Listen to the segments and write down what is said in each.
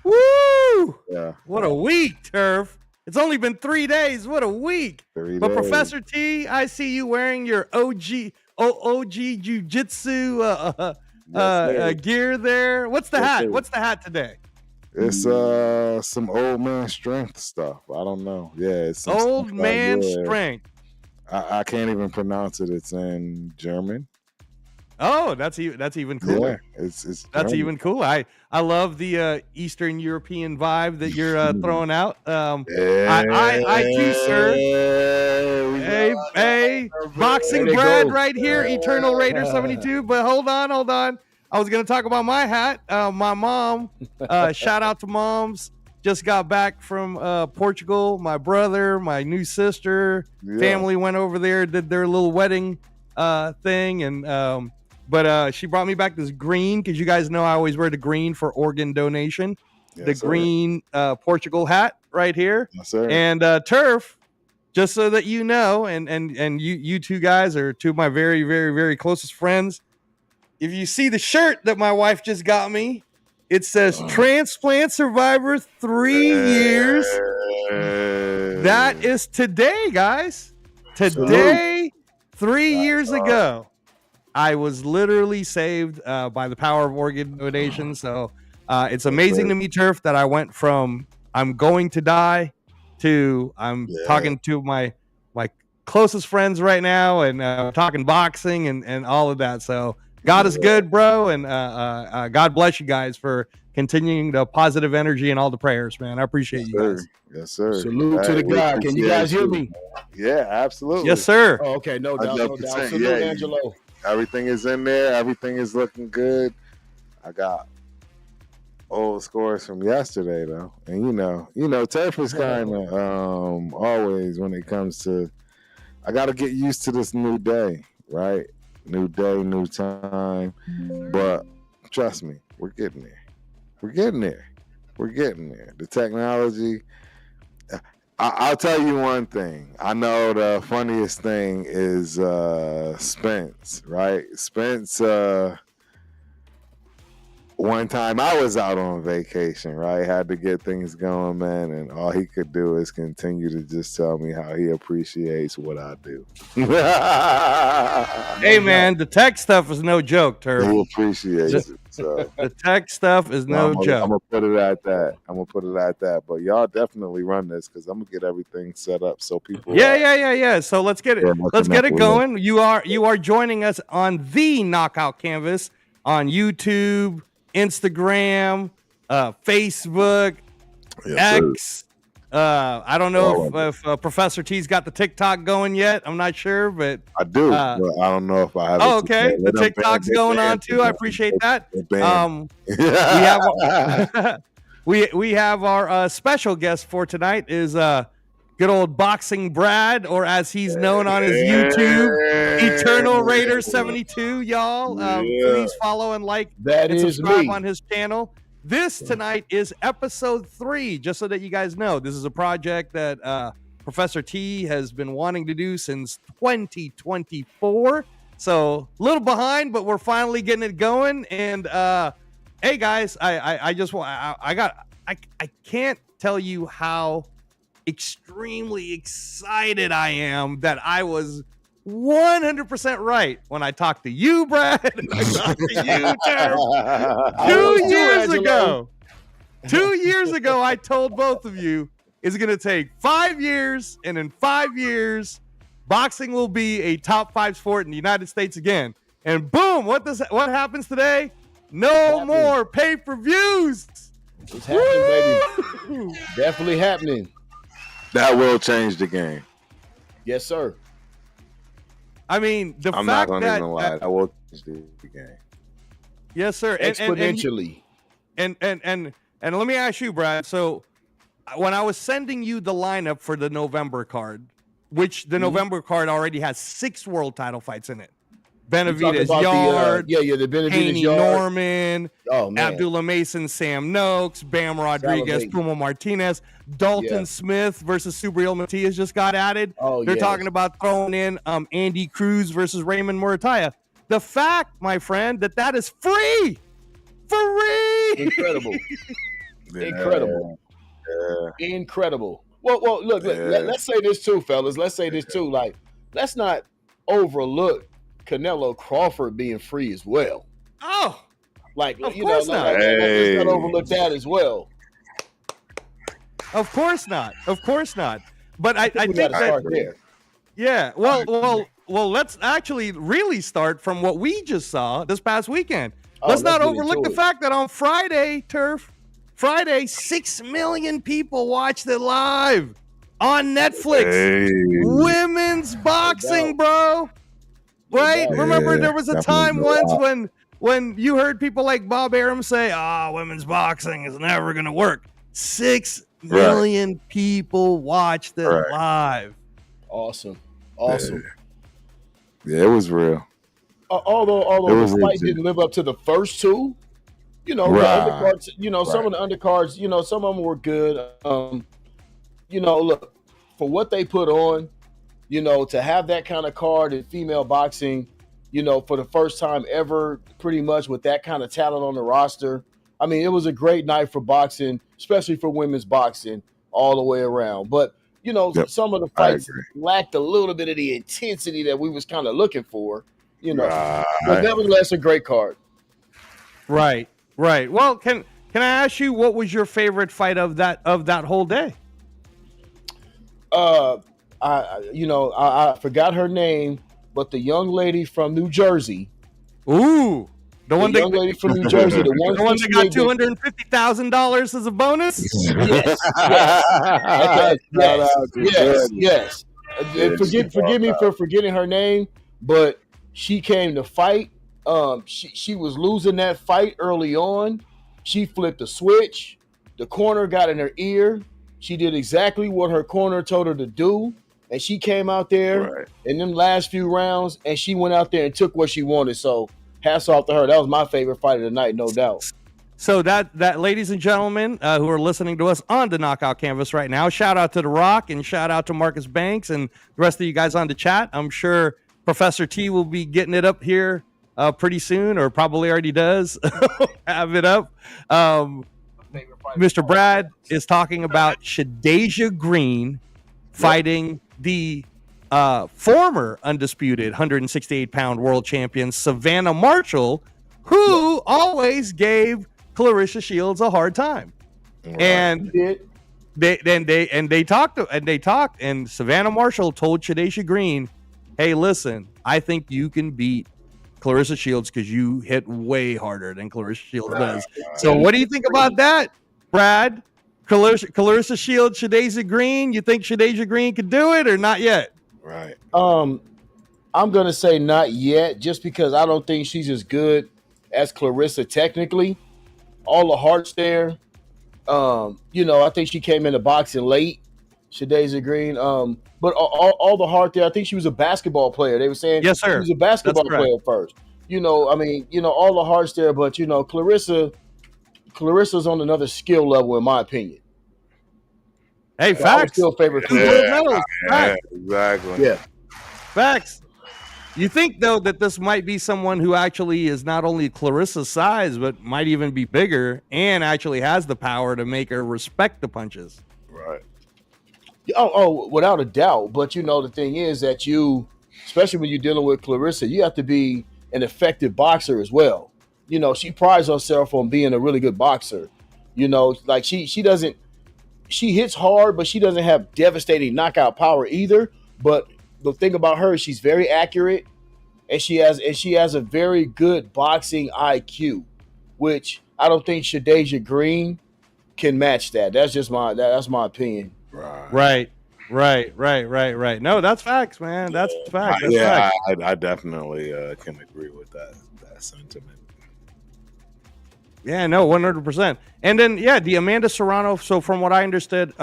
Woo! Yeah. What a week, Turf. It's only been 3 days. What a week. 3 But days. Professor T, I see you wearing your OG Jiu-Jitsu gear there. What's the hat? Sir. What's the hat today? It's some old man strength stuff. I don't know. Yeah, it's some Old stuff man strength. I can't even pronounce it. It's in German. Oh, that's even cooler. Yeah, it's that's German. even cool. I love the Eastern European vibe that you're throwing out. I too, sir. Hey, boxing Brad right here, Eternal Raider 72. But hold on. I was gonna talk about my hat. My mom. Shout out to moms. Just got back from Portugal. My brother, my new sister, family went over there, did their little wedding thing, and but she brought me back this green, because you guys know I always wear the green for organ donation. Yes, the green Portugal hat right here. Yes, sir. And Turf, just so that you know, and you two guys are two of my very, very, very closest friends. If you see the shirt that my wife just got me, it says transplant survivor 3 years. That is today, guys. Today, 3 years ago, I was literally saved by the power of organ donation. So it's amazing to me, Turf, that I went from I'm going to die to I'm talking to my closest friends right now, and talking boxing and all of that. So God is good, bro, and God bless you guys for continuing the positive energy and all the prayers, man. I appreciate you guys. Yes, sir. Salute to the God. Can you guys hear me? Yeah, absolutely. Yes, sir. Oh, okay, no doubt. Salute, Angelo. Everything is in there. Everything is looking good. I got old scores from yesterday, though, and you know, Turf is kind of always when it comes to. I got to get used to this new day, right? New day, new time. But trust me, we're getting there. We're getting there. The technology. I'll tell you one thing. I know the funniest thing is Spence, right? Spence, one time I was out on vacation, right? Had to get things going, man, and all he could do is continue to just tell me how he appreciates what I do. Hey, man, the tech stuff is no joke, Turf. He appreciates it. So the tech stuff is no joke. I'm gonna put it at that. But y'all definitely run this, because I'm gonna get everything set up so people. Yeah. So let's get it. Let's get it going. You are joining us on the Knockout Canvas on YouTube, Instagram, Facebook, X. I don't know if Professor T's got the TikTok going yet. I'm not sure, but I do. But I don't know if I have. Oh, okay. The TikTok's going on too. I appreciate that. We have our special guest for tonight is good old Boxing Brad, or as he's known on his YouTube, Eternal Raider 72. Y'all, please follow and like and subscribe on his channel. This tonight is episode 3, just so that you guys know. This is a project that Professor T has been wanting to do since 2024. So a little behind, but we're finally getting it going. And hey guys, I can't tell you how extremely excited I am that I was 100% right when I talked to you, Brad. And I talked to you, Turf. 2 years ago. 2 years ago, I told both of you it's going to take 5 years, and in 5 years, boxing will be a top 5 sport in the United States again. And boom, what happens today? No more pay-per-views. It's happening, baby. Definitely happening. That will change the game. Yes, sir. I mean, I'm not going to even lie. That will change the game. Yes, sir. Exponentially. And let me ask you, Brad. So when I was sending you the lineup for the November card, which the November card already has 6 world title fights in it. Benavidez Yard, the Benavidez Haney Yard. Norman, Abdullah Mason, Sam Noakes, Bam Rodriguez, Puma Martinez, Dalton Smith versus Subriel Matias just got added. They're talking about throwing in Andy Cruz versus Raymond Murataya. The fact, my friend, that is free, for Incredible. Yeah, Incredible. yeah. Incredible. Well, look, let's say this too, fellas. Let's say this too. Like, let's not overlook Canelo Crawford being free as well. Oh, Like, of course not. Let's not overlook that as well. Of course not. Of course not. But I think gotta that start there. yeah. Well. Let's actually really start from what we just saw this past weekend. Let's not get overlook into the it. fact that on Friday, 6 million people watched it live on Netflix. Hey. Women's boxing, bro. Right? doubt. Remember, Yeah, there was a that time means a once when you heard people like Bob Arum say, women's boxing is never going to work. 6 million people watched it live. Awesome. Yeah, it was real. Although was the fight legit. didn't live up to the first two, the undercards, some of the undercards, some of them were good. Look, for what they put on, to have that kind of card in female boxing, for the first time ever, pretty much with that kind of talent on the roster. I mean, it was a great night for boxing, especially for women's boxing all the way around. But, some of the fights lacked a little bit of the intensity that we was kind of looking for, But nevertheless, a great card. Right. Well, can I ask you, what was your favorite fight of that whole day? I forgot her name, but the young lady from New Jersey. Ooh, the young lady from New Jersey, the one that got $250,000 as a bonus. Yes. Forgive me for forgetting her name, but she came to fight. She was losing that fight early on. She flipped a switch. The corner got in her ear. She did exactly what her corner told her to do. And she came out there in them last few rounds, and she went out there and took what she wanted. So hats off to her. That was my favorite fight of the night, no doubt. So that ladies and gentlemen who are listening to us on the Knockout Canvas right now, shout out to The Rock and shout out to Marcus Banks and the rest of you guys on the chat. I'm sure Professor T will be getting it up here pretty soon, or probably already does have it up. Mr. Brad is talking about Shadeja Green fighting the former undisputed 168-pound world champion Savannah Marshall, who always gave Clarissa Shields a hard time. And they talked, and Savannah Marshall told Shadeja Green, hey, listen, I think you can beat Clarissa Shields because you hit way harder than Clarissa Shields does. So what do you think about that, Brad? Clarissa Shields, Shadeja Green, you think Shadeja Green could do it or not yet? Right. I'm going to say not yet, just because I don't think she's as good as Clarissa technically. All the heart's there. I think she came into boxing late, Shadeja Green. But all the heart there. I think she was a basketball player. They were saying yes, sir. She was a basketball player first. All the heart's there, but Clarissa's on another skill level, in my opinion. Hey, facts. Still favorite. Exactly. Yeah, facts. You think though that this might be someone who actually is not only Clarissa's size, but might even be bigger and actually has the power to make her respect the punches. Right. Oh, without a doubt. But the thing is that especially when you're dealing with Clarissa, you have to be an effective boxer as well. She prides herself on being a really good boxer. Like she hits hard, but she doesn't have devastating knockout power either. But the thing about her is she's very accurate, and she has a very good boxing IQ, which I don't think Shadeja Green can match that. That's my opinion. Right. No, that's facts, man. That's facts. That's facts. I definitely can agree with that sentiment. Yeah, no, 100%. And then, the Amanda Serrano. So from what I understood,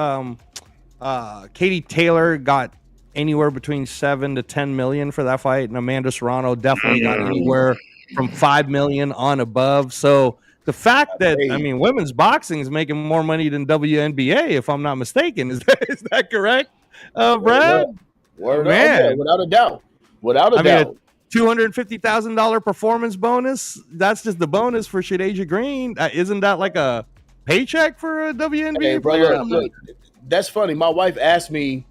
Katie Taylor got anywhere between 7 to 10 million for that fight, and Amanda Serrano definitely got anywhere from 5 million on above. So the fact that women's boxing is making more money than WNBA, if I'm not mistaken, is that correct, Brad? Without a doubt. $250,000 performance bonus. That's just the bonus for Shadeja Green. Isn't that like a paycheck for a WNBA Hey, bro, player? look, that's funny. My wife asked me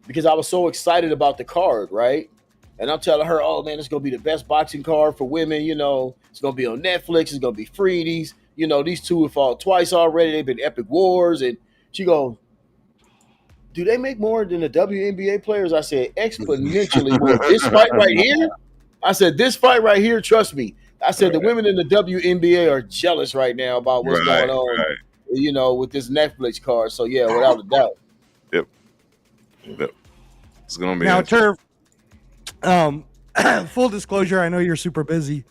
because I was so excited about the card, right? And I'm telling her, oh man, it's gonna be the best boxing card for women. It's gonna be on Netflix. It's gonna be free. These two have fought twice already. They've been epic wars. And she goes, do they make more than the WNBA players? I said, exponentially more. This fight right here, I said, this fight right here, trust me. I said, the women in the WNBA are jealous right now about what's going on, with this Netflix card. So, yeah, without a doubt. Yep. It's going to be now, Turf, full disclosure, I know you're super busy.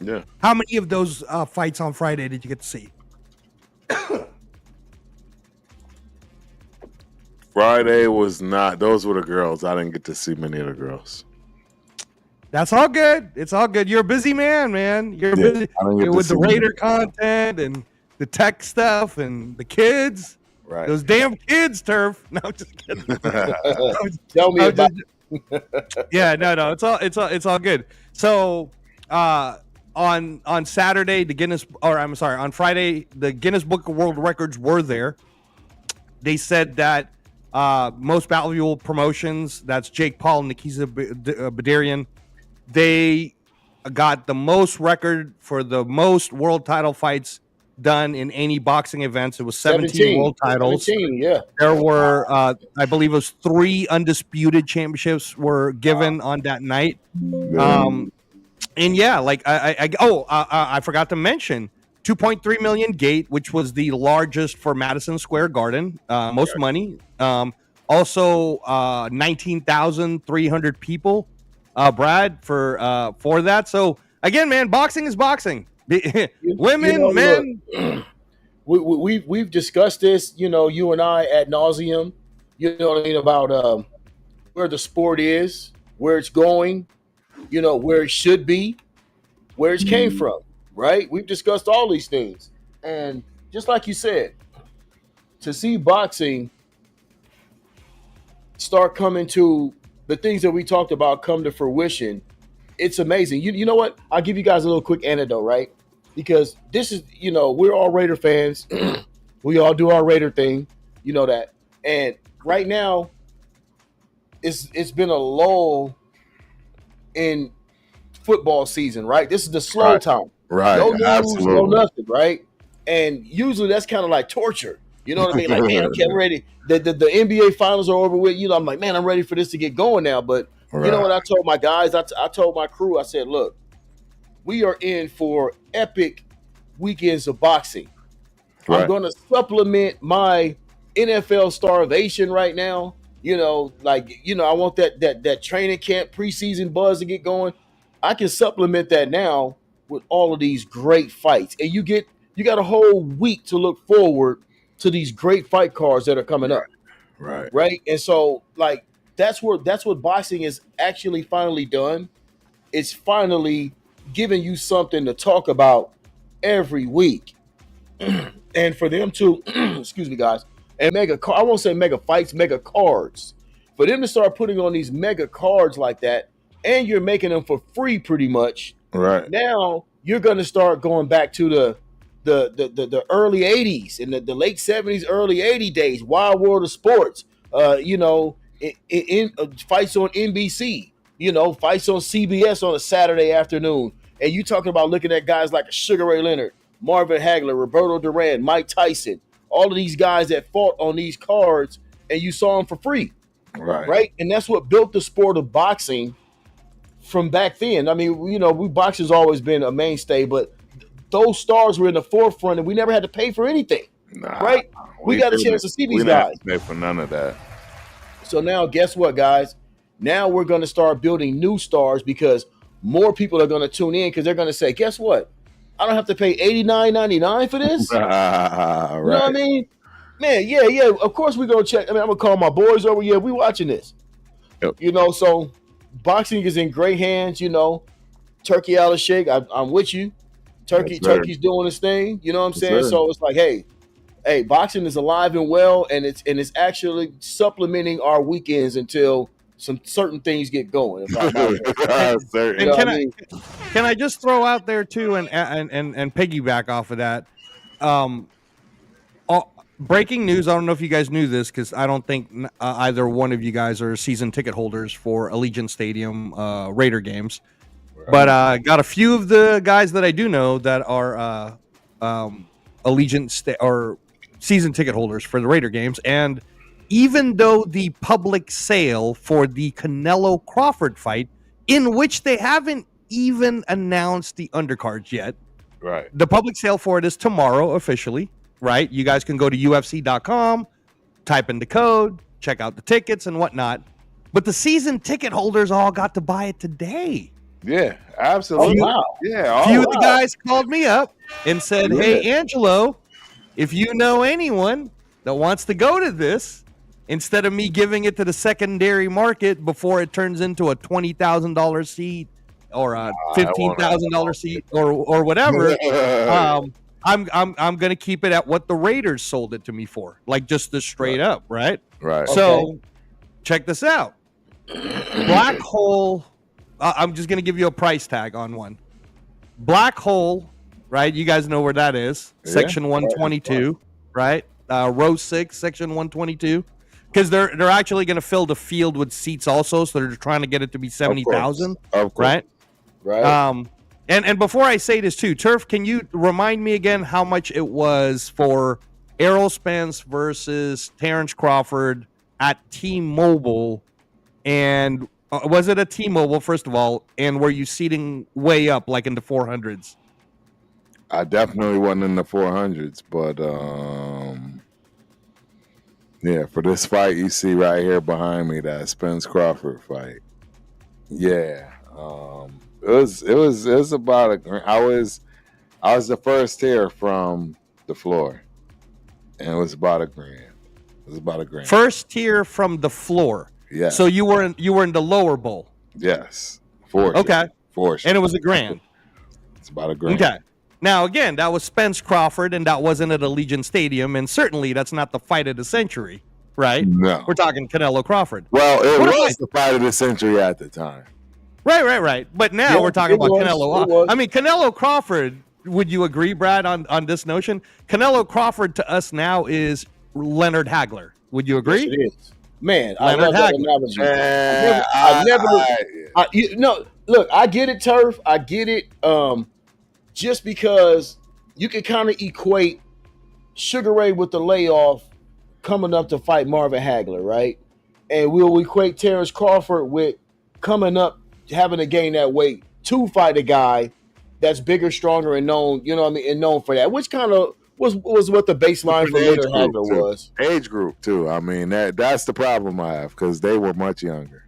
Yeah. How many of those fights on Friday did you get to see? Friday was not. Those were the girls. I didn't get to see many of the girls. That's all good. It's all good. You're a busy man. You're busy with the Raider content and the tech stuff and the kids. Right. Those damn kids, Turf. No, just kidding. Tell me about Yeah, no. It's all good. So on Saturday, on Friday, the Guinness Book of World Records were there. They said that most valuable promotions, that's Jake Paul and Nikita Badarian, they got the most record for the most world title fights done in any boxing events. It was 17 world titles. 17, yeah. There were, I believe it was 3 undisputed championships were given on that night. And yeah, like I forgot to mention 2.3 million gate, which was the largest for Madison Square Garden, most money. Also, 19,300 people, Brad, for that. So again, man, boxing is boxing. Women, men. Look, we've discussed this, you and I ad nauseum. You know what I mean about where the sport is, where it's going, where it should be, where it came from. Right? We've discussed all these things. And just like you said, to see boxing start coming to the things that we talked about come to fruition, it's amazing. You know what? I'll give you guys a little quick anecdote, right? Because this is, we're all Raider fans. We all do our Raider thing. You know that. And right now, it's been a lull in football season, right? This is the slow time. Right. No news, no nothing, right? And usually that's kind of like torture. You know what I mean? Like, man, I'm ready. The NBA finals are over with. I'm like, man, I'm ready for this to get going now. But you know what I told my guys? I told my crew, I said, look, we are in for epic weekends of boxing. Right. I'm going to supplement my NFL starvation right now. I want that training camp preseason buzz to get going. I can supplement that now with all of these great fights. And you got a whole week to look forward to these great fight cards that are coming up. Right. And so like that's what boxing is actually finally done. It's finally giving you something to talk about every week. And for them to excuse me guys, and I won't say mega fights, mega cards. For them to start putting on these mega cards like that, and you're making them for free pretty much. Right. Now you're going to start going back to the early 80s and the late 70s, early 80 days, Wild World of Sports, in fights on NBC, fights on CBS on a Saturday afternoon. And you talking about looking at guys like Sugar Ray Leonard, Marvin Hagler, Roberto Duran, Mike Tyson, all of these guys that fought on these cards, and you saw them for free. Right. And that's what built the sport of boxing from back then. I mean, boxing's always been a mainstay, but those stars were in the forefront, and we never had to pay for anything. Right? We got a chance to see these guys. We didn't pay for none of that. So now, guess what, guys? Now we're going to start building new stars because more people are going to tune in because they're going to say, guess what? I don't have to pay $89.99 for this. You know what I mean? Man, yeah. Of course we're going to check. I mean, I'm going to call my boys over. Yeah, we watching this. Yep. So boxing is in great hands, Turkey Al-Sheikh, I'm with you. Turkey's doing his thing. You know what I'm saying? Sir. So it's like, hey, boxing is alive and well, and it's actually supplementing our weekends until some certain things get going. If I'm Certain. you know what I mean? Can I just throw out there too and piggyback off of that? Breaking news. I don't know if you guys knew this because I don't think either one of you guys are season ticket holders for Allegiant Stadium Raider games. Right. But got a few of the guys that I do know that are Allegiant or season ticket holders for the Raider games. And even though the public sale for the Canelo Crawford fight, in which they haven't even announced the undercards yet, right? The public sale for it is tomorrow officially. Right, you guys can go to UFC.com, type in the code, check out the tickets and whatnot. But the season ticket holders all got to buy it today. Yeah, absolutely. Oh, wow. Yeah, a few of the guys called me up and said, "Hey, Angelo, if you know anyone that wants to go to this, instead of me giving it to the secondary market before it turns into a $20,000 seat or a $15,000 seat or whatever." I'm gonna keep it at what the Raiders sold it to me for, like just the straight up, right? Right. So, check this out. Black Hole. I'm just gonna give you a price tag on one. Black Hole, right? You guys know where that is. Section 122, right? Row 6, section 122. Because they're actually gonna fill the field with seats also, so they're trying to get it to be 70,000, right? Right. And before I say this too, Turf, can you remind me again how much it was for Errol Spence versus Terrence Crawford at T-Mobile? And was it a T-Mobile, first of all? And were you seating way up, like in the 400s? I definitely wasn't in the 400s, but yeah, for this fight you see right here behind me, that Spence Crawford fight. Yeah. It was about I was the first tier from the floor, and it was about $1,000. It was about $1,000. First tier from the floor. Yeah. So you were in the lower bowl. Yes. For okay. For sure. And it was $1,000. It's about $1,000. Okay. Now again, that was Spence Crawford, and that wasn't at Allegiant Stadium, and certainly that's not the fight of the century, right? No. We're talking Canelo Crawford. Well, it was the fight of the century at the time. Right. But now we're talking about Canelo. I mean, Canelo Crawford, would you agree, Brad, on this notion? Canelo Crawford to us now is Leonard Hagler. Would you agree? Yes, it is. Man, Leonard I love Hagler. that analogy. Look, I get it, Turf. I get it. Just because you can kind of equate Sugar Ray with the layoff coming up to fight Marvin Hagler, right? And we'll equate Terrence Crawford with coming up, having to gain that weight to fight a guy that's bigger, stronger, and known, you know what I mean, and known for that, which kind of was what the baseline for Leonard Hagler was. Age group, too. I mean, that's the problem I have, because they were much younger.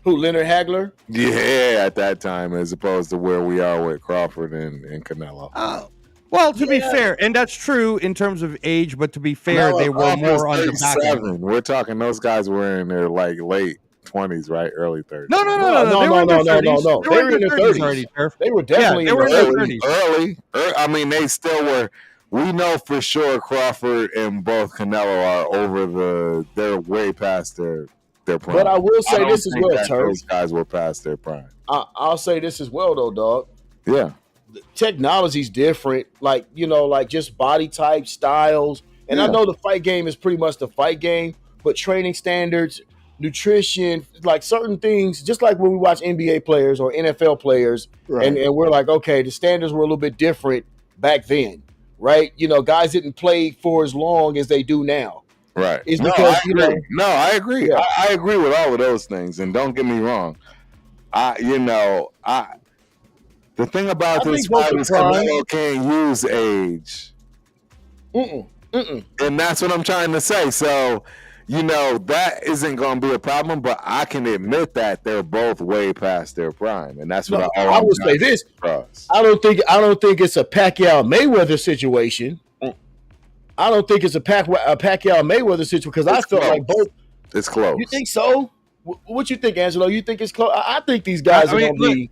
Who, Leonard Hagler? Yeah, at that time, as opposed to where we are with Crawford and Canelo. Well, to be fair, and that's true in terms of age, but to be fair, they were more on the back end. We're talking, those guys were in their like late 20s, right? Early 30s. No. They were in their 30s. They were in their 30s already. They were definitely in their 30s. Early. I mean, they still were. We know for sure Crawford and both Canelo are over they're way past their prime. But I will say this as well, Turf. Those guys were past their prime. I'll say this as well, though, dog. Yeah. The technology's different, like just body type, styles. And I know the fight game is pretty much the fight game, but training standards, nutrition, like certain things, just like when we watch NBA players or NFL players, and we're like, okay, the standards were a little bit different back then, right? Guys didn't play for as long as they do now. Right. It's because, I agree. Yeah. I agree with all of those things. And don't get me wrong. The thing about this fight is Canelo can't use age. And that's what I'm trying to say. So, that isn't going to be a problem, but I can admit that they're both way past their prime. And that's what I would say this. I don't think it's a Pacquiao Mayweather situation. I don't think it's a Pacquiao Mayweather situation because I felt like both. It's close. You think so? What you think, Angelo? You think it's close? I think these guys are going to be.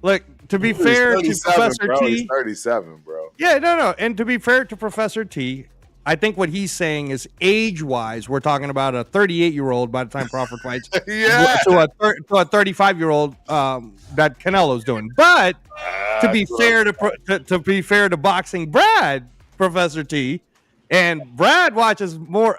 Look, to be fair to Professor T. He's 37, bro. Yeah, no. And to be fair to Professor T, I think what he's saying is age-wise, we're talking about a 38-year-old by the time Crawford fights Yeah. to a 35-year-old that Canelo's doing. But to be fair to boxing Brad, Professor T, and Brad watches more.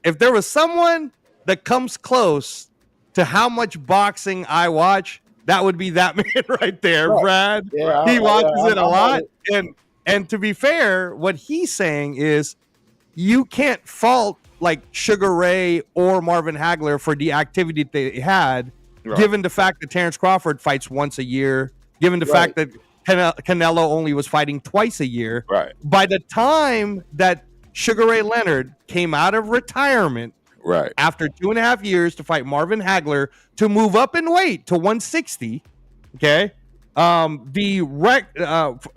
If there was someone that comes close to how much boxing I watch, that would be that man right there, Right. Brad. Yeah, He watches it a lot, it. and to be fair, what he's saying is you can't fault like Sugar Ray or Marvin Hagler for the activity they had, given the fact that Terrence Crawford fights once a year, given the fact that Canelo only was fighting twice a year. Right. By the time that Sugar Ray Leonard came out of retirement, Right. after 2.5 years to fight Marvin Hagler to move up in weight to 160, okay?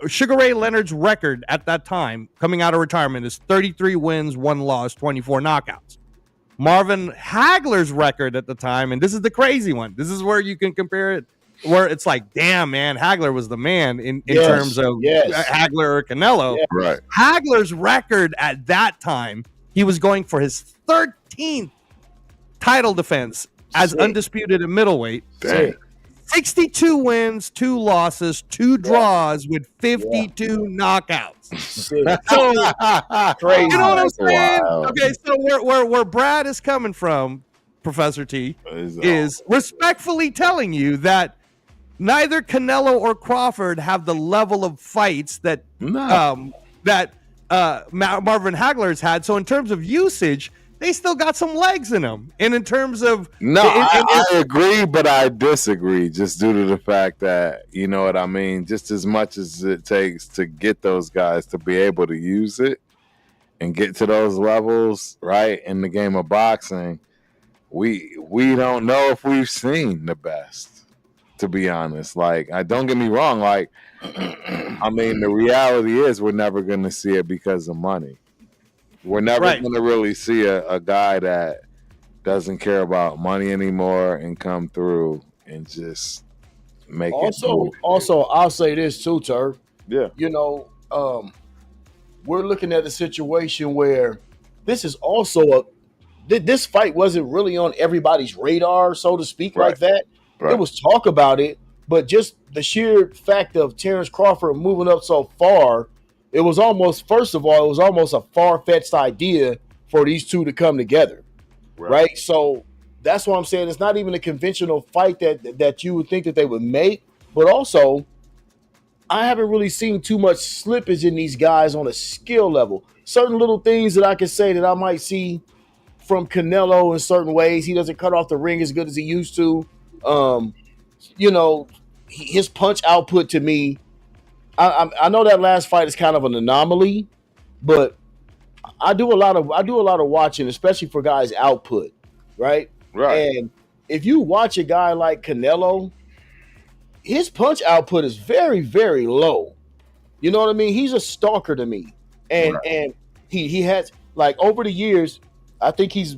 Sugar Ray Leonard's record at that time, coming out of retirement, is 33 wins, 1 loss, 24 knockouts. Marvin Hagler's record at the time, and this is the crazy one. This is where you can compare it, where it's like, damn, man, Hagler was the man in terms of Hagler or Canelo. Yeah. Right. Hagler's record at that time, he was going for his 13th title defense as undisputed at middleweight. Dang. 62 wins, 2 losses, 2 draws with 52 knockouts. So Crazy. you know what I'm saying? Wow. Okay, so where Brad is coming from, Professor T, is respectfully telling you that neither Canelo or Crawford have the level of fights that Marvin Hagler's had. So in terms of usage, they still got some legs in them. And in terms of I agree, but I disagree just due to the fact that, you know what I mean, just as much as it takes to get those guys to be able to use it and get to those levels, right, in the game of boxing, we don't know if we've seen the best, to be honest. Like, don't get me wrong, like, I mean, the reality is we're never going to see it because of money. We're never going to really see a guy that doesn't care about money anymore and come through and just make it. Also, I'll say this too, Turk. Yeah. You know, we're looking at a situation where this is also this fight wasn't really on everybody's radar, so to speak, like that. Right. There was talk about it, but just the sheer fact of Terrence Crawford moving up so far, it was almost, first of all, it was almost a far-fetched idea for these two to come together, right? So that's what I'm saying. It's not even a conventional fight that you would think that they would make, but also I haven't really seen too much slippage in these guys on a skill level. Certain little things that I can say that I might see from Canelo in certain ways. He doesn't cut off the ring as good as he used to. You know, his punch output to me, I know that last fight is kind of an anomaly, but I do a lot of watching, especially for guys' output, right? Right. And if you watch a guy like Canelo, his punch output is very, very low. You know what I mean? He's a stalker to me, and he has, like, over the years, I think he's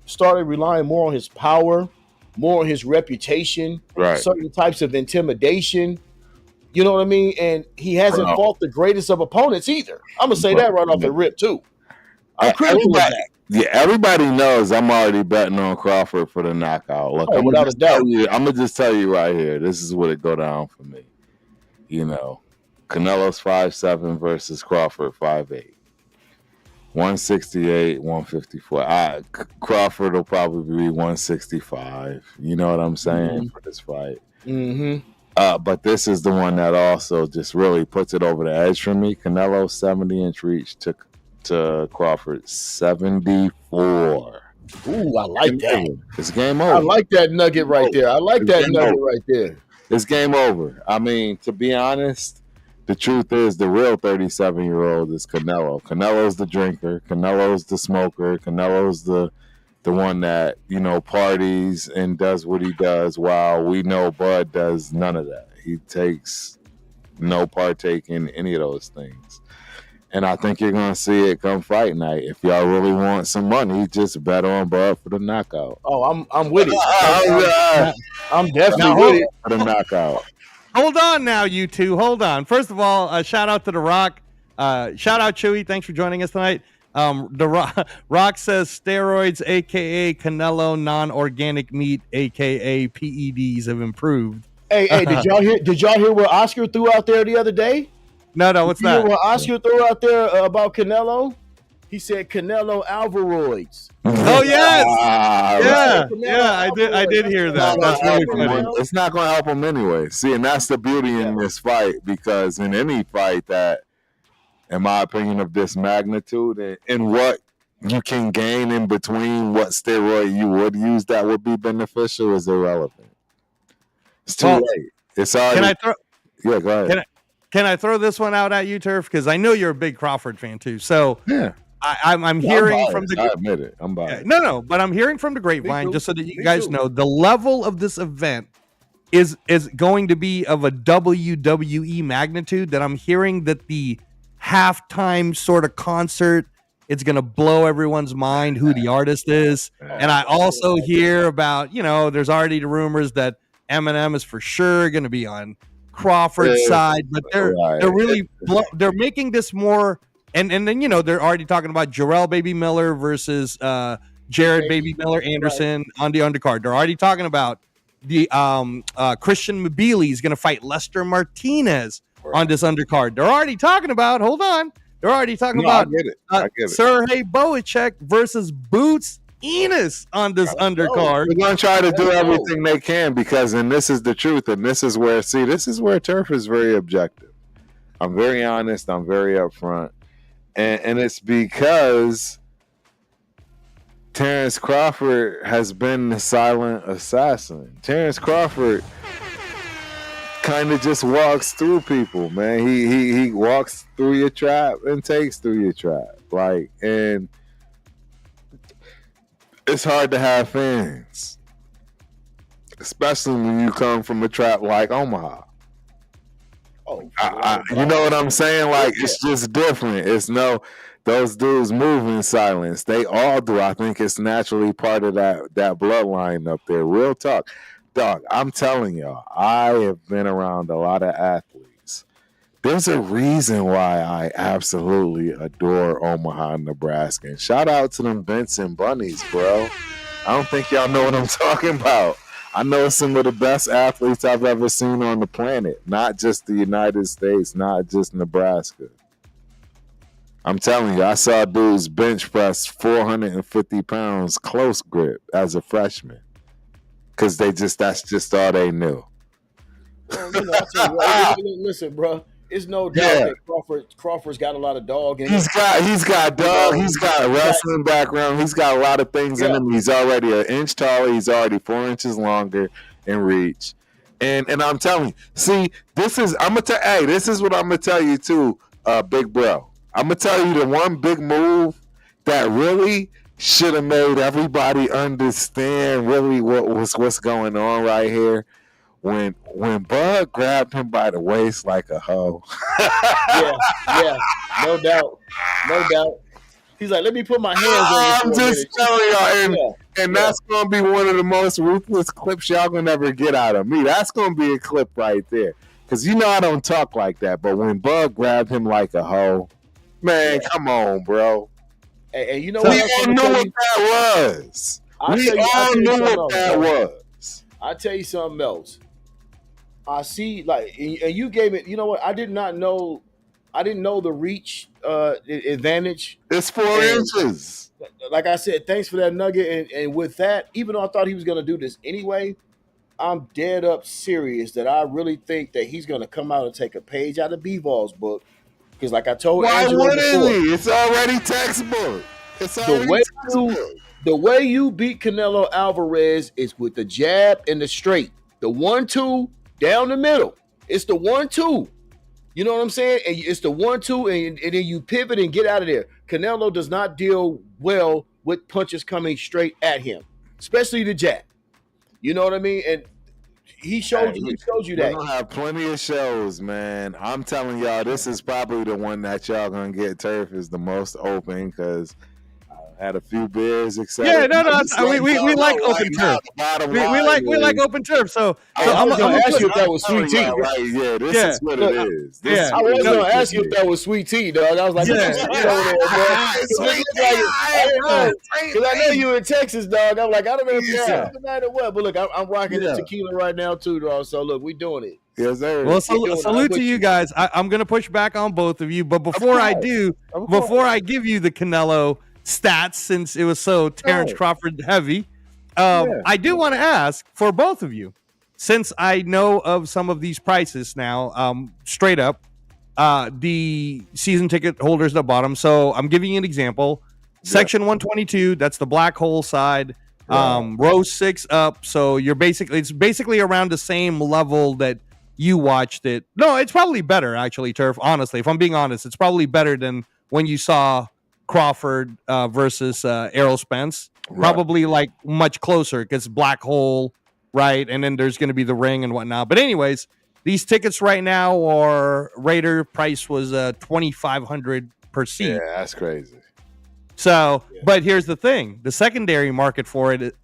started relying more on his power, more on his reputation, certain types of intimidation. You know what I mean? And he hasn't fought the greatest of opponents either. I'm going to say that right off the rip, too. I'm critical of that. Yeah, everybody knows I'm already betting on Crawford for the knockout. Look, without a doubt. I'm going to just tell you right here, this is what it go down for me. You know, Canelo's 5'7" versus Crawford 5'8". 168, 154. Crawford will probably be 165. You know what I'm saying, for this fight. Mm-hmm. But this is the one that also just really puts it over the edge for me. Canelo's 70-inch reach to Crawford 74. Ooh, I like that. It's game over. I like that nugget right there. It's game over. I mean, to be honest, the truth is the real 37-year-old is Canelo. Canelo's the drinker. Canelo's the smoker. Canelo's the one that, you know, parties and does what he does, while we know Bud does none of that. He takes no partake in any of those things. And I think you're going to see it come fight night. If y'all really want some money, just bet on Bud for the knockout. Oh, I'm with it. I'm definitely with it for the knockout. Hold on now, you two. Hold on. First of all, shout out to The Rock. Shout out Chewy. Thanks for joining us tonight. Rock says steroids, aka Canelo non-organic meat, aka PEDs, have improved. Hey, did y'all hear what Oscar threw out there the other day? No, what's You hear that? what Oscar threw out there about Canelo? He said Canelo Alvaroids. Oh yes, Right. I did hear that. That's really funny. It's not going to help him anyway. See, and that's the beauty in this fight, because in any fight that, in my opinion, of this magnitude, and what you can gain in between what steroid you would use that would be beneficial is irrelevant. It's too late. It's already. Yeah, go ahead. Can I throw this one out at you, Turf? Because I know you're a big Crawford fan too. So yeah. I'm hearing from the. I admit it. I'm biased. No, but I'm hearing from the grapevine, just so that you guys know, the level of this event is going to be of a WWE magnitude. That I'm hearing that the halftime sort of concert, it's going to blow everyone's mind who the artist is. And I also hear about, there's already the rumors that Eminem is for sure going to be on Crawford's side, but they're really they're making this more. And then, they're already talking about Jarrell Baby Miller versus Jared Baby Miller Anderson on the undercard. They're already talking about the Christian Mabili is going to fight Lester Martinez on this undercard. They're already talking about, they're already talking about I get it. Sergey Boacek versus Boots Enos on this undercard. They're going to try to do everything they can, because, and this is the truth, and this is where Turf is very objective. I'm very honest. I'm very upfront. And it's because Terrence Crawford has been the silent assassin. Terrence Crawford kind of just walks through people, man. He walks through your trap and takes through your trap. And it's hard to have fans, especially when you come from a trap like Omaha. You know what I'm saying? It's just different. It's those dudes move in silence. They all do. I think it's naturally part of that bloodline up there. Real talk. Dog, I'm telling y'all, I have been around a lot of athletes. There's a reason why I absolutely adore Omaha, Nebraska. And shout out to them Benson Bunnies, bro. I don't think y'all know what I'm talking about. I know some of the best athletes I've ever seen on the planet, not just the United States, not just Nebraska. I'm telling you, I saw dudes bench press 450 pounds close grip as a freshman, because that's just all they knew. Listen, bro, it's no doubt that Crawford's got a lot of dog in him. He's got dog. He's got a wrestling background. He's got a lot of things in him. He's already an inch taller. He's already 4 inches longer in reach. And I'm telling you, see, this is what I'm gonna tell you too, big bro. I'm gonna tell you the one big move that really should have made everybody understand really what's going on right here. When Bud grabbed him by the waist like a hoe. yeah, no doubt. He's like, let me put my hands on you. I'm just telling y'all, and that's gonna be one of the most ruthless clips y'all gonna ever get out of me. That's gonna be a clip right there, because I don't talk like that. But when Bud grabbed him like a hoe, man, come on, bro. And you know we all knew what that was. We all knew what that was. I'll tell you something else. I see, and you gave it. You know what? I didn't know the reach advantage. It's 4 inches. Like I said, thanks for that nugget. And with that, even though I thought he was going to do this anyway, I'm dead up serious that I really think that he's going to come out and take a page out of B-Ball's book. Because like I told Angelo before, it's already textbook. The way you beat Canelo Alvarez is with the jab and the straight. The 1-2 down the middle. It's the 1-2. You know what I'm saying? And it's the 1-2, and then you pivot and get out of there. Canelo does not deal well with punches coming straight at him, especially the jab. You know what I mean? And he showed you that. We're gonna have plenty of shows, man. I'm telling y'all, this is probably the one that y'all gonna get. Turf is the most open, because Had a few beers, Yeah, etc. no. We like open turf. We like open turf. So I I'm was gonna gonna ask put, you if that was sweet tea. Right? Yeah, this Yeah. is what Look, it is. This yeah. is I what was it gonna is ask you with if that was sweet tea, dog. I was like, Yeah. what's sweet tea over there, boy? Sweet I didn't know. Because I know tea. you in Texas, dog. I'm like, I don't know if it's Yeah. tonight or what. But look, I'm rocking the Yeah. tequila right now too, dog. So look, we doing it. Yes, sir. Well, doing it. salute I'm to with you you. guys. I'm gonna push back on both of you, but before I do, before I give you the Canelo stats, since it was so Terrence Right. Crawford heavy, Yeah. I do want to ask for both of you, since I know of some of these prices now, straight up, the season ticket holders at the bottom. So I'm giving you an example. Section 122, that's the black hole side. Right. Row 6 up. So it's basically around the same level that you watched it. No, it's probably better actually, Turf. Honestly, if I'm being honest, it's probably better than when you saw Crawford versus Errol Spence. Right. Probably like much closer because black hole, right? And then there's going to be the ring and whatnot. But anyways, these tickets right now are Raider price was $2,500 per seat. Yeah, that's crazy. So, but here's the thing: the secondary market for it,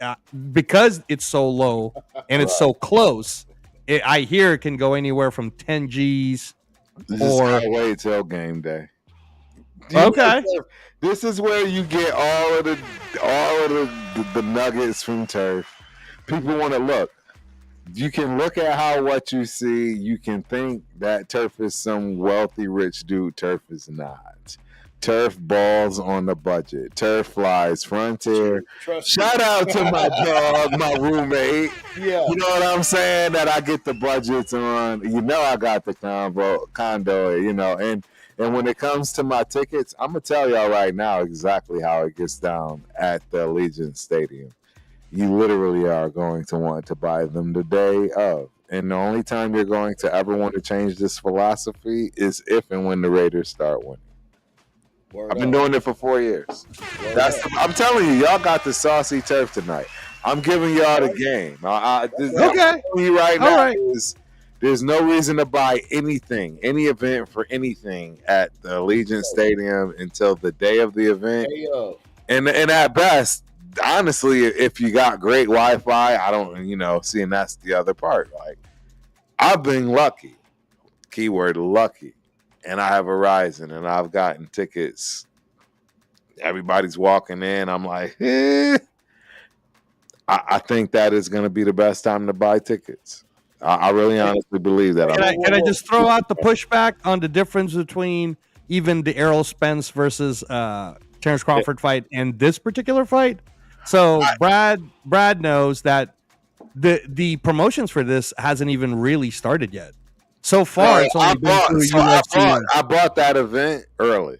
because it's so low and it's so close, I hear it can go anywhere from 10 G's. Just Or- gotta wait till game day. Do you Okay. know, this is where you get all of the nuggets from Turf. People want to look. You can look at what you see. You can think that Turf is some wealthy, rich dude. Turf is not. Turf balls on the budget. Turf flies frontier. Trust me. Shout out to my dog, my roommate. Yeah. You know what I'm saying? That I get the budgets on. You know I got the condo. You know, and when it comes to my tickets, I'm gonna tell y'all right now exactly how it gets down at the Allegiant Stadium. You literally are going to want to buy them the day of. And the only time you're going to ever want to change this philosophy is if and when the Raiders start winning. I've been doing it for 4 years. I'm telling you, y'all got the saucy Turf tonight. I'm giving y'all the game. I'm telling you right now is there's no reason to buy anything, any event for anything at the Allegiant Stadium until the day of the event. And at best, honestly, if you got great Wi-Fi, I don't, see, and that's the other part. Like, I've been lucky, keyword lucky, and I have Verizon, and I've gotten tickets. Everybody's walking in. I'm like, I think that is going to be the best time to buy tickets. I really honestly believe that. Can I just throw out the pushback on the difference between even the Errol Spence versus Terrence Crawford fight and this particular fight? So Brad knows that the promotions for this hasn't even really started yet. So far, it's only been through UFC. I bought that event early.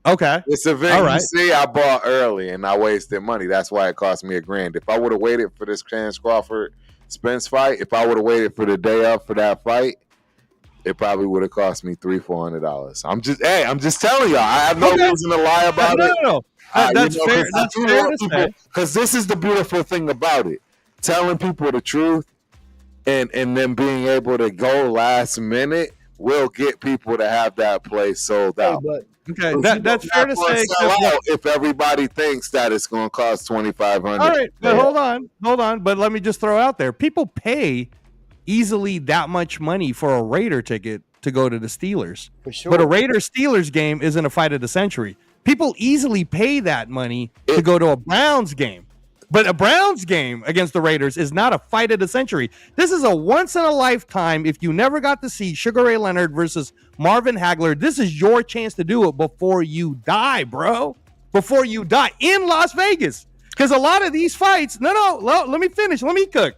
Okay. This event, you see, I bought early and I wasted money. That's why it cost me $1,000. If I would have waited for this Terrence Crawford Spence fight, if I would have waited for the day up for that fight, it probably would have cost me $300-400. I'm just telling y'all. I have no reason to lie about it. No. That's fair. That's fair to say. Because this is the beautiful thing about it. Telling people the truth and then being able to go last minute will get people to have that place sold out. Okay, that's fair to say. If everybody thinks that it's going to cost $2,500. All right, but hold on. But let me just throw out there: people pay easily that much money for a Raider ticket to go to the Steelers. For sure. But a Raider-Steelers game isn't a fight of the century. People easily pay that money to go to a Browns game. But a Browns game against the Raiders is not a fight of the century. This is a once-in-a-lifetime. If you never got to see Sugar Ray Leonard versus Marvin Hagler, this is your chance to do it before you die, bro. Before you die in Las Vegas. Because a lot of these fights, let me finish. Let me cook.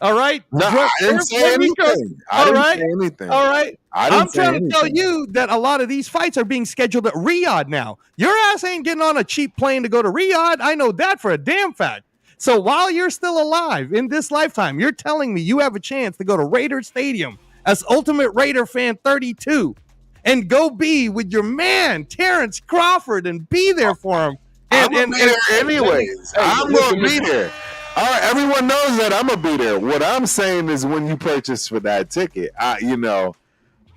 All right? No, I didn't say anything. All right? I'm trying to tell you that a lot of these fights are being scheduled at Riyadh now. Your ass ain't getting on a cheap plane to go to Riyadh. I know that for a damn fact. So while you're still alive in this lifetime, you're telling me you have a chance to go to Raider Stadium as Ultimate Raider Fan 32 and go be with your man, Terrence Crawford, and be there for him. I'm going to be there anyways. I'm going to be there. All right, everyone knows that I'm gonna be there. What I'm saying is, when you purchase for that ticket, I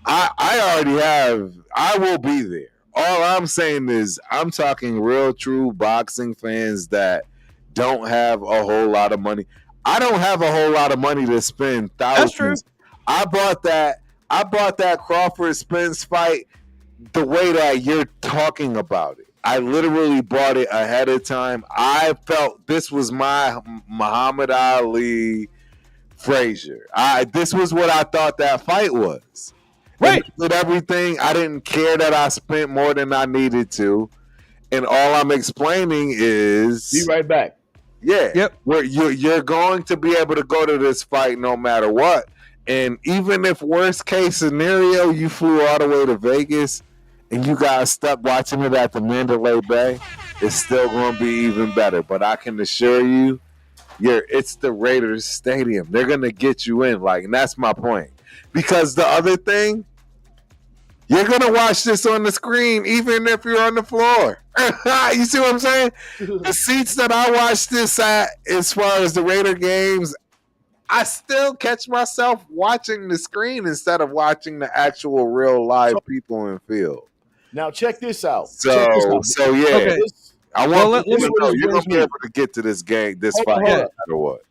already have. I will be there. all I'm saying is I'm talking real true boxing fans that don't have a whole lot of money. I don't have a whole lot of money to spend That's true. thousands. I bought that Crawford Spence fight the way that you're talking about it. I literally bought it ahead of time. I felt this was my Muhammad Ali Frazier. This was what I thought that fight was. Right. With everything, I didn't care that I spent more than I needed to. And all I'm explaining is, Be right back. yeah, Yep. You're going to be able to go to this fight no matter what. And even if worst case scenario, you flew all the way to Vegas and you got stuck watching it at the Mandalay Bay, it's still going to be even better. But I can assure you, it's the Raiders Stadium. They're going to get you in. And that's my point. Because the other thing, you're going to watch this on the screen, even if you're on the floor. You see what I'm saying? The seats that I watch this at, as far as the Raider games, I still catch myself watching the screen instead of watching the actual real live people in field. Now check this out. So yeah. Okay. I want let you me- to know you're going to be able to get to this game, this fight, no matter what.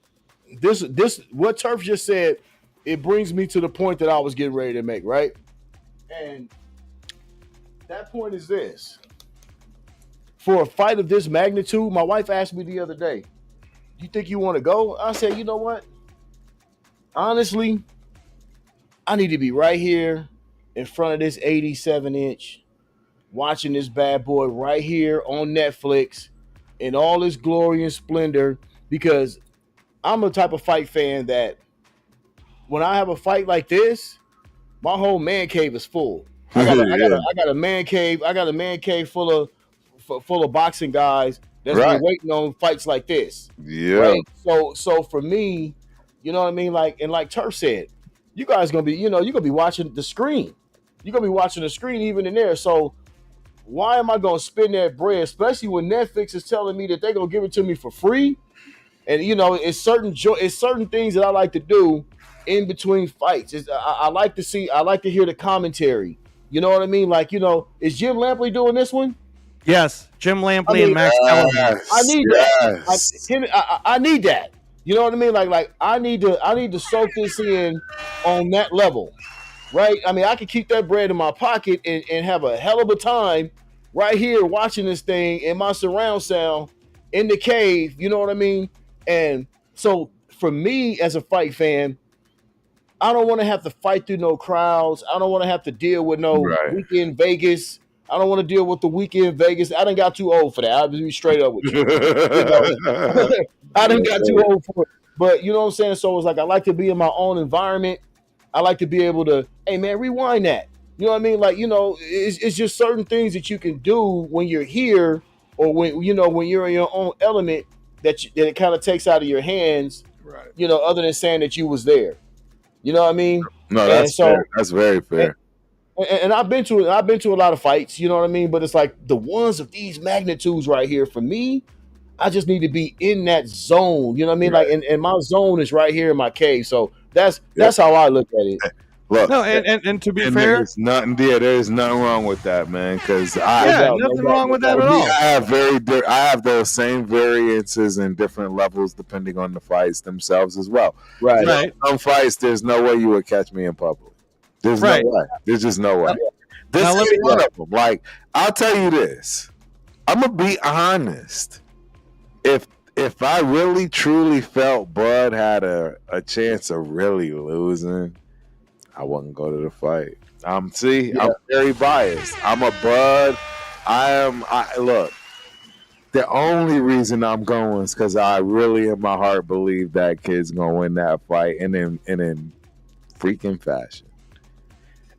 This what Turf just said, it brings me to the point that I was getting ready to make, right? And that point is this. For a fight of this magnitude, my wife asked me the other day, "You think you want to go?" I said, "You know what? Honestly, I need to be right here in front of this 87-inch, watching this bad boy right here on Netflix in all its glory and splendor, because I'm a type of fight fan that when I have a fight like this, my whole man cave is full. I got a man cave. I got a man cave full of boxing guys that's been waiting on fights like this. Yeah. Right? So for me, you know what I mean? Like Turf said, you guys gonna be, you're gonna be watching the screen. You're gonna be watching the screen even in there. So why am I gonna spend that bread, especially when Netflix is telling me that they're gonna give it to me for free? And it's certain things that I like to do in between fights. I like to hear the commentary. You know what I mean? Is Jim Lampley doing this one? Yes, Jim Lampley and Max Kellerman. I need that. I need that. You know what I mean? I need to soak this in on that level, right? I mean, I could keep that bread in my pocket and have a hell of a time right here watching this thing in my surround sound in the cave. You know what I mean? And so for me as a fight fan, I don't want to have to fight through no crowds. I don't want to have to deal with no weekend Vegas. I don't want to deal with the weekend Vegas. I done got too old for that. I'll be straight up with you. I done got too old for it. But you know what I'm saying? So it's I like to be in my own environment. I like to be able to, hey man, rewind that. You know what I mean? It's just certain things that you can do when you're here, or when you're in your own element that it kind of takes out of your hands. Right. Other than saying that you was there. You know what I mean? No, that's fair. That's very fair. And I've been to a lot of fights, you know what I mean? But it's the ones of these magnitudes right here, for me, I just need to be in that zone. You know what I mean? Right. And my zone is right here in my cave. So that's how I look at it. Look, no, and to be fair, there's nothing wrong with that, man. Because nothing wrong with that at all. I have those same variances and different levels depending on the fights themselves as well. Right. Some fights, there's no way you would catch me in public. There's no way. There's just no way. This is one of them. I'll tell you this. I'm gonna be honest. If I really truly felt Bud had a chance of really losing, I wouldn't go to the fight. I'm very biased. I'm a Bud. Look, the only reason I'm going is because I really in my heart believe that kid's gonna win that fight, and in freaking fashion.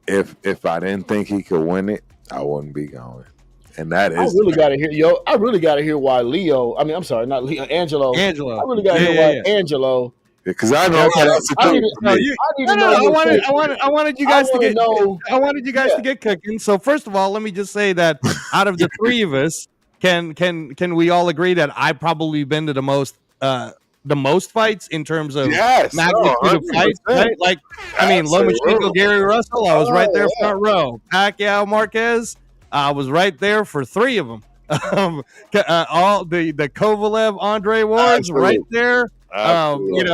If I didn't think he could win it, I wouldn't be going. And that is, I really got to hear why Leo. I mean, I'm sorry, not Leo. Angelo. I really got to hear why Angelo. Because I know that's a I wanted you guys to get. I wanted you guys to get cooking. So first of all, let me just say that out of the three of us, can we all agree that I've probably been to the most fights in terms of magnitude of fights, right? Lomachenko, Gary Russell, I was right there front row. Pacquiao, Marquez, I was right there for 3 of them. All the Kovalev Andre Wars right there. Absolutely.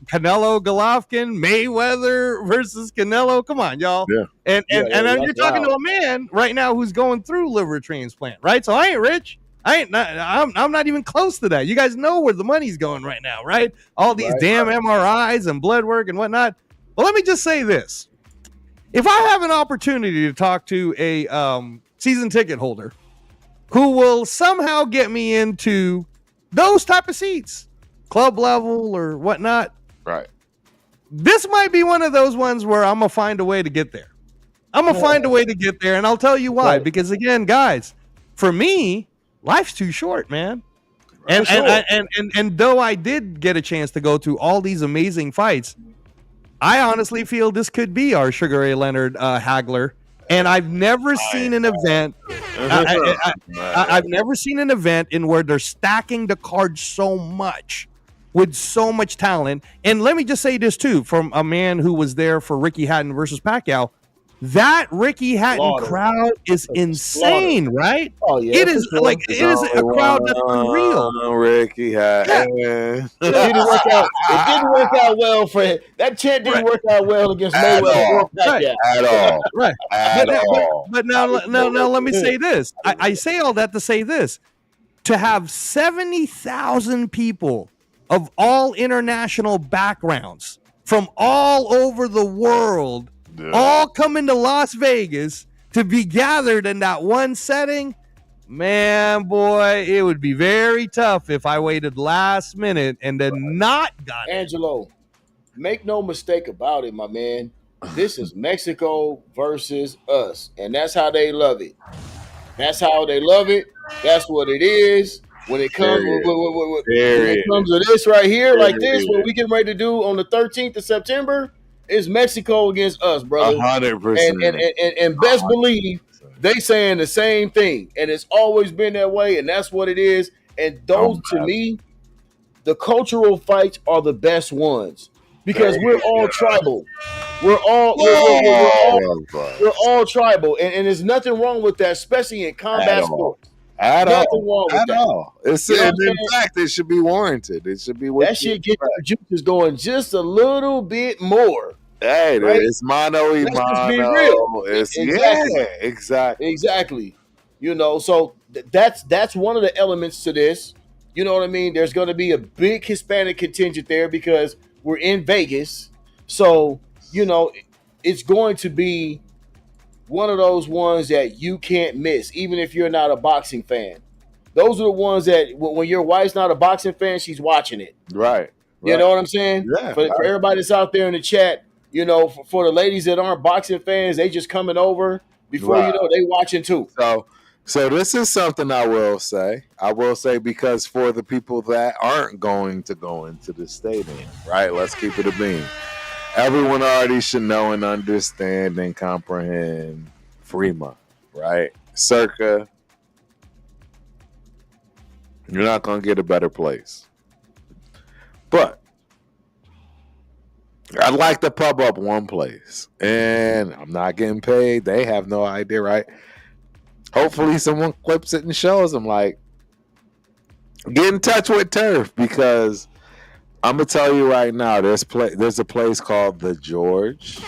Canelo Golovkin, Mayweather versus Canelo. Come on, y'all. Yeah. And that's you're talking to a man right now who's going through liver transplant, right? So I ain't rich. I'm not even close to that. You guys know where the money's going right now, right? All these damn MRIs and blood work and whatnot. Well, let me just say this. If I have an opportunity to talk to a season ticket holder who will somehow get me into those type of seats, club level or whatnot, Right. this might be one of those ones where I'm going to find a way to get there. I'm going to find a way to get there, and I'll tell you why. Right. Because, again, guys, for me, life's too short, man. And, and though I did get a chance to go to all these amazing fights, I honestly feel this could be our Sugar Ray Leonard Hagler. And I've never seen an event. I've never seen an event in where they're stacking the cards so much with so much talent. And let me just say this too, from a man who was there for Ricky Hatton versus Pacquiao. That Ricky Hatton crowd is insane, right? Oh yeah, it is like it is a crowd that's unreal. Ricky Hatton. It didn't work out. It didn't work out well for him. That chant didn't work out well against Mayweather or Pacquiao. At all. Right. At all. But now let me say this. I say all that to say this. To have 70,000 people of all international backgrounds from all over the world all coming to Las Vegas to be gathered in that one setting, man, boy, it would be very tough if I waited last minute and then not got it. Angelo, make no mistake about it, my man. This is Mexico versus us, and that's how they love it. That's how they love it. That's what it is. When it comes, when it comes to this right here, like this, what we get ready to do on the 13th of September, is Mexico against us, brother. 100%. And best believe they saying the same thing, and it's always been that way, and that's what it is. And those, to me, the cultural fights are the best ones because we're all tribal. We're all tribal, and there's nothing wrong with that, especially in combat sports. At all. It's in fact, it should be warranted. It should be that shit get the juices going just a little bit more. Hey, right? It's mono e mono. Be real. Exactly. You know, so that's one of the elements to this. You know what I mean? There's going to be a big Hispanic contingent there because we're in Vegas. So, you know, it's going to be one of those ones that you can't miss, even if you're not a boxing fan. Those are the ones that when your wife's not a boxing fan, she's watching it. Right. You know what I'm saying? Yeah. For everybody that's out there in the chat, you know, for the ladies that aren't boxing fans, they just coming over. Before you know, they watching too. So this is something I will say. Because for the people that aren't going to go into the stadium, right? Let's keep it a bean. Everyone already should know and understand and comprehend Fremont, right? Circa, you're not going to get a better place. But I'd like to pub up one place, and I'm not getting paid. They have no idea, right? Hopefully someone clips it and shows them, like, get in touch with Turf, because I'm going to tell you right now, there's a place called The George.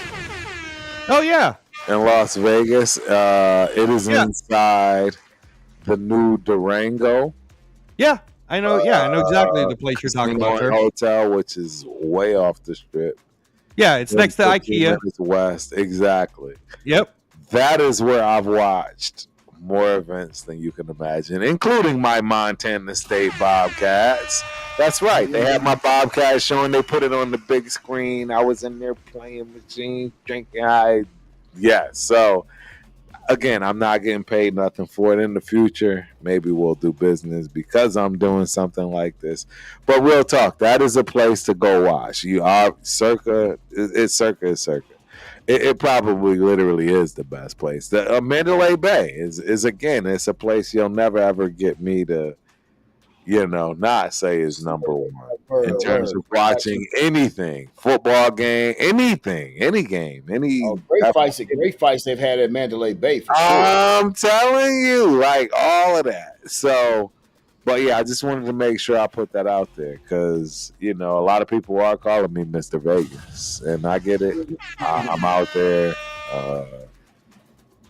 Oh, yeah. In Las Vegas. It is inside the new Durango. Yeah, I know. I know exactly the place you're talking about. Hotel, which is way off the strip. Yeah, it's next to IKEA. It's west, exactly. Yep. That is where I've watched more events than you can imagine, including my Montana State Bobcats. That's right. They had my Bobcats showing. They put it on the big screen. I was in there playing machines, drinking. So, again, I'm not getting paid nothing for it. In the future, maybe we'll do business because I'm doing something like this. But real talk, that is a place to go watch. You are Circa. It's Circa. It probably literally is the best place. The Mandalay Bay is again, it's a place you'll never ever get me to, not say is number one in Word, terms of word. watching anything, football game, anything, any game, any. Great fights they've had at Mandalay Bay for sure. I'm telling you, like all of that. So, but yeah, I just wanted to make sure I put that out there because a lot of people are calling me Mr. Vegas, and I get it. I'm out there,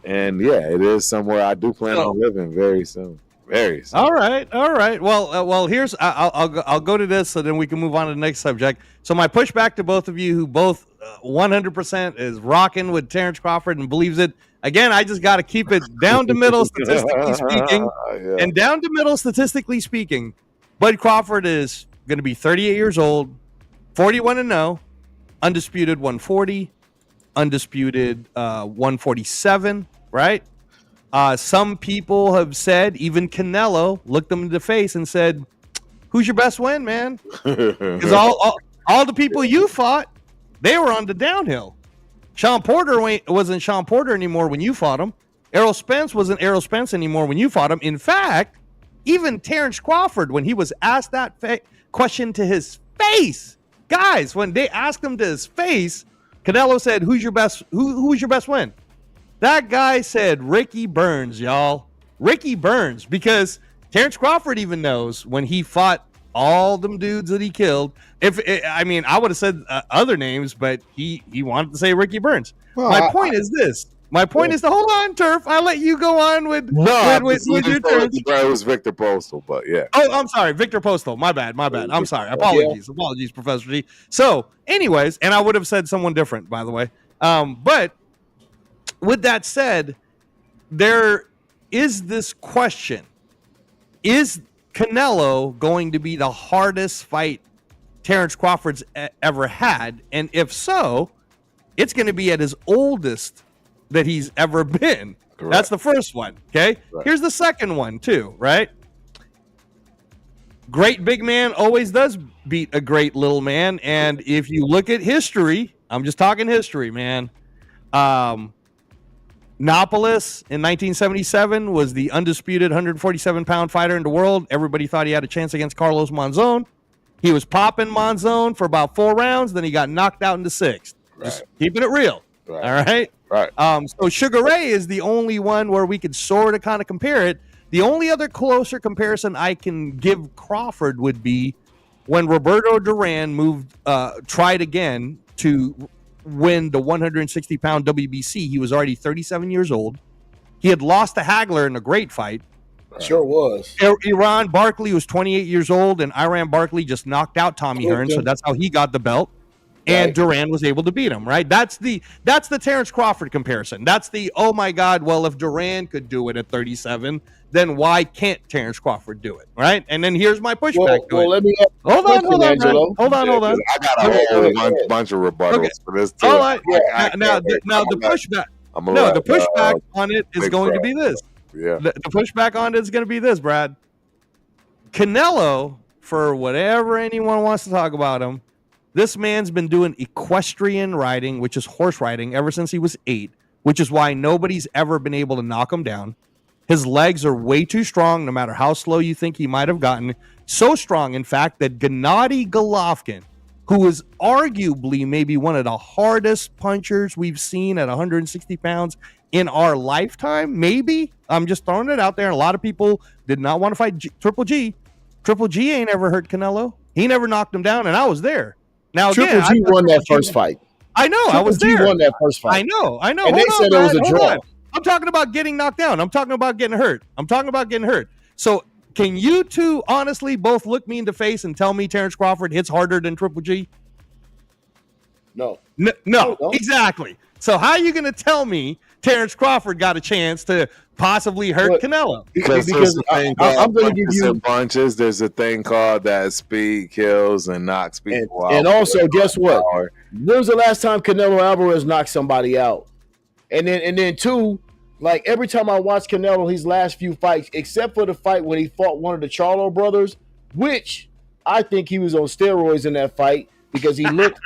and yeah, it is somewhere I do plan on living very soon. Very soon. All right. Well, here's I'll go to this, so then we can move on to the next subject. So my pushback to both of you, who both 100% is rocking with Terrence Crawford and believes it. Again, I just got to keep it down to middle, statistically speaking, and down to middle, statistically speaking. Bud Crawford is going to be 38 years old, 41-0, undisputed 140, undisputed 147. Right. Some people have said, even Canelo looked them in the face and said, "Who's your best win, man?" Because all the people you fought, they were on the downhill. Sean Porter wasn't Sean Porter anymore when you fought him. Errol Spence wasn't Errol Spence anymore when you fought him. In fact, even Terrence Crawford, when he was asked that question to his face, guys, when they asked him to his face, Canelo said, "Who's your best? Who was your best win?" That guy said Ricky Burns, y'all. Ricky Burns, because Terrence Crawford even knows when he fought all them dudes that he killed. I would have said other names, but he wanted to say Ricky Burns. Well, my point is this. My point is to hold on, Turf. I'll let you go on with your turn. It was Victor Postal, but yeah. Oh, I'm sorry, Victor Postal. My bad. I'm sorry. Apologies, Professor G. So, anyways, and I would have said someone different, by the way. But with that said, there is this question. Is Canelo going to be the hardest fight Terrence Crawford's ever had? And if so, it's going to be at his oldest that he's ever been. Correct. That's the first one, okay? Right. Here's the second one, too, right? Great big man always does beat a great little man. And if you look at history, I'm just talking history, man. Nopolis in 1977 was the undisputed 147-pound fighter in the world. Everybody thought he had a chance against Carlos Monzon. He was popping Monzon for about 4 rounds, then he got knocked out in the 6th. Right. Just keeping it real. Right. All right? Right. So Sugar Ray is the only one where we could sort of kind of compare it. The only other closer comparison I can give Crawford would be when Roberto Duran tried again to win the 160-pound WBC. He was already 37 years old. He had lost to Hagler in a great fight. Sure was. Iran Barkley was 28 years old, and Iran Barkley just knocked out Tommy Hearns, so that's how he got the belt. And Duran was able to beat him, right? That's the Terrence Crawford comparison. That's the, oh my God, well, if Duran could do it at 37, then why can't Terrence Crawford do it, right? And then here's my pushback to it. Let me hold on, Angelo. Hold on. I got a whole bunch of rebuttals for this too. All right. Now the pushback. The pushback on it is going to be this. Yeah. The pushback on it is going to be this, Brad. Canelo, for whatever anyone wants to talk about him, this man's been doing equestrian riding, which is horse riding, ever since he was 8, which is why nobody's ever been able to knock him down. His legs are way too strong, no matter how slow you think he might have gotten. So strong, in fact, that Gennady Golovkin, who is arguably maybe one of the hardest punchers we've seen at 160 pounds in our lifetime, maybe. I'm just throwing it out there. And a lot of people did not want to fight Triple G. Triple G ain't ever hurt Canelo. He never knocked him down, and I was there. Now, Triple G won that first fight. I know. I was there. Triple G won that first fight. I know. And they said it was a draw. I'm talking about getting knocked down. I'm talking about getting hurt. So can you two honestly both look me in the face and tell me Terrence Crawford hits harder than Triple G? No, exactly. So how are you going to tell me Terrence Crawford got a chance to possibly hurt Canelo? Because I'm going to give you punches. There's a thing called that speed kills and knocks people out. And also, guess what? When was the last time Canelo Alvarez knocked somebody out? And then two, like every time I watch Canelo his last few fights, except for the fight when he fought one of the Charlo brothers, which I think he was on steroids in that fight because he looked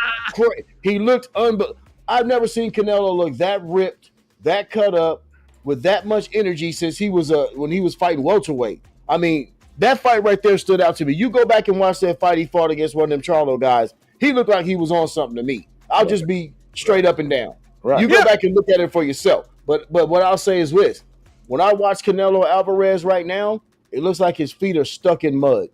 I've never seen Canelo look that ripped, that cut up, with that much energy since he was when he was fighting welterweight. I mean, That fight right there stood out to me. You go back and watch that fight he fought against one of them Charlo guys. He looked like he was on something to me. I'll just be straight up and down. Right. You go back and look at it for yourself. But what I'll say is this: when I watch Canelo Alvarez right now, it looks like his feet are stuck in mud.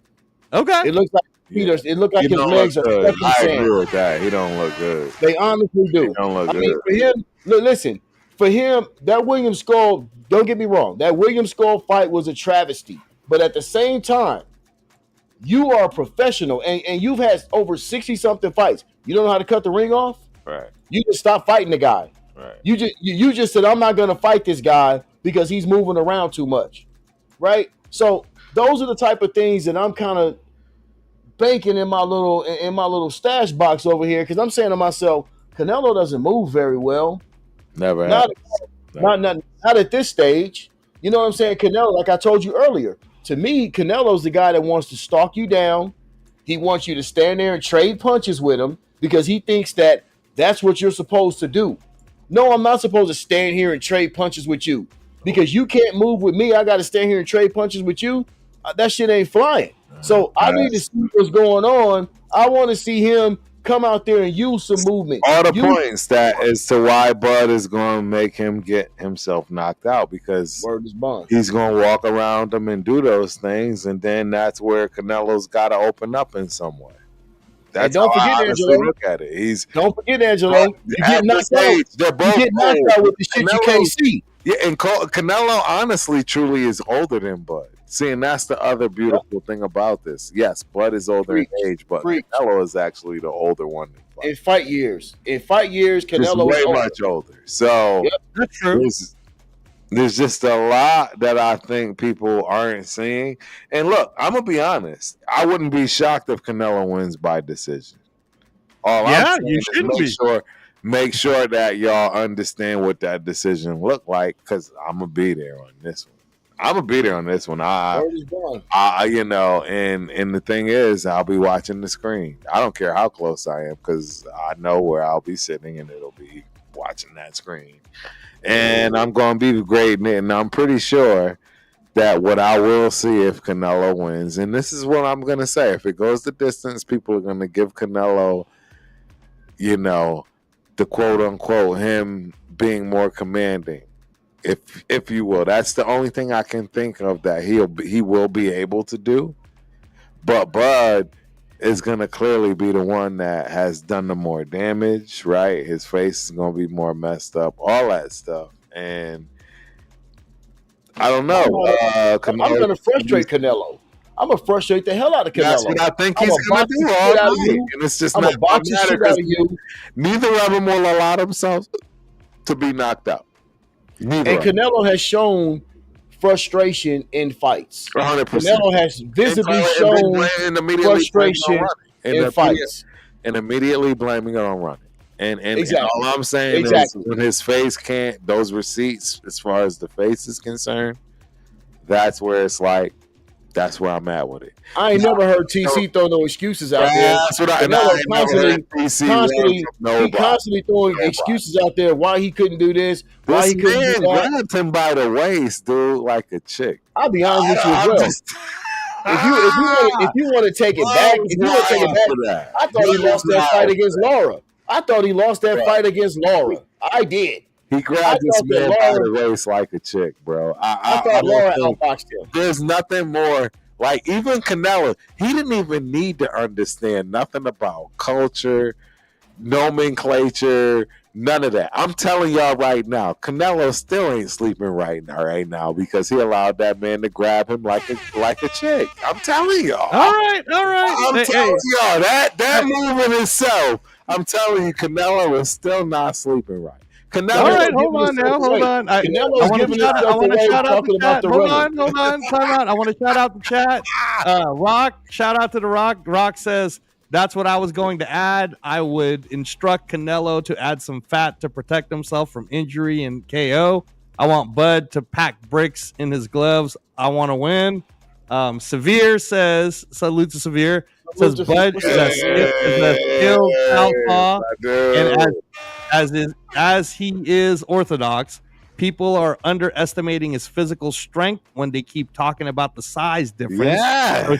Okay. It looks like it looks like his legs are stuck in I sand. agree with that. He don't look good. They honestly do. He don't look I mean, good. for him, listen, for him, that William Skull, don't get me wrong, that William Skull fight was a travesty. But at the same time, you are a professional and you've had over 60-something fights. You don't know how to cut the ring off? Right. You just stop fighting the guy. Right. You just said, I'm not going to fight this guy because he's moving around too much. Right? So those are the type of things that I'm kind of banking in my little stash box over here, because I'm saying to myself, Canelo doesn't move very well. Never Not happened. not at this stage. You know what I'm saying? Canelo, like I told you earlier, to me, Canelo's the guy that wants to stalk you down. He wants you to stand there and trade punches with him because he thinks that that's what you're supposed to do. No, I'm not supposed to stand here and trade punches with you because you can't move with me. I got to stand here and trade punches with you. That shit ain't flying. So I need to see what's going on. I want to see him come out there and use some movement. All the points that as to why Bud is going to make him get himself knocked out, because Word is bond. he's going to walk around him and do those things, and then that's where Canelo's got to open up in some way. That's don't how forget, I honestly Angelo. look at it. Don't forget, Angelo. You get knocked out. They're both You get knocked old. out with the shit you can't see. Yeah, and Canelo honestly truly is older than Bud. See, and that's the other beautiful thing about this. Yes, Bud is older in age, but Canelo is actually the older one. In fight years, Canelo is is way much older. So That's true. there's just a lot that I think people aren't seeing. And look, I'm gonna be honest. I wouldn't be shocked if Canelo wins by decision. All I'm saying you is shouldn't be. make sure that y'all understand what that decision looked like, because I'm gonna be there on this one. I'm gonna be there on this one. You know, and the thing is, I'll be watching the screen. I don't care how close I am, because I know where I'll be sitting, and it'll be watching that screen. And I'm gonna be grading it, and I'm pretty sure that what I will see if Canelo wins, and this is what I'm gonna say: if it goes the distance, people are gonna give Canelo, you know, the quote unquote him being more commanding. If you will, that's the only thing I can think of that he will be able to do. But Bud is gonna clearly be the one that has done the more damage, right? His face is gonna be more messed up, all that stuff, and I don't know. I'm gonna frustrate Canelo. I'm gonna frustrate the hell out of Canelo. That's what I think he's gonna do all night, and it's just not gonna matter because neither of them will allow themselves to be knocked out. And Canelo has shown frustration in fights. 100%. Canelo has visibly shown frustration in fights. And immediately blaming it on running. And exactly. all I'm saying is when his face can't, those receipts, as far as the face is concerned, that's where it's like, that's where I'm at with it. I ain't never heard TC throw no excuses out there. That's what constantly throwing excuses out there why he couldn't do this, why this he couldn't do that. Grabbed him by the waist, dude, like a chick. I'll be honest with you as well. If you want to take it back, I thought he lost that fight against Laura. I did. He grabbed this man by the waist like a chick, bro. I thought Laura outboxed him. There's nothing more. Like, even Canelo, he didn't even need to understand nothing about culture, nomenclature, none of that. I'm telling y'all right now, Canelo still ain't sleeping right now because he allowed that man to grab him like a chick. I'm telling y'all. All right. I'm telling y'all that move in itself. I'm telling you, Canelo is still not sleeping right. Canelo, all right, hold on. I want to shout out the chat. Hold on, time out. I want to shout out the chat. Rock, shout out to the Rock. Rock says, that's what I was going to add. I would instruct Canelo to add some fat to protect himself from injury and KO. I want Bud to pack bricks in his gloves. I want to win. Severe says, salute to Severe, says Bud is a skilled southpaw, and as he is orthodox, people are underestimating his physical strength when they keep talking about the size difference. Yes. So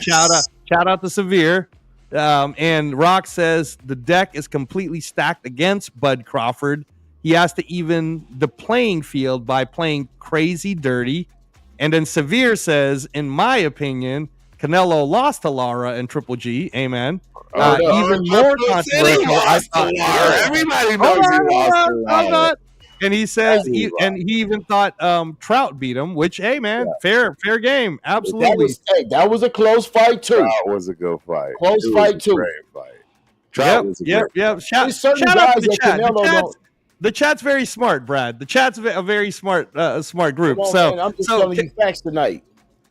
shout out to Severe. And Rock says the deck is completely stacked against Bud Crawford. He has to even the playing field by playing crazy dirty. And then Severe says, in my opinion, Canelo lost to Lara and Triple G. Amen. Even more controversial. Everybody knows he lost to Lara. And he says, he even thought Trout beat him, which, hey, man, fair game. Absolutely. That was a close fight, too. That was a good fight. Close fight, too. Great fight. Trout was a great fight. Shout out to the chat. The chat's very smart, Brad. The chat's a very smart group. Man, I'm just telling you facts tonight.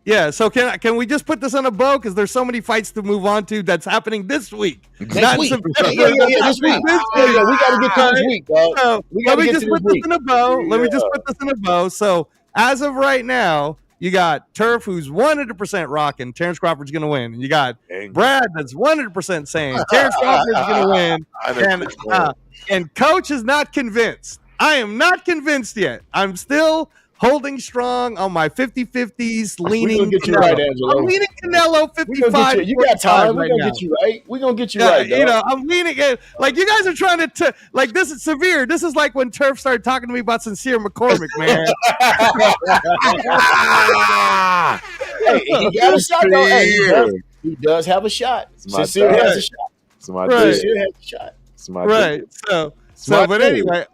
Yeah, so can we just put this on a bow? Because there's so many fights to move on to that's happening this week. This week. This week. We got to get to this week, dog. So, let me just put this in a bow. Let me just put this in a bow. So as of right now, you got Turf, who's 100% rocking. Terrence Crawford's going to win. And you got Brad, that's 100% saying Terrence Crawford's going to win. And Coach is not convinced. I am not convinced yet. I'm still holding strong on my 50-50s, leaning. We're going to get you right, Angelo. I'm leaning Canelo 55. You got time. We're going to get you right. We're going to get you right, dog. You know, I'm leaning in. Like, you guys are trying to, like, this is Severe. This is like when Turf started talking to me about Sincere McCormick, man. Hey, he got a shot, though. Hey, he does have a shot. Sincere has a shot. Sincere has a shot. Right. So, but anyway,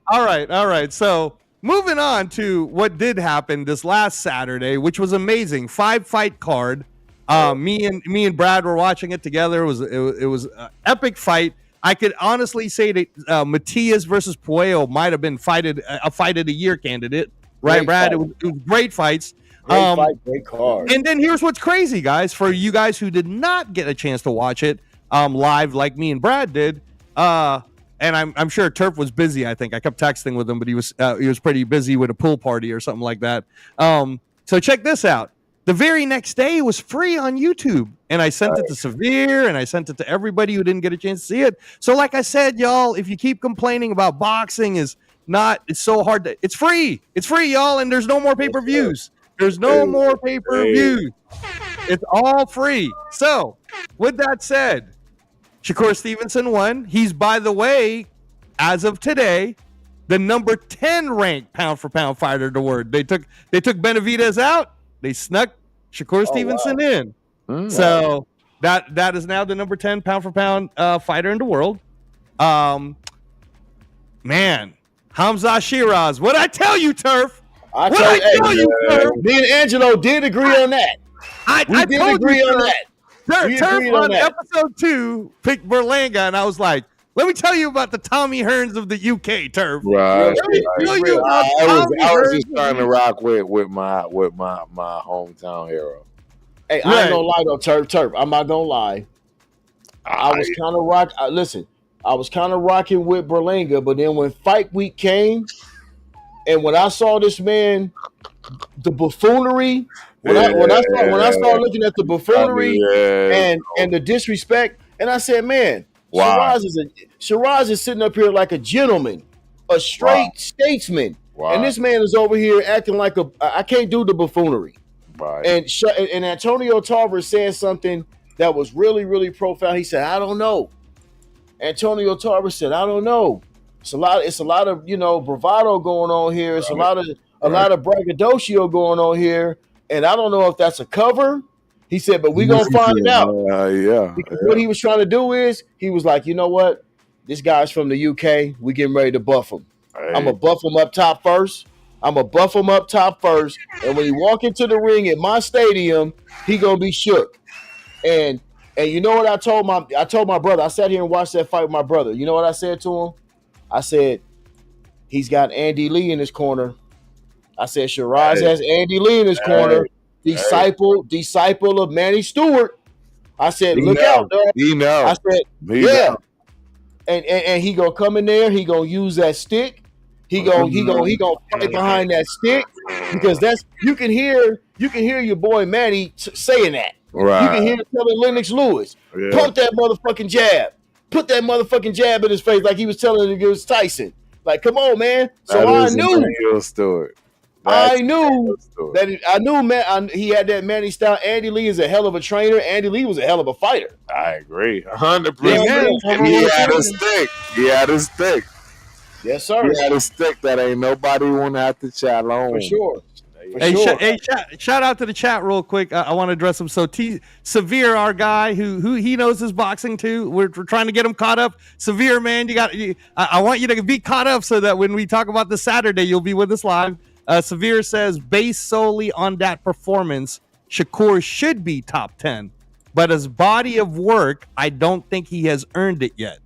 all right. So, moving on to what did happen this last Saturday, which was amazing. 5-fight card. Me and Brad were watching it together. It was an epic fight. I could honestly say that Matias versus Puello might have been a fight of the year candidate, right, Brad? It was great fights. Great fight, great card. And then here's what's crazy, guys. For you guys who did not get a chance to watch it live, like me and Brad did. And I'm sure Turf was busy. I think I kept texting with him, but he was pretty busy with a pool party or something like that. So check this out. The very next day, it was free on YouTube, and I sent it to Severe, and I sent it to everybody who didn't get a chance to see it. So, like I said, y'all, if you keep complaining about boxing it's so hard it's free. It's free, y'all, and there's no more pay-per-views. There's no more pay-per-views. It's all free. So, with that said, Shakur Stevenson won. He's, by the way, as of today, the number 10 ranked pound-for-pound fighter in the world. They took Benavidez out. They snuck Shakur Stevenson in. So that is now the number 10 pound-for-pound fighter in the world. Man, Hamza Shiraz. What'd I tell you, Turf? I tell you, Turf. Me and Angelo did agree on that. We did agree on that. Turf on episode 2 picked Berlanga, and I was like, let me tell you about the Tommy Hearns of the UK, Turf. Right. I was just trying to rock with my hometown hero. Hey, I ain't gonna lie though, Turf. I'm not gonna lie. I was kind of listen, I was kind of rocking with Berlanga, but then when fight week came, and when I saw this man, the buffoonery. When I started looking at the buffoonery and the disrespect, and I said, man, Shiraz is sitting up here like a gentleman, a straight statesman, and this man is over here acting like I can't do the buffoonery. Right. And Antonio Tarver said something that was really, really profound. He said, I don't know. Antonio Tarver said, I don't know. It's a lot of bravado going on here. It's a lot of braggadocio going on here. And I don't know if that's a cover. He said, but we're going to find it out. Because what he was trying to do is, he was like, you know what? This guy's from the UK. We getting ready to buff him. I'm going to buff him up top first. And when he walk into the ring at my stadium, he going to be shook. And you know what I told my brother? I sat here and watched that fight with my brother. You know what I said to him? I said, he's got Andy Lee in his corner. I said, Shiraz has Andy Lee in his corner. Disciple of Manny Stewart. I said, look out, dog. I said, And he gonna come in there. He gonna use that stick. He gonna fight behind that stick because you can hear your boy Manny saying that. Right. You can hear him telling Lennox Lewis, pump that motherfucking jab. Put that motherfucking jab in his face like he was telling him against Tyson. Like, come on, man. So That I is knew. Angelo Stewart. I knew man. He had that Manny style. Andy Lee is a hell of a trainer. Andy Lee was a hell of a fighter. I agree, 100%. Amen. He had a stick. He had a stick. Yes, sir. He had a stick that ain't nobody want to have to chat on. For sure. Hey, shout out to the chat real quick. I want to address him. So Severe, our guy, who he knows his boxing too. We're trying to get him caught up. Severe, man, I want you to be caught up so that when we talk about this Saturday, you'll be with us live. Severe says, based solely on that performance, Shakur should be top 10. But his body of work, I don't think he has earned it yet.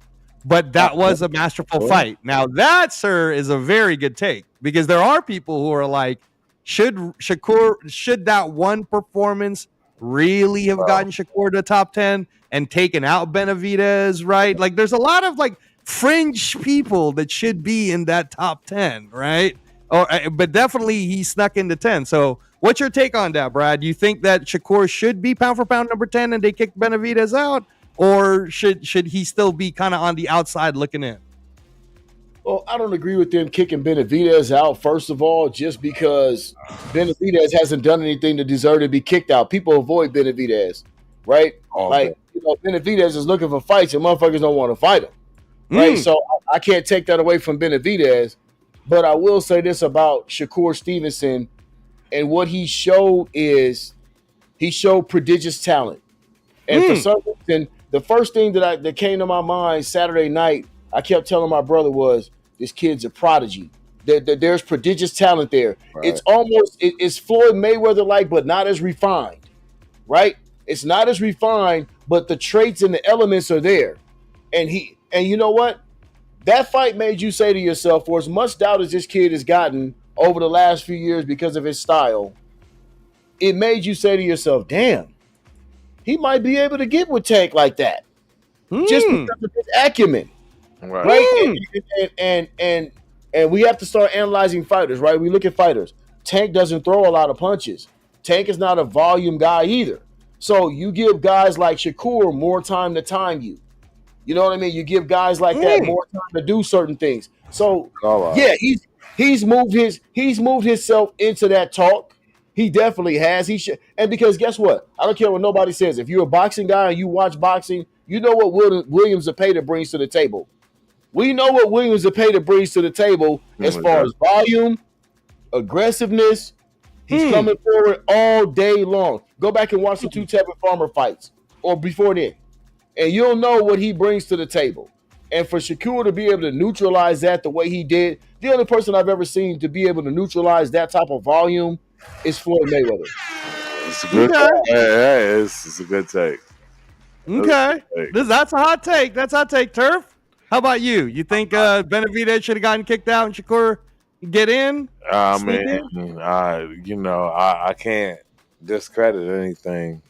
But that was a masterful fight. Now that, sir, is a very good take, because there are people who are like, should that one performance really have gotten Shakur to top 10 and taken out Benavidez, right? Like, there's a lot of like fringe people that should be in that top 10, right? But definitely he snuck into 10. So what's your take on that, Brad? You think that Shakur should be pound for pound number 10 and they kick Benavidez out? Or should he still be kind of on the outside looking in? Well, I don't agree with them kicking Benavidez out, first of all, just because Benavidez hasn't done anything to deserve to be kicked out. People avoid Benavidez, right? Benavidez is looking for fights and motherfuckers don't want to fight him, right? So I can't take that away from Benavidez, but I will say this about Shakur Stevenson, and what he showed is he showed prodigious talent. And for some reason, the first thing that came to my mind Saturday night, I kept telling my brother was, this kid's a prodigy. There's prodigious talent there. Right. It's almost, it's Floyd Mayweather-like, but not as refined, right? It's not as refined, but the traits and the elements are there. And you know what? That fight made you say to yourself, for as much doubt as this kid has gotten over the last few years because of his style, it made you say to yourself, damn, he might be able to get with Tank like that. Just because of his acumen. Right? And we have to start analyzing fighters, right? We look at fighters. Tank doesn't throw a lot of punches. Tank is not a volume guy either. So you give guys like Shakur more time to time you. You know what I mean? You give guys like that more time to do certain things. So he's moved himself into that talk. He definitely has. He should, and because guess what? I don't care what nobody says. If you're a boxing guy and you watch boxing, you know what Williams Zepeda brings to the table. We know what Williams Zepeda brings to the table as far as volume, aggressiveness. He's coming forward all day long. Go back and watch the two Tevin Farmer fights or before then, and you'll know what he brings to the table. And for Shakur to be able to neutralize that the way he did, the only person I've ever seen to be able to neutralize that type of volume is Floyd Mayweather. It's a good take. It's a good take. Okay. That's a hot take. That's a hot take, Turf. How about you? You think Benavidez should have gotten kicked out and Shakur get in? I can't discredit anything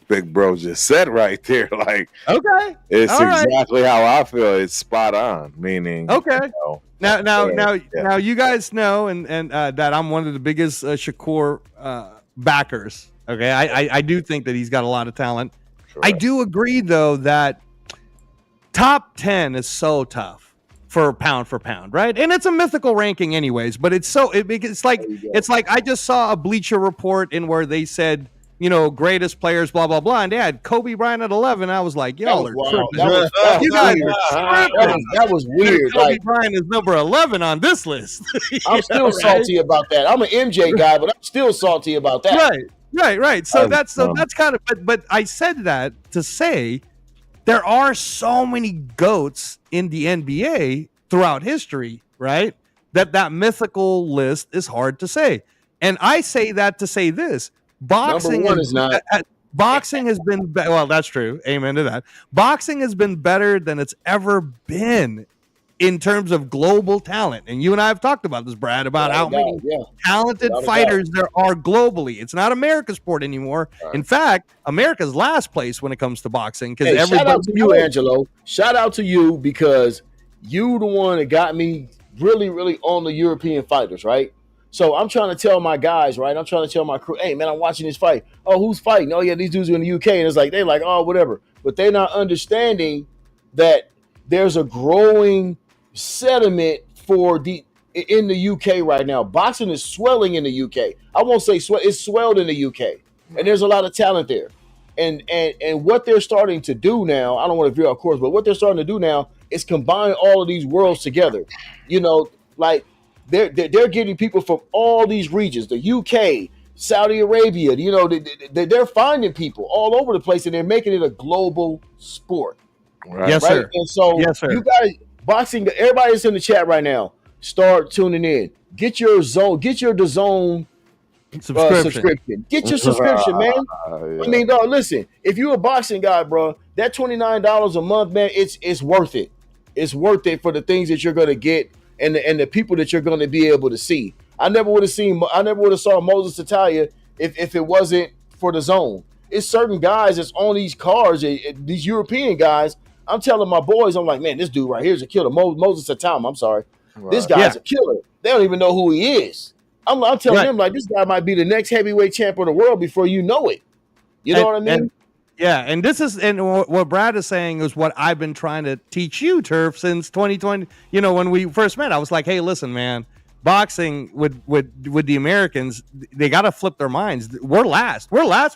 Big Bro just said right there. Like, okay, it's exactly how I feel. It's spot on. Meaning, okay. Now, you guys know, and that I'm one of the biggest Shakur backers. Okay, I do think that he's got a lot of talent. Correct. I do agree, though, that top 10 is so tough for pound, right? And it's a mythical ranking anyways, but it's like I just saw a Bleacher Report in where they said, you know, greatest players, blah, blah, blah, and they had Kobe Bryant at 11. I was like, y'all are tripping. You guys are tripping. That was weird. Kobe Bryant is number 11 on this list. I'm still salty about that. I'm an MJ guy, but I'm still salty about that. Right. So that's kind of, but I said that to say there are so many GOATs in the NBA throughout history, right? That mythical list is hard to say. And I say that to say this. Boxing is not. Boxing has been well. That's true. Amen to that. Boxing has been better than it's ever been in terms of global talent. And you and I have talked about this, Brad, about how many talented fighters there are globally. It's not America's sport anymore. Right. In fact, America's last place when it comes to boxing. Because shout out to you, Angelo. Shout out to you because you the one that got me really, really on the European fighters, right? So I'm trying to tell my guys, right? I'm trying to tell my crew, hey, man, I'm watching this fight. Oh, who's fighting? Oh, yeah, these dudes are in the UK. And it's like, they're like, oh, whatever. But they're not understanding that there's a growing sediment in the UK right now. Boxing is swelling in the UK. I won't say swell, it's swelled in the UK. And there's a lot of talent there. And what they're starting to do now, I don't want to veer off course, but what they're starting to do now is combine all of these worlds together. You know, like they're getting people from all these regions, the UK, Saudi Arabia, you know, they're finding people all over the place and they're making it a global sport. Right. Yes, Right. sir. And so Yes, sir. you guys, boxing, everybody that's in the chat right now, start tuning in. Get your DAZN subscription. Get your subscription, man. Yeah. I mean, dog, listen, if you're a boxing guy, bro, that $29 a month, man, it's worth it. It's worth it for the things that you're gonna get and the people that you're gonna be able to see. I never would have saw Moses Italia if it wasn't for the zone. It's certain guys that's on these cards, these European guys. I'm telling my boys, I'm like, man, this dude right here is a killer. Moses Italia, I'm sorry. Right. This guy's a killer. They don't even know who he is. I'm telling them, like, this guy might be the next heavyweight champion of the world before you know it. You know what I mean? And this is, and what Brad is saying is what I've been trying to teach you, Turf, since 2020. You know, when we first met, I was like, hey, listen, man, boxing with the Americans, they got to flip their minds. We're last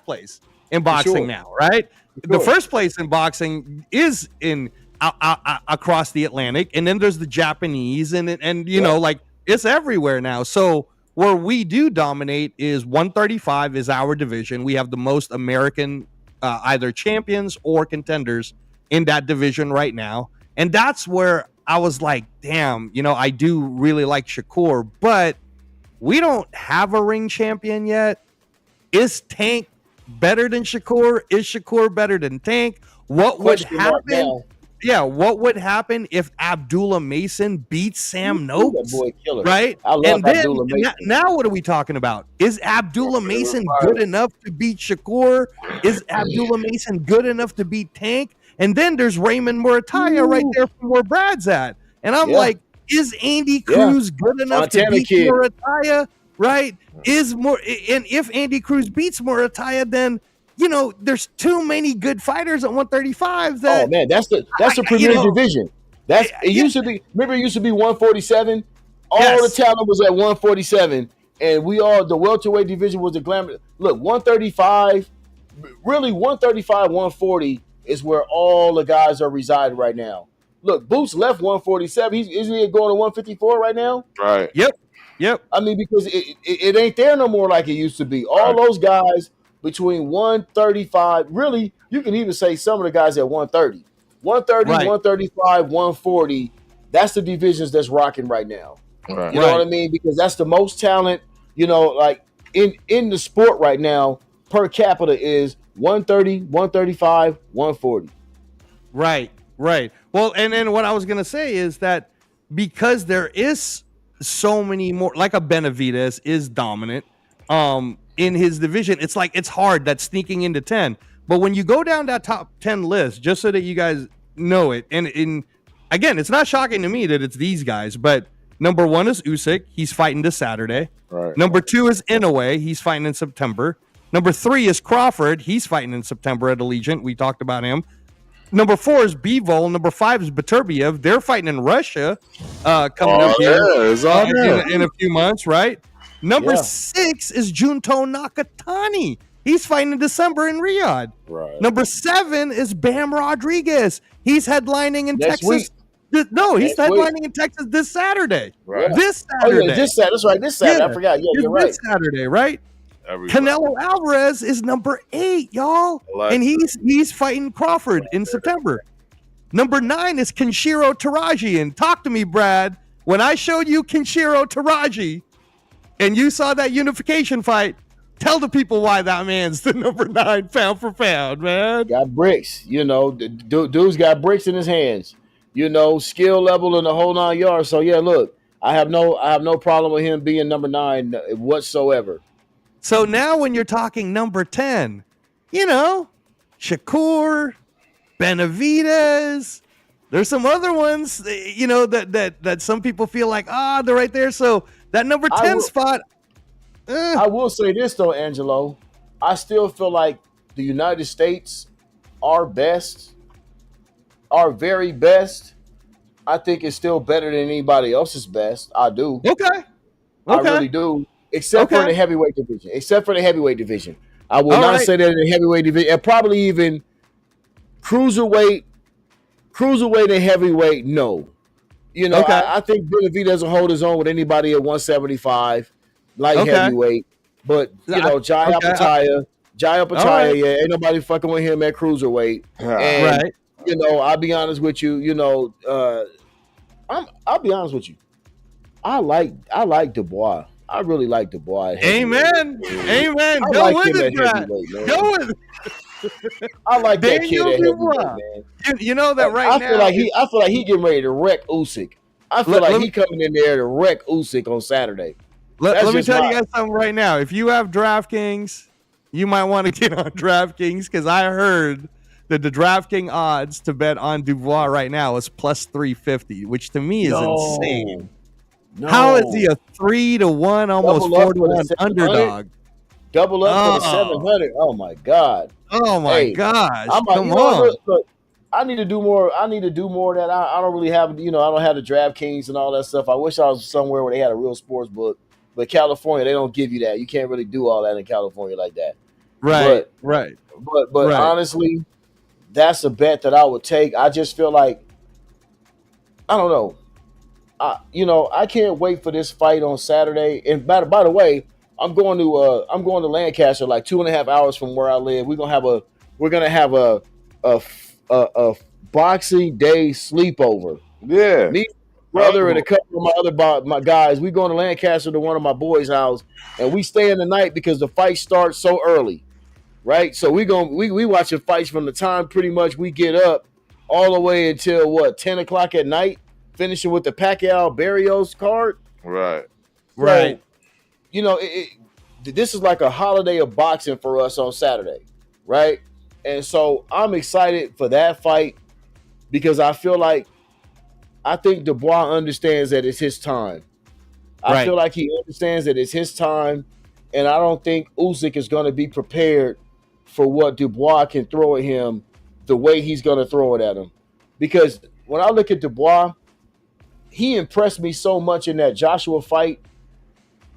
place in boxing now, right? The first place in boxing is in across the Atlantic, and then there's the Japanese, and you know, like, it's everywhere now. So where we do dominate is 135 is our division. We have the most American either champions or contenders in that division right now. And that's where I was like, damn, you know, I do really like Shakur, but we don't have a ring champion yet. Is Tank better than Shakur? Is Shakur better than Tank? What would happen? Yeah, what would happen if Abdullah Mason beats Sam Noakes? That boy killer. Right? I love and Abdullah then Mason. Now what are we talking about? Is Abdullah Mason good enough to beat Shakur? Is Abdullah Mason good enough to beat Tank? And then there's Raymond Murataya right there from where Brad's at. And I'm like, is Andy Cruz good enough to beat Murataya? Right? And if Andy Cruz beats Murataya, then you know, there's too many good fighters at 135. That, oh man, that's the premier division. Used to be. Remember, it used to be 147. All the talent was at 147, and the welterweight division was the glamour. Look, 135, really 135, 140 is where all the guys are residing right now. Look, Boots left 147. Isn't he going to 154 right now? Right. Yep. I mean, because it ain't there no more like it used to be. All those guys between 135, really, you can even say some of the guys at 130. 130, 135, 140, that's the divisions that's rocking right now. Right. You know what I mean? Because that's the most talent, you know, like in the sport right now, per capita is 130, 135, 140. Right. Well, and then what I was going to say is that because there is so many more, like a Benavidez is dominant, in his division, it's like it's hard that sneaking into 10. But when you go down that top 10 list, just so that you guys know it, and again, it's not shocking to me that it's these guys, but number 1 is Usyk. He's fighting this Saturday. Right. Number 2 is Inoue. He's fighting in September. Number 3 is Crawford. He's fighting in September at Allegiant. We talked about him. Number 4 is Bivol. Number 5 is Beterbiev. They're fighting in Russia coming up here in a few months, right? Number 6 is Junto Nakatani. He's fighting in December in Riyadh. Right. Number 7 is Bam Rodriguez. He's headlining in Next Texas. He's headlining in Texas this Saturday. Right. This Saturday. This Saturday. That's right. This Saturday. I forgot. Yeah, you're right. This Saturday, right? Canelo Alvarez is number 8, y'all. And he's fighting Crawford in September. Number 9 is Kenshiro Taraji. And talk to me, Brad. When I showed you Kenshiro Taraji, and you saw that unification fight, tell the people why that man's the number 9 pound for pound, man. Got bricks, you know. Dude's got bricks in his hands, you know, skill level in the whole 9 yards. So yeah, look, I have no problem with him being number 9 whatsoever. So now when you're talking number 10, you know, Shakur, Benavidez, there's some other ones, you know, that some people feel like, they're right there. So that number 10 spot. I will say this, though, Angelo. I still feel like the United States, our very best, I think it's still better than anybody else's best. I do. Okay. I Okay. really do. Except for Okay. the heavyweight division. Except for the heavyweight division. I will All not right. say that in the heavyweight division. And probably even cruiserweight and heavyweight, no. You know, Okay. I think Benavidez doesn't hold his own with anybody at 175, light Okay. heavyweight. But, you know, Jai Okay. Apataya, right. yeah, ain't nobody fucking with him at cruiserweight. And, Right. you know, I'll be honest with you, you know, I'll be honest with you. I like Dubois. I really like Dubois. At Amen. Amen. I Go like with him it, at Brad. heavyweight, man. Go with it. I like that kid Daniel at heavyweight, Dubois. man. You know that right I now. feel like he getting ready to wreck Usyk. I feel like he coming in there to wreck Usyk on Saturday. Let me tell you guys something right now. If you have DraftKings, you might want to get on DraftKings because I heard that the DraftKings odds to bet on Dubois right now is plus 350, which to me is insane. No. How is he a 3-1, almost 4-1 underdog? Double up for the 700. Oh my God. Oh my gosh. Come you know, on. Look, I need to do more. I need to do more of that. I don't really have, you know, I don't have the DraftKings and all that stuff. I wish I was somewhere where they had a real sports book. But California, they don't give you that. You can't really do all that in California like that. Right. But honestly, that's a bet that I would take. I just feel like, I don't know. I can't wait for this fight on Saturday. And by the way, I'm going to Lancaster, like 2.5 hours from where I live. We're gonna have a Boxing Day sleepover. Yeah. Me, brother, and a couple of my guys. We going to Lancaster to one of my boys' house, and we stay in the night because the fight starts so early, right? So we watching fights from the time pretty much we get up all the way until 10 o'clock at night, finishing with the Pacquiao Barrios card. Right. So, you know, this is like a holiday of boxing for us on Saturday, right? And so I'm excited for that fight because I think Dubois understands that it's his time. I feel like he understands that it's his time, and I don't think Usyk is going to be prepared for what Dubois can throw at him the way he's going to throw it at him. Because when I look at Dubois, he impressed me so much in that Joshua fight,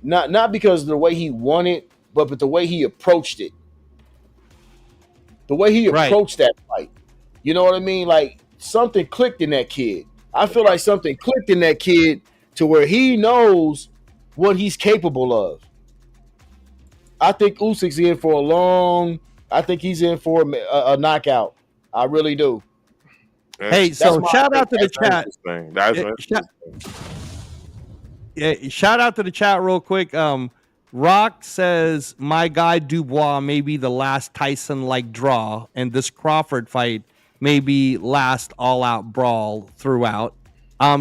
not because of the way he won it, but the way he approached it. The way he approached that fight. You know what I mean? Like, something clicked in that kid. I feel like something clicked in that kid to where he knows what he's capable of. I think Usyk's in for I think he's in for a knockout. I really do. Hey, so shout out to the chat. Shout out to the chat real quick. Rock says, my guy Dubois may be the last Tyson-like draw, and this Crawford fight may be last all-out brawl throughout.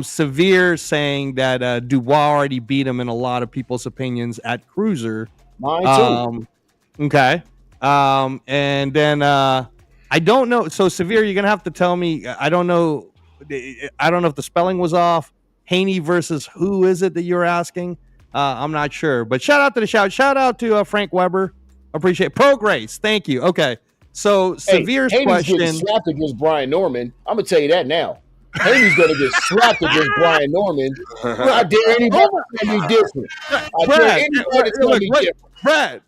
Severe saying that Dubois already beat him in a lot of people's opinions at Cruiser. Mine too. Okay. And then I don't know. So Severe, you're gonna have to tell me. I don't know if the spelling was off. Haney versus who is it that you're asking? I'm not sure. But shout out to the Shout out to Frank Weber. Appreciate Pro Grace. Thank you. Okay. So Severe's question. Haney's getting slapped against Brian Norman. I'm gonna tell you that now. Haney's gonna get slapped against Brian Norman. I dare anybody to be different.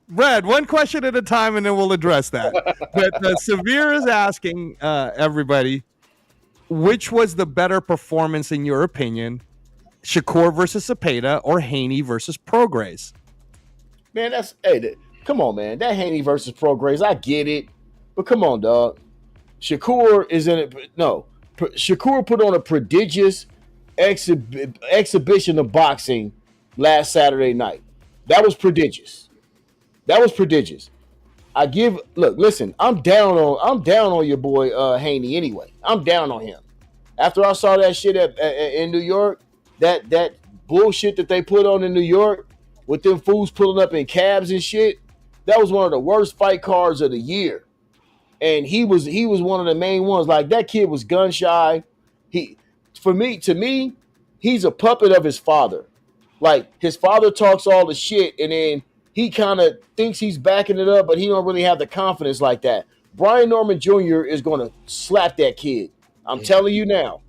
Brad, one question at a time, and then we'll address that. But Severe is asking everybody, which was the better performance in your opinion, Shakur versus Zepeda or Haney versus Prograis? Man, come on, man. That Haney versus Prograis, I get it, but come on, dog. Shakur is in it. No, Shakur put on a prodigious exhibition of boxing last Saturday night. That was prodigious. Listen, I'm down on your boy Haney anyway. I'm down on him. After I saw that shit in New York, that bullshit that they put on in New York with them fools pulling up in cabs and shit, that was one of the worst fight cards of the year. And he was one of the main ones. Like, that kid was gun shy. To me, he's a puppet of his father. Like, his father talks all the shit, and then he kind of thinks he's backing it up, but he don't really have the confidence like that. Brian Norman Jr. is going to slap that kid. I'm telling you now.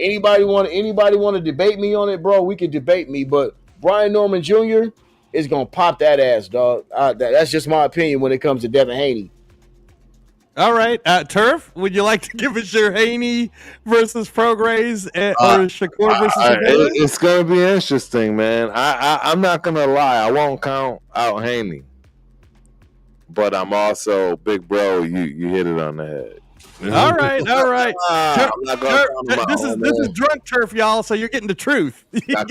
Anybody want to debate me on it, bro? We can debate me, but Brian Norman Jr. is gonna pop that ass, dog. That's just my opinion when it comes to Devin Haney. All right, Turf, would you like to give us your Haney versus Prograis or Shakur versus Shakur? It's gonna be interesting, man. I'm not gonna lie. I won't count out Haney, but I'm also big bro. You hit it on the head. All right. I'm not gonna count him out, This is drunk Turf, y'all. So you're getting the truth. Hey, I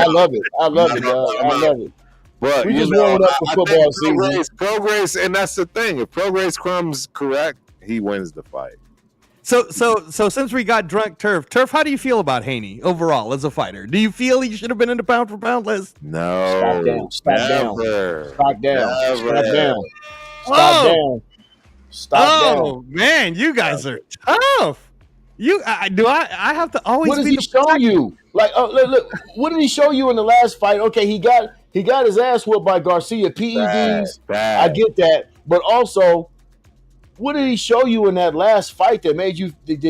love it. I love it, dog. I love it. But we just warming up for football season. Prograis, and that's the thing. If Prograis comes correct, he wins the fight. So since we got drunk Turf, how do you feel about Haney overall as a fighter? Do you feel he should have been in the pound for pound list? No. Stop down. Man, you guys are tough. I have to always. What does he show you? Like, look, what did he show you in the last fight? Okay, he got his ass whooped by Garcia. PEDs, bad. I get that, but also, what did he show you in that last fight that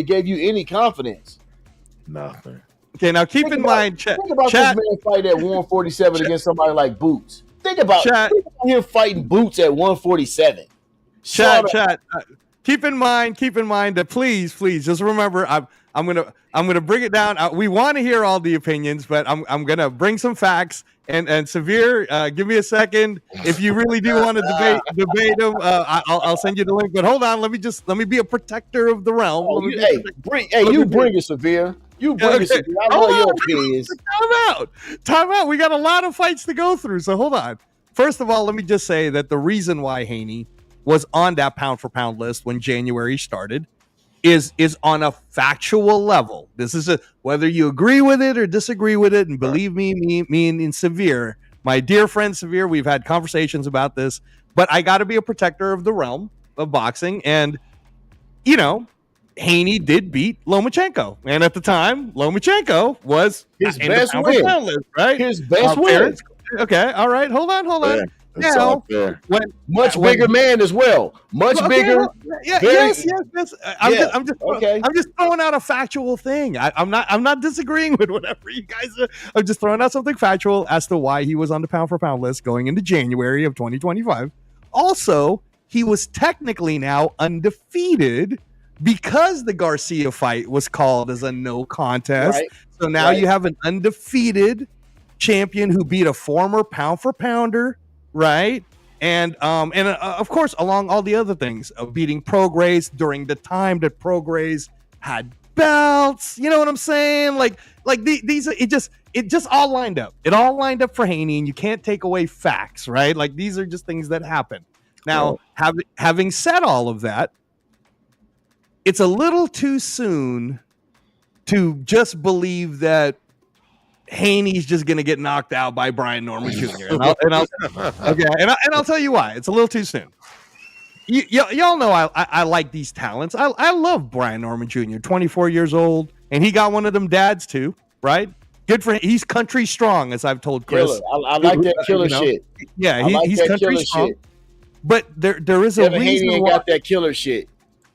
gave you any confidence? Nothing. Okay, now keep in mind, think about this man fight at 147 against somebody like Boots. Think about him fighting Boots at 147. Chat. Keep in mind that please just remember I'm gonna bring it down. We want to hear all the opinions, but I'm gonna bring some facts. And Severe, give me a second. If you really do want to debate them, I'll send you the link. But hold on, let me be a protector of the realm. Bring it, Severe. You bring it, Severe. I know your opinions. Time out. We got a lot of fights to go through, so hold on. First of all, let me just say that the reason why Haney was on that pound for pound list when January started is on a factual level. This is whether you agree with it or disagree with it, and believe me and Severe, my dear friend Severe, we've had conversations about this, but I got to be a protector of the realm of boxing, and Haney did beat Lomachenko, and at the time Lomachenko was his best win, right? His best win. Okay, all right, hold on. Yeah. Now, much bigger man as well. Bigger. Yes. I'm just throwing out a factual thing. I'm not disagreeing with whatever you guys are. I'm just throwing out something factual as to why he was on the pound for pound list going into January of 2025. Also, he was technically now undefeated because the Garcia fight was called as a no contest. Right. So now you have an undefeated champion who beat a former pound for pounder. Right. And of course, along all the other things of beating Prograis during the time that Prograis had belts, you know what I'm saying? Like these, it just all lined up. It all lined up for Haney, and you can't take away facts, right? Like these are just things that happen. Now, having said all of that, it's a little too soon to just believe that Haney's just going to get knocked out by Brian Norman Jr. And I'll tell you why. It's a little too soon. Y'all know I like these talents. I love Brian Norman Jr., 24 years old, and he got one of them dads too, right? Good for him. He's country strong, as I've told Chris. I like that killer shit. Yeah, he's country strong. Shit. But there is a reason Haney ain't got that killer shit.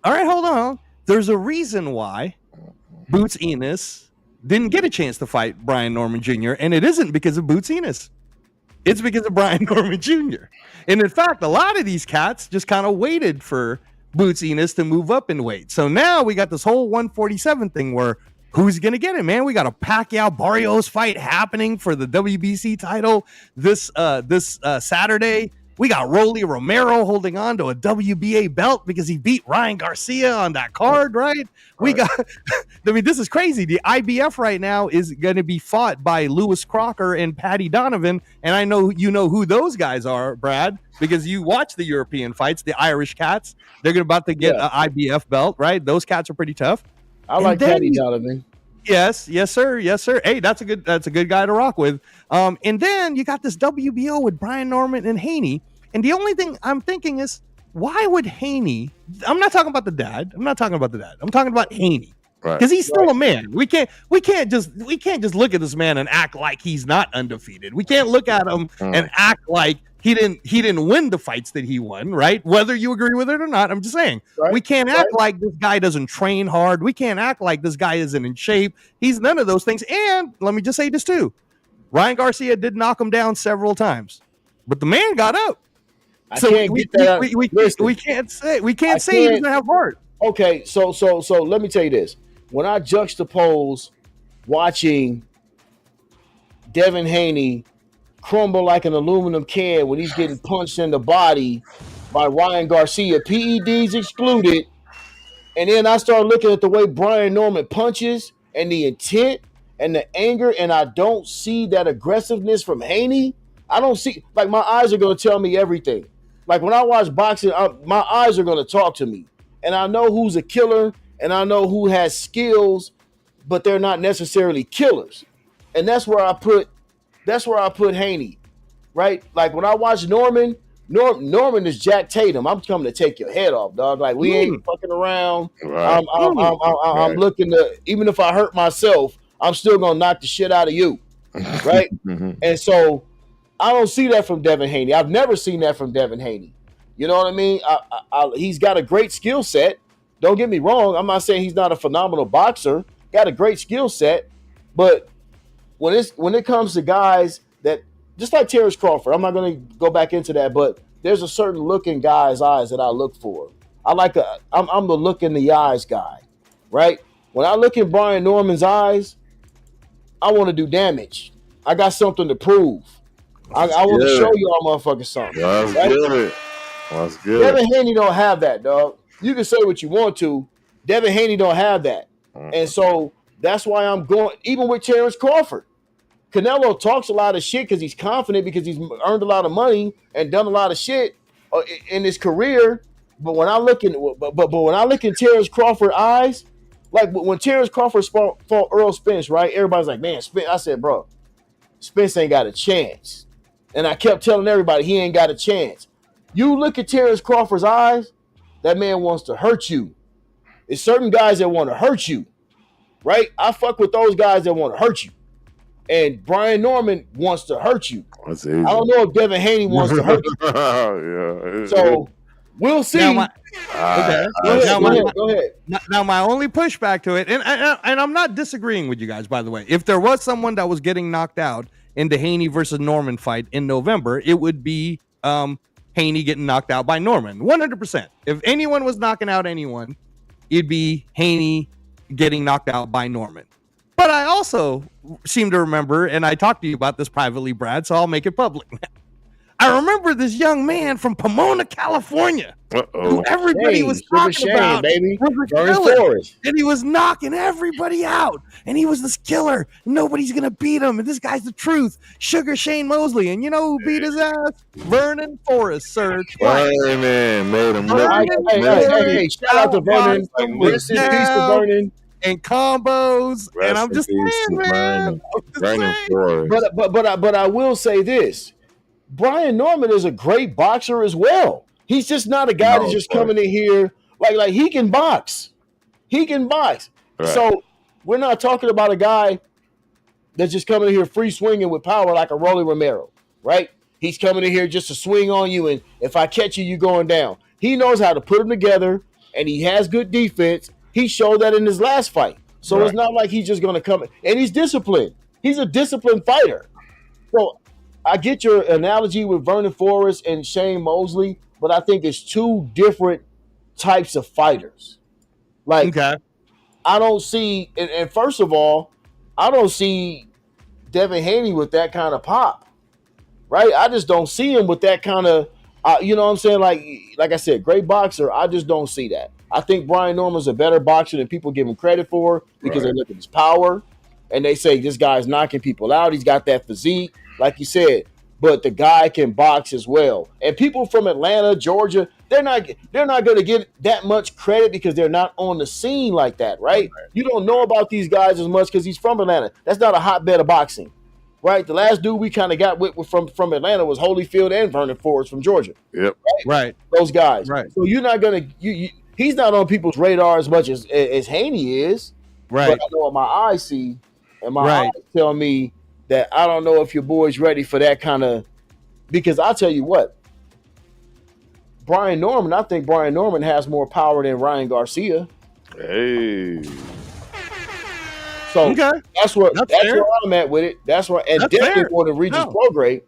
All right, hold on. There's a reason why Boots Enos didn't get a chance to fight Brian Norman Jr., and it isn't because of Boots Enos. It's because of Brian Norman Jr. And in fact, a lot of these cats just kind of waited for Boots Enos to move up in weight. So now we got this whole 147 thing where who's going to get it, man? We got a Pacquiao-Barrios fight happening for the WBC title this Saturday. We got Rolly Romero holding on to a WBA belt because he beat Ryan Garcia on that card, right? We got, this is crazy. The IBF right now is going to be fought by Lewis Crocker and Paddy Donovan. And I know you know who those guys are, Brad, because you watch the European fights, the Irish cats. They're about to get an IBF belt, right? Those cats are pretty tough. I like Paddy Donovan. Yes, sir. Hey, that's a good guy to rock with. And then you got this WBO with Brian Norman and Haney. And the only thing I'm thinking is, why would Haney? I'm not talking about the dad. I'm talking about Haney. because he's still a man. We can't just look at this man and act like he's not undefeated. We can't look at him and act like he didn't win the fights that he won, right? Whether you agree with it or not, I'm just saying we can't act like this guy doesn't train hard. We can't act like this guy isn't in shape. He's none of those things. And let me just say this too: Ryan Garcia did knock him down several times, but the man got up. So we can't say he doesn't have heart. Okay, so let me tell you this. When I juxtapose watching Devin Haney crumble like an aluminum can when he's getting punched in the body by Ryan Garcia, PEDs excluded, and then I start looking at the way Brian Norman punches and the intent and the anger, and I don't see that aggressiveness from Haney. I don't see, like, my eyes are going to tell me everything. Like, when I watch boxing, my eyes are going to talk to me. And I know who's a killer, and I know who has skills, but they're not necessarily killers. And that's where I put Haney, right? Like, when I watch Norman is Jack Tatum. I'm coming to take your head off, dog. Like, we ain't fucking around. Right. I'm looking to, even if I hurt myself, I'm still going to knock the shit out of you, right? And so I don't see that from Devin Haney. I've never seen that from Devin Haney. You know what I mean? He's got a great skill set. Don't get me wrong. I'm not saying he's not a phenomenal boxer. Got a great skill set. But when it comes to guys that, just like Terrence Crawford, I'm not going to go back into that, but there's a certain look in guys' eyes that I look for. I'm the look in the eyes guy, right? When I look in Brian Norman's eyes, I want to do damage. I got something to prove. I want to show y'all motherfuckers something. That's right? good. That's good. Devin Haney don't have that, dog. You can say what you want to. Devin Haney don't have that. And so that's why I'm going, even with Terrence Crawford. Canelo talks a lot of shit because he's confident, because he's earned a lot of money and done a lot of shit in his career. But when I look in Terrence Crawford's eyes, like when Terrence Crawford fought Earl Spence, right? Everybody's like, man, Spence. I said, bro, Spence ain't got a chance. And I kept telling everybody he ain't got a chance. You look at Terrence Crawford's eyes, that man wants to hurt you. It's certain guys that want to hurt you, right? I fuck with those guys that want to hurt you. And Brian Norman wants to hurt you. That's easy. I don't know if Devin Haney wants to hurt you. Yeah. So we'll see. Go ahead. Now, my only pushback to it, and I'm not disagreeing with you guys, by the way. If there was someone that was getting knocked out in the Haney versus Norman fight in November, it would be Haney getting knocked out by Norman, 100%. If anyone was knocking out anyone, it'd be Haney getting knocked out by Norman. But I also seem to remember, and I talked to you about this privately, Brad, so I'll make it public now. I remember this young man from Pomona, California, who everybody was talking about, baby. And he was knocking everybody out, and he was this killer. Nobody's gonna beat him, and this guy's the truth. Sugar Shane Mosley, and you know who beat his ass? Vernon Forrest, sir. Vernon made him look. Hey, shout out to Vernon. Rest in peace to Vernon. And combos, and I'm just saying, man. But I will say this: Brian Norman is a great boxer as well. He's just not a guy that's just coming in here like he can box. He can box. Right. So we're not talking about a guy that's just coming in here free swinging with power like a Rolly Romero, right? He's coming in here just to swing on you, and if I catch you, you're going down. He knows how to put them together, and he has good defense. He showed that in his last fight. So It's not like he's just going to come in. And he's disciplined. He's a disciplined fighter. So I get your analogy with Vernon Forrest and Shane Mosley, but I think it's two different types of fighters. Like, I don't see, and first of all, I don't see Devin Haney with that kind of pop, right? I just don't see him with that kind of, you know what I'm saying? Like I said, great boxer. I just don't see that. I think Brian Norman's a better boxer than people give him credit for because they look at his power and they say this guy's knocking people out. He's got that physique, like you said, but the guy can box as well. And people from Atlanta, Georgia, they're not going to get that much credit because they're not on the scene like that, right? You don't know about these guys as much because he's from Atlanta. That's not a hotbed of boxing, right? The last dude we kind of got with from Atlanta was Holyfield and Vernon Forrest from Georgia. Yep. Right. Those guys. Right. So you're not going to he's not on people's radar as much as Haney is. But Right. I know what my eyes see, and my Right. eyes tell me that I don't know if your boy's ready for that kind of. Because I'll tell you what, Brian Norman, I think Brian Norman has more power than Ryan Garcia. Hey. So Okay. That's that's fair. where I'm at with it. That's where, and That's definitely fair. for the Regis No, Pro Grade.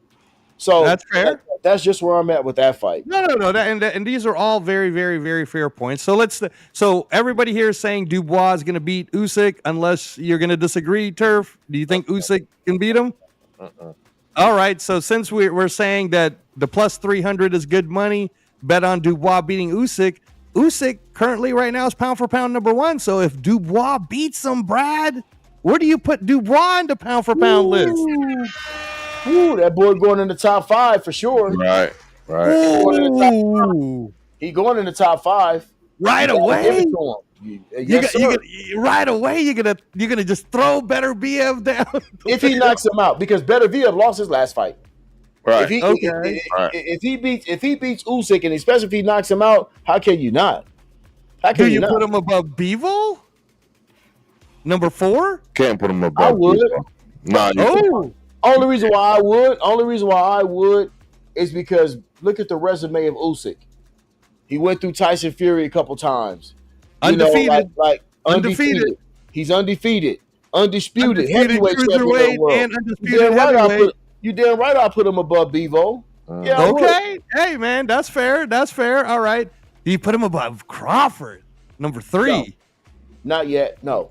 So that's fair. that's just where I'm at with that fight. No. And these are all very, very, very fair points. So everybody here is saying Dubois is going to beat Usyk unless you're going to disagree. Turf, do you think Usyk can beat him? Uh-uh. All right. So since we're saying that the plus 300 is good money, bet on Dubois beating Usyk. Usyk currently right now is pound for pound number 1. So if Dubois beats him, Brad, where do you put Dubois in the pound for pound list? Ooh, that boy going in the top 5 for sure. Right. Ooh. He going in the top 5 Right You gotta away. give it to him. Yes, sir. Right away. You're gonna just throw Better BF down. If he knocks him out, because Better Viev lost his last fight. Right. If he Okay. if he beats Usyk, and especially if he knocks him out, how can you not? How can Do you not? put him above Bevo? Number 4? Can't put him above. I would. Nah, you Oh, Only reason why I would is because look at the resume of Usyk. He went through Tyson Fury a couple times. undefeated. Like Undefeated. He's undefeated, undisputed, Undefeated heavyweight champion of the cruiserweight world. and undisputed heavyweight. You damn right I put him above Bevo. Yeah, I would. Okay. Hey, man, that's fair. That's fair. All right. You put him above Crawford, number 3. Not yet. No.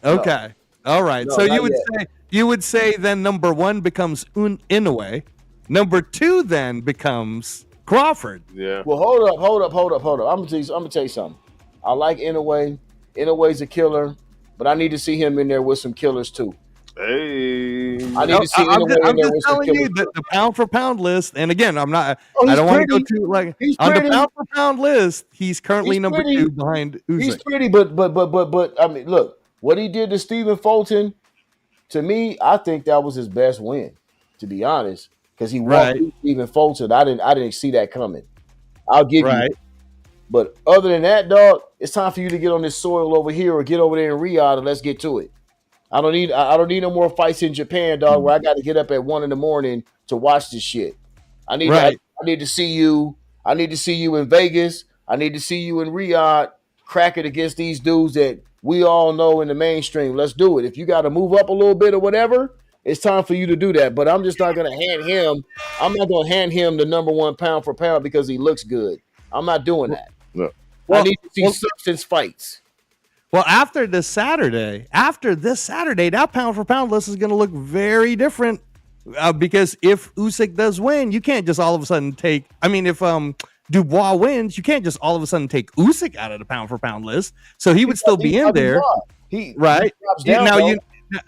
Okay. All right. No, So not you would say then number 1 becomes Inoue. Number 2 then becomes Crawford. Yeah. Well, hold up. I'm gonna tell you something. I like Inoue. Inoue's a killer, but I need to see him in there with some killers too. Hey. I need to see I'm Inoue just, in I'm there just with some telling you killers. that the pound for pound list, and again, I'm not. Oh, I he's don't want to go pretty. too like He's on pretty. the pound for pound list. He's currently He's number pretty. 2 behind He's Usyk. pretty, but I mean, look what he did to Stephen Fulton. To me, I think that was his best win. To be honest, because he walked Right. through Stephen Fulton. I didn't see that coming. I'll give you. Right. But other than that, dog, it's time for you to get on this soil over here or get over there in Riyadh and let's get to it. I don't need no more fights in Japan, dog, where I got to get up at 1 a.m. to watch this shit. I need Right. I need to see you. I need to see you in Vegas. I need to see you in Riyadh crack it against these dudes that we all know in the mainstream. Let's do it. If you got to move up a little bit or whatever, it's time for you to do that. But I'm just not going to I'm not going to hand him the number 1 pound for pound because he looks good. I'm not doing that. No. I need to see substance fights. Well, after this Saturday, that pound for pound list is going to look very different because if Usyk does win, you can't just all of a sudden take. I mean, if Dubois wins, you can't just all of a sudden take Usyk out of the pound for pound list. So he would still be in there, right?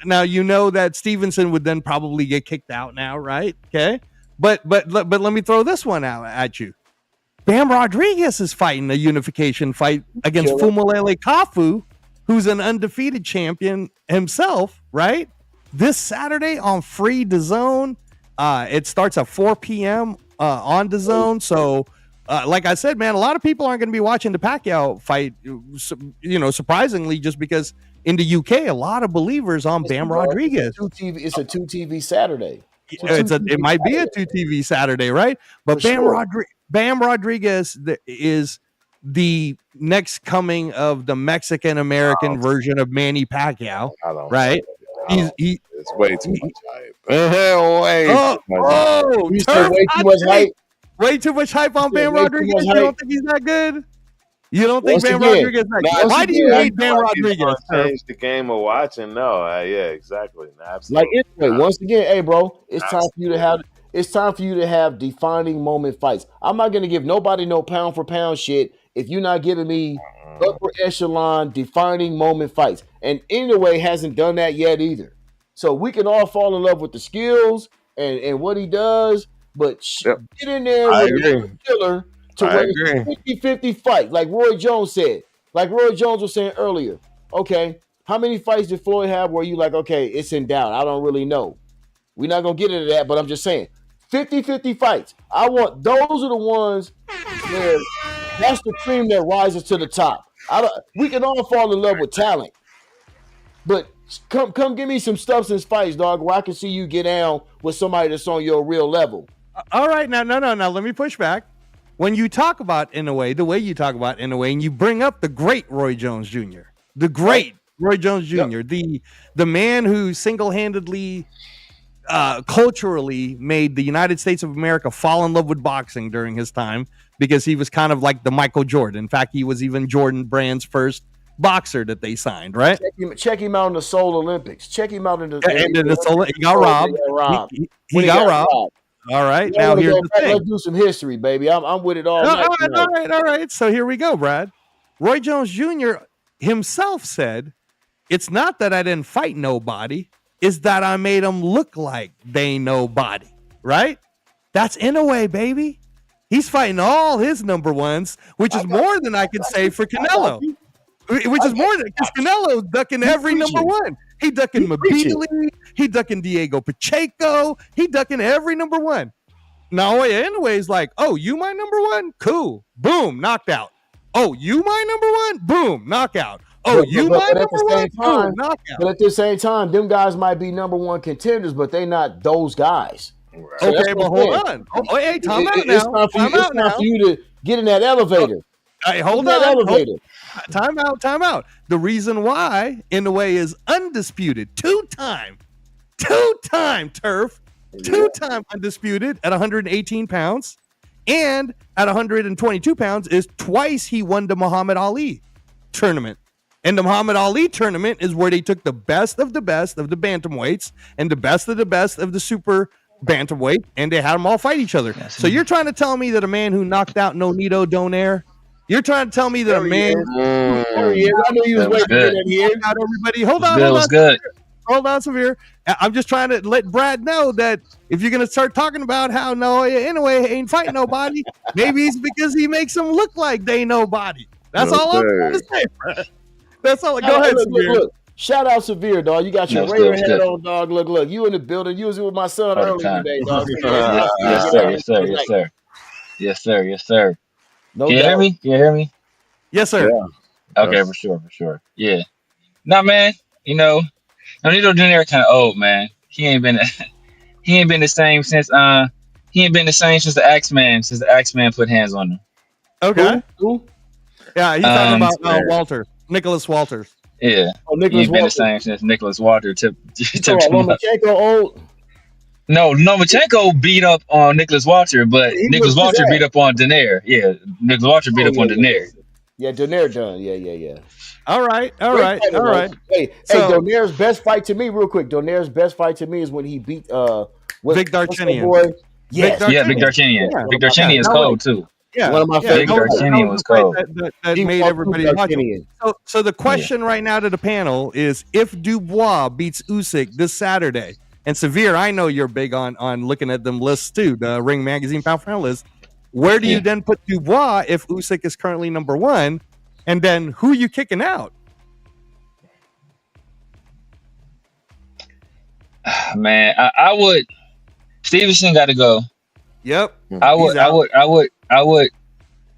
Now you know that Stevenson would then probably get kicked out now, right? Okay, but let me throw this one out at you. Bam Rodriguez is fighting a unification fight against Fumulele Kafu, who's an undefeated champion himself, right? This Saturday on Free DAZN. It starts at 4 p.m. On DAZN. So, like I said, man, a lot of people aren't going to be watching the Pacquiao fight, surprisingly, just because in the UK, a lot of believers on Bam Rodriguez. It's a 2 TV Saturday. It might be a 2 TV Saturday, right? But Bam Rodriguez is the next coming of the Mexican American version of Manny Pacquiao, right? It's way too much hype. Way too much hype on Bam Rodriguez. You don't think he's that good? You don't think Bam Rodriguez is that good? Why do you hate Bam Rodriguez? Change the game of watching? No, yeah, exactly. Absolutely. Once again, hey, bro, it's time for you to have defining moment fights. I'm not gonna give nobody no pound for pound shit if you're not giving me upper echelon defining moment fights. And anyway, hasn't done that yet either. So we can all fall in love with the skills and what he does, but get in there with a killer to where it's 50-50 fight, like Roy Jones said. Like Roy Jones was saying earlier. Okay, how many fights did Floyd have where you like, okay, it's in doubt? I don't really know. We're not gonna get into that, but I'm just saying 50-50 fights. Those are the ones where that's the cream that rises to the top. We can all fall in love with talent. But come give me some substance fights, dog, where I can see you get down with somebody that's on your real level. All right, now, no, let me push back. When you talk about Inoue, the way you talk about Inoue, and you bring up the great Roy Jones Jr., the great Roy Jones Jr., the man who single-handedly, culturally made the United States of America fall in love with boxing during his time, because he was kind of like the Michael Jordan. In fact, he was even Jordan Brand's first boxer that they signed, right? Check him out in the Seoul Olympics. Check him out in the he got robbed. He got robbed. All right, now here's the thing. Let's do some history, baby. I'm with it all. All right. So here we go, Brad. Roy Jones Jr. himself said, "It's not that I didn't fight nobody; it's that I made them look like they nobody." Right? That's Inoue, baby. He's fighting all his number ones, which is more than I could say for Canelo. Which is more than because Canelo's ducking every number one. He ducking Mabili. He ducking Diego Pacheco. He ducking every number one. Now, anyways, like, oh, you my number one? Cool. Boom, knocked out. Oh, you my number one? Boom, knockout. Oh, you my number one? Boom, knockout. But at the same time, them guys might be number one contenders, but they not those guys. Right. So okay, but hold on. Oh, hey, time out now. It's time for you to get in that elevator. Hey, hold on. Time out. The reason why Inoue is undisputed, two-time turf, two-time undisputed at 118 pounds, and at 122 pounds is twice he won the Muhammad Ali tournament. And the Muhammad Ali tournament is where they took the best of the bantamweights and the best of the super bantamweight, and they had them all fight each other. Yes, so you're trying to tell me that a man who knocked out Nonito Donaire, you're trying to tell me that a man there he is. I knew you was waiting for that here. Everybody, hold on. Hold on, Severe. I'm just trying to let Brad know that if you're going to start talking about how Inoue ain't fighting nobody, maybe it's because he makes them look like they nobody. That's all I'm trying to say, Brad. That's all. Go ahead, Severe. Look. Shout out Severe, dog. You got your Raider hat on, dog. Look. You in the building. You was with my son earlier today, dog. Yes, sir. Can you hear me? Yes, sir. Yeah. Okay, for sure. Yeah. Nah, man. Nonito Donaire kind of old, man. He ain't been the same since the Axeman put hands on him. Okay. Who? Yeah, he's talking about Walter. Nicholas Walters. Yeah. He ain't been the same since Nicholas Walter took Lomachenko old. No, Lomachenko beat up on Nicholas Walter, but Nicholas Walter beat up on Donaire. Yeah, Nicholas Walter beat up on Donaire. Yeah, Donaire done. Yeah. All right. Hey, Donaire's best fight to me, real quick. Donaire's best fight to me is when he beat Vic Darchinyan. Vic Darchinyan. Vic Darchinyan is cold too. Yeah, one of my favorite. Vic Darchinyan was cold. That made everybody watch it. So the question right now to the panel is: if Dubois beats Usyk this Saturday, and Severe, I know you're big on looking at them lists too, the Ring Magazine Pound for Pound list. Where do you then put Dubois if Usyk is currently number one? And then who are you kicking out? Man, I would. Stevenson got to go. Yep. I would.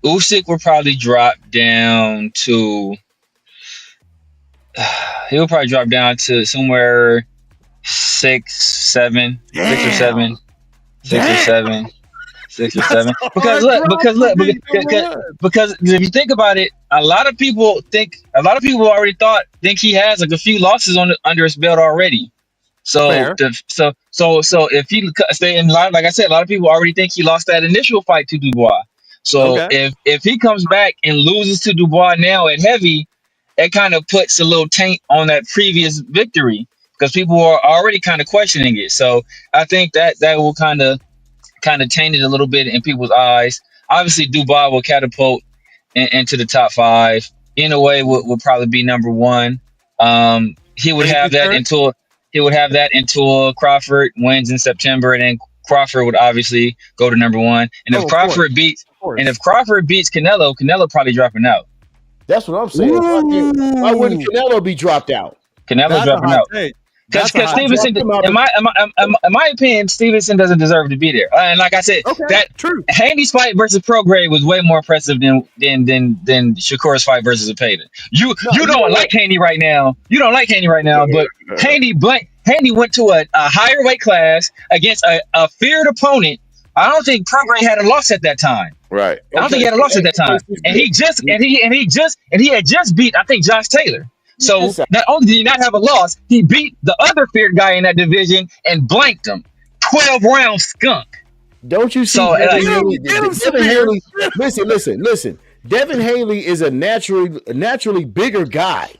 Usyk would probably drop down to. He'll probably drop down to somewhere 6 or 7. Because if you think about it, a lot of people already think he has like a few losses under his belt already. So if he stay in line, like I said, a lot of people already think he lost that initial fight to Dubois. So if he comes back and loses to Dubois now at heavy, it kind of puts a little taint on that previous victory because people are already kind of questioning it. So I think that will kind of taint it a little bit in people's eyes. Obviously, Dubois will catapult into the top 5. In a way, would probably be number 1. He would have that until Crawford wins in September, and then Crawford would obviously go to number 1. And if Crawford beats Canelo probably dropping out. That's what I'm saying. Why wouldn't Canelo be dropped out? Canelo's dropping out. That's a hot take. Stevenson, in my opinion, Stevenson doesn't deserve to be there. And like I said, Okay, that true. Haney's fight versus Prograde was way more impressive than Shakur's fight versus Zepeda. You don't like Haney right now. You don't like Haney right now, but Haney went to a higher weight class against a feared opponent. I don't think Prograde had a loss at that time. Right. I don't think he had a loss at that time. And he had just beat, I think, Josh Taylor. So not only did he not have a loss, he beat the other feared guy in that division and blanked him. 12 round skunk. Don't you see? So, Devin Haney, listen. Devin Haney is a naturally bigger guy.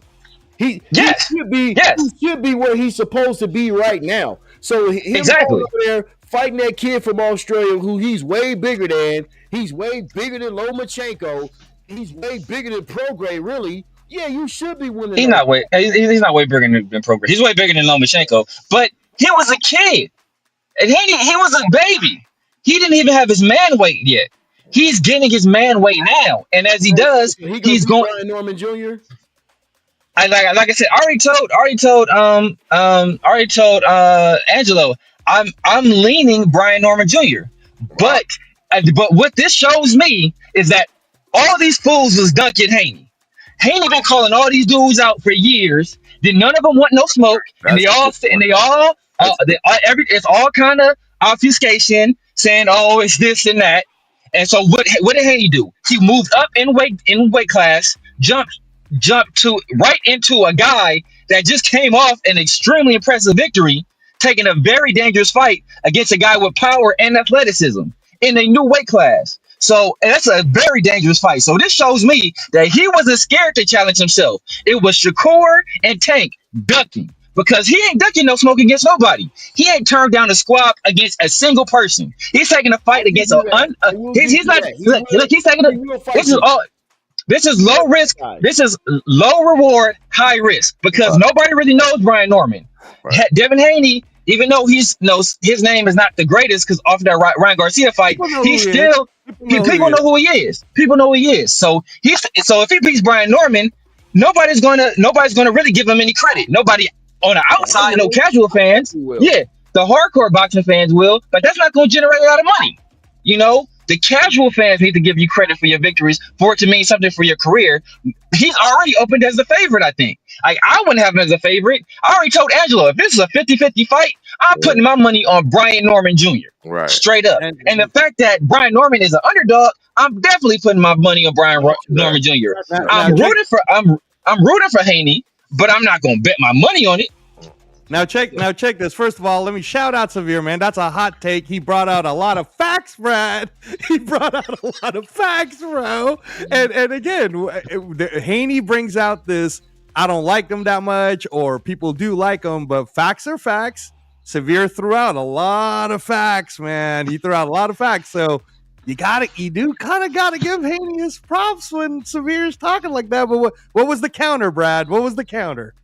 He should be where he's supposed to be right now. So him over there fighting that kid from Australia who he's way bigger than. He's way bigger than Lomachenko. He's way bigger than Prograde, really. Yeah, you should be winning. He's not way bigger than Prograde. He's way bigger than Lomachenko. But he was a kid. And he was a baby. He didn't even have his man weight yet. He's getting his man weight now. And as he does, he's going Brian Norman Jr. Like I said, already told Angelo, I'm leaning Brian Norman Jr. But what this shows me is that all these fools was Duncan Haney. Haney been calling all these dudes out for years. Then none of them want no smoke, it's all kind of obfuscation, saying, "Oh, it's this and that." And so what did Haney do? He moved up in weight class, jumped right into a guy that just came off an extremely impressive victory, taking a very dangerous fight against a guy with power and athleticism in a new weight class. So that's a very dangerous fight. So this shows me that he wasn't scared to challenge himself. It was Shakur and Tank ducking, because he ain't ducking no smoke against nobody. He ain't turned down a squab against a single person. He's taking a fight against he's taking this is low risk. This is low reward, high risk, because nobody really knows Brian Norman. Right. Devin Haney, even though his name is not the greatest, because off that Ryan Garcia fight, people know who he is. People know who he is. So if he beats Brian Norman, nobody's gonna really give him any credit. Nobody on the outside, no casual fans. Yeah, the hardcore boxing fans will, but that's not gonna generate a lot of money. You know, the casual fans need to give you credit for your victories, for it to mean something for your career. He's already opened as a favorite, I think. I wouldn't have him as a favorite. I already told Angelo, if this is a 50-50 fight, I'm putting my money on Brian Norman Jr. Right. Straight up. And the fact that Brian Norman is an underdog, I'm definitely putting my money on Brian Norman Jr. I'm rooting for Haney, but I'm not gonna bet my money on it. Now check this. First of all, let me shout out Severe, man. That's a hot take. He brought out a lot of facts, Brad. He brought out a lot of facts, bro. And again, Haney brings out this, I don't like them that much, or people do like them, but facts are facts. Severe threw out a lot of facts, man. He threw out a lot of facts. So you do kind of gotta give Haney his props when Severe's talking like that. But what was the counter, Brad? What was the counter?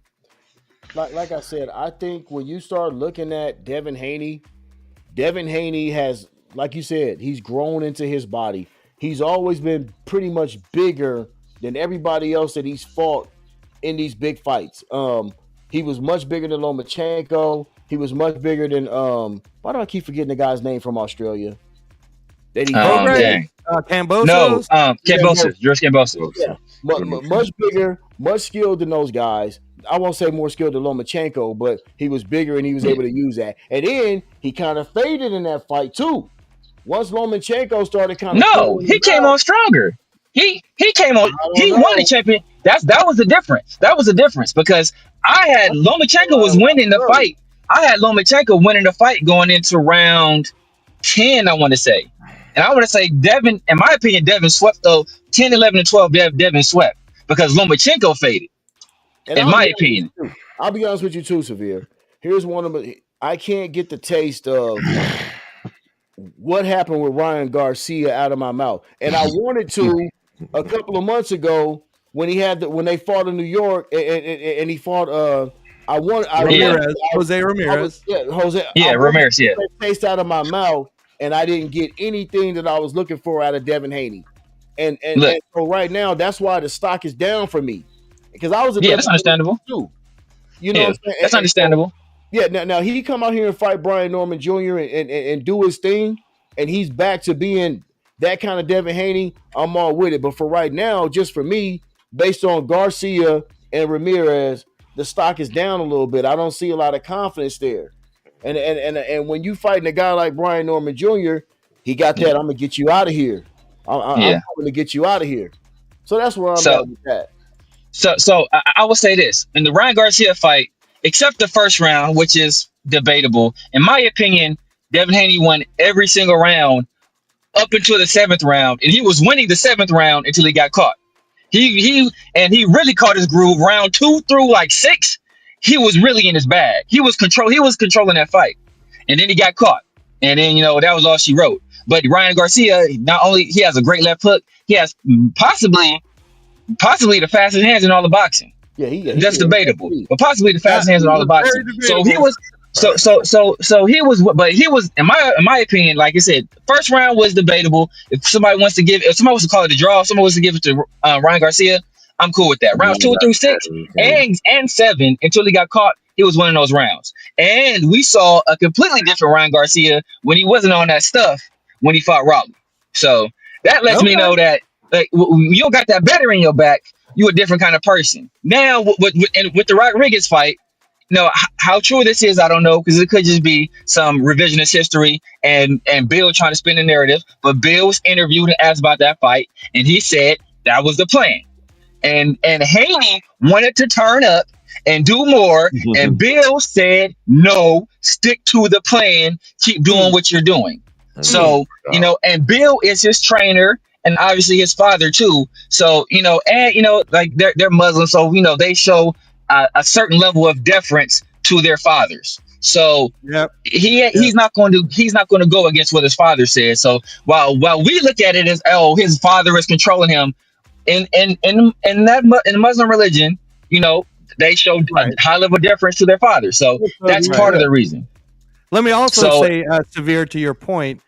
Like I said, I think when you start looking at Devin Haney has, like you said, he's grown into his body. He's always been pretty much bigger than everybody else that he's fought in these big fights. He was much bigger than Lomachenko. He was much bigger than why do I keep forgetting the guy's name from Australia? That he Kambosos? No, Kambosos. George Kambosos. Yeah. Much bigger, much skilled than those guys. I won't say more skilled than Lomachenko, but he was bigger and he was able to use that. And then he kind of faded in that fight too. Once Lomachenko started kind of he came on stronger. He came on. He won the champion. That was the difference. That was the difference, because I had Lomachenko was winning the fight. I had Lomachenko winning the fight going into round 10, I want to say. And I want to say Devin, in my opinion, Devin swept though. 10, 11, and 12, Devin swept because Lomachenko faded. And in my opinion. I'll be honest with you too, Severe. Here's one of them. I can't get the taste of what happened with Ryan Garcia out of my mouth. And I wanted to a couple of months ago when they fought in New York and he fought Jose Ramirez. Ramirez. Yeah. Taste out of my mouth, and I didn't get anything that I was looking for out of Devin Haney. And so right now, that's why the stock is down for me. Because I was that's understandable too. You know what I'm saying? That's understandable. Yeah, now he come out here and fight Brian Norman Jr. and do his thing, and he's back to being that kind of Devin Haney. I'm all with it. But for right now, just for me, based on Garcia and Ramirez, the stock is down a little bit. I don't see a lot of confidence there. And when you fighting a guy like Brian Norman Jr., he got that. I'm gonna get you out of here. I'm Yeah. going to get you out of here. So that's where I'm So at with that. so I will say this in the Ryan Garcia fight, except the first round, which is debatable. In my opinion, Devin Haney won every single round up until the seventh round, and he was winning the seventh round until he got caught. He really caught his groove. Round 2 through like 6, he was really in his bag. He was controlling that fight, and then he got caught, and then that was all she wrote. But Ryan Garcia, not only he has a great left hook, he has possibly the fastest hands in all the boxing. That's debatable, but possibly the fastest hands in all the boxing. So he was. So he was, but he was in my opinion, like I said, first round was debatable. If somebody wants to call it a draw, if somebody wants to give it to Ryan Garcia, I'm cool with that. Rounds 2 through 6 and 7 until he got caught, he was winning those rounds. And we saw a completely different Ryan Garcia when he wasn't on that stuff when he fought Raleigh. So that lets me know that like you don't got that better in your back. You a different kind of person. Now with the Rodriguez fight. No, how true this is, I don't know, because it could just be some revisionist history and Bill trying to spin the narrative. But Bill was interviewed and asked about that fight, and he said that was the plan. And Haney wanted to turn up and do more, and Bill said no, stick to the plan, keep doing what you're doing. So and Bill is his trainer. And obviously his father too. So like they're Muslim, so they show a certain level of deference to their fathers. So he's not going to go against what his father says. So while we look at it as his father is controlling him, in Muslim religion, they show a high level of deference to their father. So that's part of the reason. Let me also say, Severe, to your point.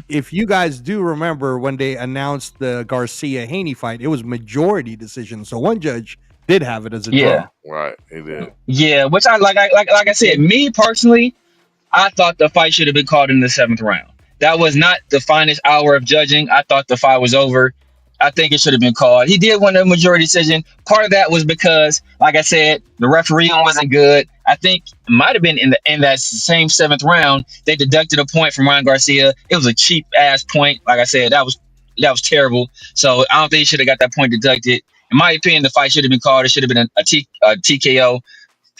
If you guys do remember when they announced the Garcia Haney fight, it was majority decision. So one judge did have it as a draw. Right, he did. Yeah, which I like I said, me personally, I thought the fight should have been called in the 7th round. That was not the finest hour of judging. I thought the fight was over. I think it should have been called. He did win a majority decision. Part of that was because, like I said, the referee wasn't good. I think it might have been in that same 7th round, they deducted a point from Ryan Garcia. It was a cheap ass point. Like I said, that was terrible. So I don't think he should have got that point deducted. In my opinion, the fight should have been called. It should have been a TKO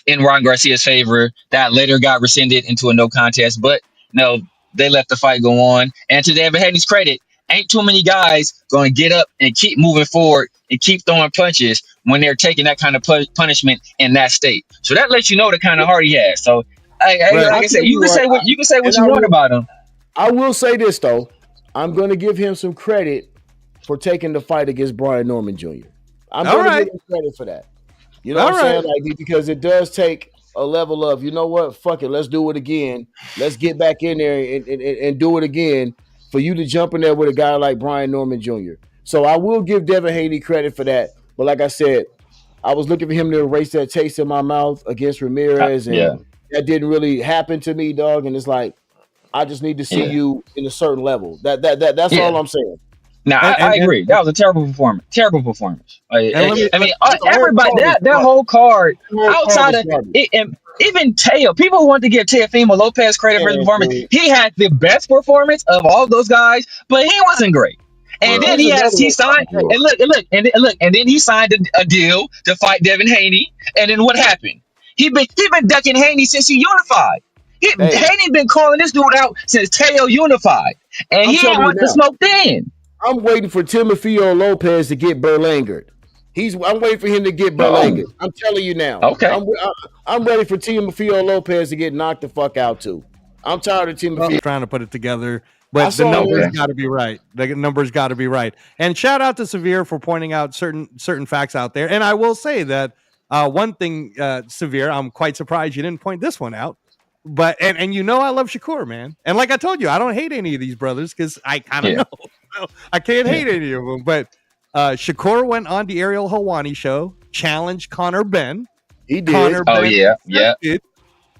in Ryan Garcia's favor. That later got rescinded into a no contest. But no, they let the fight go on. And to Devin Haney's credit, ain't too many guys going to get up and keep moving forward and keep throwing punches when they're taking that kind of punishment in that state. So that lets you know the kind of heart he has. So, like I said, you can say what you want about him. I will say this though, I'm going to give him some credit for taking the fight against Brian Norman Jr. I'm going to give him credit for that. You know what I'm saying? Like, because it does take a level of, you know what, fuck it, let's do it again. Let's get back in there and do it again. For you to jump in there with a guy like Brian Norman Jr. So I will give Devin Haney credit for that. But like I said, I was looking for him to erase that taste in my mouth against Ramirez. And that didn't really happen to me, dog. And it's like, I just need to see you in a certain level. That's all I'm saying. Now, I agree. That was a terrible performance. Everybody, that whole card, outside of it, and even Teo, people want to give Teofimo Lopez credit for his performance. He had the best performance of all those guys, but he wasn't great. And then he signed, and then he signed a deal to fight Devin Haney. And then what happened? He been ducking Haney since he unified. Haney been calling this dude out since Teo unified, and he ain't want to smoke then. I'm waiting for Timofeo Lopez to get Berlangered. I'm waiting for him to get Berlangered. I'm telling you now. Okay. I'm ready for Timofeo Lopez to get knocked the fuck out too. I'm tired of Timofeo. I'm trying to put it together, but the numbers got to be right. The numbers got to be right. And shout out to Severe for pointing out certain facts out there. And I will say that one thing, Severe, I'm quite surprised you didn't point this one out. But and I love Shakur, man. And like I told you, I don't hate any of these brothers because I kind of know. I can't hate any of them. But Shakur went on the Ariel Helwani show, challenged Conor Benn. He did. Did.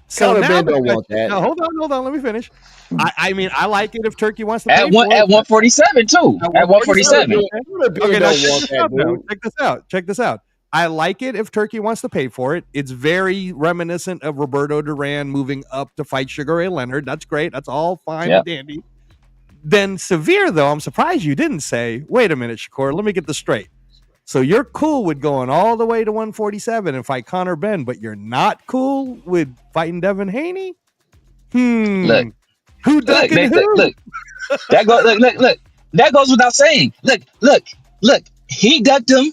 So Conor now Ben the don't want question. that. No, hold on. Let me finish. I mean, I like it if Turkey wants to At pay for it. 147 too. At 147. Conor Ben Okay, now don't check want this that, out. Now dude. check this out. Check this out. I like it if Turkey wants to pay for it. It's very reminiscent of Roberto Duran moving up to fight Sugar Ray Leonard. That's great. That's all fine Yeah. and dandy. Then Severe, though, I'm surprised you didn't say, wait a minute, Shakur, let me get this straight. So you're cool with going all the way to 147 and fight Conor Ben, but you're not cool with fighting Devin Haney? Look, Who ducking who? look. That goes. Look. That goes without saying. Look. He ducked him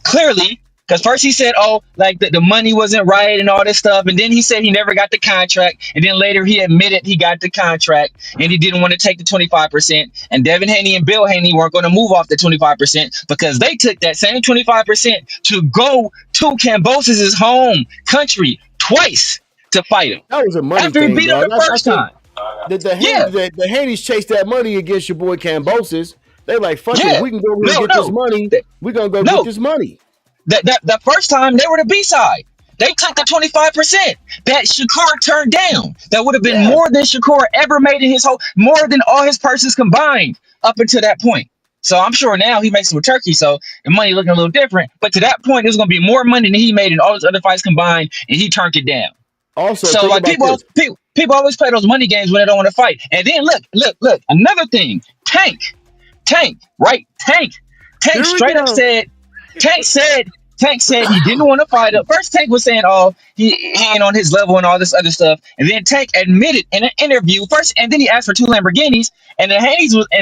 clearly because first he said, "Oh, like the money wasn't right and all this stuff," and then he said he never got the contract, and then later he admitted he got the contract and he didn't want to take the 25%. And Devin Haney and Bill Haney weren't going to move off the 25% because they took that same 25% to go to Kambosos' home country twice to fight him That was a money after he thing, beat him dog. the first time. The Haney's chased that money against your boy Kambosos. They like, fuck it. Yeah. If we can go over and get this money, we're going to go get this money. The first time they were the B-side. They took the 25% that Shakur turned down. That would have been more than Shakur ever made in his more than all his purses combined up until that point. So I'm sure now he makes it with Turkey, so the money looking a little different. But to that point, there's going to be more money than he made in all his other fights combined, and he turned it down. Also, so like people always play those money games when they don't want to fight. And then look, another thing, Tank, right? Tank straight up said, Tank said he didn't want to fight up. First, Tank was saying, "Oh, he ain't on his level" and all this other stuff. And then Tank admitted in an interview first, and then he asked for 2 Lamborghinis. And then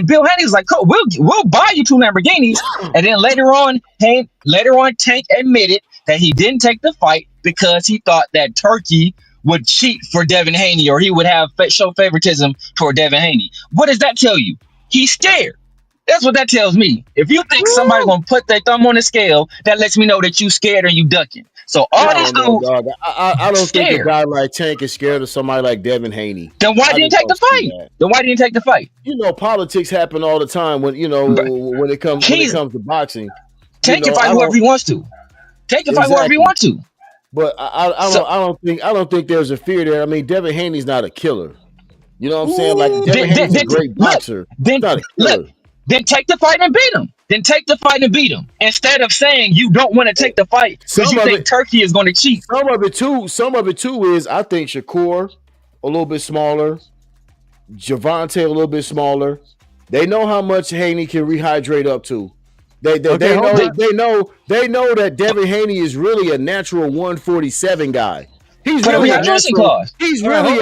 Bill Haney was like, "Cool, we'll buy you 2 Lamborghinis." And then later on, Tank admitted that he didn't take the fight because he thought that Turkey would cheat for Devin Haney, or he would have show favoritism toward Devin Haney. What does that tell you? He's scared. That's what that tells me. If you think somebody's gonna put their thumb on the scale, that lets me know that you scared or you ducking. So all these dudes, I don't think a guy like Tank is scared of somebody like Devin Haney. Then why didn't he take the fight? You know, politics happen all the time when when it comes to boxing. Tank can fight whoever he wants to. Tank can fight whoever he wants to. But I don't think there's a fear there. I mean, Devin Haney's not a killer. You know what I'm saying? Like Devin Haney's a great boxer. Not a killer. Then take the fight and beat him. Instead of saying you don't want to take the fight because you think Turkey is going to cheat. Some of it too is I think Shakur a little bit smaller, Javante a little bit smaller. They know how much Haney can rehydrate up to. They know that Devin Haney is really a natural 147 guy. He's really a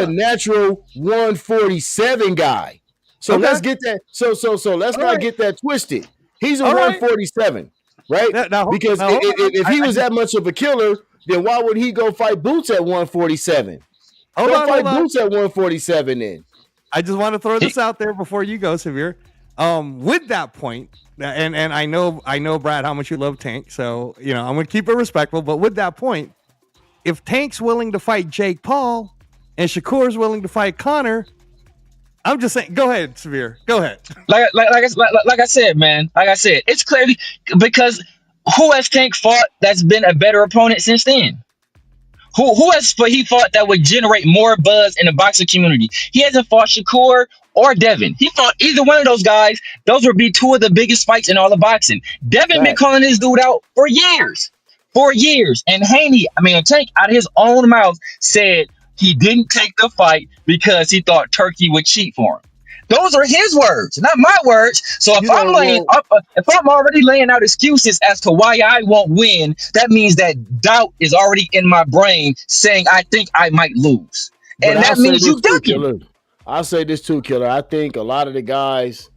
natural 147 guy. So let's get that. So let's not get that twisted. He's a 147, right? Because if he was that much of a killer, then why would he go fight Boots at 147? Fight Boots at 147 then. I just want to throw this out there before you go, Severe. With that point, and I know Brad how much you love Tank, so I'm gonna keep it respectful. But with that point, if Tank's willing to fight Jake Paul and Shakur's willing to fight Conor, I'm just saying, go ahead, Severe. Go ahead. Like I said, man. Like I said, it's clearly because who has Tank fought that's been a better opponent since then? Who has he fought that would generate more buzz in the boxing community? He hasn't fought Shakur or Devin. He fought either one of those guys. Those would be 2 of the biggest fights in all of boxing. Devin been calling this dude out for years. And Tank out of his own mouth said he didn't take the fight because he thought Turkey would cheat for him. Those are his words, not my words. So if I'm already laying out excuses as to why I won't win, that means that doubt is already in my brain saying I think I might lose. And that means you ducking. I'll say this too, Killer. I think a lot of the guys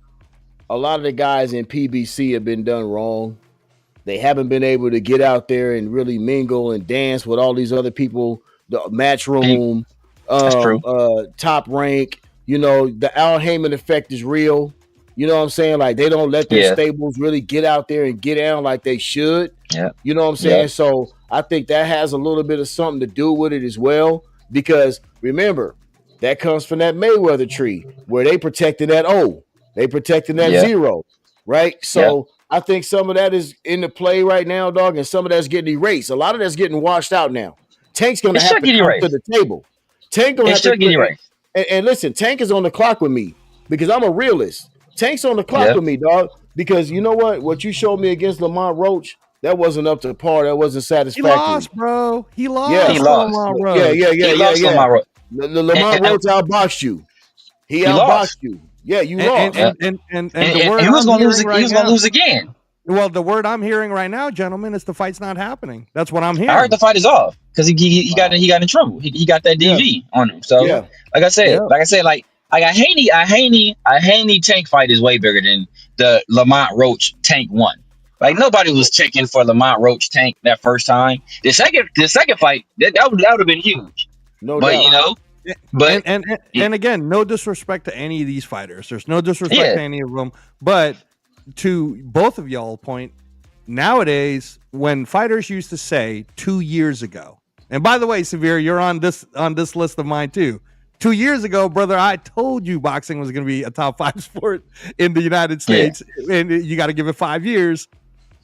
in PBC have been done wrong. They haven't been able to get out there and really mingle and dance with all these other people. The match room, Top Rank, the Al Heyman effect is real. You know what I'm saying? Like they don't let their stables really get out there and get down like they should. Yeah. You know what I'm saying? Yeah. So I think that has a little bit of something to do with it as well. Because remember, that comes from that Mayweather tree where they protecting that O. They protecting that 0. Right? So I think some of that is in the play right now, dog, and some of that's getting erased. A lot of that's getting washed out now. Tank's going to have to come to the table. Tank don't It have to should get erased. and listen, Tank is on the clock with me because I'm a realist. Tank's on the clock Yeah. with me, dog. Because you know what? What you showed me against Lamont Roach, that wasn't up to par. That wasn't He satisfactory. lost, bro. He lost. Yeah. He lost. Lamont Yeah, Roach. yeah, yeah, He yeah, lost yeah. Lamont Roach. Lamont And Roach outboxed you. He he outboxed lost. you. Yeah, you And lost. Yeah. and the And word he was I'm gonna lose. hearing He right was gonna now. lose again. Well, the word I'm hearing right now, gentlemen, is the fight's not happening. That's what I'm I heard hearing. the fight is off because he got Wow. in trouble. He got that Yeah, DV on him. So yeah. like I said, Yeah. like a Haney Tank fight is way bigger than the Lamont Roach Tank one. Like nobody was checking for Lamont Roach Tank that first time. The second fight that would have been huge. No But doubt. you know, but And again, no disrespect to any of these fighters. There's no disrespect yeah, to any of them. But to both of y'all point, nowadays, when fighters used to say 2 years ago, and by the way, Severe, you're on this list of mine too. 2 years ago, brother, I told you boxing was going to be a top 5 sport in the United States, and you got to give it 5 years.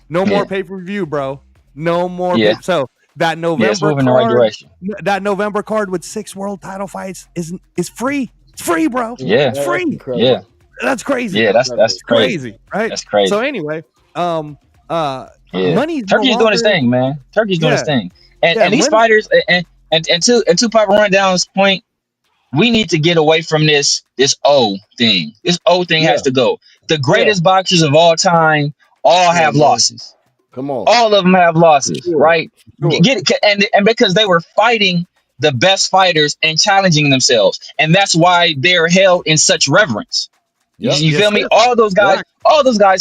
No more pay-per-view, bro. No more. Yeah. So that it's November moving in the right direction. that November card with 6 world title fights is free. It's free, bro. Yeah. It's free. Incredible. Yeah, That's crazy. yeah, that's crazy. Crazy, right? That's crazy. So anyway, Yeah. money's Turkey's no doing his longer- thing, man. Turkey's doing his Yeah. thing. Yeah, And these money- fighters and to Papa Rundown's point, we need to get away from this O thing. This O thing has to go. The greatest boxers of all time all have losses. Come on. All of them have losses, Sure. right? Sure. Get it, and because they were fighting the best fighters and challenging themselves, and that's why they're held in such reverence. Yep. You Yes, feel me? sir. All those guys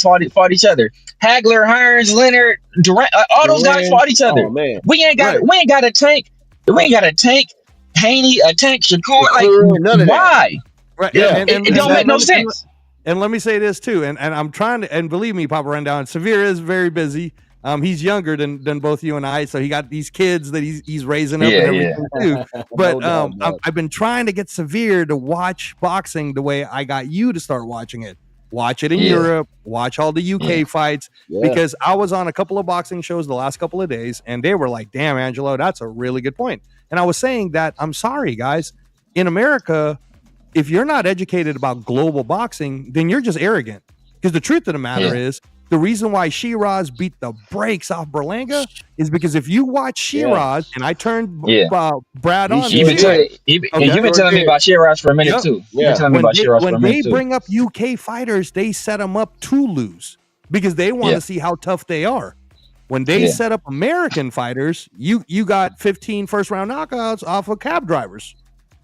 fought each other. Hagler, Hearns, Leonard, Durant, all those guys Durant. fought each other. Oh, man. We ain't got a tank. We ain't got a tank. Haney, a tank, Shakur. Shakur, none of that. Why? Right. Yeah. And It don't make no sense. And let me say this too, and I'm trying to, and believe me, Papa Rundown, Severe is very busy. He's younger than both you and I, so he got these kids that he's raising up and everything too. But No doubt. I've been trying to get Severe to watch boxing the way I got you to start watching it. Watch it in Europe, watch all the UK fights, because I was on a couple of boxing shows the last couple of days, and they were like, damn, Angelo, that's a really good point. And I was saying that, I'm sorry, guys, in America, if you're not educated about global boxing, then you're just arrogant. Because the truth of the matter is, the reason why Shiraz beat the brakes off Berlanga is because if you watch Shiraz, and I turned Brad on, You've been telling me about Shiraz for a minute too. You've been telling me about Shiraz for a minute when they too. bring up UK fighters, they set them up to lose because they want to see how tough they are. When they set up American fighters, you got 15 first-round knockouts off of cab drivers.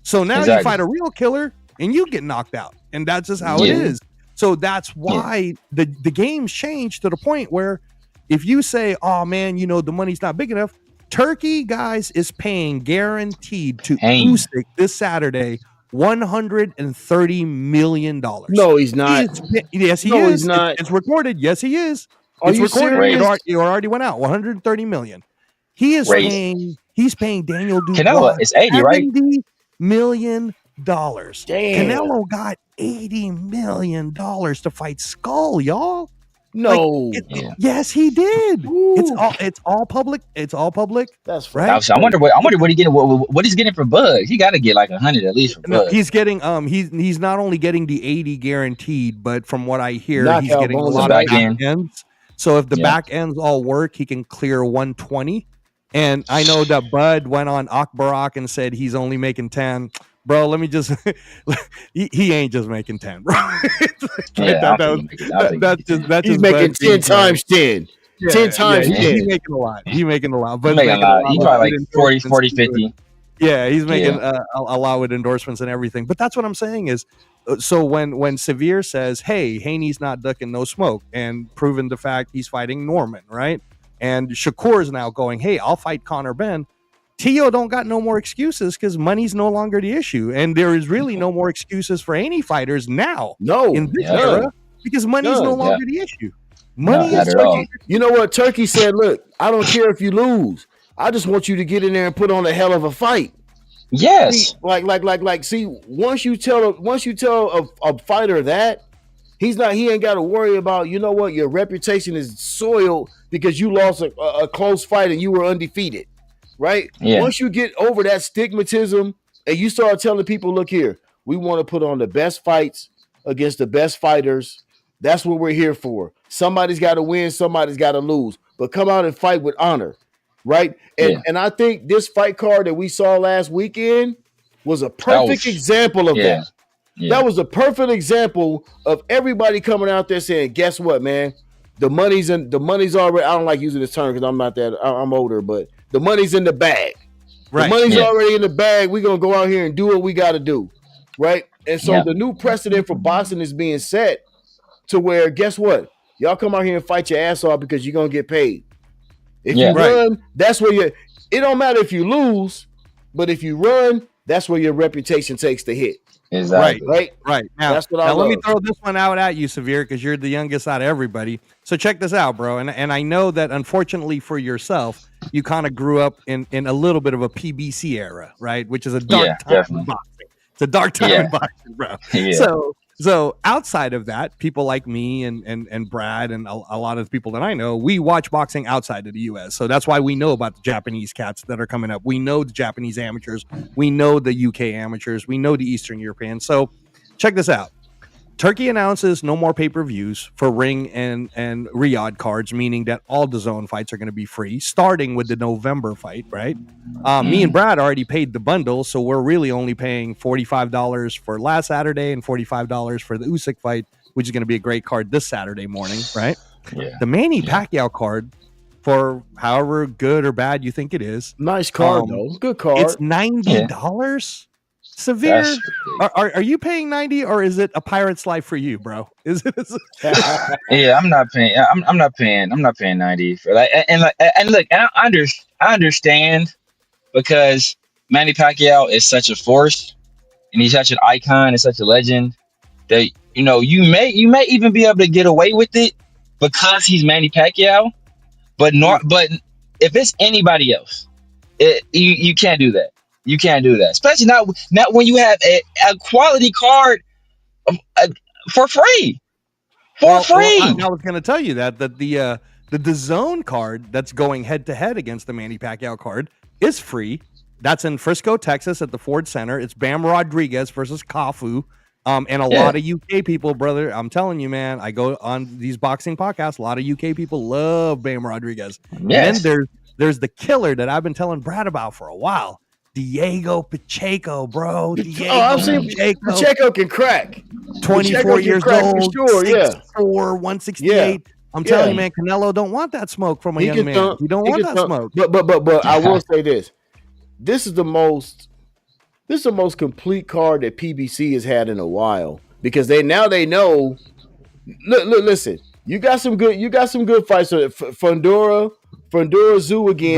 So now you fight a real killer and you get knocked out. And that's just how it is. So that's why the game's changed to the point where if you say, oh man, the money's not big enough, Turkey, guys, is paying guaranteed to Usyk this Saturday $130 million. No, he's not. Yes, he No, is. he's not. It's recorded. Yes, he is. Are it's you recorded. serious? It already went out. $130 million. He is paying. He's paying Daniel Dubois. Canelo is 80, right? $70 million. Damn. Canelo got $80 million to fight Skull, y'all. No. Yes, he did. It's all public. It's all public. That's right. I wonder what he getting. What he's getting for Bud. He got to get like 100 at least for Bud. No, he's getting he's not only getting the 80 guaranteed, but from what I hear, he's getting a lot of back ends. So if the back ends all work, he can clear 120. And I know that Bud went on Akbarak and said he's only making 10. Bro, let me just he ain't just making 10, bro. He's making 10 times 10. 10 times 10. He's making a lot. He's making a lot. He's making a lot. He's probably like 40, 50. Yeah, he's making a lot with endorsements and everything. But that's what I'm saying is, so when Severe says, hey, Haney's not ducking no smoke, and proven the fact he's fighting Norman, right? And Shakur is now going, hey, I'll fight Conor Benn. Tio don't got no more excuses because money's no longer the issue. And there is really no more excuses for any fighters now in this era because money's no longer the issue. Money is Turkey. You know what? Turkey said, look, I don't care if you lose. I just want you to get in there and put on a hell of a fight. Yes. See, like see, once you tell a fighter that, he ain't got to worry about, you know what, your reputation is soiled because you lost a close fight and you were undefeated. Right? Yeah. Once you get over that stigmatism and you start telling people, look here, we want to put on the best fights against the best fighters. That's what we're here for. Somebody's got to win, somebody's got to lose, but come out and fight with honor, right? And I think this fight card that we saw last weekend was a perfect example of that. Yeah. That was a perfect example of everybody coming out there saying, guess what, man? The money's already, I don't like using this term because I'm older, but the money's in the bag. Right. The money's already in the bag. We're going to go out here and do what we got to do, right? And so the new precedent for boxing is being set to where, guess what? Y'all come out here and fight your ass off because you're going to get paid. If you run, that's where it don't matter if you lose, but if you run, that's where your reputation takes the hit. Exactly. Right. Now let me throw this one out at you, Severe, because you're the youngest out of everybody. So check this out, bro. And I know that unfortunately for yourself, you kind of grew up in a little bit of a PBC era, right? Which is a dark time in boxing. It's a dark time in boxing, bro. Yeah. So outside of that, people like me and Brad and a lot of the people that I know, we watch boxing outside of the U.S. So that's why we know about the Japanese cats that are coming up. We know the Japanese amateurs. We know the UK amateurs. We know the Eastern Europeans. So check this out. Turkey announces no more pay-per-views for Ring and Riyadh cards, meaning that all DAZN fights are going to be free, starting with the November fight, right? Me and Brad already paid the bundle, so we're really only paying $45 for last Saturday and $45 for the Usyk fight, which is going to be a great card this Saturday morning, right? Yeah. The Manny Pacquiao card, for however good or bad you think it is. Nice card, though. Good card. It's $90. Severe, are you paying 90 or is it a pirate's life for you, bro? Is it? Yeah, I'm not paying. I'm not paying 90 for that. And look, I understand because Manny Pacquiao is such a force and he's such an icon and such a legend that you may even be able to get away with it because he's Manny Pacquiao, but if it's anybody else, you can't do that. You can't do that, especially not when you have a quality card for free. I was going to tell you that the DAZN card that's going head to head against the Manny Pacquiao card is free. That's in Frisco, Texas, at the Ford Center. It's Bam Rodriguez versus Kafu, and a lot of UK people, brother. I'm telling you, man. I go on these boxing podcasts. A lot of UK people love Bam Rodriguez. Yes. And then there's the killer that I've been telling Brad about for a while. Diego Pacheco, bro. I've seen Pacheco can crack. 24 years old, for sure, 6'4", 168. Yeah. I'm telling you, man, Canelo don't want that smoke from a young man. He don't want that smoke. But I will say this. This is the most complete card that PBC has had in a while because they know. Look, listen. You got some good fights. Fundora Zoo again,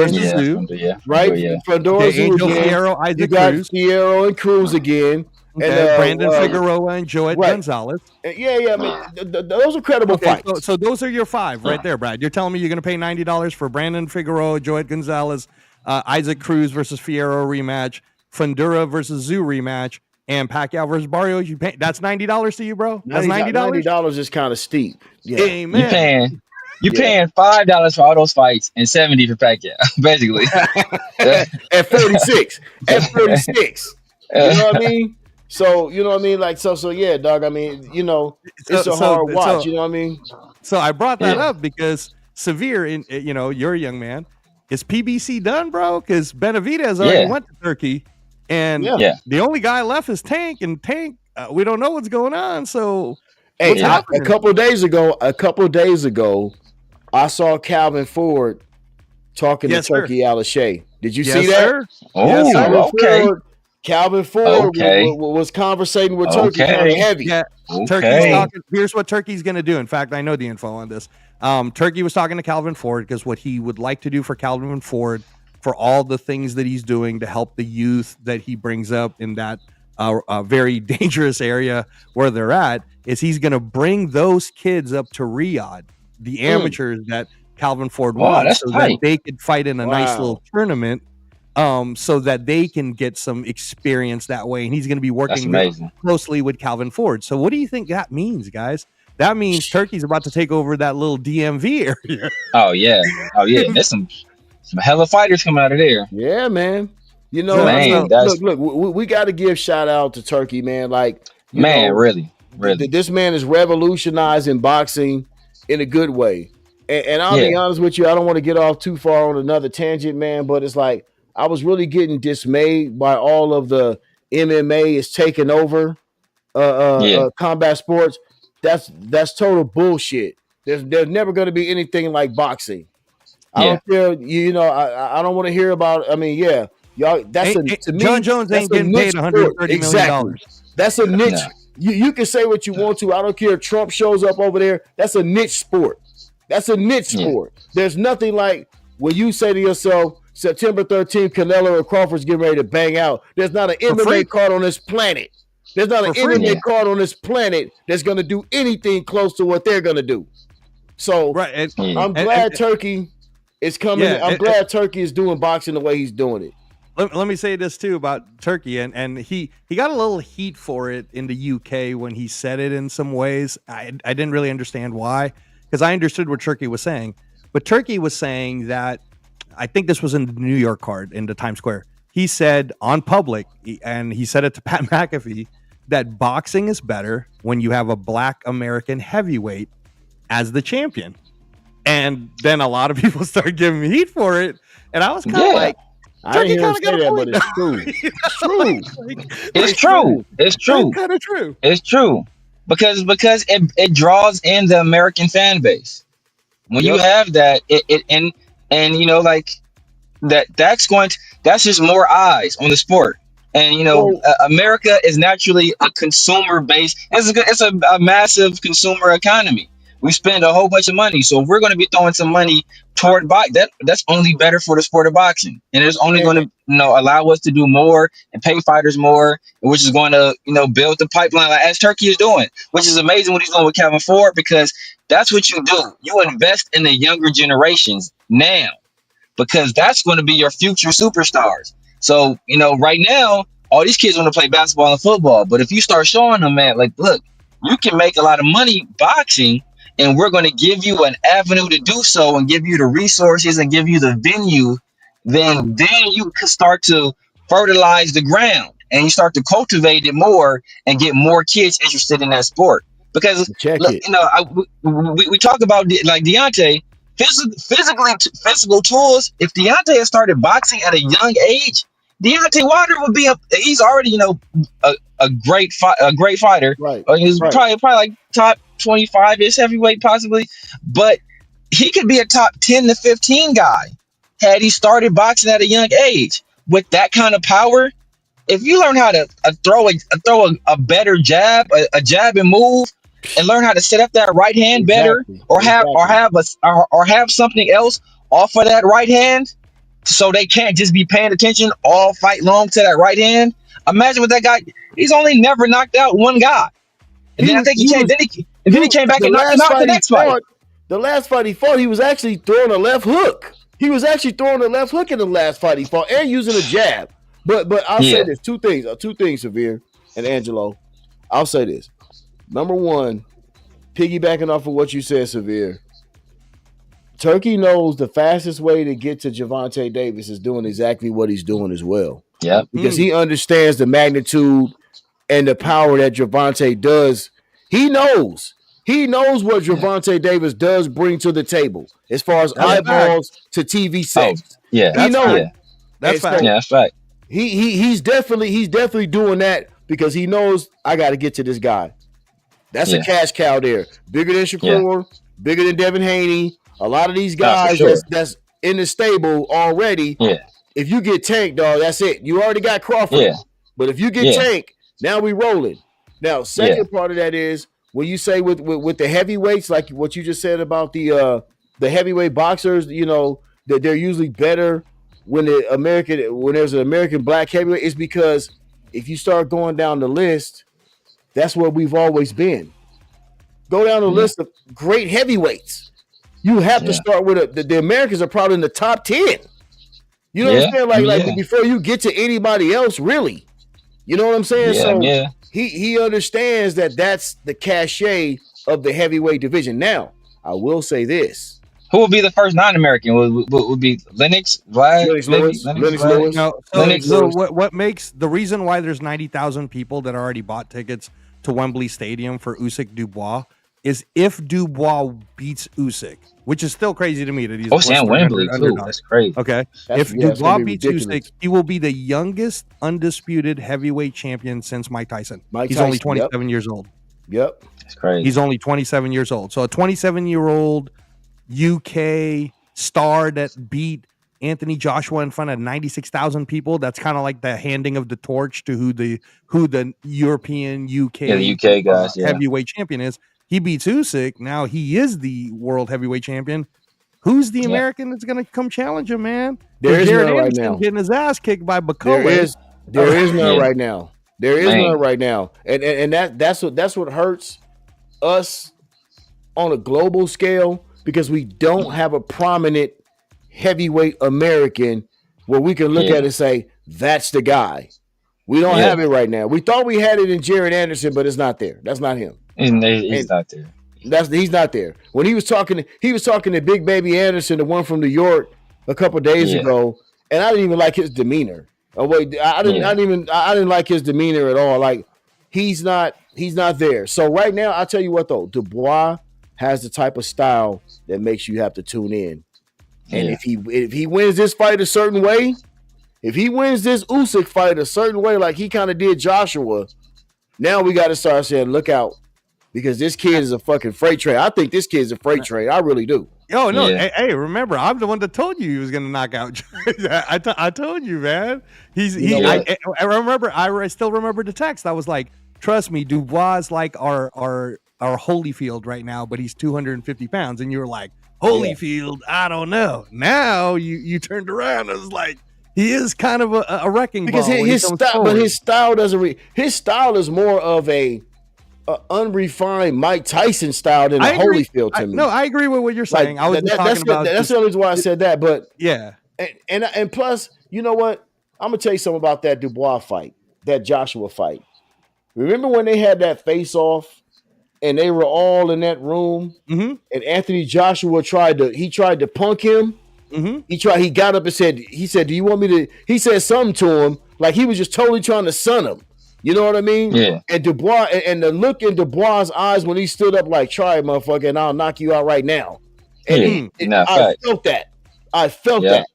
right? Fundora Zoo Angel, again. Fierro, Isaac you got Cruz. Fierro and Cruz again. Okay. And Brandon Figueroa and Joet Gonzalez. Yeah. I mean, those are credible fights. So those are your five right there, Brad. You're telling me you're going to pay $90 for Brandon Figueroa, Joet Gonzalez, Isaac Cruz versus Fierro rematch, Fundura versus Zoo rematch, and Pacquiao versus Barrios. That's $90 to you, bro. That's $90. $90 is kind of steep. Yeah. Amen. You're paying $5 for all those fights and $70 for Pacquiao, basically. At 46. At 36. You know what I mean? So, you know what I mean? Like, so yeah, dog. I mean, it's a hard watch. You know what I mean? So I brought that up because Severe, you're a young man. Is PBC done, bro? Because Benavidez already went to Turkey. And the only guy left is Tank. And Tank, we don't know what's going on. So, a couple of days ago, I saw Calvin Ford talking to Turkey Al-Shea. Did you see that? Sir. Oh, yes, okay. Calvin Ford was conversating with Turkey kind of heavy. Yeah, Turkey's talking. Here's what Turkey's going to do. In fact, I know the info on this. Turkey was talking to Calvin Ford because what he would like to do for Calvin Ford, for all the things that he's doing to help the youth that he brings up in that very dangerous area where they're at, is he's going to bring those kids up to Riyadh, the amateurs that Calvin Ford wants, so that they could fight in a nice little tournament. So that they can get some experience that way. And he's going to be working closely with Calvin Ford. So what do you think that means, guys? That means Turkey's about to take over that little DMV area. Oh, yeah. There's some hella fighters coming out of there. Yeah, man. You know, I Man, mean, that's look, we got to give shout out to Turkey, man. Like, you man, know, really, really. this man is revolutionizing boxing in a good way. And I'll be Yeah, honest with you, I don't want to get off too far on another tangent, man, but it's like I was really getting dismayed by all of the MMA is taking over yeah, combat sports. That's total bullshit. There's never going to be anything like boxing. I yeah, don't care. You know, I don't want to hear about. I mean, yeah, y'all. To John me, Jones that's ain't a getting niche paid sport. 130 million Exactly. dollars. That's a niche. no, You can say what you want to. I don't care if Trump shows up over there. That's a niche sport. That's a niche yeah, sport. There's nothing like when you say to yourself, September 13th, Canelo or Crawford's getting ready to bang out. There's not an For free. MMA card on this planet. There's not an For free. MMA Yeah. card on this planet that's going to do anything close to what they're going to do. So Right. yeah. I'm glad Turkey is coming. Yeah, I'm glad Turkey is doing boxing the way he's doing it. Let me say this too about Turkey, and he got a little heat for it in the UK when he said it in some ways. I didn't really understand why, because I understood what Turkey was saying, but Turkey was saying that, I think this was in the New York card in the Times Square. He said on public, and he said it to Pat McAfee, that boxing is better when you have a black American heavyweight as the champion. And then a lot of people started giving me heat for it, and I was kind of Yeah. like, I didn't hear him Turkey say kinda that, got a but it's true. It's true. It's true. It's true. That's kind of true. It's true. Because it draws in the American fan base. When you Yep. have that, it and you know, like that's just more eyes on the sport. And you know, Well, America is naturally a consumer based. It's a massive consumer economy. We spend a whole bunch of money, so if we're going to be throwing some money toward that's only better for the sport of boxing, and it's only going to allow us to do more and pay fighters more, which is going to build the pipeline like as Turkey is doing, which is amazing what he's doing with Kevin Ford, because that's what you do. You invest in the younger generations now, because that's going to be your future superstars. So, right now, all these kids want to play basketball and football. But if you start showing them, man, like, look, you can make a lot of money boxing, and we're going to give you an avenue to do so and give you the resources and give you the venue, then you can start to fertilize the ground and you start to cultivate it more and get more kids interested in that sport. Because, check look, it. we talk about like Deontay. Physical tools. If Deontay had started boxing at a young age, Deontay Wilder would be he's already a great fighter. Right. He's Right. probably like top 25-ish heavyweight possibly, but he could be a top 10 to 15 guy had he started boxing at a young age with that kind of power. If you learn how to throw a better jab, a jab and move, and learn how to set up that right hand better, or have something else off of that right hand, so they can't just be paying attention all fight long to that right hand. Imagine what that guy. He's only never knocked out one guy, and then I think he came back and knocked him out the next fight. The last fight he fought, he was actually throwing a left hook. He was actually throwing a left hook in the last fight he fought, and using a jab. But I'll say this: two things, Severe and Angelo. I'll say this. Number one, piggybacking off of what you said, Severe. Turkey knows the fastest way to get to Gervonta Davis is doing exactly what he's doing as well. Yeah, because he understands the magnitude and the power that Gervonta does. He knows what Gervonta Davis does bring to the table as far as eyeballs to TV sets. He knows. That's fact. Yeah, that's fact. He's definitely doing that because he knows I got to get to this guy. That's a cash cow there. Bigger than Shakur, bigger than Devin Haney. A lot of these guys that's in the stable already. Yeah. If you get Tank, dog, that's it. You already got Crawford. Yeah. But if you get Tank, now we rolling. Now, second part of that is when you say with the heavyweights, like what you just said about the heavyweight boxers, that they're usually better when there's an American black heavyweight, is because if you start going down the list, that's where we've always been. Go down the list of great heavyweights. You have to start with the Americans are probably in the top 10. You know what I'm saying? Like before you get to anybody else, really. You know what I'm saying? He understands that that's the cachet of the heavyweight division. Now, I will say this. Who would be the first non-American? Would be Lennox, Vlad, Lennox maybe Lewis. Lennox, Lennox Vlad? Lewis. No, Lennox so Lewis. what makes the reason why there's 90,000 people that already bought tickets to Wembley Stadium for Usyk Dubois is if Dubois beats Usyk, which is still crazy to me that he's Oh, a plus Sam 300 Wembley too. underdog. That's crazy. Okay, That's- if yeah, it's Dubois gonna be beats ridiculous. Usyk, he will be the youngest undisputed heavyweight champion since Mike Tyson. Mike He's only Tyson, yep. 27 years old. Yep. That's crazy. He's only 27 years old. So a 27-year-old UK star that beat Anthony Joshua in front of 96,000 people. That's kind of like the handing of the torch to who the European UK, the UK guys, heavyweight champion is. He beats Usyk. Now he is the world heavyweight champion. Who's the American that's going to come challenge him, man? There is Jared none right Anderson now. getting his ass kicked by There Bakole. is none Yeah. right now. There is Man. none right now, and that's what hurts us on a global scale because we don't have a prominent heavyweight American where we can look at it and say that's the guy. We don't have it right now. We thought we had it in Jared Anderson, but it's not there. That's not him. He's And- not there. He's not there. When he was talking to Big Baby Anderson, the one from New York, a couple days ago, and I didn't even like his demeanor. Oh wait, I didn't like his demeanor at all. Like he's not there. So right now, I'll tell you what though, Dubois has the type of style that makes you have to tune in. And if he wins this fight a certain way, if he wins this Usyk fight a certain way, like he kind of did Joshua, now we got to start saying, look out. Because this kid is a fucking freight train. I think this kid's a freight train. I really do. Oh no! Hey, remember, I'm the one that told you he was going to knock out. I told you, man. I remember. I still remember the text. I was like, "Trust me, Dubois is like our Holyfield right now, but he's 250 pounds." And you were like, "Holyfield, I don't know." Now you turned around. And it was like he is kind of a wrecking because ball. His style doesn't. His style is more of a unrefined Mike Tyson style than a Holyfield to me. No, I agree with what you're saying. Like, I was talking about that's the only reason why I said that. But yeah, and plus, you know what? I'm gonna tell you something about that Dubois fight, that Joshua fight. Remember when they had that face off, and they were all in that room, and Anthony Joshua tried to punk him. He got up and said, "Do you want me to?" He said something to him like he was just totally trying to sun him. You know what I mean? Yeah. And Dubois and the look in Dubois' eyes when he stood up like, "Try it, motherfucker, and I'll knock you out right now." And I felt that. I felt that.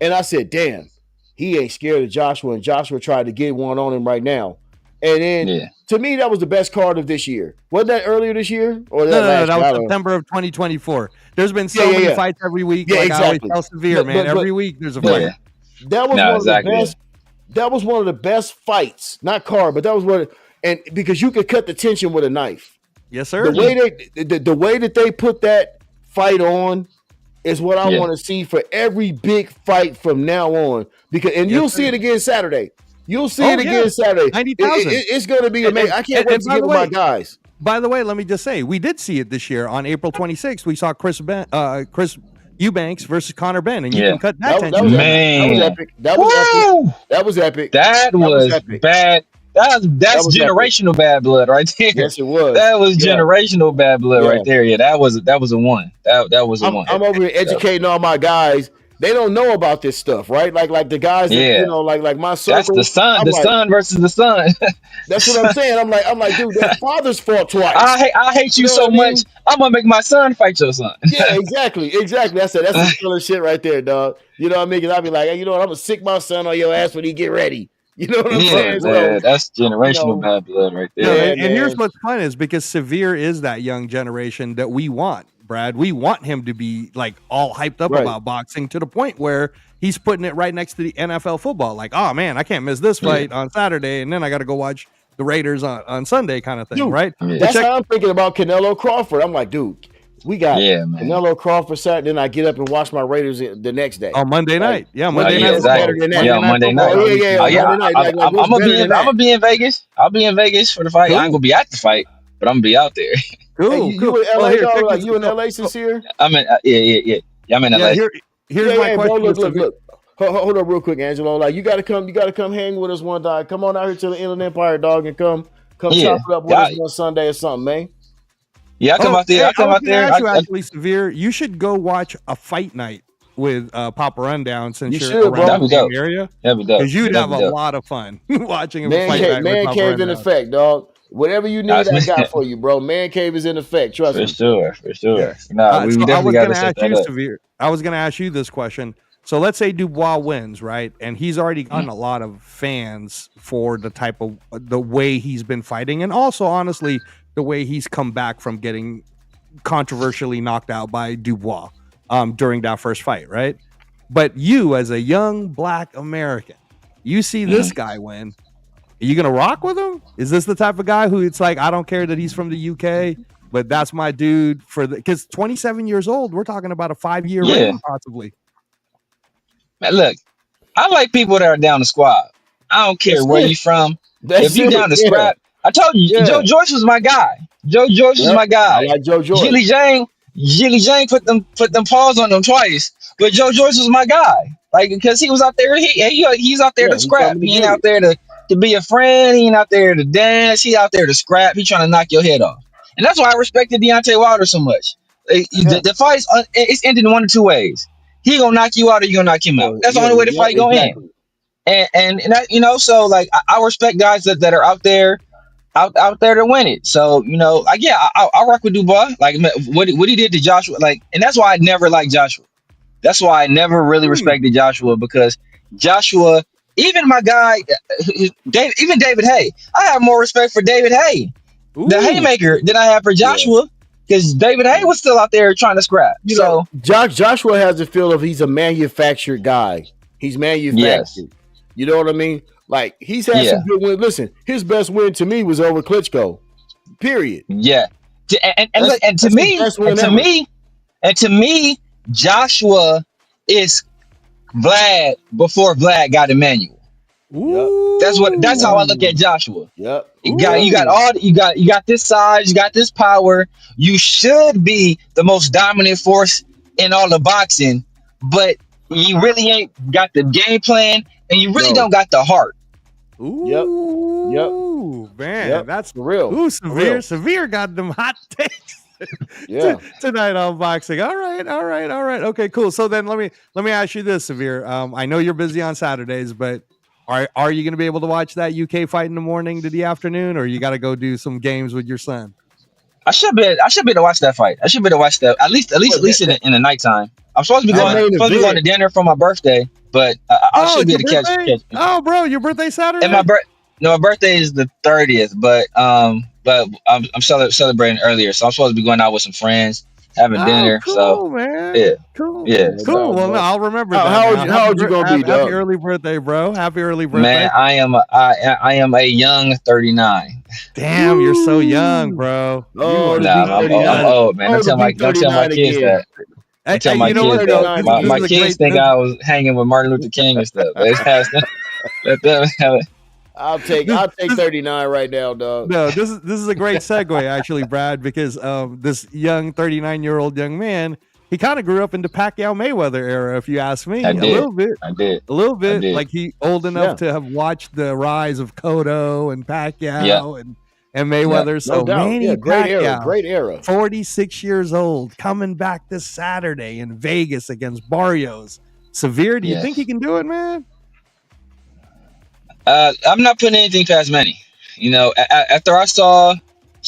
And I said, "Damn, he ain't scared of Joshua." And Joshua tried to get one on him right now. And then to me, that was the best card of this year. Wasn't that earlier this year? Or that was September of 2024. There's been so many fights every week. Yeah, exactly. I always tell Severe, man. Every week there's a fight. That was one of the best. That was one of the best fights, not card, but that was and because you could cut the tension with a knife. Yes, sir. The way that they put that fight on is what I want to see for every big fight from now on. Because you'll see it again Saturday. You'll see it again Saturday. 90,000. It's going to be amazing. I can't wait to get with my guys. By the way, let me just say, we did see it this year on April 26th. We saw Chris Eubanks versus Conor Benn, and you can cut that tension. That was epic. That was epic. That was bad. That's generational bad blood right there. Yes, it was. That was generational bad blood right there. Yeah, that was a one. That was a one. I'm over here educating all my guys. They don't know about this stuff, right? Like the guys, that, like my circle. That's the son. The son versus the son. That's what I'm saying. I'm like, dude, their fathers fought twice. I hate you so much. I'm gonna make my son fight your son. Yeah, exactly. That's the killer shit right there, dog. You know what I mean? Because I'll be like, you know what? I'm gonna sick my son on your ass when he get ready. You know what I'm saying? So, that's generational bad blood right there. And here's what's fun is because Severe is that young generation that we want. Brad, we want him to be like all hyped up about boxing to the point where he's putting it right next to the NFL football. Like, oh man, I can't miss this fight on Saturday, and then I got to go watch the Raiders on Sunday, kind of thing, right? That's how I'm thinking about Canelo Crawford. I'm like, dude, we got Canelo Crawford Saturday, then I get up and watch my Raiders the next day on Monday night. Monday night. Monday night. I'm gonna be in Vegas. I'll be in Vegas for the fight. I ain't gonna be at the fight, but I'm gonna be out there. Cool. You in LA, dog? You in LA sincere? I'm in. I'm in LA. Here's my question. Bro, look. Hold up, real quick, Angelo. Like you gotta come hang with us one time. Come on out here to the Inland Empire, dog, and come chop it up with us one Sunday or something, man. Yeah, I come out there. Hey, I I come was out going to there. ask you actually, Severe. You should go watch a fight night with Papa Rundown since You you're should, around bro. That'd the be same dope. area, That'd be dope. because you'd That'd have be a dope. lot of fun watching a fight night with Man Papa cave in Rundown. effect, dog. Whatever you need, I got for you, bro. Man cave is in effect. Trust For me. sure. For Yeah. sure. No, we So I definitely was got going to to set ask that you, up. Severe. I was going to ask you this question. So let's say Dubois wins, right? And he's already gotten a lot of fans for the way he's been fighting, and also honestly the way he's come back from getting controversially knocked out by Dubois during that first fight, right? But you, as a young Black American, you see this guy win. Are you gonna rock with him? Is this the type of guy who it's like, I don't care that he's from the UK, but that's my dude because 27 years old, we're talking about a 5-year Yeah. reign possibly. Man, look, I like people that are down to squad. I don't care That's where it. you from. That's If you it. down to Yeah. scrap, I told you, Yeah. Joe Joyce was my guy. Joe Joyce was Yep. my I guy. like Joe Joyce. Jilly Jane put them paws on them twice, but Joe Joyce was my guy. Like because he was out there, he's out there Yeah, to he scrap. coming to He ain't get out it. there to be a friend. He ain't out there to dance. He out there to scrap. He trying to knock your head off, and that's why I respected Deontay Wilder so much. The fight's it's ended in one of two ways. He gonna knock you out, or you gonna knock him out. That's the only way the fight gonna end. And that, so like I respect guys that are out there to win it. So I rock with Dubois. Like what he did to Joshua, like, and that's why I never liked Joshua. That's why I never really respected Joshua because Joshua, even my guy, David Hay, I have more respect for David Hay, the Haymaker, than I have for Joshua because David Hay was still out there trying to scrap. Joshua has the feel of he's a manufactured guy. He's manufactured. Yes. You know what I mean? Like he's had some good wins. Listen, his best win to me was over Klitschko. Period. Yeah. To me, Joshua is Vlad before Vlad got Emmanuel. That's how I look at Joshua. Yep. You got this size, you got this power. You should be the most dominant force in all of boxing, but you really ain't got the game plan, and you really don't got the heart. Man, that's for real. Severe got them hot takes. Tonight on boxing. All right. Okay, cool. So then let me ask you this, Severe. I know you're busy on Saturdays, but are you going to be able to watch that UK fight in the morning to the afternoon, or you got to go do some games with your son? I should be able to watch that fight. I should be able to watch that at least in the nighttime. I'm supposed to be going to dinner for my birthday, but I should be able to catch. Oh, bro, your birthday Saturday? And my birthday is the 30th, but I'm celebrating earlier, so I'm supposed to be going out with some friends, having dinner. Cool, so man. Yeah, cool. Yeah. Cool. Well, no, I'll remember that. How old you gonna be, dog? Happy early birthday, bro. Happy early birthday. Man, I am a young 39. Damn, you're so young, bro. I'm old, man. Don't tell my kids that. Tell my kids that. My kids think I was hanging with Martin Luther King and stuff. Let them have it. I'll take 39 right now, dog. No, this is a great segue, actually, Brad, because this young 39-year-old young man, he kind of grew up in the Pacquiao Mayweather era, if you ask me. I did. A little bit. I did. A little bit. Like he old enough to have watched the rise of Cotto and Pacquiao and Mayweather. Yeah, no doubt. Manny Pacquiao, great era. 46 years old, coming back this Saturday in Vegas against Barrios. Severe, do you think he can do it, man? I'm not putting anything past Manny. After I saw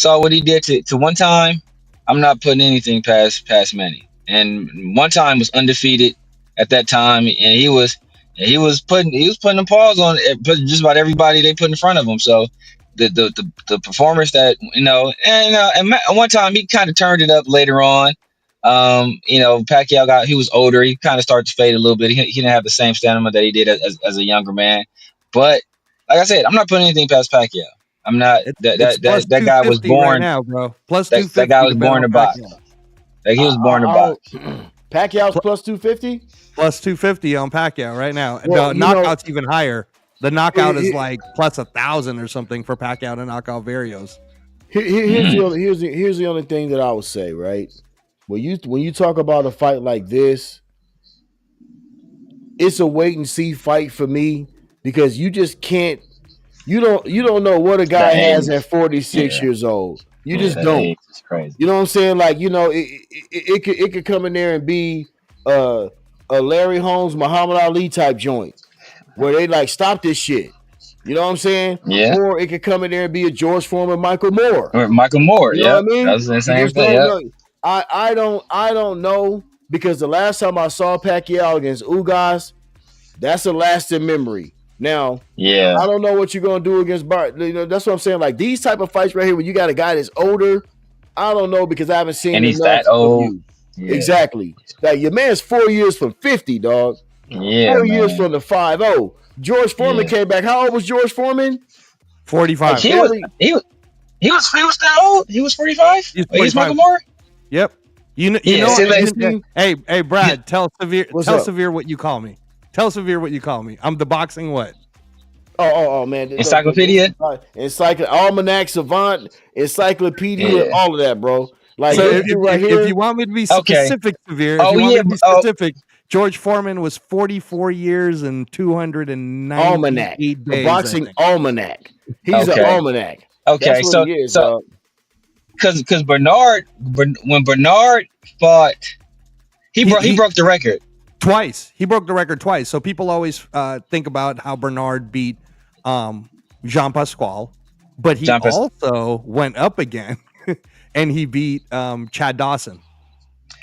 what he did to one time, I'm not putting anything past Manny. And one time was undefeated at that time, and he was putting the paws on just about everybody they put in front of him. So the performance that and one time he kind of turned it up later on. Pacquiao he was older. He kind of started to fade a little bit. He didn't have the same stamina that he did as a younger man. But like I said, I'm not putting anything past Pacquiao. I'm not. That guy was born right now, bro. Plus that guy was born to box. Like he was born to box. Pacquiao's plus 250. Plus 250 on Pacquiao right now. Well, the knockout's even higher. The knockout is like plus 1,000 or something for Pacquiao to knock out Barrios. Here's the only thing that I would say, right? When you talk about a fight like this, it's a wait and see fight for me because you just can't. You don't know what a guy has at 46 years old. You just that don't. age is crazy. You know what I'm saying? Like, it could come in there and be a Larry Holmes, Muhammad Ali type joint where they like stop this shit. You know what I'm saying? Yeah. Or it could come in there and be a George Foreman, Michael Moore. Or Michael Moore. You know what I Yep. mean? That was the You same just thing. don't Yep. know. I don't know because the last time I saw Pacquiao against Ugas, that's a lasting memory. Now, Yeah. I don't know what you're gonna do against Bart. That's what I'm saying. Like these type of fights right here, when you got a guy that's older, I don't know because I haven't seen And he's enough that of old. you. Yeah. Exactly. Like your man's 4 years from 50, dog. Yeah, 4 years man. from the 5-0. George Foreman came back. How old was George Foreman? 45. He was that old. He was 45. He's He's 45. Michael Moore. Yep. You Yeah, know. see, like- Hey, Brad. Tell Severe. What's Tell up? Severe what you call me. Tell Severe what you call me. I'm the boxing what? Oh, man. Encyclopedia? Almanac, Savant, Encyclopedia, Yeah. all of that, bro. Like So this dude right if here. you want me to be Okay. specific, Severe, if Oh, you want yeah, me to be oh. specific, George Foreman was 44 years and 298 Almanac. days. The boxing I think. almanac. He's an Okay. almanac. Okay, That's what he is, dog. because when Bernard fought, he broke the record Twice. He broke the record twice. So people always think about how Bernard beat Jean Pasquale, but he also went up again and he beat Chad Dawson.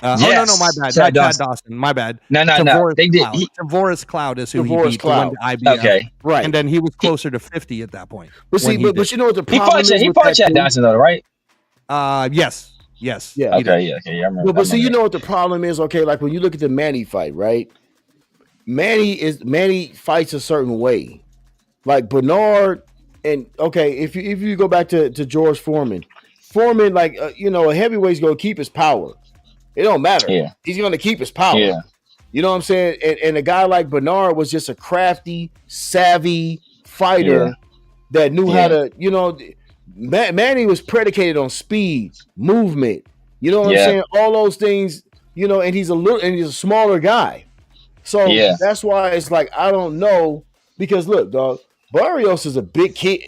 Yes, Oh no, my bad. Chad Not Chad Dawson. My bad. No. Tavoris They did. Cloud. Tavoris Cloud is who Tavoris he beat. Cloud. The one to IBF. Okay, Right. And then he was closer to 50 at that point. But see, but you know what the he problem is? fought Chad Dawson though, right? Yes. Yeah. he did. Okay. I remember. But see, you know what the problem is? Okay, like when you look at the Manny fight, right? Manny fights a certain way. Like Bernard, and okay, if you go back to George Foreman, like a heavyweight's gonna keep his power. It don't matter. Yeah. He's gonna keep his power. Yeah. You know what I'm saying? And a guy like Bernard was just a crafty, savvy fighter that knew how to, Manny was predicated on speed, movement. You know what I'm saying? All those things, and he's a smaller guy. So that's why it's like, I don't know, because look, dog, Barrios is a big kid.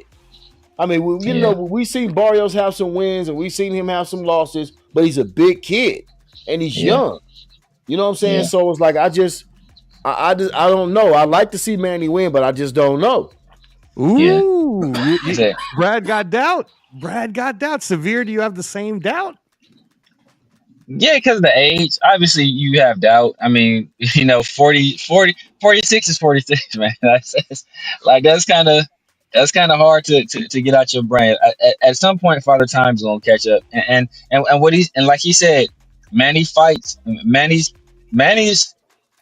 I mean, we've seen Barrios have some wins and we've seen him have some losses, but he's a big kid and he's young. You know what I'm saying? Yeah. So it's like, I don't know. I like to see Manny win, but I just don't know. Ooh, Brad got doubt. Severe, do you have the same doubt? Yeah, because of the age. Obviously, you have doubt. I mean, 46 is 46, man. That's kind of hard to get out your brain. At some point, Father Time's gonna catch up. And like he said, Manny's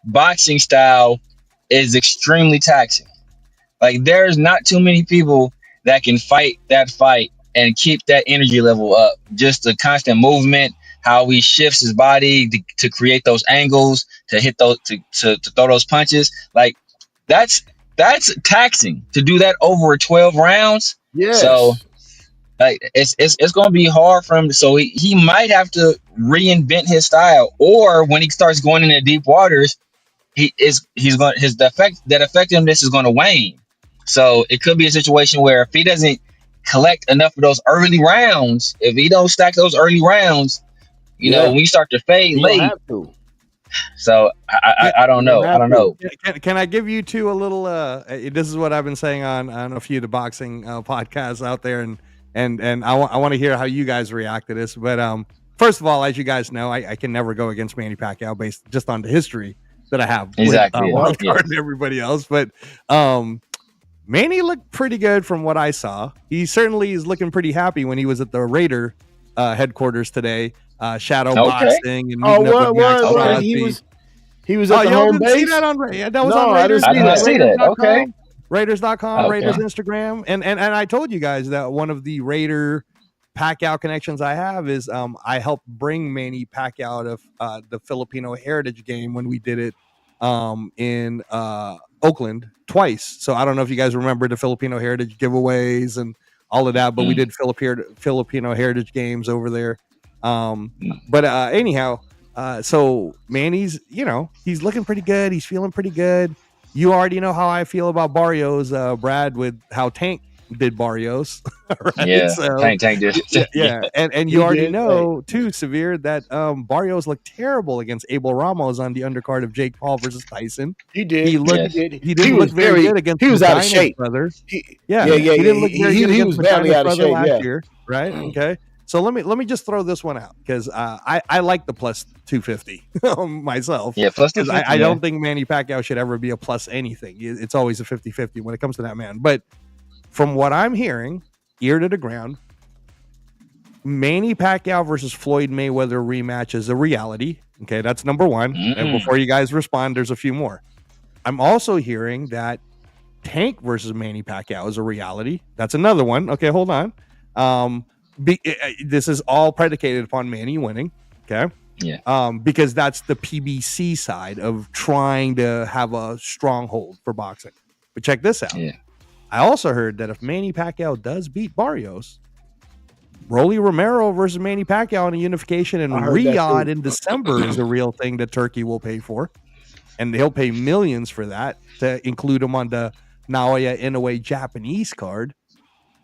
boxing style is extremely taxing. Like there's not too many people that can fight that fight and keep that energy level up. Just the constant movement, how he shifts his body to create those angles, to hit those, to throw those punches. Like that's taxing to do that over 12 rounds. Yes. So like it's gonna be hard for him. So he might have to reinvent his style, or when he starts going into deep waters, that effectiveness is gonna wane. So it could be a situation where if he doesn't collect enough of those early rounds, if he don't stack those early rounds, when we start to fade late. Have to. So I don't know. I don't know. Can I give you two a little? This is what I've been saying on a few of the boxing podcasts out there, and I want to hear how you guys react to this. But first of all, as you guys know, I can never go against Manny Pacquiao based just on the history that I have with Wildcard and everybody else. But Manny looked pretty good from what I saw. He certainly is looking pretty happy when he was at the Raider headquarters today, shadow boxing and meeting up with Max Crosby. He was at the home base. See that on that was on Raiders. I did not see that. Okay. Raiders.com, Raiders Instagram. And I told you guys that one of the Raider Pacquiao connections I have is I helped bring Manny Pacquiao to the Filipino Heritage game when we did it in Oakland twice. So I don't know if you guys remember the Filipino Heritage giveaways and all of that, but we did Filipino Heritage games over there. But anyhow, so Manny's, he's looking pretty good. He's feeling pretty good. You already know how I feel about Barrios, Brad, with how Tank did Barrios. Right? Yeah, So Tank did. yeah. And He you already did, know too, Severe, that Barrios looked terrible against Abel Ramos on the undercard of Jake Paul versus Tyson. He did. He looked. Yes. He did. He didn't look very good against He was out of Medina's shape. brother. He He didn't look very good he against was badly Medina's out of brother shape. last Yeah. year, right? Okay. So let me just throw this one out because I like the plus 250 myself. Yeah, plus 250. I don't think Manny Pacquiao should ever be a plus anything. It's always a 50-50 when it comes to that man. But from what I'm hearing, ear to the ground, Manny Pacquiao versus Floyd Mayweather rematch is a reality. Okay, that's number one. And before you guys respond, there's a few more. I'm also hearing that Tank versus Manny Pacquiao is a reality. That's another one. Okay, hold on. This is all predicated upon Manny winning. Okay. Yeah. Because that's the PBC side of trying to have a stronghold for boxing. But check this out. Yeah. I also heard that if Manny Pacquiao does beat Barrios, Rolly Romero versus Manny Pacquiao in a unification in Riyadh in December is a real thing that Turkey will pay for. And he'll pay millions for that to include him on the Naoya Inoue Japanese card.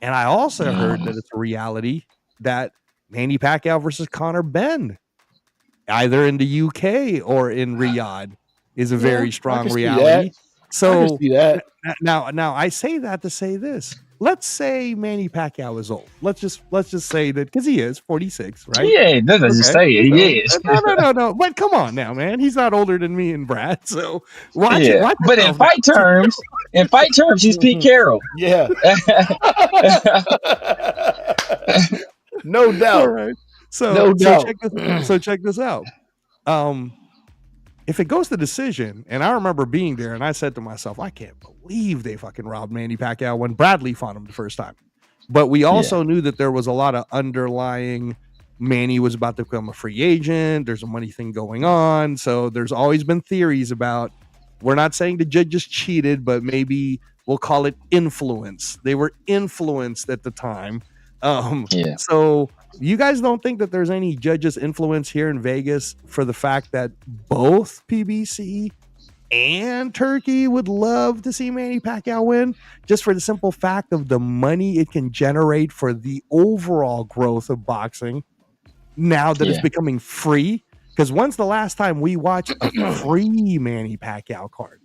And I also heard that it's a reality that Manny Pacquiao versus Conor Benn, either in the UK or in Riyadh, is a very strong reality. So now I say that to say this. Let's say Manny Pacquiao is old. Let's just say that because he is 46, right? Yeah, doesn't just say it. He is. No. But come on now, man. He's not older than me and Brad. So watch it. But in fight terms, he's Pete Carroll. Yeah. No doubt. All right. So check this out. If it goes to decision, and I remember being there, and I said to myself, I can't believe they fucking robbed Manny Pacquiao when Bradley fought him the first time. But we also knew that there was a lot of underlying. Manny was about to become a free agent. There's a money thing going on. So there's always been theories about, we're not saying the judges cheated, but maybe we'll call it influence. They were influenced at the time. So you guys don't think that there's any judges' influence here in Vegas for the fact that both PBC and Turkey would love to see Manny Pacquiao win, just for the simple fact of the money it can generate for the overall growth of boxing now that it's becoming free? Because when's the last time we watched a free Manny Pacquiao card?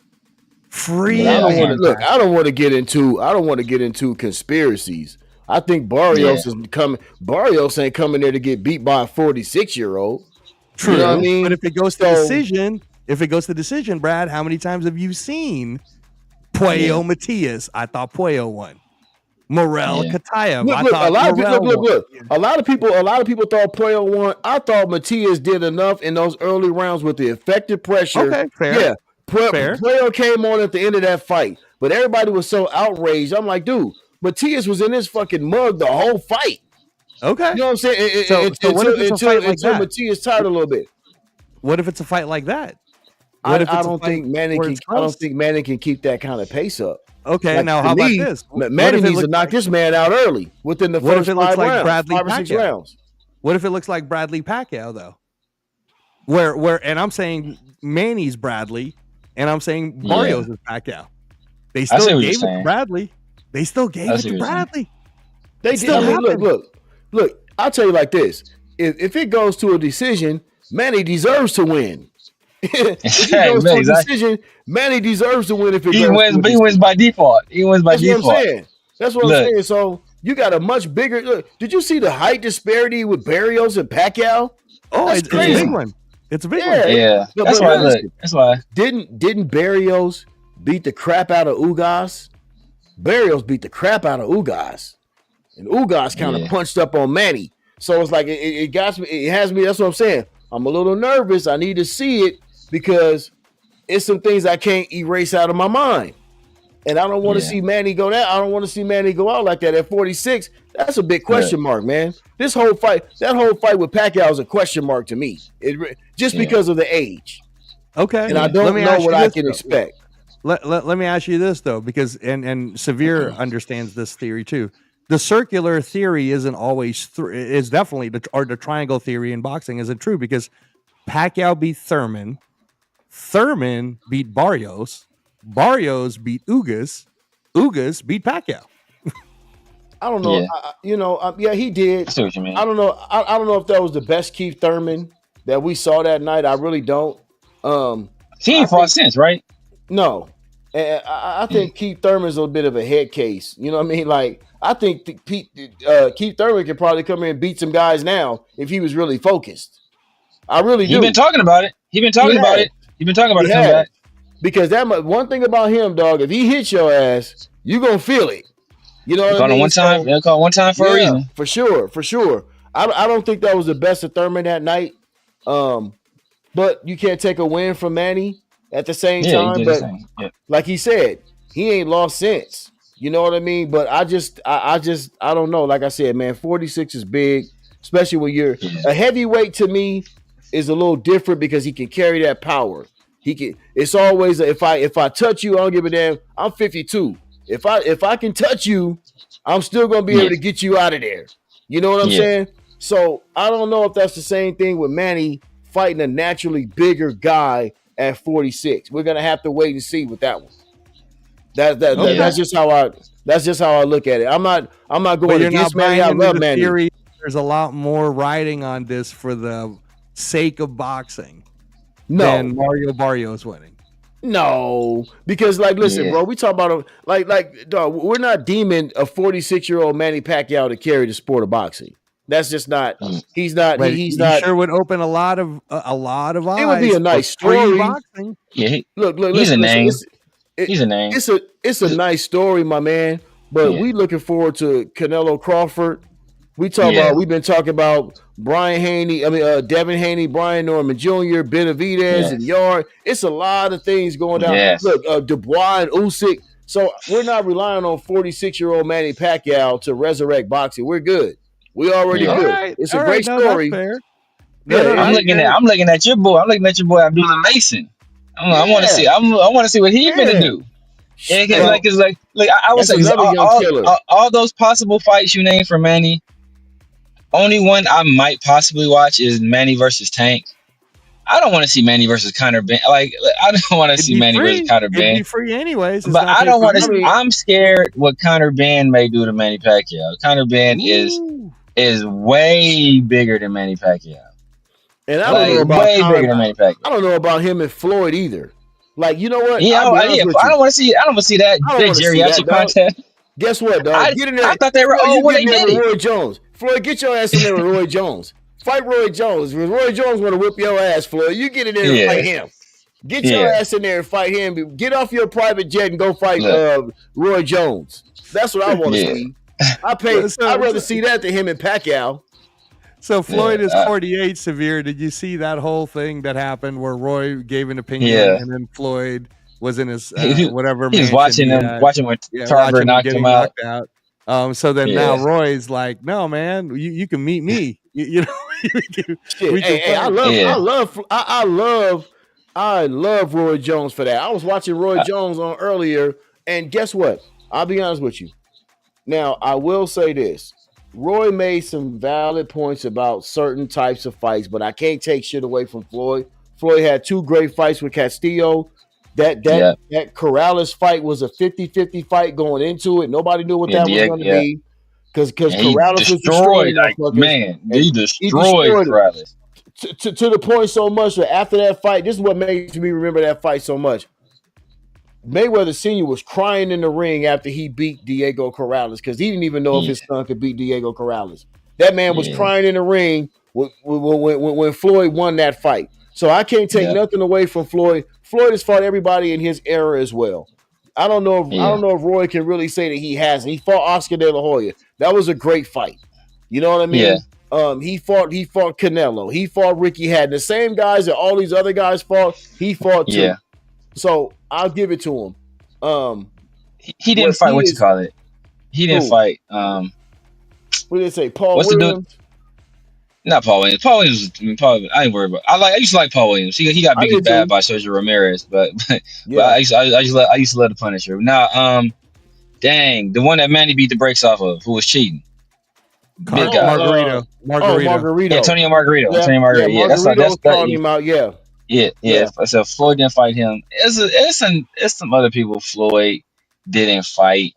Free. I don't want to get into conspiracies. I think Barrios is coming. Barrios ain't coming there to get beat by a 46-year-old. True. You know what I mean? But if it goes to decision, Brad, how many times have you seen Puello Matias? I thought Puello won. Morel Katayev. A lot of people thought Puello won. I thought Matias did enough in those early rounds with the effective pressure. Okay, fair. Yeah. Puello came on at the end of that fight, but everybody was so outraged. I'm like, dude, Matias was in his fucking mug the whole fight. Okay. You know what I'm saying? Until Matias tired a little bit. What if it's a fight like that? I don't think Manny can keep that kind of pace up. Okay, like, now how about this? Manny needs to knock this man out early within the first 5 rounds, 5 or 6 rounds. What if it looks like Bradley Pacquiao though? Where and I'm saying Manny's Bradley, and I'm saying Barrios is Pacquiao. They still gave it to Bradley. They still gave it to Bradley. They did. I mean, look. I'll tell you like this: if it goes to a decision, Manny deserves to win. If it goes to a decision, Manny deserves to win. If it he wins by default. That's what I'm saying. That's what I'm saying. So you got a much bigger. Look, did you see the height disparity with Barrios and Pacquiao? Oh, it's crazy. A big one. It's a big one. Yeah. That's why. Didn't Barrios beat the crap out of Ugas? Barrios beat the crap out of Ugas, and Ugas kind of punched up on Manny. So it's like it got me. It has me. That's what I'm saying. I'm a little nervous. I need to see it because it's some things I can't erase out of my mind, and I don't want to see Manny go down. I don't want to see Manny go out like that at 46. That's a big question mark, man. That whole fight with Pacquiao is a question mark to me. Just because of the age. Okay, and I don't know what I can expect. Let me ask you this though, because and Severe understands this theory too. The circular theory isn't always is definitely the triangle theory in boxing isn't true, because Pacquiao beat Thurman beat Barrios beat Ugas beat Pacquiao. I don't know. Yeah, Yeah, he did. I see what you mean. I don't know. I don't know if that was the best Keith Thurman that we saw that night. I really don't. He I ain't fought think since, right? no. And I Yeah. think Keith Thurman's a bit of a head case. You know what I mean? Like I think Keith Thurman could probably come in and beat some guys now if he was really focused. I really He been do. talking about it. He been He talking about has. it. He been talking about He a comeback. has. Because one thing about him, dog, if he hits your ass, you gonna feel it. You know They what I called him mean? one time. So They called one time for a yeah, reason. for sure, for sure. I don't think that was the best of Thurman that night. Um, but you can't take a win from Manny at the same Yeah, he time. did his But thing. Yeah, like he said, he ain't lost since. You know what I mean? But I don't know. Like I said, man, 46 is big, especially when you're yeah, a heavyweight. To me, is a little different because he can carry that power. He can. It's always if I touch you, I don't give a damn. I'm 52. If I can touch you, I'm still gonna be able yeah, to get you out of there. You know what I'm yeah. saying? So I don't know if that's the same thing with Manny fighting a naturally bigger guy at 46. We're gonna have to wait and see with that one. Okay. That's just how I look at it. I'm not But going you're not against Manny. buying I into love the Manny. theory. There's a lot more riding on this for the sake of boxing than No, Mario Barrios winning. no, because like, listen, Yeah. bro, we talk about dog, we're not deeming a 46-year-old Manny Pacquiao to carry the sport of boxing. That's just not. Mm. He's not. But He's he not. sure would open a lot of It would be eyes a for nice free story. boxing. Yeah, Look, he's a listen. name. He's a name. It's a nice story, my man. But Yeah, we looking forward to Canelo Crawford. yeah, We've been talking about Brian Haney. I mean, Devin Haney, Brian Norman Jr., Benavidez, and yes, Yard. It's a lot of things going down. yes. Look, Dubois and Usyk. So we're not relying on 46-year-old Manny Pacquiao to resurrect boxing. We're good. We already Yeah. good. It's a All right. great No, that's story. fair. Yeah, No, I'm looking at your boy. I'm looking at your boy Abdullah Mason. I want to see. yeah, I want to see what he finna yeah. do. Yeah, cause Well, I would that's say 'cause another young killer. all those possible fights you named for Manny. Only one I might possibly watch is Manny versus Tank. I don't want to see Manny versus Conor Ben. I don't want to it'd see be Manny versus free. Conor It'd Ben. be free anyways. It's But not I pay don't per want I view. to. mean, I'm scared what Conor Ben may do to Manny Pacquiao. Conor Ben Ooh. is way bigger than Manny Pacquiao. and I don't Like know about way bigger Conor. than Manny I Pacquiao. don't know about him and Floyd either. Like, you know what? Yeah, I'll be honest yeah. with I you. don't want to see. I don't want to see that I don't that want to see that, geriatric dog. contest. Guess what, dog? Get in I there. thought they were. Floyd, Oh, you well, get they in there did with it. Roy Jones. Floyd, get your ass in there with Roy Jones. Fight Roy Jones. If Roy Jones want to whip your ass, Floyd, you get in there and Yeah, fight him. Get your yeah. ass in there and fight him. Get off your private jet and go fight Look, Roy Jones. That's what I want to yeah, see. So, I'd rather see that than him and Pacquiao. so yeah, Floyd is 48 severe. Did you see that whole thing that happened where Roy gave an opinion yeah. and then Floyd was in his He, whatever he was mansion he had? watching when Yeah, Tarver watching him knocked him getting out. knocked out. So then now Yeah, Roy's like, no, man, you can meet me. You know, Shit, we can hey, fight. yeah. I love Roy Jones for that. I was watching Roy Jones on earlier, and guess what? I'll be honest with you. Now, I will say this. Roy made some valid points about certain types of fights, but I can't take shit away from Floyd. Floyd had two great fights with Castillo. That Yeah, Corrales fight was a 50-50 fight going into it. Nobody knew what yeah, that was Diego, going to yeah. be because And he Corrales was destroying destroyed, like, motherfuckers, man, and he he destroyed destroyed him Corrales. to the point so much that after that fight, this is what makes me remember that fight so much. Mayweather Sr. was crying in the ring after he beat Diego Corrales because he didn't even know if Yeah, his son could beat Diego Corrales. That man was yeah, crying in the ring when Floyd won that fight. So I can't take yeah, nothing away from Floyd. Floyd has fought everybody in his era as well. I don't know yeah, if Roy can really say that he hasn't. He fought Oscar De La Hoya. That was a great fight. You know what I yeah, mean? He fought Canelo. He fought Ricky Hatton. The same guys that all these other guys fought, he fought too. yeah. So I'll give it to him. He didn't What fight. he What you is, call it? He didn't who? fight. What did they say? Paul What's the dude? Williams. Not Paul Williams. Paul Williams. I mean, I ain't worried about. I used to like Paul Williams. He got I beat did bad too. by Sergio Ramirez, but Yeah. I used to love the Punisher. Now, dang, the one that Manny beat the brakes off of, who was cheating, big guy. Margarito. Margarito. Antonio Margarito. Yeah, Antonio yeah. Margarito. Yeah, Margarito was that. calling him out. Yeah, Yeah, yeah. So Floyd didn't fight him. It's some other people Floyd didn't fight,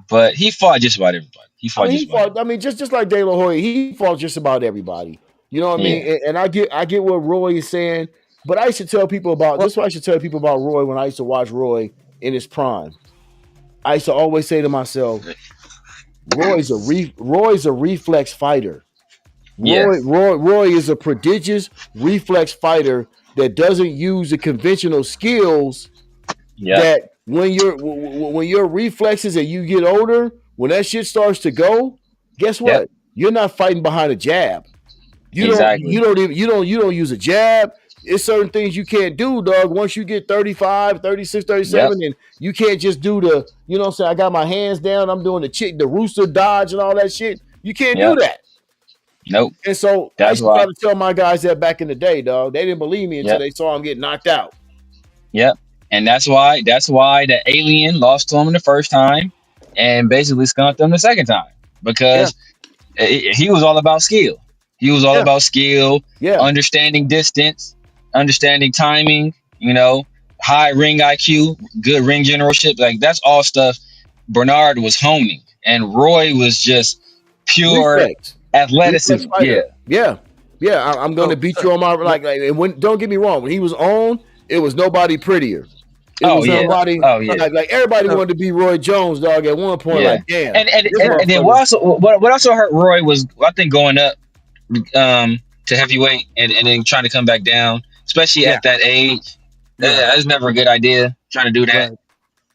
but he fought just about everybody. He fought just about fought. I mean, just like De La Hoya, he fought just about everybody. You know what I mean? Yeah. And I get what Roy is saying, but I used to tell people about this. Is what I should tell people about Roy when I used to watch Roy in his prime. I used to always say to myself, Roy's a reflex fighter. Yeah. Roy is a prodigious reflex fighter that doesn't use the conventional skills. Yeah. That when your reflexes and you get older, when that shit starts to go, guess what? Yep. You're not fighting behind a jab. Exactly. You don't use a jab. It's certain things you can't do, dog. Once you get 35, 36, 37, and you can't just do the, you know what I'm saying, I got my hands down, I'm doing the rooster dodge and all that shit. You can't do that. Nope. And so I used to try to tell my guys that back in the day, dog. They didn't believe me until they saw him get knocked out. Yep. And that's why the alien lost to him the first time and basically skunked him the second time. Because he was all about skill. He was all about skill, understanding distance, understanding timing, high ring IQ, good ring generalship. Like, that's all stuff Bernard was honing. And Roy was just pure athleticism. Yeah. I'm going to beat you on my, and don't get me wrong. When he was on, it was nobody prettier. Somebody, like everybody wanted to be Roy Jones, dog. At one point, like, damn. And then what also hurt Roy was, I think, going up to heavyweight and then trying to come back down, especially at that age. That's never a good idea, trying to do that. Right.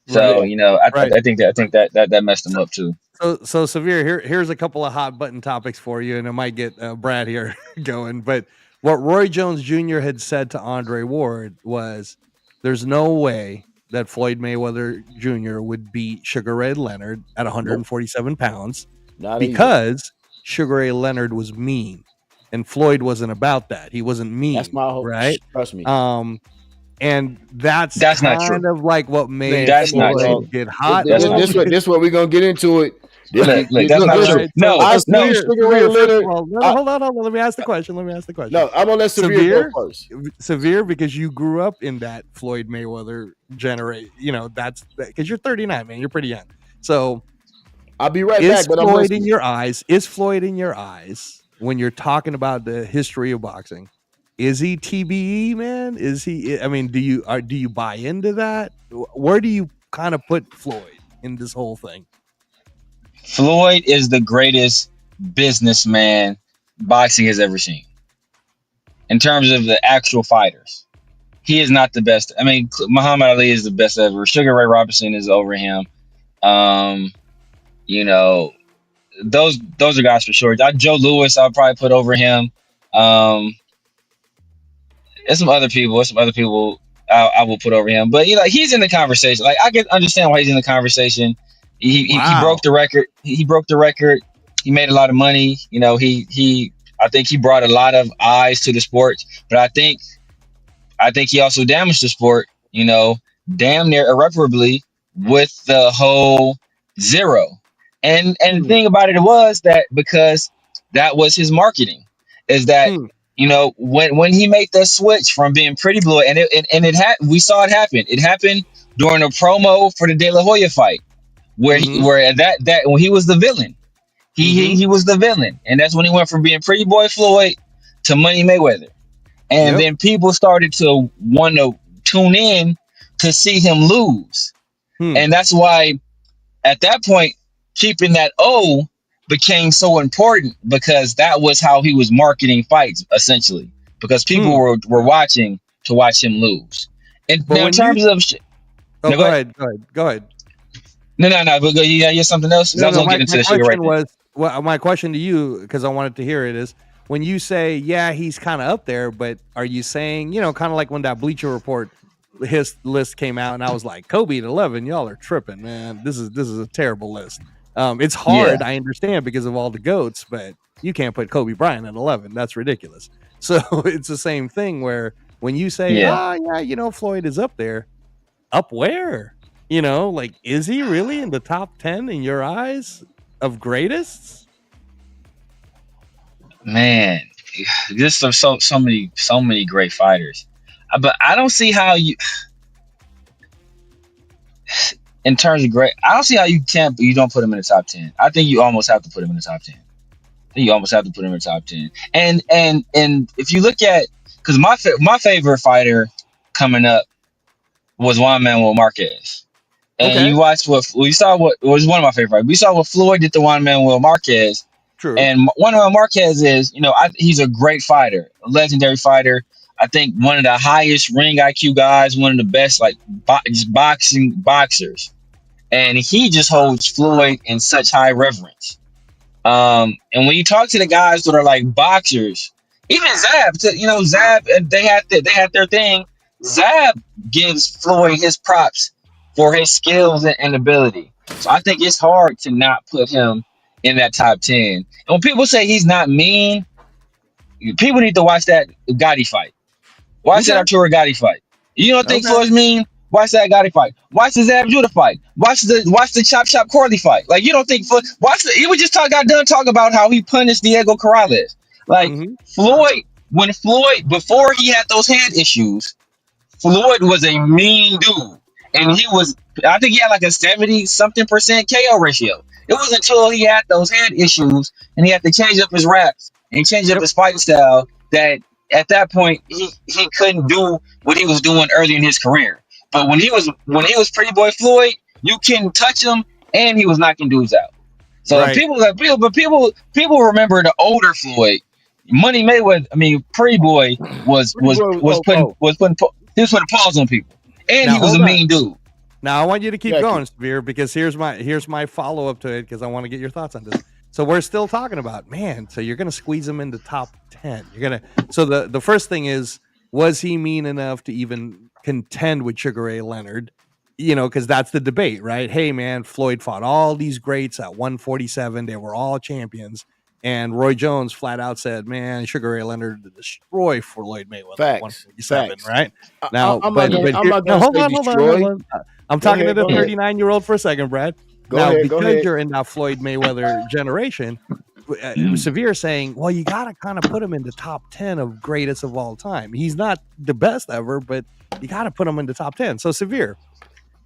So I think that messed him up too. So Severe, here's a couple of hot button topics for you, and it might get Brad here going. But what Roy Jones Jr. had said to Andre Ward was, there's no way that Floyd Mayweather Jr. would beat Sugar Ray Leonard at 147 pounds because Sugar Ray Leonard was mean, and Floyd wasn't about that. He wasn't mean. That's my hope. Right? Trust me. And that's not kind true. of like what made Floyd get hot. This what we're gonna get into it. Look, that's not true. No. Hold on. Let me ask the question. No, I'm gonna let Severe go first. Severe, because you grew up in that Floyd Mayweather generation. That's because you're 39, man. You're pretty young. So I'll be right back. But Floyd in your eyes? Is Floyd in your eyes when you're talking about the history of boxing? Is he TBE, man? Is he? I mean, do you buy into that? Where do you kind of put Floyd in this whole thing? Floyd is the greatest businessman boxing has ever seen. In terms of the actual fighters, he is not the best. I mean, Muhammad Ali is the best ever. Sugar Ray Robinson is over him. Those are guys for sure. Joe Louis, I'll probably put over him. There's some other people I will put over him. But he's in the conversation. Like, I can understand why he's in the conversation. He broke the record. He broke the record. He made a lot of money. I think he brought a lot of eyes to the sport. But I think he also damaged the sport, damn near irreparably with the whole zero. And the thing about it was that because that was his marketing, is that when he made the switch from being Pretty Blue, we saw it happen. It happened during a promo for the De La Hoya fight, where when he was the villain, he was the villain, and that's when he went from being Pretty Boy Floyd to Money Mayweather, and then people started to want to tune in to see him lose, and that's why at that point keeping that O became so important, because that was how he was marketing fights, essentially, because people were watching to watch him lose. And now in terms of go ahead. No. But you have something else? No, my question to you, because I wanted to hear it, is when you say, he's kind of up there, but are you saying, kind of like when that Bleacher Report his list came out, and I was like, Kobe at 11, y'all are tripping, man. This is a terrible list. It's hard, I understand, because of all the GOATs, but you can't put Kobe Bryant at 11. That's ridiculous. So it's the same thing where when you say, Floyd is up there, up where? Like, is he really in the top 10 in your eyes of greatest? Man, there's so many great fighters, but I don't see how you. in terms of great, I don't see how you don't put him in the top 10. I think you almost have to put him in the top 10. I think you almost have to put him in the top 10. And if you look at, because my favorite fighter coming up was Juan Manuel Marquez. And you watched we saw what was one of my favorite. We saw what Floyd did to Juan Manuel Marquez. True. And Juan Manuel Marquez is, he's a great fighter, a legendary fighter. I think one of the highest ring IQ guys, one of the best boxers. And he just holds Floyd in such high reverence. And when you talk to the guys that are like boxers, even Zab, Zab, they had their thing. Zab gives Floyd his props for his skills and ability. So I think it's hard to not put him in that top 10. And when people say he's not mean, people need to watch that Gotti fight. Watch that Arturo Gotti fight. You don't think Floyd's mean? Watch that Gotti fight. Watch the Zab Judah fight. Watch the Chop Corley fight. Like, you don't think Floyd? He was just got done talking about how he punished Diego Corrales. Like, Floyd, before he had those hand issues, Floyd was a mean dude, and I think he had like a 70-something% KO ratio. It wasn't until he had those hand issues and he had to change up his raps and change up his fighting style that at that point he couldn't do what he was doing early in his career. But when he was Pretty Boy Floyd, you couldn't touch him, and he was knocking dudes out. So people remember the older Floyd. Money Mayweather, Pretty Boy was putting paws on people, and now, he was a mean dude. Now I want you to keep going, Severe, because here's my follow up to it, because I want to get your thoughts on this. So we're still talking about, man. So you're gonna squeeze him into top 10. So the first thing is, was he mean enough to even contend with Sugar Ray Leonard? Because that's the debate, right? Hey, man, Floyd fought all these greats at 147. They were all champions. And Roy Jones flat out said, man, Sugar Ray Leonard to destroy Floyd Mayweather at 147, right? Now, hold on. I'm talking to the 39-year-old for a second, Brad. Because you're in that Floyd Mayweather generation, Severe saying, well, you got to kind of put him in the top 10 of greatest of all time. He's not the best ever, but you got to put him in the top 10. So, Severe,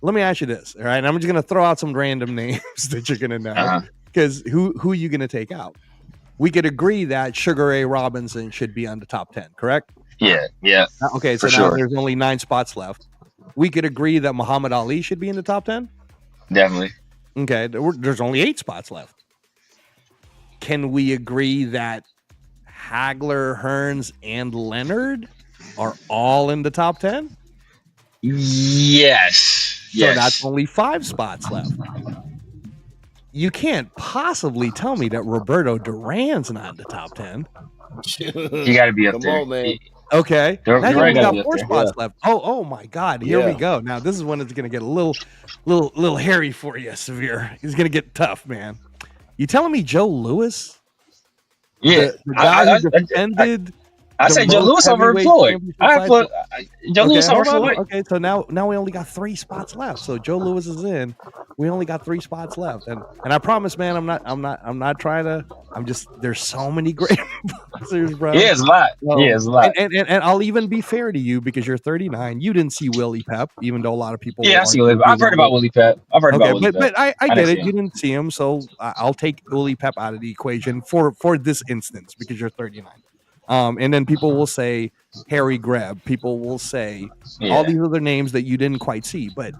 let me ask you this, all right? I'm just going to throw out some random names that you're going to know, because who are you going to take out? We could agree that Sugar Ray Robinson should be on the top 10, correct? Yeah. Okay, so now there's only 9 spots left. We could agree that Muhammad Ali should be in the top 10? Definitely. Okay, there's only 8 spots left. Can we agree that Hagler, Hearns, and Leonard are all in the top 10? Yes. So that's only 5 spots left. You can't possibly tell me that Roberto Duran's not in the top 10. You got to be up there. On, man. Okay. Now you only got 4 spots left. Oh my God. Here we go. Now this is when it's going to get a little hairy for you, Severe. It's going to get tough, man. You telling me Joe Louis? Yeah. The guy who defended... I say Joe Louis over Floyd. I put Joe Louis over Floyd. Okay, so now we only got 3 spots left. So Joe Louis is in. We only got 3 spots left, and I promise, man, I'm not trying to. I'm just, there's so many great boxers, bro. Yeah, it's a lot. It's a lot. And I'll even be fair to you, because you're 39. You didn't see Willie Pep, even though a lot of people. Yeah, I see Willie. I've heard about Willie Pep. But I get it. You didn't see him, so I'll take Willie Pep out of the equation for this instance, because you're 39. And then people will say Harry Greb. People will say all these other names that you didn't quite see. But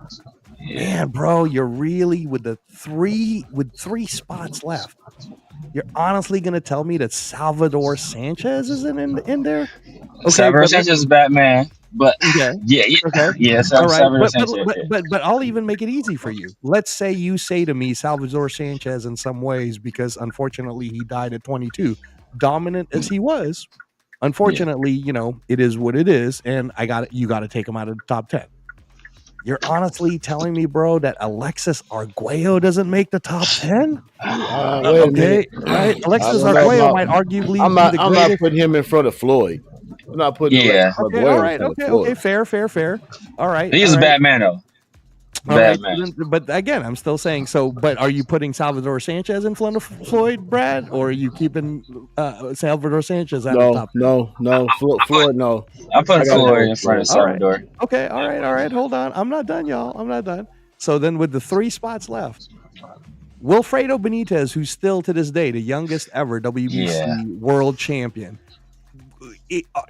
man, bro, you're really with 3 spots left. You're honestly gonna tell me that Salvador Sanchez isn't in there? Okay, Salvador Sanchez is Batman. But okay. All right. But I'll even make it easy for you. Let's say you say to me Salvador Sanchez in some ways, because unfortunately he died at 22. Dominant as he was, unfortunately, it is what it is, and you got to take him out of the top 10. You're honestly telling me, bro, that Alexis Arguello doesn't make the top 10? Okay, right? Alexis Arguello might arguably I'm be the not putting him in front of Floyd. I'm not putting Okay, all right. Okay, fair. All right. He's a bad man, though. Right. But again, I'm still saying so. But are you putting Salvador Sanchez in front of Floyd, Brad, or are you keeping Salvador Sanchez at the top? No, Floyd. No, I'm putting Floyd in front of Salvador. Okay, all right. Hold on, I'm not done, y'all. I'm not done. So then with the 3 spots left, Wilfredo Benitez, who's still to this day the youngest ever WBC world champion,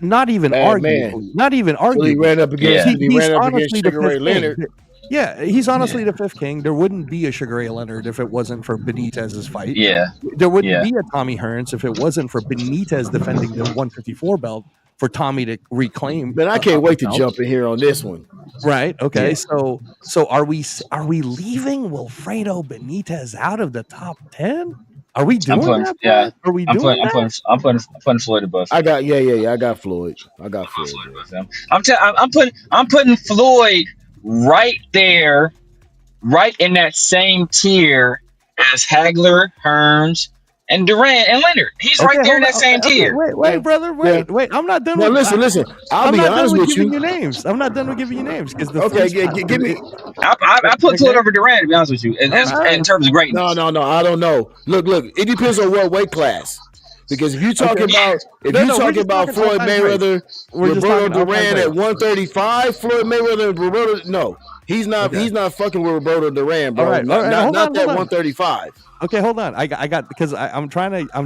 not even arguably. He ran up against He's Sugar Ray Leonard. Yeah, he's honestly the 5th king. There wouldn't be a Sugar Ray Leonard if it wasn't for Benitez's fight. Yeah. There wouldn't be a Tommy Hearns if it wasn't for Benitez defending the 154 belt for Tommy to reclaim. But I can't wait to jump in here on this one. Right. Okay. Yeah. So are we leaving Wilfredo Benitez out of the top 10? Are we doing that? Yeah. Are we doing that? I'm putting Floyd above. I got Floyd. I got Floyd. I'm putting Floyd right there, right in that same tier as Hagler, Hearns, and Durant and Leonard. He's right there in that same tier. Wait, brother. Wait. I'm not done. Listen. I'll be honest with you. I'm not done with giving you names because give me. I put Floyd over Durant, to be honest with you, in terms of greatness. No. I don't know. Look. It depends on what weight class. Because if you talking about Floyd Mayweather, Roberto Duran at 135, Floyd Mayweather and Roberto, no, he's not. He's not fucking with Roberto Duran, bro. Not that 135. Okay, hold on. I got because I'm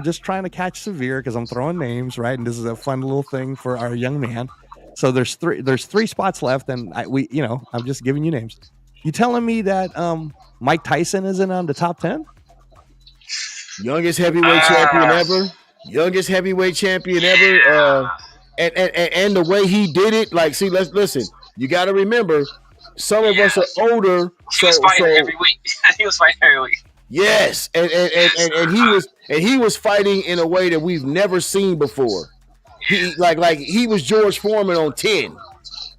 just trying to catch Severe because I'm throwing names, right? And this is a fun little thing for our young man. So there's 3 spots left, and I'm just giving you names. You telling me that Mike Tyson isn't on the top 10? Youngest heavyweight champion ever. Youngest heavyweight champion ever. And the way he did it, like, see, let's listen. You got to remember, some of us are older. He was fighting every week. Yes, and he was fighting in a way that we've never seen before. He like he was George Foreman on 10.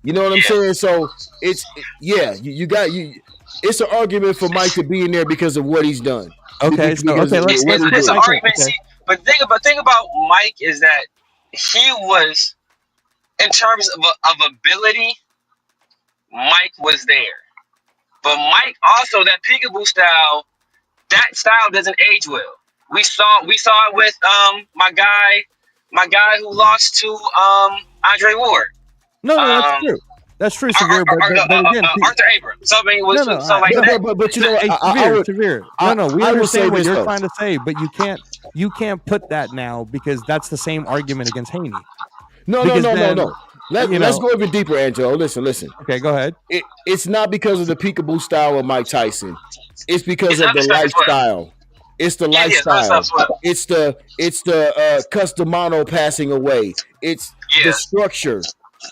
You know what I'm saying? So it's it's an argument for Mike to be in there because of what he's done. Okay, it's an argument. See, but the thing about Mike is that he was, in terms of ability, Mike was there. But Mike also, that peekaboo style, that style doesn't age well. We saw it with my guy who lost to Andre Ward. No, that's true. That's true, Severe. But again, Arthur Abrams. Something was but you know, Severe. We understand what you're trying to say, but you can't put that now because that's the same argument against Haney. No. Let's go even deeper, Angelo. Listen. Okay, go ahead. It's not because of the peekaboo style of Mike Tyson. It's because of the lifestyle. It's the lifestyle. It's the Customano passing away. It's the structure.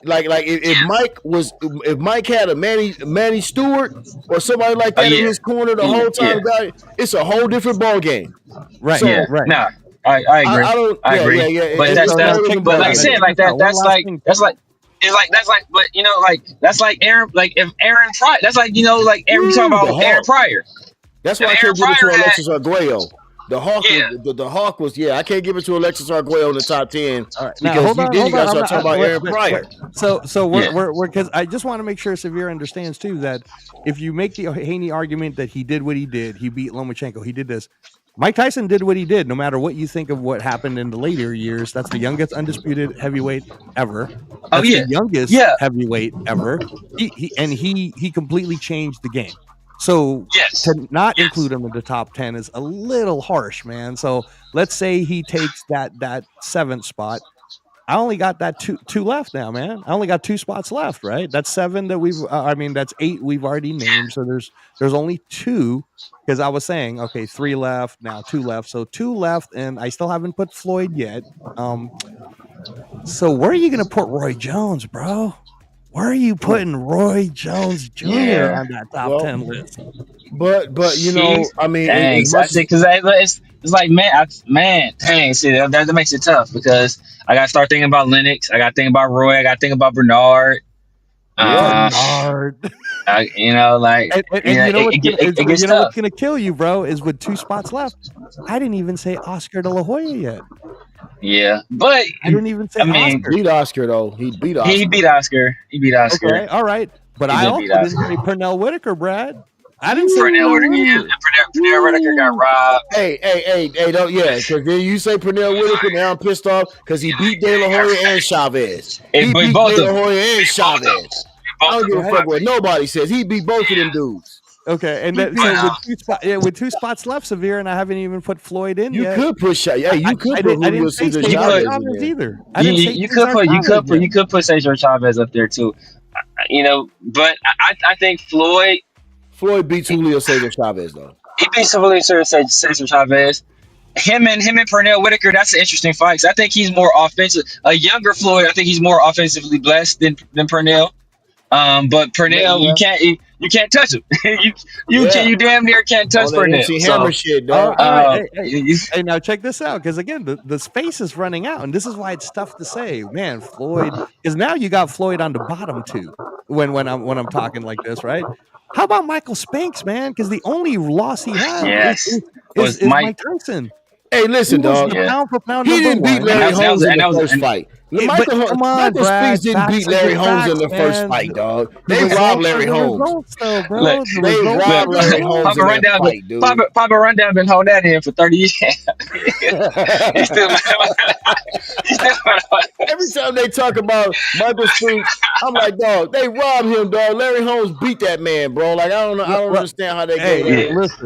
Like if Mike had a Manny Stewart or somebody like that in his corner the whole time, it's a whole different ball game. Right. So, right. Nah, I agree. I agree. But but like I said, like that's like Aaron, like if Aaron Pryor, that's like, like Aaron talking about Aaron Pryor. That's why I can't give it to Alexis Arguello. The Hawk was I can't give it to Alexis Arguello in the top 10 because you guys are talking about Aaron Pryor. So we're because I just want to make sure Severe understands too that if you make the Haney argument that he did what he did, he beat Lomachenko, he did this. Mike Tyson did what he did, no matter what you think of what happened in the later years. That's the youngest undisputed heavyweight ever. That's the youngest heavyweight ever. He completely changed the game. So to not include him in the top 10 is a little harsh, man. So let's say he takes that 7th spot. I only got that two left now, man. I only got 2 spots left, right? That's 7 that that's 8 we've already named. So there's only 2 because I was saying, okay, 3 left, now 2 left. So 2 left, and I still haven't put Floyd yet. So where are you going to put Roy Jones, bro? Where are you putting Roy Jones Jr. on that top 10 list? But I mean, because it's like dang, see that makes it tough because I got to start thinking about Lennox, I got to think about Roy, I got to think about Bernard. Bernard. You know what's gonna kill you, bro, is with 2 spots left. I didn't even say Oscar De La Hoya yet. Yeah, but I didn't even say Oscar. Beat Oscar though. He beat Oscar. Okay, all right. But I also didn't say Pernell Whitaker, Brad. I didn't say Pernell Whitaker. Pernell Whitaker got robbed. Hey, don't because then you say Pernell Whitaker. Now I'm pissed off because he beat De La Hoya and Chavez. He beat De La Hoya and Chavez. I don't give a fuck what nobody says. He beat both of them dudes. Okay, and then so with 2 spots left, Severe, and I haven't even put Floyd in You yet. could put you could put I Julio didn't say Cesar Cesar Chavez in Chavez there. either. I didn't say You Cesar Chavez yet. could put Cesar Chavez up there too. But I think Floyd Beats Julio Cesar Chavez though. he beats Julio Cesar Chavez. Him and Pernell Whitaker, that's an interesting fight. 'Cause I think he's more offensive. A younger Floyd, I think he's more offensively blessed than Pernell. But Pernell, you can't touch him. you damn near can't touch that Pernell. MC Hammer shit, dog. All right, hey, now check this out, because again, the space is running out, and this is why it's tough to say, man, Floyd, because now you got Floyd on the bottom too. When I'm talking like this, right? How about Michael Spinks, man? Because the only loss he had is Mike Tyson. Hey, listen, dog. Pound for pound he didn't beat Larry Holmes in the first fight. Michael Spinks didn't beat Larry Holmes in the first fight, dog. They robbed Larry Holmes. They robbed Larry Holmes in that fight, dude. Papa Rundown been holding that in for 30 years. He's still Every time they talk about Michael Spinks, I'm like, dog, they robbed him, dog. Larry Holmes beat that man, bro. Like, I don't understand how they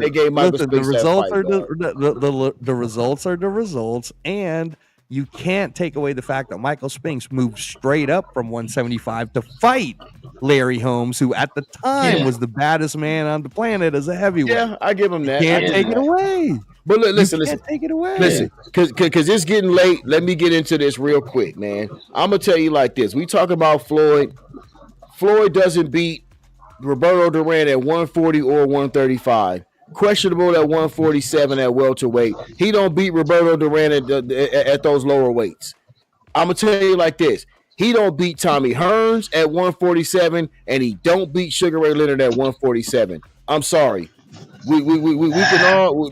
gave Michael Spinks the results that fight, the results are the results, and you can't take away the fact that Michael Spinks moved straight up from 175 to fight Larry Holmes, who at the time was the baddest man on the planet as a heavyweight. Yeah, I give him that. You can't take it away. But listen. Take it away. Listen, because it's getting late. Let me get into this real quick, man. I'm gonna tell you like this. We talk about Floyd. Floyd doesn't beat Roberto Duran at 140 or 135. Questionable at 147 at welterweight. He don't beat Roberto Duran at those lower weights. I'm gonna tell you like this. He don't beat Tommy Hearns at 147, and he don't beat Sugar Ray Leonard at 147. I'm sorry. We can all,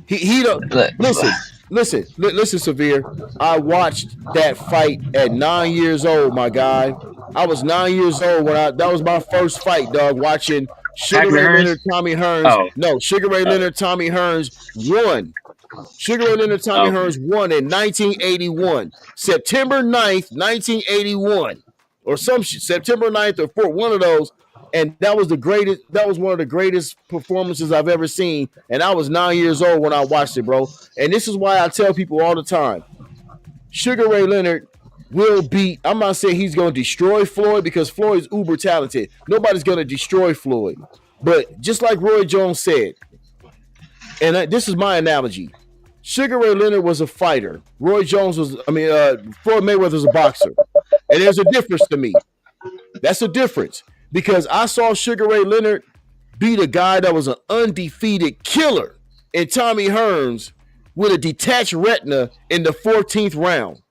he don't listen, Severe. I watched that fight at 9 years old, my guy. I was 9 years old that was my first fight, dog, watching Sugar Ray Leonard, Tommy Hearns. Oh. No, Sugar Ray Leonard, Tommy Hearns won. Sugar Ray Leonard, Tommy Hearns won in 1981. September 9th, 1981. Or some shit. September 9th or 4th, one of those. And that was one of the greatest performances I've ever seen. And I was 9 years old when I watched it, bro. And this is why I tell people all the time, Sugar Ray Leonard will beat. I'm not saying he's going to destroy Floyd because Floyd is uber talented. Nobody's going to destroy Floyd. But just like Roy Jones said, and this is my analogy, Sugar Ray Leonard was a fighter. Floyd Mayweather was a boxer. And there's a difference to me. That's a difference. Because I saw Sugar Ray Leonard beat a guy that was an undefeated killer in Tommy Hearns with a detached retina in the 14th round.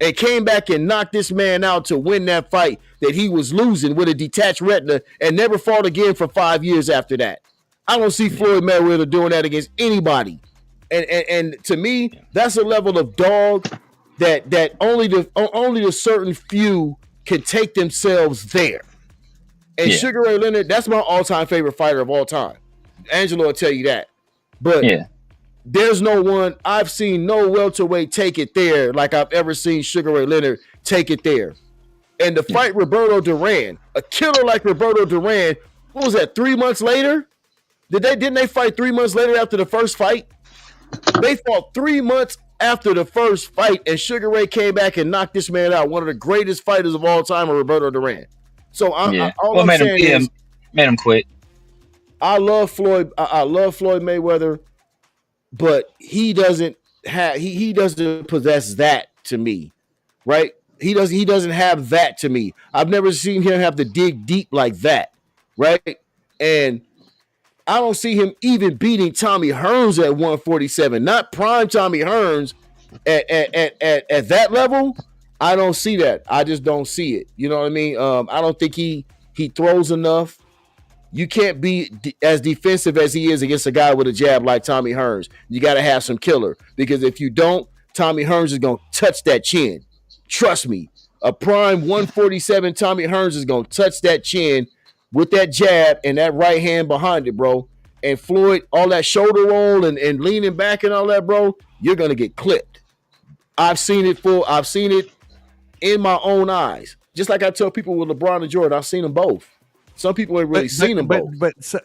And came back and knocked this man out to win that fight that he was losing with a detached retina and never fought again for 5 years after that. I don't see Floyd Mayweather doing that against anybody. And to me, that's a level of dog that only the certain few can take themselves there. And Sugar Ray Leonard, that's my all-time favorite fighter of all time. Angelo will tell you that. But there's no one, I've seen no welterweight take it there like I've ever seen Sugar Ray Leonard take it there. And to fight Roberto Duran, a killer like Roberto Duran, what was that, 3 months later? Didn't they fight 3 months later after the first fight? They fought 3 months after the first fight, and Sugar Ray came back and knocked this man out, one of the greatest fighters of all time, Roberto Duran. So made him quit. I love Floyd. I love Floyd Mayweather, but he doesn't possess that to me, right? He doesn't have that to me. I've never seen him have to dig deep like that, right? And I don't see him even beating Tommy Hearns at 147. Not prime Tommy Hearns at that level. I don't see that. I just don't see it. You know what I mean? I don't think he throws enough. You can't be as defensive as he is against a guy with a jab like Tommy Hearns. You got to have some killer, because if you don't, Tommy Hearns is going to touch that chin. Trust me. A prime 147 Tommy Hearns is going to touch that chin with that jab and that right hand behind it, bro. And Floyd, all that shoulder roll and leaning back and all that, bro, you're going to get clipped. I've seen it in my own eyes. Just like I tell people with LeBron and Jordan, I've seen them both. Some people ain't really seen them both.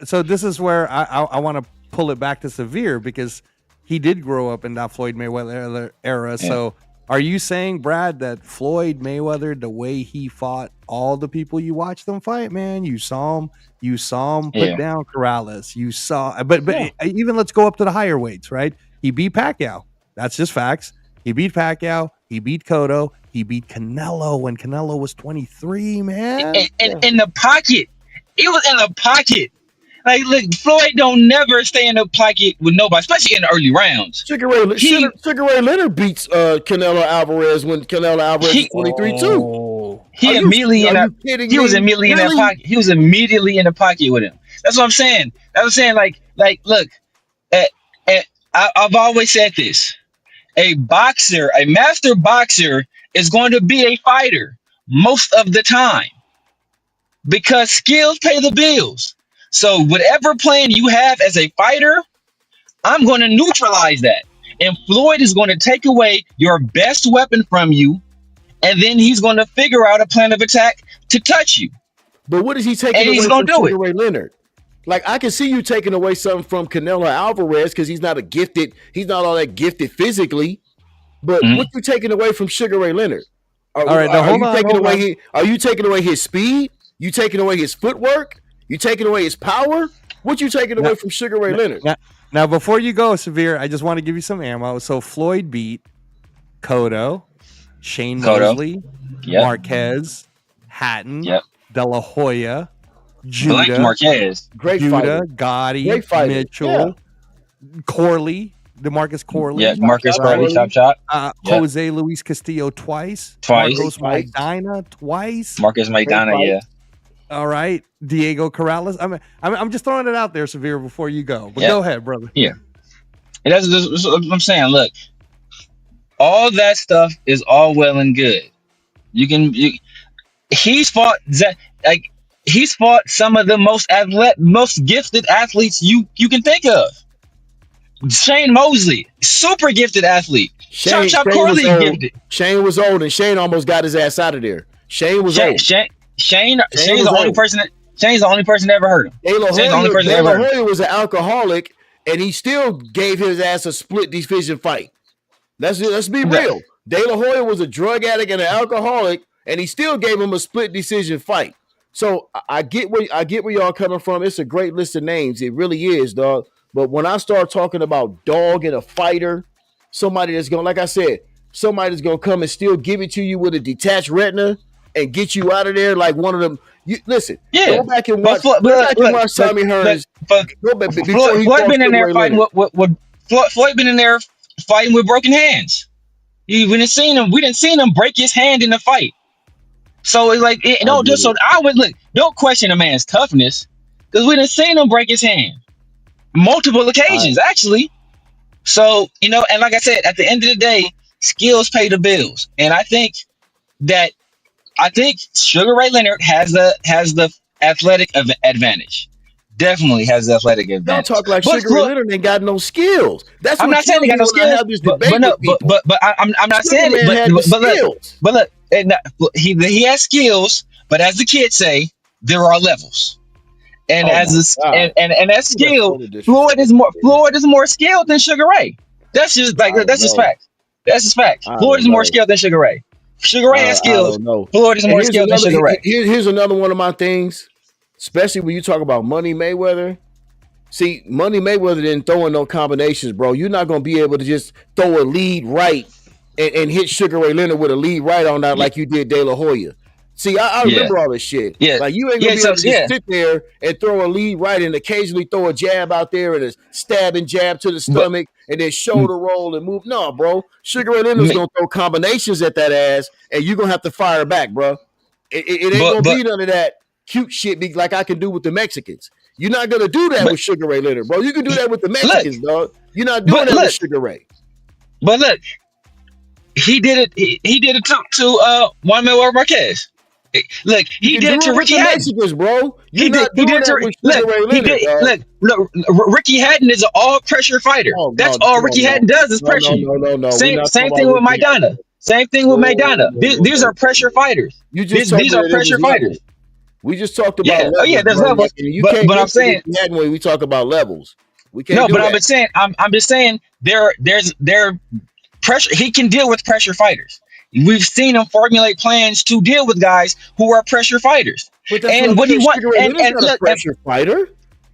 So this is where I want to pull it back to Severe, because he did grow up in that Floyd Mayweather era. Yeah. So are you saying, Brad, that Floyd Mayweather, the way he fought all the people you watched them fight, man, you saw him put down Corrales. You saw, but even let's go up to the higher weights, right? He beat Pacquiao. That's just facts. He beat Pacquiao. He beat Cotto. He beat Canelo when Canelo was 23, man. And in the pocket. It was in the pocket. Like, look, Floyd don't never stay in the pocket with nobody, especially in the early rounds. Sugar Ray Leonard beats Canelo Alvarez when Canelo Alvarez was 23 too. He was immediately in that pocket. He was immediately in the pocket with him. That's what I'm saying. Like, look, I've always said this. A master boxer is going to be a fighter most of the time, because skills pay the bills. So whatever plan you have as a fighter, I'm going to neutralize that. And Floyd is going to take away your best weapon from you, and then he's going to figure out a plan of attack to touch you. But what is he taking away from Sugar Ray Leonard? Like, I can see you taking away something from Canelo Alvarez because he's not all that gifted physically. But what you taking away from Sugar Ray Leonard? Are you taking away his speed? You taking away his footwork? You taking away his power? What you taking away from Sugar Ray Leonard? Now, before you go, Severe, I just want to give you some ammo. So Floyd beat Cotto, Shane Mosley, Marquez, Hatton, De La Hoya, Judah, Marquez, Gotti, Mitchell, Corley, DeMarcus Corley, Marcus Corley, chop. Jose Luis Castillo twice. Marcos Maidana twice. Marcus Maidana, All right, Diego Corrales. I'm just throwing it out there, Severe, before you go. But go ahead, brother. Yeah, and that's what I'm saying. Look, all that stuff is all well and good. He's fought some of the most gifted athletes you can think of. Shane Mosley, super gifted athlete. Chop Corley gifted. Shane was old, and Shane almost got his ass out of there. Shane's the only person that ever heard him. De La Hoya was an alcoholic, and he still gave his ass a split decision fight. Let's be real. De La Hoya was a drug addict and an alcoholic, and he still gave him a split decision fight. So I get where y'all coming from. It's a great list of names. It really is, dog. But when I start talking about dog and a fighter, somebody that's going, like I said, somebody that's going to come and still give it to you with a detached retina and get you out of there like one of them. Go back and watch Tommy Hearns. Floyd been in there fighting Floyd been in there fighting with broken hands. We didn't see him break his hand in the fight. So it's like, don't question a man's toughness, because we didn't see him break his hand multiple occasions, actually. So, and like I said, at the end of the day, skills pay the bills. And I think Sugar Ray Leonard has the athletic advantage. Definitely has the athletic advantage. Don't talk like Sugar Ray Leonard ain't got no skills. I'm not saying he got no skills, but I'm not saying it. But look, he has skills, but as the kids say, there are levels. And as skill, Floyd is more skilled than Sugar Ray. That's just fact. That's just fact. Floyd is more skilled than Sugar Ray. Sugar Ray has skills. Floyd is more skilled than Sugar Ray. Here's another one of my things, especially when you talk about Money Mayweather. See, Money Mayweather didn't throw in no combinations, bro. You're not gonna be able to just throw a lead right and hit Sugar Ray Leonard with a lead right on that like you did De La Hoya. See, I remember all this shit. Yeah. Like, you ain't gonna be able to just sit there and throw a lead right and occasionally throw a jab out there and a stabbing jab to the stomach and then shoulder roll and move. No, bro. Sugar Ray Leonard's gonna throw combinations at that ass, and you're gonna have to fire back, bro. It ain't gonna be none of that cute shit like I can do with the Mexicans. You're not gonna do that with Sugar Ray Leonard, bro. You can do that with the Mexicans, dog. You're not doing that with Sugar Ray. But look, he did it. He did it to Juan Manuel Marquez. Look, he did it to Ricky Hatton, bro. He did it to look. Ricky Hatton is an all-pressure fighter. That's all Ricky Hatton does is pressure. No. Same thing with Maidana. Same thing with Maidana. These are pressure fighters. These are pressure fighters. We just talked about Yeah. levels, Oh yeah, there's bro. levels. And you can't But I'm get to saying this that way. We talk about levels. We can't no. do But I'm that. just saying. I'm just saying there pressure. He can deal with pressure fighters. We've seen him formulate plans to deal with guys who are pressure fighters. But that's what And I'm what he saying. want Sugar Ray Leonard's and not a look, pressure fighter.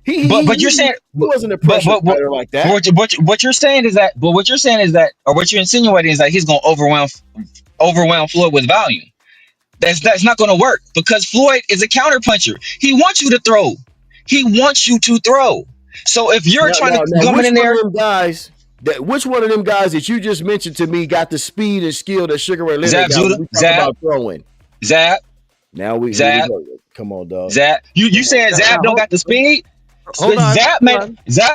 but you're saying He wasn't a pressure fighter like that. what you're saying is that what you're saying is that or what you're insinuating is that he's gonna overwhelm Floyd with volume. That's not gonna work because Floyd is a counterpuncher. He wants you to throw. He wants you to throw. So if you're trying to Now, come which in one there, of them guys? Which one of them guys that you just mentioned to me got the speed and skill that Sugar Ray Leonard Zab got? Judah, When we talk Zab, about throwing. Zab, Now here we Zab, go. Come on, dog. Zab. You saying Zab don't got the speed? Hold on. Zab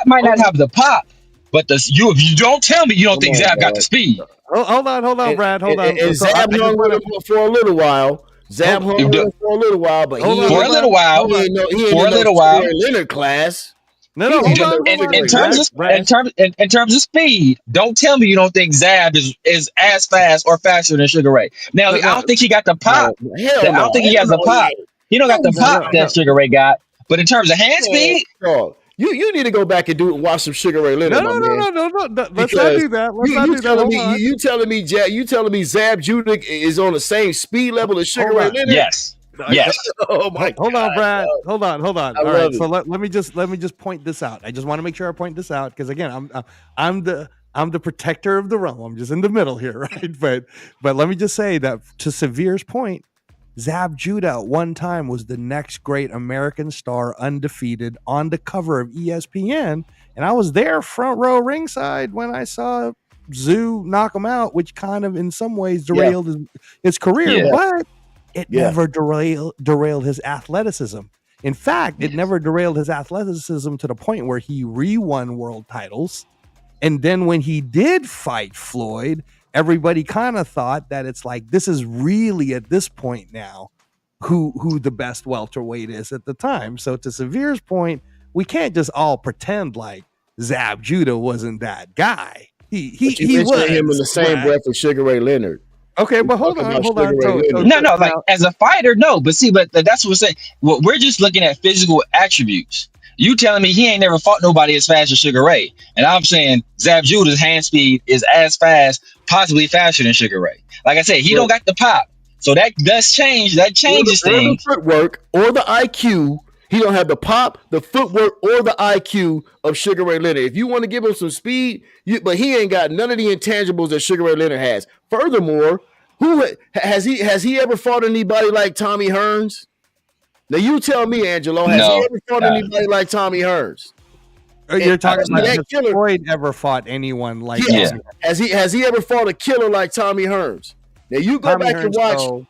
might not have the pop, but if you don't tell me you don't Come think on, Zab got dog. the speed. Hold on, Brad. Hold on. And So Zab I just hung with wanna, him for a little while. Zab hung with him for a little while, but Hold on, For a little while, he ain't for a in no little Sugar while. Ray Leonard class. no, He ain't hold in on, no hold In, Sugar on. Ray Leonard class. in terms of speed, don't tell me you don't think Zab is as fast or faster than Sugar Ray. Now, I No, don't think he got the pop. No, I hell no. don't think he Hell has the no, he pop. ain't. He don't got the No, pop that Sugar Ray got. But in terms of hand man, speed, dog. You need to go back and watch some Sugar Ray Leonard, my man. no. Let's not Because do that. Let's not you do that. telling Hold me on. you telling me Zab Judah is on the same speed level as Sugar Hold Ray on. Leonard? yes, yes. Oh my Hold God, on, Brad. dog. Hold on. I All right. love So it. let me just point this out. I just want to make sure I point this out because again, I'm the protector of the realm. I'm just in the middle here, right? But let me just say that to Severe's point, Zab Judah at one time was the next great American star, undefeated, on the cover of ESPN, and I was there front row ringside when I saw Zoo knock him out, which kind of in some ways derailed his career, Yeah. but it Yeah. never derailed his athleticism. In fact, it never derailed his athleticism to the point where he re-won world titles. And then when he did fight Floyd, everybody kind of thought that it's like this is really at this point now who the best welterweight is at the time. So to Severe's point, we can't just all pretend like Zab Judah wasn't that guy. He was him in the same right? breath as Sugar Ray Leonard. Okay, but hold talking on. about Sugar Ray Leonard. No, like as a fighter, no. But see, but that's what we're saying. We're just looking at physical attributes. You telling me he ain't never fought nobody as fast as Sugar Ray, and I'm saying Zab Judah's hand speed is as fast, possibly faster than Sugar Ray. Like I said, he don't got the pop, so that does change. That changes or the things. footwork or the IQ. He don't have the pop, the footwork, or the IQ of Sugar Ray Leonard. If you want to give him some speed, but he ain't got none of the intangibles that Sugar Ray Leonard has. Furthermore, who has he ever fought anybody like Tommy Hearns? Now you tell me, Angelo, has he ever fought anybody like Tommy Hearns? You're talking about that killer. Floyd ever fought anyone like Yes. Tommy? Has he ever fought a killer like Tommy Hearns? Now you go Tommy back Hearns, and watch. though,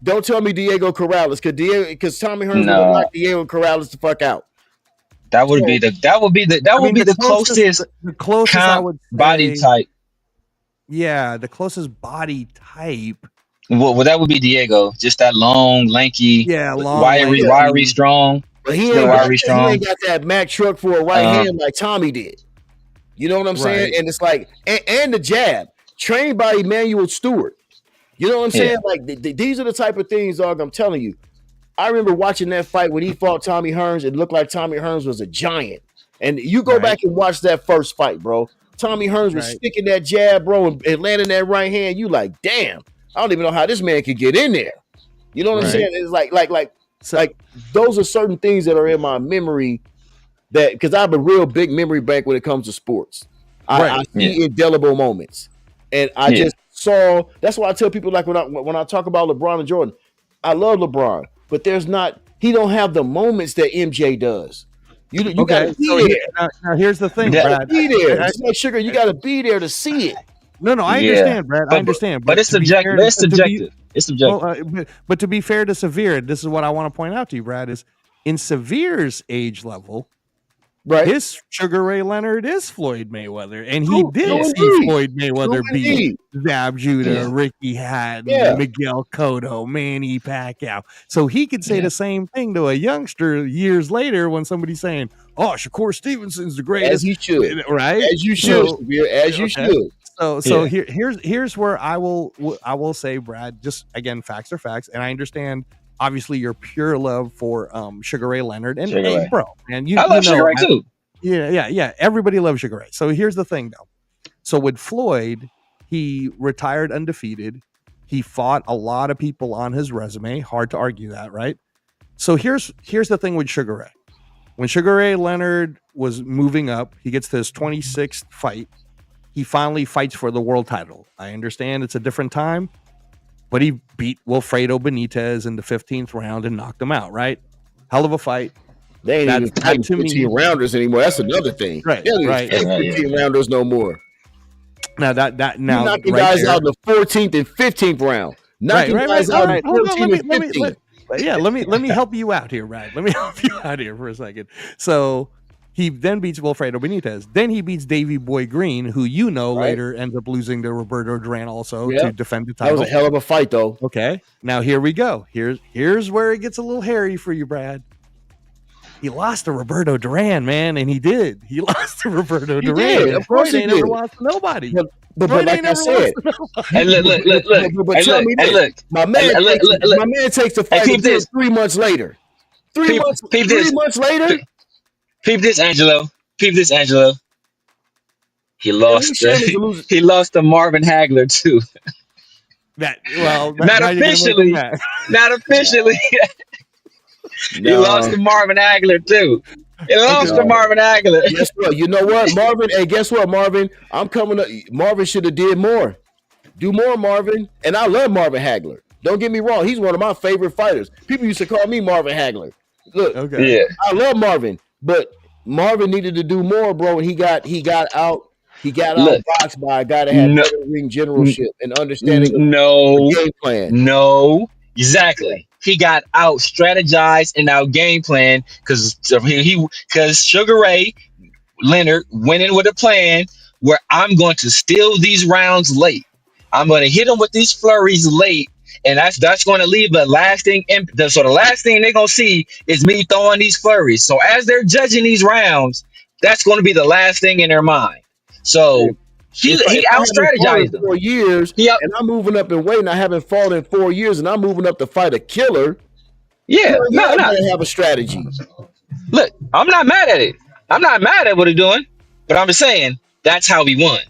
Don't tell me Diego Corrales because Tommy Hearns would No. have knocked Diego Corrales the fuck out. That would be the closest the closest I would say, body type. Yeah, the closest body type. Well, that would be Diego. Just that long, lanky, wiry, strong. But he ain't got that Mack truck for a right hand like Tommy did. You know what I'm saying? And it's like, and the jab, trained by Emmanuel Stewart. You know what I'm saying? Like these are the type of things, dog. I'm telling you. I remember watching that fight when he fought Tommy Hearns. It looked like Tommy Hearns was a giant. And you go back and watch that first fight, bro. Tommy Hearns was sticking that jab, bro, and landing that right hand. You like, damn, I don't even know how this man could get in there. You know what I'm saying? It's like those are certain things that are in my memory that because I have a real big memory bank when it comes to sports. I see indelible moments. And I just saw that's why I tell people like when I talk about LeBron and Jordan, I love LeBron, but he don't have the moments that MJ does. You gotta be there. Now here's the thing, Brad. Be there. Just like Sugar, you gotta be there to see it. No, I understand, Brad. I understand. But it's subjective. It's subjective. It's subjective. But to be fair to Severe, this is what I want to point out to you, Brad, is in Severe's age level, his Sugar Ray Leonard is Floyd Mayweather. And he did see Floyd Mayweather beat Zab Judah, Ricky Hatton, Miguel Cotto, Manny Pacquiao. So he could say the same thing to a youngster years later when somebody's saying, oh, Shakur Stevenson's the greatest. As he should. Right? As you should, Severe. As you should. Here's where I will say, Brad, just again, facts are facts. And I understand obviously your pure love for Sugar Ray Leonard, and Sugar hey, Ray. bro, man, I love Sugar Ray too. Yeah. Everybody loves Sugar Ray. So here's the thing, though. So with Floyd, he retired undefeated. He fought a lot of people on his resume. Hard to argue that, right? So here's the thing with Sugar Ray. When Sugar Ray Leonard was moving up, he gets to his 26th fight. He finally fights for the world title. I understand it's a different time, but he beat Wilfredo Benitez in the 15th round and knocked him out, right? Hell of a fight. They ain't even fighting 15 rounders anymore. That's another thing. Right, They don't right. even fight 15 rounders no more. Now that now You're knocking right guys there, out in the 14th and 15th round. Knocking guys out in 14 and 15. Let me help you out here, Brad. Let me help you out here for a second. So he then beats Wilfredo Benitez. Then he beats Davey Boy Green, who later ends up losing to Roberto Duran also to defend the title. That was a hell of a fight, though. Okay, now here we go. Here's where it gets a little hairy for you, Brad. He lost to Roberto Duran, man, and he did. He lost to Roberto Duran. Did. Of course he ain't did. never lost to nobody. But like I said, look. My man takes the fight 3 months later. 3 months later. Peep this, Angelo. He lost. He lost to Marvin Hagler too. Not officially. Not officially. No. He lost to Marvin Hagler too. He lost to Marvin Hagler. Guess what? You know what, Marvin? Hey, guess what, Marvin? I'm coming up. Marvin should have did more. Do more, Marvin. And I love Marvin Hagler. Don't get me wrong. He's one of my favorite fighters. People used to call me Marvin Hagler. Look, I love Marvin, but Marvin needed to do more, bro. And he got out. He got outboxed by a guy that had better ring generalship and understanding of the game plan. No, exactly. He got out strategized and out game plan because Sugar Ray Leonard went in with a plan where I'm going to steal these rounds late. I'm going to hit them with these flurries late, and that's going to leave a lasting impact. So the last thing they're going to see is me throwing these flurries. So as they're judging these rounds, that's going to be the last thing in their mind. So he out strategized them. 4 years, and I'm moving up in weight, and I haven't fought in 4 years, and I'm moving up to fight a killer. Yeah, no. Have a strategy. Look, I'm not mad at it. I'm not mad at what he's doing, but I'm just saying that's how he won.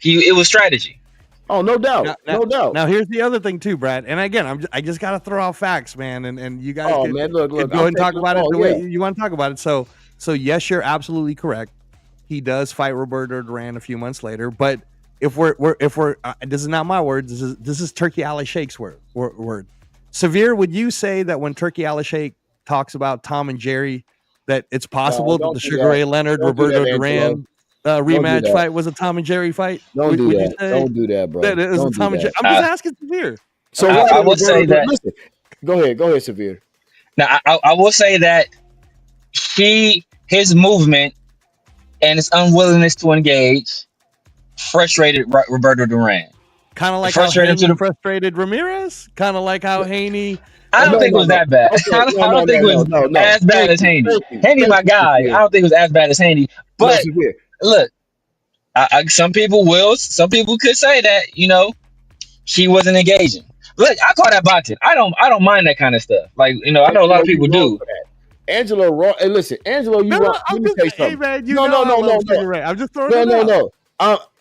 It was strategy. Oh, no doubt, no doubt. Now here's the other thing too, Brad. And again, I just got to throw out facts, man. And you guys, look, go ahead and talk about it the way you want to talk about it. So yes, you're absolutely correct. He does fight Roberto Duran a few months later, but if we're this is not my words. This is Turkey Ali Sheikh's word. Severe, would you say that when Turkey Ali Sheikh talks about Tom and Jerry, that it's possible that the Sugar Ray Leonard Roberto Duran rematch fight was a Tom and Jerry fight? Don't do that. Don't do that, bro. That is a Tom and Jerry. I'm just asking Severe. So I would say that. Listen, go ahead, Severe. Now I will say that his movement and his unwillingness to engage frustrated Roberto Duran. Kind of like how Haney frustrated Ramirez. Kind of like how Haney. I don't think it was that bad. I don't think it was as bad as Haney. Haney, my guy. I don't think it was as bad as Haney. But look, some people could say that he wasn't engaging. Look, I call that boxing. I don't mind that kind of stuff. Like I know a lot of people do. Angelo, hey, listen, Angelo, you wrong. Let me say something. Hey, man, no. I'm just throwing it out. No.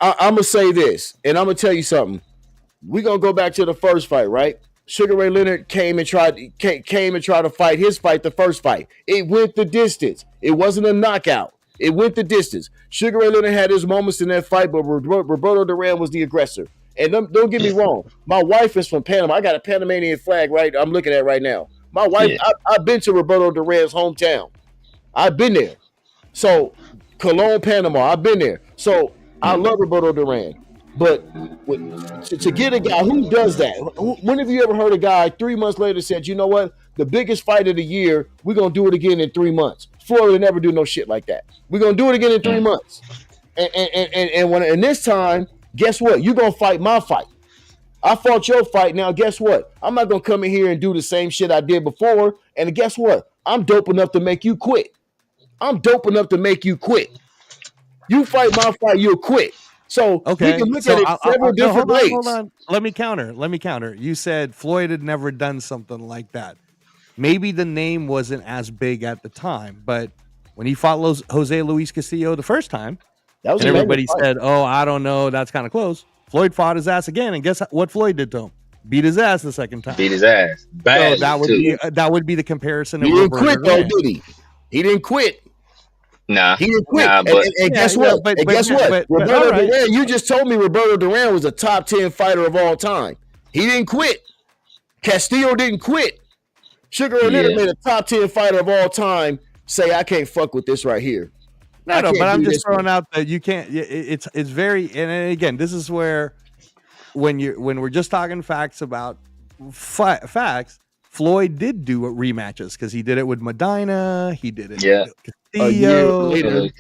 I'm gonna say this, and I'm gonna tell you something. We're gonna go back to the first fight, right? Sugar Ray Leonard came and tried to fight his fight, the first fight. It went the distance. It wasn't a knockout. It went the distance. Sugar Ray Leonard had his moments in that fight, but Roberto Duran was the aggressor. And don't get me wrong. My wife is from Panama. I got a Panamanian flag I'm looking at right now. My wife, I've been to Roberto Duran's hometown. I've been there. So, Cologne, Panama, I've been there. So, I love Roberto Duran. But to get a guy who does that, when have you ever heard a guy 3 months later said, you know what, the biggest fight of the year, we're going to do it again in 3 months. Florida never do no shit like that. We're going to do it again in 3 months. And this time, guess what? You're going to fight my fight. I fought your fight. Now, guess what? I'm not going to come in here and do the same shit I did before. And guess what? I'm dope enough to make you quit. You fight my fight, you'll quit. So we can look at it several different ways. Hold on. Let me counter. You said Floyd had never done something like that. maybe the name wasn't as big at the time, but when he fought Jose Luis Castillo the first time, That was and a everybody said, "Oh, I don't know, that's kind of close." Floyd fought his ass again, and guess what Floyd did to him? Beat his ass the second time. Beat his ass. Bad. So that would be the comparison. He didn't quit though, did he? He didn't quit. Nah, he didn't quit. Nah, and guess what? Roberto Duran, you just told me Roberto Duran was a top 10 fighter of all time. He didn't quit. Castillo didn't quit. Sugar Ray Leonard made a top 10 fighter of all time say, I can't fuck with this right here. No, but I'm just throwing out that you can't. It's very, and again, this is where when we're just talking facts about facts, Floyd did do rematches because he did it with Medina, he did it with Castillo. A year later.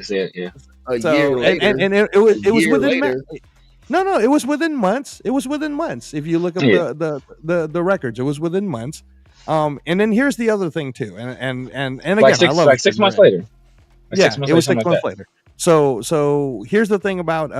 And it was within it was within months. It was within months. If you look at the records, it was within months. And then here's the other thing too, and again, I love 6 months later. It was 6 months later. So here's the thing about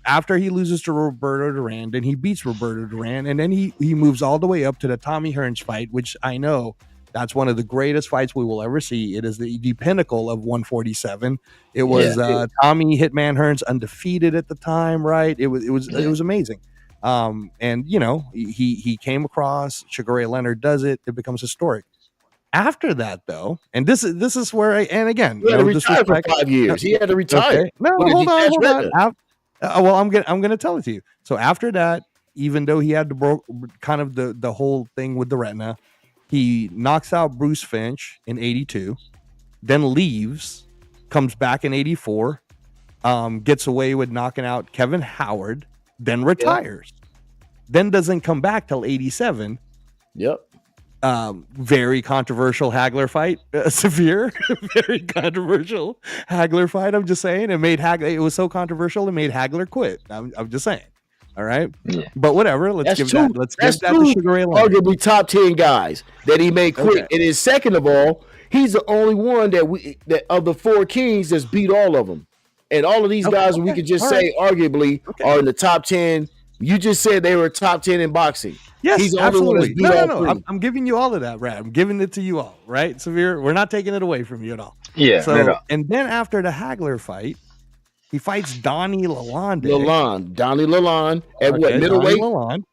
after he loses to Roberto Duran, then he beats Roberto Duran, and then he moves all the way up to the Tommy Hearns fight, which I know that's one of the greatest fights we will ever see. It is the pinnacle of 147. It was Tommy Hitman Hearns undefeated at the time, right? It was amazing. And you know, he came across, Sugar Ray Leonard does it, it becomes historic. After that, though, and this is where and again, he had to retire for 5 years. He had to retire. Okay. No, hold on. Well, I'm gonna tell it to you. So after that, even though he had the whole thing with the retina, he knocks out Bruce Finch in 82, then leaves, comes back in 84, gets away with knocking out Kevin Howard, then retires, then doesn't come back till 87. Yep. Very controversial Hagler fight, severe, very controversial Hagler fight. I'm just saying, it was so controversial it made Hagler quit. I'm just saying. All right, but whatever. Let's give that to Sugar Ray Leonard. Arguably top 10 guys that he made quit. Okay. And then second of all, he's the only one that of the 4 kings that's beat all of them. And all of these guys, we could just say, arguably, are in the top 10. You just said they were top 10 in boxing. Yes, he's absolutely. No. I'm giving you all of that, Brad. I'm giving it to you all, right? Severe. We're not taking it away from you at all. Yeah. So, and then after the Hagler fight, he fights Donnie Lalonde. Donnie Lalonde at what, middleweight? Lalonde.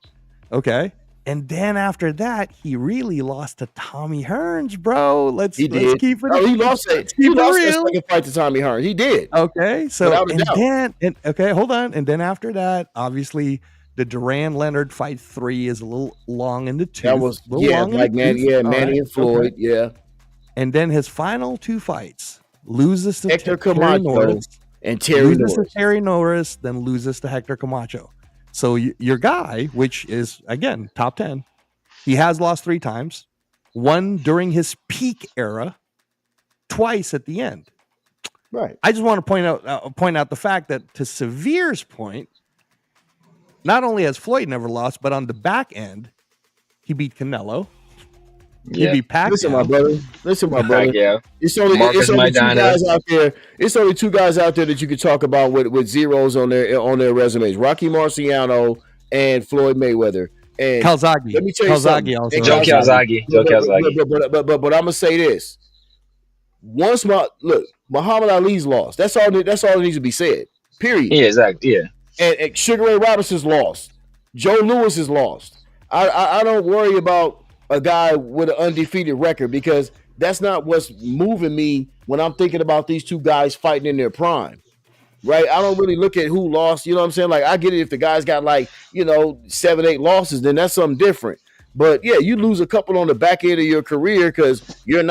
Okay. And then after that, he really lost to Tommy Hearns, bro. Let's keep it. He lost it. He lost the second fight to Tommy Hearns. He did. Okay. So hold on. And then after that, obviously, the Duran Leonard fight 3 is a little long in the tooth. That was Manny and Floyd. Okay. Yeah. And then his final 2 fights, loses to Hector Camacho and Terry Norris. Loses to Terry Norris, then loses to Hector Camacho. So your guy, which is again top 10, he has lost 3 times, one during his peak era, twice at the end. Right. I just want to point out the fact that, to Severe's point, not only has Floyd never lost, but on the back end, he beat Canelo. He beat Pacquiao. Listen, my brother. Pacquiao. It's only 2 guys out there. It's only 2 guys out there that you could talk about with zeros on their resumes: Rocky Marciano and Floyd Mayweather. And Calzaghe. Let me tell you something. Also. Joe Calzaghe. But I'm gonna say this: Muhammad Ali's lost. That's all that needs to be said. Period. Yeah, exactly. Yeah. And Sugar Ray Robinson's lost. Joe Louis is lost. I don't worry about a guy with an undefeated record, because that's not what's moving me when I'm thinking about these 2 guys fighting in their prime, right? I don't really look at who lost. You know what I'm saying? Like, I get it if the guy's got 7, 8 losses, then that's something different. But yeah, you lose a couple on the back end of your career because you're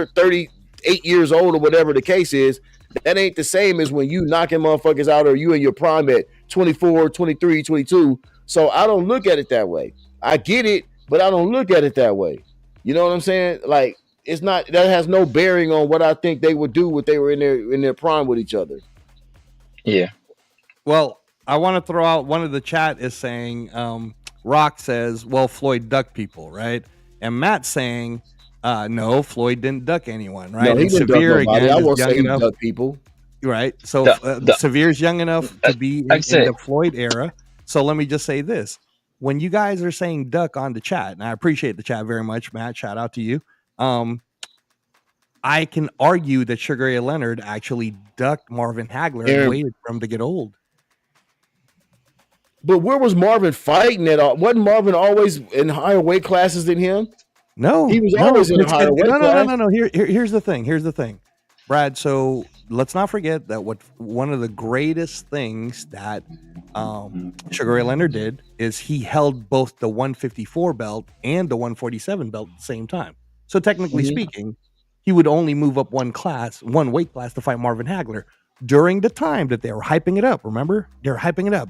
38 years old or whatever the case is. That ain't the same as when you knocking motherfuckers out, or you in your prime at 24, 23, 22. So I don't look at it that way. I get it, but I don't look at it that way. You know what I'm saying? Like, that has no bearing on what I think they would do if they were in their prime with each other. Yeah. Well, I want to throw out, one of the chat is saying, Rock says, well, Floyd ducked people, right? And Matt's saying, no, Floyd didn't duck anyone, right? No, he didn't Severe duck nobody. again, I won't young say he enough, ducked people. right? So Severe's young enough to be in the Floyd era. So let me just say this: when you guys are saying duck on the chat, and I appreciate the chat very much, Matt, shout out to you. I can argue that Sugar Ray Leonard actually ducked Marvin Hagler and waited for him to get old. But where was Marvin fighting at all? Wasn't Marvin always in higher weight classes than him? No, he was always in a higher weight class. No. Here's the thing, Brad. So let's not forget that one of the greatest things that Sugar Ray Leonard did is he held both the 154 belt and the 147 belt at the same time. So technically speaking, he would only move up one weight class to fight Marvin Hagler during the time that they were hyping it up. Remember, they're hyping it up.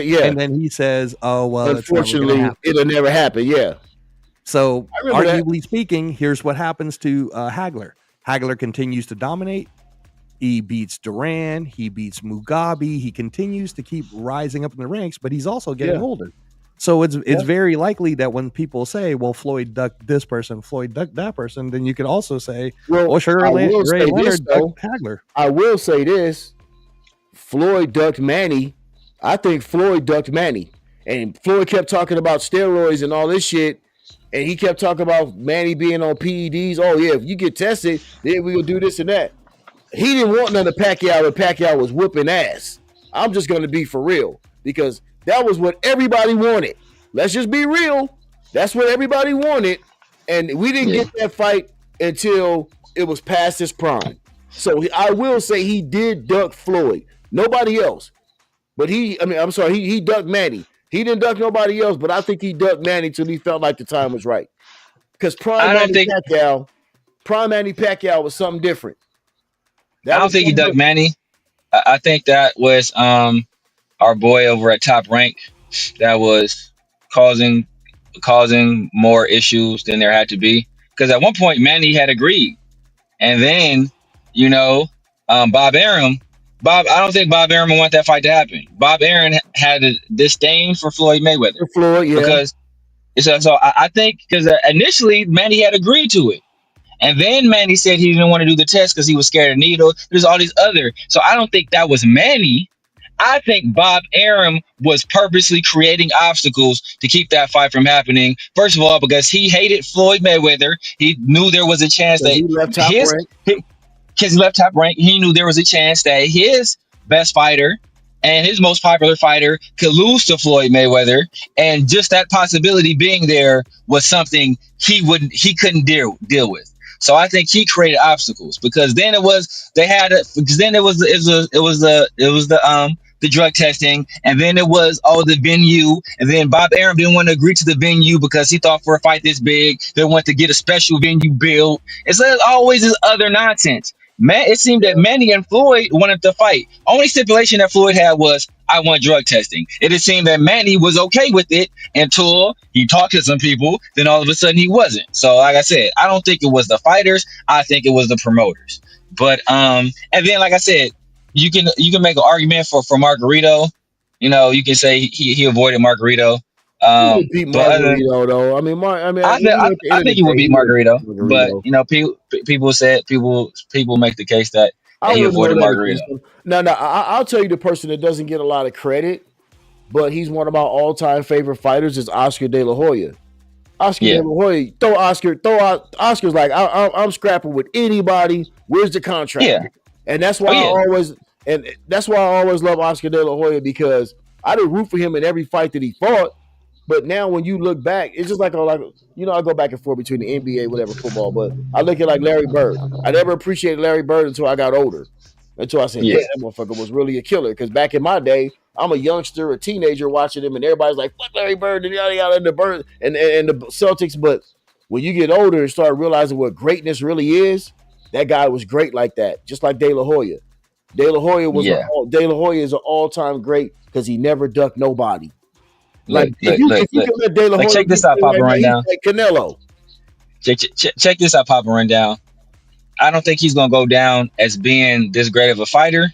Yeah, and then he says, "Oh well, unfortunately, it'll never happen." Yeah. So arguably speaking, here's what happens to Hagler. Hagler continues to dominate. He beats Duran. He beats Mugabe. He continues to keep rising up in the ranks, but he's also getting older. So it's very likely that when people say, "Well, Floyd ducked this person, Floyd ducked that person," then you could also say, "Well, Sugar Ray Leonard ducked Hagler." I will say this: Floyd ducked Manny. I think Floyd ducked Manny, and Floyd kept talking about steroids and all this shit, and he kept talking about Manny being on PEDs. Oh yeah, if you get tested, then we will do this and that. He didn't want none of Pacquiao, and Pacquiao was whooping ass. I'm just going to be for real because that was what everybody wanted. Let's just be real. That's what everybody wanted. And we didn't get that fight until it was past his prime. So I will say he did duck Floyd. Nobody else. But he ducked Manny. He didn't duck nobody else, but I think he ducked Manny till he felt like the time was right. Because prime Manny Pacquiao was something different. I don't think he ducked Manny. I think that was our boy over at Top Rank that was causing more issues than there had to be. Because at one point Manny had agreed, and then Bob Arum. I don't think Bob Arum wanted that fight to happen. Bob Arum had a disdain for Floyd Mayweather. Because so I think because initially Manny had agreed to it. And then Manny said he didn't want to do the test because he was scared of needles. There's all these other. So I don't think that was Manny. I think Bob Arum was purposely creating obstacles to keep that fight from happening. First of all, because he hated Floyd Mayweather. He knew there was a chance that he left Top Rank. He knew there was a chance that his best fighter and his most popular fighter could lose to Floyd Mayweather. And just that possibility being there was something he couldn't deal with. So I think he created obstacles because then the drug testing, and then it was the venue, and then Bob Arum didn't want to agree to the venue because he thought for a fight this big they want to get a special venue built. It's always this other nonsense. Man, it seemed that Manny and Floyd wanted to fight. Only stipulation that Floyd had was, I want drug testing. It seemed that Manny was okay with it until he talked to some people. Then all of a sudden he wasn't. So like I said, I don't think it was the fighters. I think it was the promoters. But and then like I said, you can make an argument for Margarito. You can say he avoided Margarito. He beat Margarito though. I think he would beat Margarito. But people make the case that he avoided Margarito. No, I'll tell you the person that doesn't get a lot of credit, but he's one of my all-time favorite fighters is Oscar De La Hoya. De La Hoya, Oscar's like I'm scrapping with anybody. Where's the contract? Yeah, and that's why I always love Oscar De La Hoya because I didn't root for him in every fight that he fought. But now when you look back, it's just like I go back and forth between the NBA, whatever, football. But I look at like Larry Bird. I never appreciated Larry Bird until I got older. Until I said, yeah, that motherfucker was really a killer. Because back in my day, I'm a youngster, a teenager watching him, and everybody's like, fuck Larry Bird and yada yada and the Bird and the Celtics. But when you get older and start realizing what greatness really is, that guy was great like that. Just like De La Hoya. De La Hoya is an all-time great because he never ducked nobody. Like if you can let De La Hoya check this out, Papa Rundown. Like Canelo. Check this out, Papa Rundown. I don't think he's gonna go down as being this great of a fighter,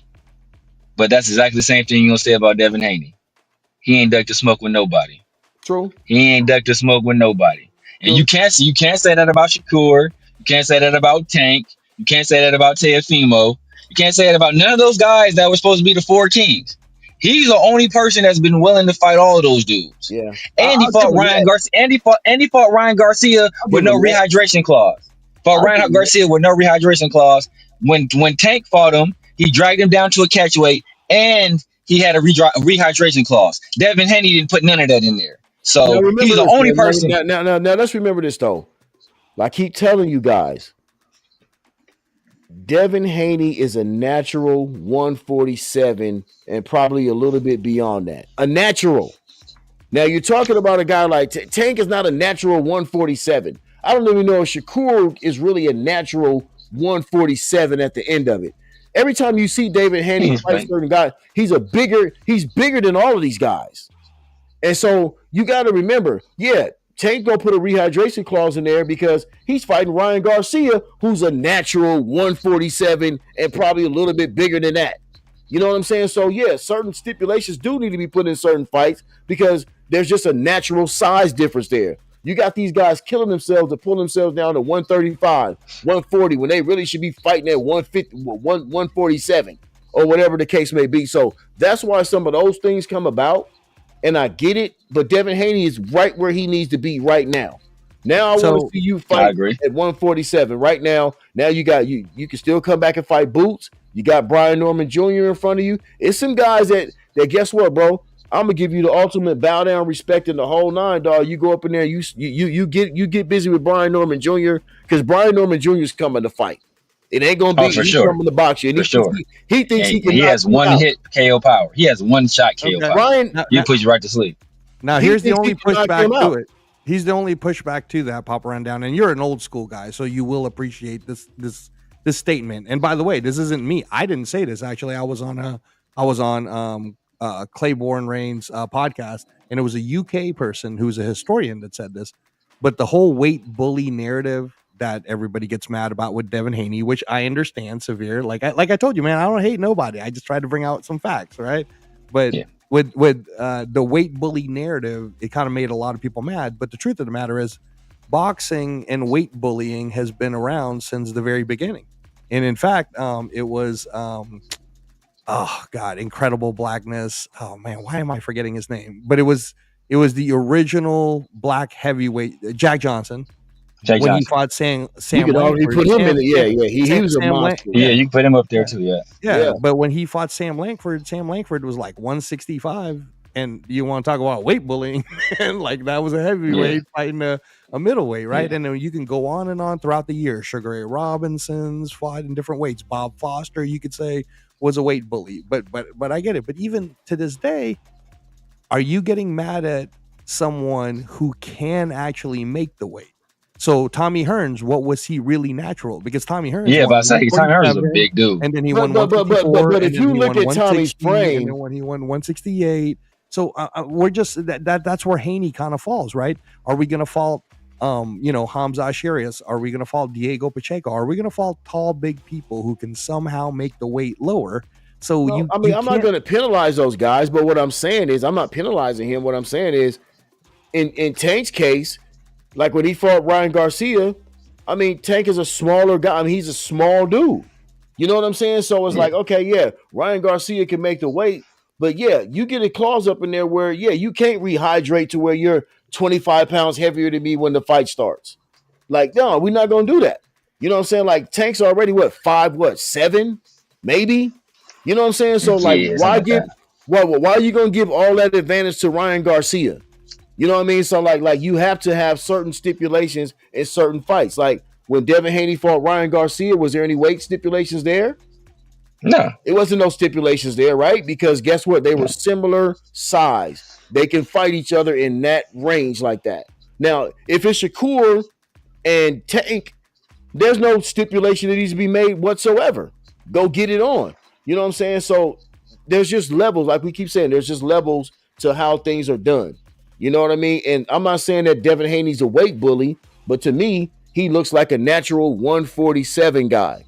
but that's exactly the same thing you're gonna say about Devin Haney. He ain't ducked the smoke with nobody. True. He ain't ducked the smoke with nobody. And you can't say that about Shakur. You can't say that about Tank. You can't say that about Teofimo. You can't say that about none of those guys that were supposed to be the four kings. He's the only person that's been willing to fight all of those dudes. Yeah, And he I'll give fought him Ryan that. Garcia. And he fought Ryan Garcia I'll with give no him that. rehydration clause. Fought I'll give Ryan him that. Garcia with no rehydration clause. When Tank fought him, he dragged him down to a catchweight, and he had a rehydration clause. Devin Haney didn't put none of that in there. Now So he's remember the this. only person. Now let's remember this though. I keep telling you guys, Devin Haney is a natural 147 and probably a little bit beyond that. A natural. Now you're talking about a guy like Tank is not a natural 147. I don't even know if Shakur is really a natural 147 at the end of it. Every time you see David Haney fight certain guys, he's bigger than all of these guys. And so you got to remember, yeah, Tank gonna put a rehydration clause in there because he's fighting Ryan Garcia, who's a natural 147 and probably a little bit bigger than that. You know what I'm saying? So yeah, certain stipulations do need to be put in certain fights because there's just a natural size difference there. You got these guys killing themselves to pull themselves down to 135, 140 when they really should be fighting at 150, 147 or whatever the case may be. So that's why some of those things come about. And I get it, but Devin Haney is right where he needs to be right now. Now I want to see you fight at 147 right now. Now you can still come back and fight Boots. You got Brian Norman Jr. in front of you. It's some guys that guess what, bro? I'm gonna give you the ultimate bow down respect in the whole nine, dog. You go up in there, you get busy with Brian Norman Jr. because Brian Norman Jr. is coming to fight. It ain't gonna be he's coming to box you. And he thinks he can. He has one hit KO power. He has one shot KO power. Brian, you put you right to sleep. Now here's the only pushback to it. He's the only pushback to that, Papa Rundown. And you're an old school guy, so you will appreciate this statement. And by the way, this isn't me. I didn't say this. Actually, I was on Claiborne Rain's podcast, and it was a UK person who's a historian that said this. But the whole weight bully narrative that everybody gets mad about with Devin Haney, which I understand severe. Like I told you, man, I don't hate nobody. I just try to bring out some facts, right? But with the weight bully narrative, it kind of made a lot of people mad. But the truth of the matter is, boxing and weight bullying has been around since the very beginning. And in fact, it was Incredible Blackness. Oh man, why am I forgetting his name? But it was the original black heavyweight, Jack Johnson. He fought Sam Langford. Put him in it. He was a monster. Yeah, you can put him up there too. Yeah. But when he fought Sam Langford was like 165. And you want to talk about weight bullying, and like that was a heavyweight fighting a middleweight, right? And then you can go on and on throughout the year. Sugar Ray Robinson's fought in different weights. Bob Foster, you could say, was a weight bully. But I get it. But even to this day, are you getting mad at someone who can actually make the weight? So Tommy Hearns, what was he really natural? Because Tommy Hearns, Tommy Hearns is a big dude, and then he won 154. But if you look at Tommy's frame, and then when he won 168. So we're just that's where Haney kind of falls, right? Are we going to fault, Hamza Asherias? Are we going to fault Diego Pacheco? Are we going to fault tall, big people who can somehow make the weight lower? So I'm not going to penalize those guys, but what I'm saying is I'm not penalizing him. What I'm saying is, in Tank's case, like when he fought Ryan Garcia, I mean, Tank is a smaller guy. I mean, he's a small dude. You know what I'm saying? So it's like, okay, Ryan Garcia can make the weight. But you get a clause up in there where, you can't rehydrate to where you're 25 pounds heavier than me when the fight starts. Like, no, we're not going to do that. You know what I'm saying? Like, Tank's already, 7, maybe? You know what I'm saying? So, why are you going to give all that advantage to Ryan Garcia? You know what I mean? So, like you have to have certain stipulations in certain fights. Like, when Devin Haney fought Ryan Garcia, was there any weight stipulations there? No, it wasn't no stipulations there, right? Because guess what? They were similar size. They can fight each other in that range like that. Now, if it's Shakur and Tank, there's no stipulation that needs to be made whatsoever. Go get it on. You know what I'm saying? So there's just levels, like we keep saying, there's just levels to how things are done. You know what I mean? And I'm not saying that Devin Haney's a weight bully, but to me, he looks like a natural 147 guy.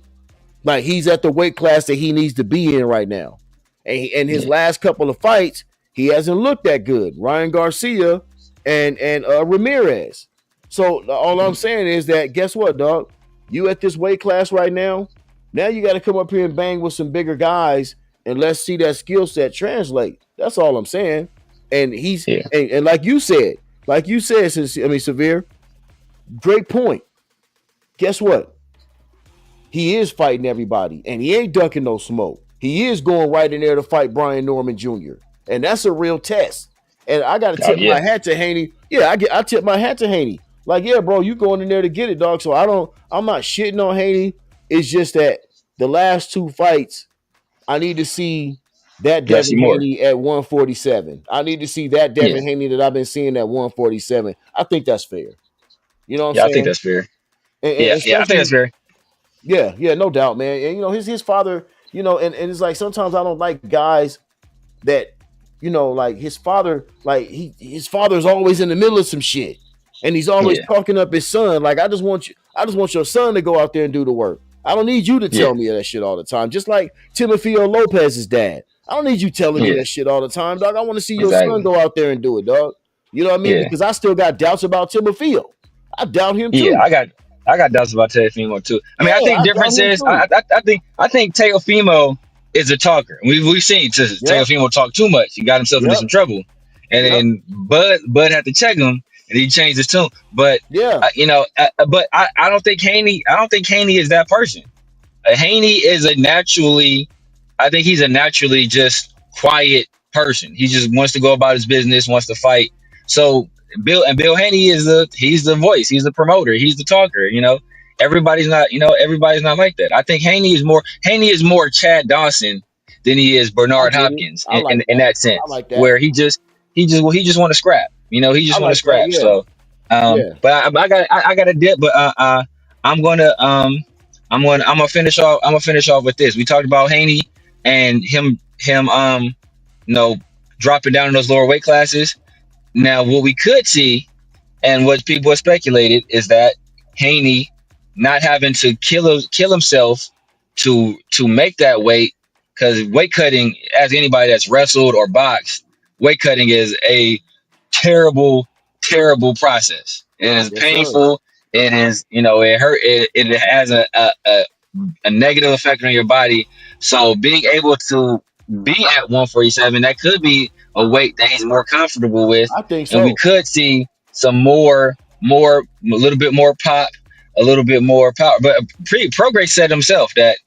Like, he's at the weight class that he needs to be in right now. And his last couple of fights, he hasn't looked that good. Ryan Garcia and Ramirez. So all I'm saying is that, guess what, dog? You at this weight class right now, you got to come up here and bang with some bigger guys and let's see that skill set translate. That's all I'm saying. And he's Yeah. and like you said, Severe, great point. Guess what? He is fighting everybody, and he ain't ducking no smoke. He is going right in there to fight Brian Norman Jr., and that's a real test. And I got to tip my hat to Haney. Yeah, I tip my hat to Haney. Like, yeah, bro, you going in there to get it, dog. So I'm not shitting on Haney. It's just that the last two fights, I need to see that Devin Haney at 147. I need to see that Devin Haney that I've been seeing at 147. I think that's fair. You know what I'm saying? I think that's fair. And I think that's fair. Yeah, no doubt, man. And his father, and it's like sometimes I don't like guys that, like his father, like his father's always in the middle of some shit. And he's always talking up his son. Like, I just want your son to go out there and do the work. I don't need you to tell me that shit all the time. Just like Timofeo Lopez's dad. I don't need you telling me that shit all the time, dog. I want to see your son go out there and do it, dog. You know what I mean? Because I still got doubts about Timofeo. I doubt him too. Yeah, I got doubts about Teofimo too. I mean, I think difference is I think Teofimo is a talker. We've seen Teofimo talk too much. He got himself into some trouble, and then Bud had to check him, and he changed his tune. But but I don't think Haney. I don't think Haney is that person. Haney is I think he's a naturally just quiet person. He just wants to go about his business, wants to fight. So Bill Haney he's the voice, he's the promoter, he's the talker. Everybody's not like that. I think Haney is more Chad Dawson than he is Bernard Hopkins in that sense, where he just want to scrap. He just want to scrap. So, but I got a dip, but I'm gonna finish off. I'm gonna finish off with this. We talked about Haney and him dropping down in those lower weight classes. Now, what we could see, and what people have speculated, is that Haney not having to kill himself to make that weight, because weight cutting, as anybody that's wrestled or boxed, weight cutting is a terrible process. It is painful. It is, it hurt. It has a negative effect on your body. So being able to be at 147, that could be a weight that he's more comfortable with. I think so. And we could see some a little bit more pop, a little bit more power. But Prograis said himself that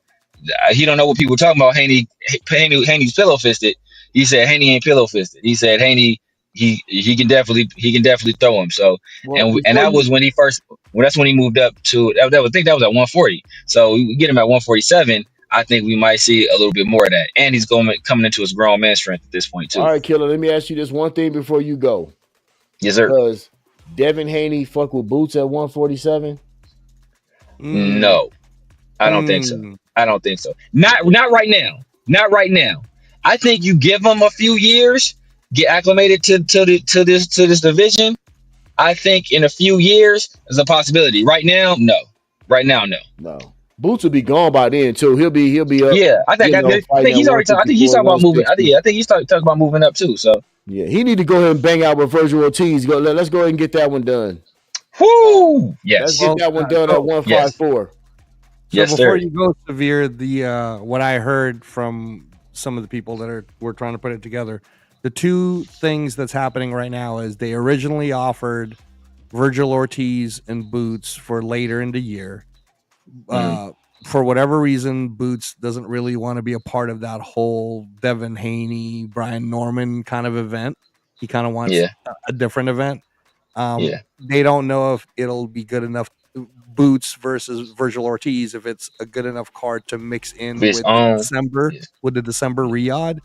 he don't know what people are talking about. Haney's pillow fisted. He said Haney ain't pillow fisted. He said Haney he can definitely throw him. So and that was when he first. Well, that's when he moved up to. I think that was at 140. So we get him at 147. I think we might see a little bit more of that. And he's coming into his grown man strength at this point too. All right, Killer. Let me ask you this one thing before you go. Yes, sir. Because Devin Haney fuck with Boots at 147? No, I don't think so. I don't think so. Not right now. Not right now. I think you give him a few years, get acclimated to this division. I think in a few years there's a possibility. Right now, no. Right now, no. No. Boots will be gone by then too. He'll be up. Yeah, I think he's already. I think he's talking about moving. I think he's talking about moving up too. So yeah, he need to go ahead and bang out with Virgil Ortiz. Let's go ahead and get that one done. Whoo! Yes, let's get that one done at 154. So before you go, Severe, what I heard from some of the people that were trying to put it together, the two things that's happening right now is they originally offered Virgil Ortiz and Boots for later in the year. For whatever reason, Boots doesn't really want to be a part of that whole Devin Haney, Brian Norman kind of event. He kind of wants a different event. They don't know if it'll be good enough. Boots versus Virgil Ortiz, if it's a good enough card to mix in with the December Riyadh.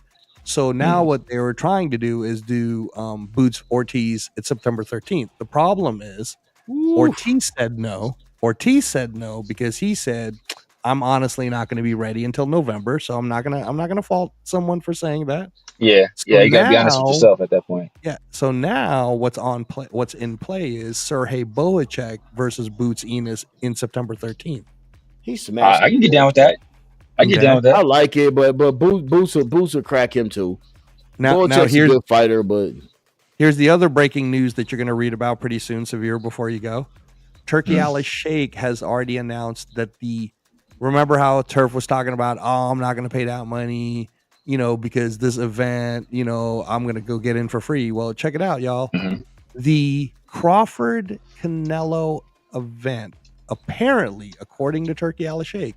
So now what they were trying to do is do Boots Ortiz at September 13th. The problem is Ortiz said no. Ortiz said no because he said, I'm honestly not going to be ready until November, so I'm not gonna fault someone for saying that. Yeah, you got to be honest with yourself at that point. Yeah. So now what's in play is Sergey Bohacek versus Boots Enos in September 13th. He smashed. I can get down with that. I like it, but Boots will crack him too. Now here's a good fighter, but here's the other breaking news that you're going to read about pretty soon, Severe. Before you go, Turki Al Sheikh has already announced that remember how Turf was talking about, I'm not going to pay that money. because this event, I'm going to go get in for free. Well, check it out, y'all. Mhm. The Crawford Canelo event, apparently, according to Turkey Al Sheikh,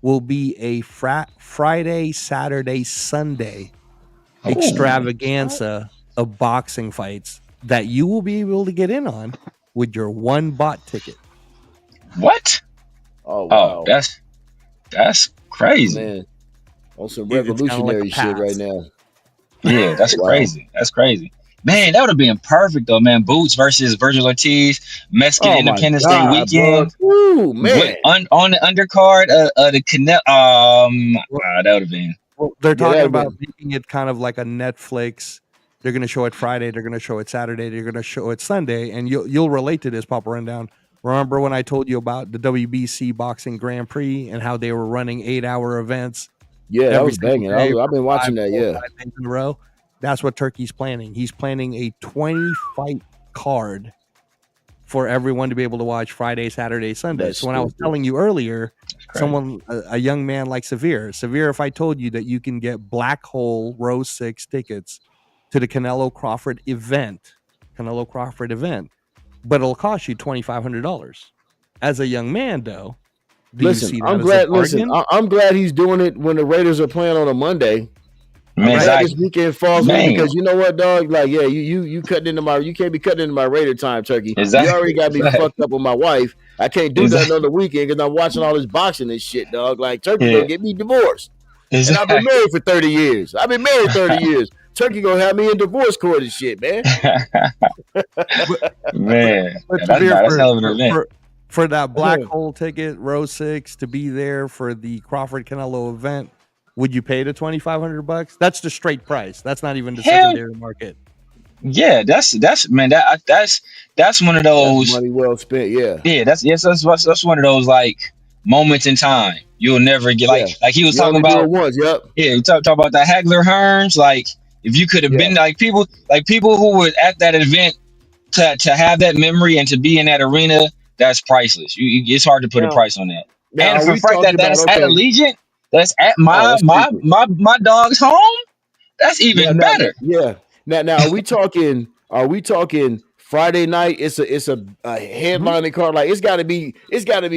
will be a Friday, Saturday, Sunday extravaganza of boxing fights that you will be able to get in on with your one bot ticket. What? Oh wow, that's crazy. man, on some It's kinda like a revolutionary shit right pass. now. Yeah, that's Wow. crazy. That's crazy. Man, that would have been perfect though, man. Boots versus Virgil Ortiz, Mexican Oh my Independence Day God, bro. weekend. Ooh, man. On the undercard the Canelo. That would have been. Well, they're Yeah, talking that'd about been- making it kind of like a Netflix. They're going to show it Friday. They're going to show it Saturday. They're going to show it Sunday, and you'll relate to this, Papa Rundown. Remember when I told you about the WBC Boxing Grand Prix and how they were running 8-hour events? Yeah, that every was single banging. day I've been for watching that. 4 or Yeah, 5 days in a row. That's what Turkey's planning. He's planning a 20-fight card for everyone to be able to watch Friday, Saturday, Sunday. That's So when I was stupid. telling you earlier, Crazy. a young man like Severe, if I told you that you can get Black Hole Row 6 tickets to the Canelo Crawford event, but it'll cost you $2,500. As a young man, though, do you listen, see that I'm as glad. a bargain? I'm glad he's doing it when the Raiders are playing on a Monday. Man, I'm glad exactly. this weekend falls Man. with because you know what, dog? Like, yeah, you cutting into my. You can't be cutting into my Raider time, Turkey. Exactly. You already got me Exactly. fucked up with my wife. I can't do Exactly. nothing on the weekend because I'm watching all this boxing and shit, dog. Like, Turkey Yeah. gonna get me divorced. Exactly. And I've been married for 30 years. Turkey gonna have me in divorce court and shit, man. Man, But that's Severe, a hell of an event. for that Black Hole ticket, row 6, to be there for the Crawford Canelo event, would you pay the $2,500? That's the straight price. That's not even the Hell, secondary market. yeah, that's man, that's one of those. That's money well spent. Yeah. Yeah, that's one of those like moments in time you'll never get. Yeah. Like he was You talking only do about. it once. Yep. Yeah, you talk about the Hagler Hearns. Like if you could have Yeah. been like people who were at that event to have that memory and to be in that arena, that's priceless. It's hard to put a Now, price on that. now And are for we the fact talking that is about at okay? Allegiant, that's at Oh, that's stupid. my dog's home. That's even better. Yeah. Now are we talking Friday night? It's a headlining card. Like it's gotta be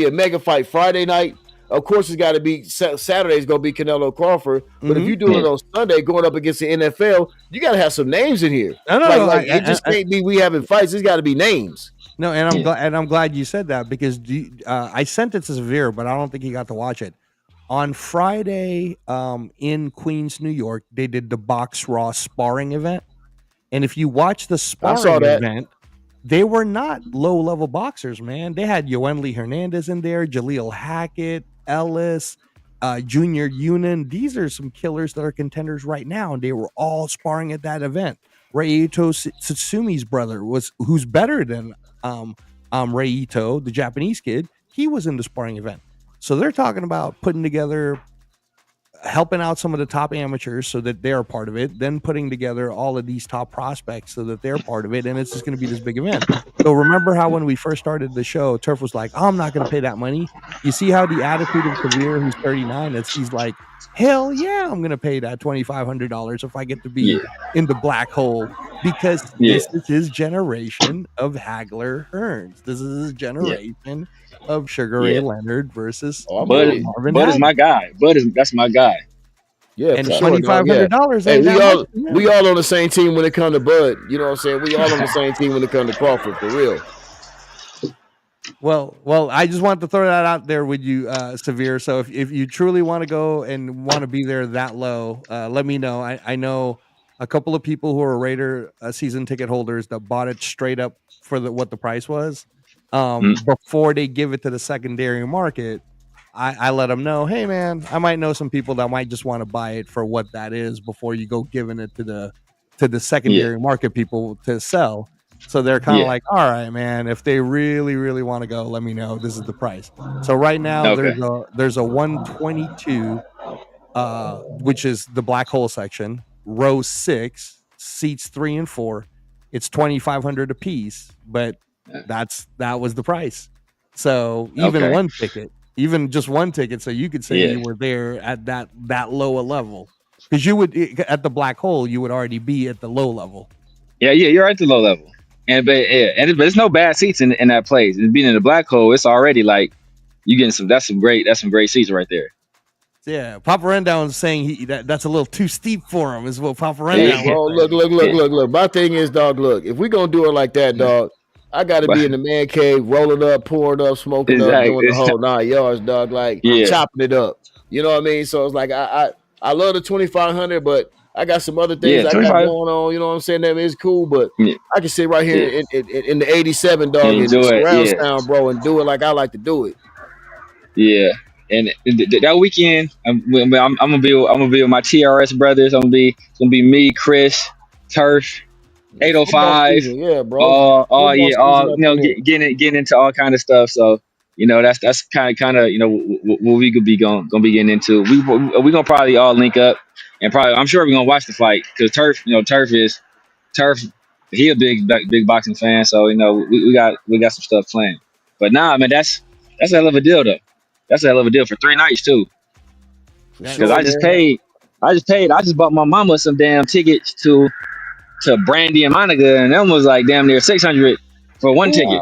a mega fight Friday night. Of course, it's got to be Saturday's gonna be Canelo Crawford. But if you're doing it on Sunday, going up against the NFL, you gotta have some names in here. It just can't be we having fights. It's got to be names. No, and I'm glad you said that because I sent it to Severe, but I don't think he got to watch it. On Friday, in Queens, New York, they did the Box Raw sparring event, and if you watch the sparring event, they were not low-level boxers, man. They had Yoenli Hernandez in there, Jaleel Hackett, Ellis, Junior Yunin. These are some killers that are contenders right now, and they were all sparring at that event. Reito Tsutsumi brother who's better than Reito, the Japanese kid. He was in the sparring event. So they're talking about putting together, helping out some of the top amateurs so that they're part of it, then putting together all of these top prospects so that they're part of it, and it's just going to be this big event. So remember how when we first started the show, Turf was like, I'm not going to pay that money. You see how the attitude of Severe, who's 39, is he's like, hell yeah, I'm going to pay that $2,500 if I get to be in the black hole, because this is his generation of Hagler Hearns. This is his generation of Sugar Ray Leonard versus Bud is my guy. That's my guy. Yeah, and for sure, $2,500. Hey, we all on the same team when it comes to Bud. You know what I'm saying? We all on the same team when it comes to Crawford, for real. Well, I just want to throw that out there with you, Severe. So if you truly want to go and want to be there that low, let me know. I know a couple of people who are Raider season ticket holders that bought it straight up for what the price was. Before they give it to the secondary market, I let them know, hey man, I might know some people that might just want to buy it for what that is before you go giving it to the secondary market people to sell. So they're kind of like, all right, man, if they really, really want to go, let me know. This is the price. So right now there's a 122, which is the black hole section, row 6, seats 3 and 4. It's $2,500 a piece, but that was the price. So even just one ticket, so you could say you were there at that low a level, because you would at the black hole, you would already be at the low level. Yeah, you're at the low level, but there's no bad seats in that place. And being in the black hole, it's already like you getting that's some great seats right there. Yeah, Papa Rundown's saying that's a little too steep for him. Is what Papa Rundown. Hey, bro, look. My thing is, dog. Look, if we gonna do it like that, dog, I got to be in the man cave, rolling up, pouring up, smoking up, doing the whole 9 yards, dog. Like chopping it up. You know what I mean? So it's like I love the 2500, but I got some other things I got going on. You know what I'm saying? That is cool, but I can sit right here in the 87, dog, and surround sound, bro, and do it like I like to do it. Yeah. And that weekend, I'm gonna be with my TRS brothers. It's gonna be me, Chris, Turf, 805. Season, yeah, bro. Getting into all kind of stuff. So that's kind of what we could be gonna be getting into. We gonna probably all link up, and I'm sure we're gonna watch the fight because Turf. He a big boxing fan, so we got some stuff planned. But man, that's a hell of a deal though. That's a hell of a deal for 3 nights too. Because I just bought my mama some damn tickets to Brandy and Monica, and that was like damn near $600 for one ticket.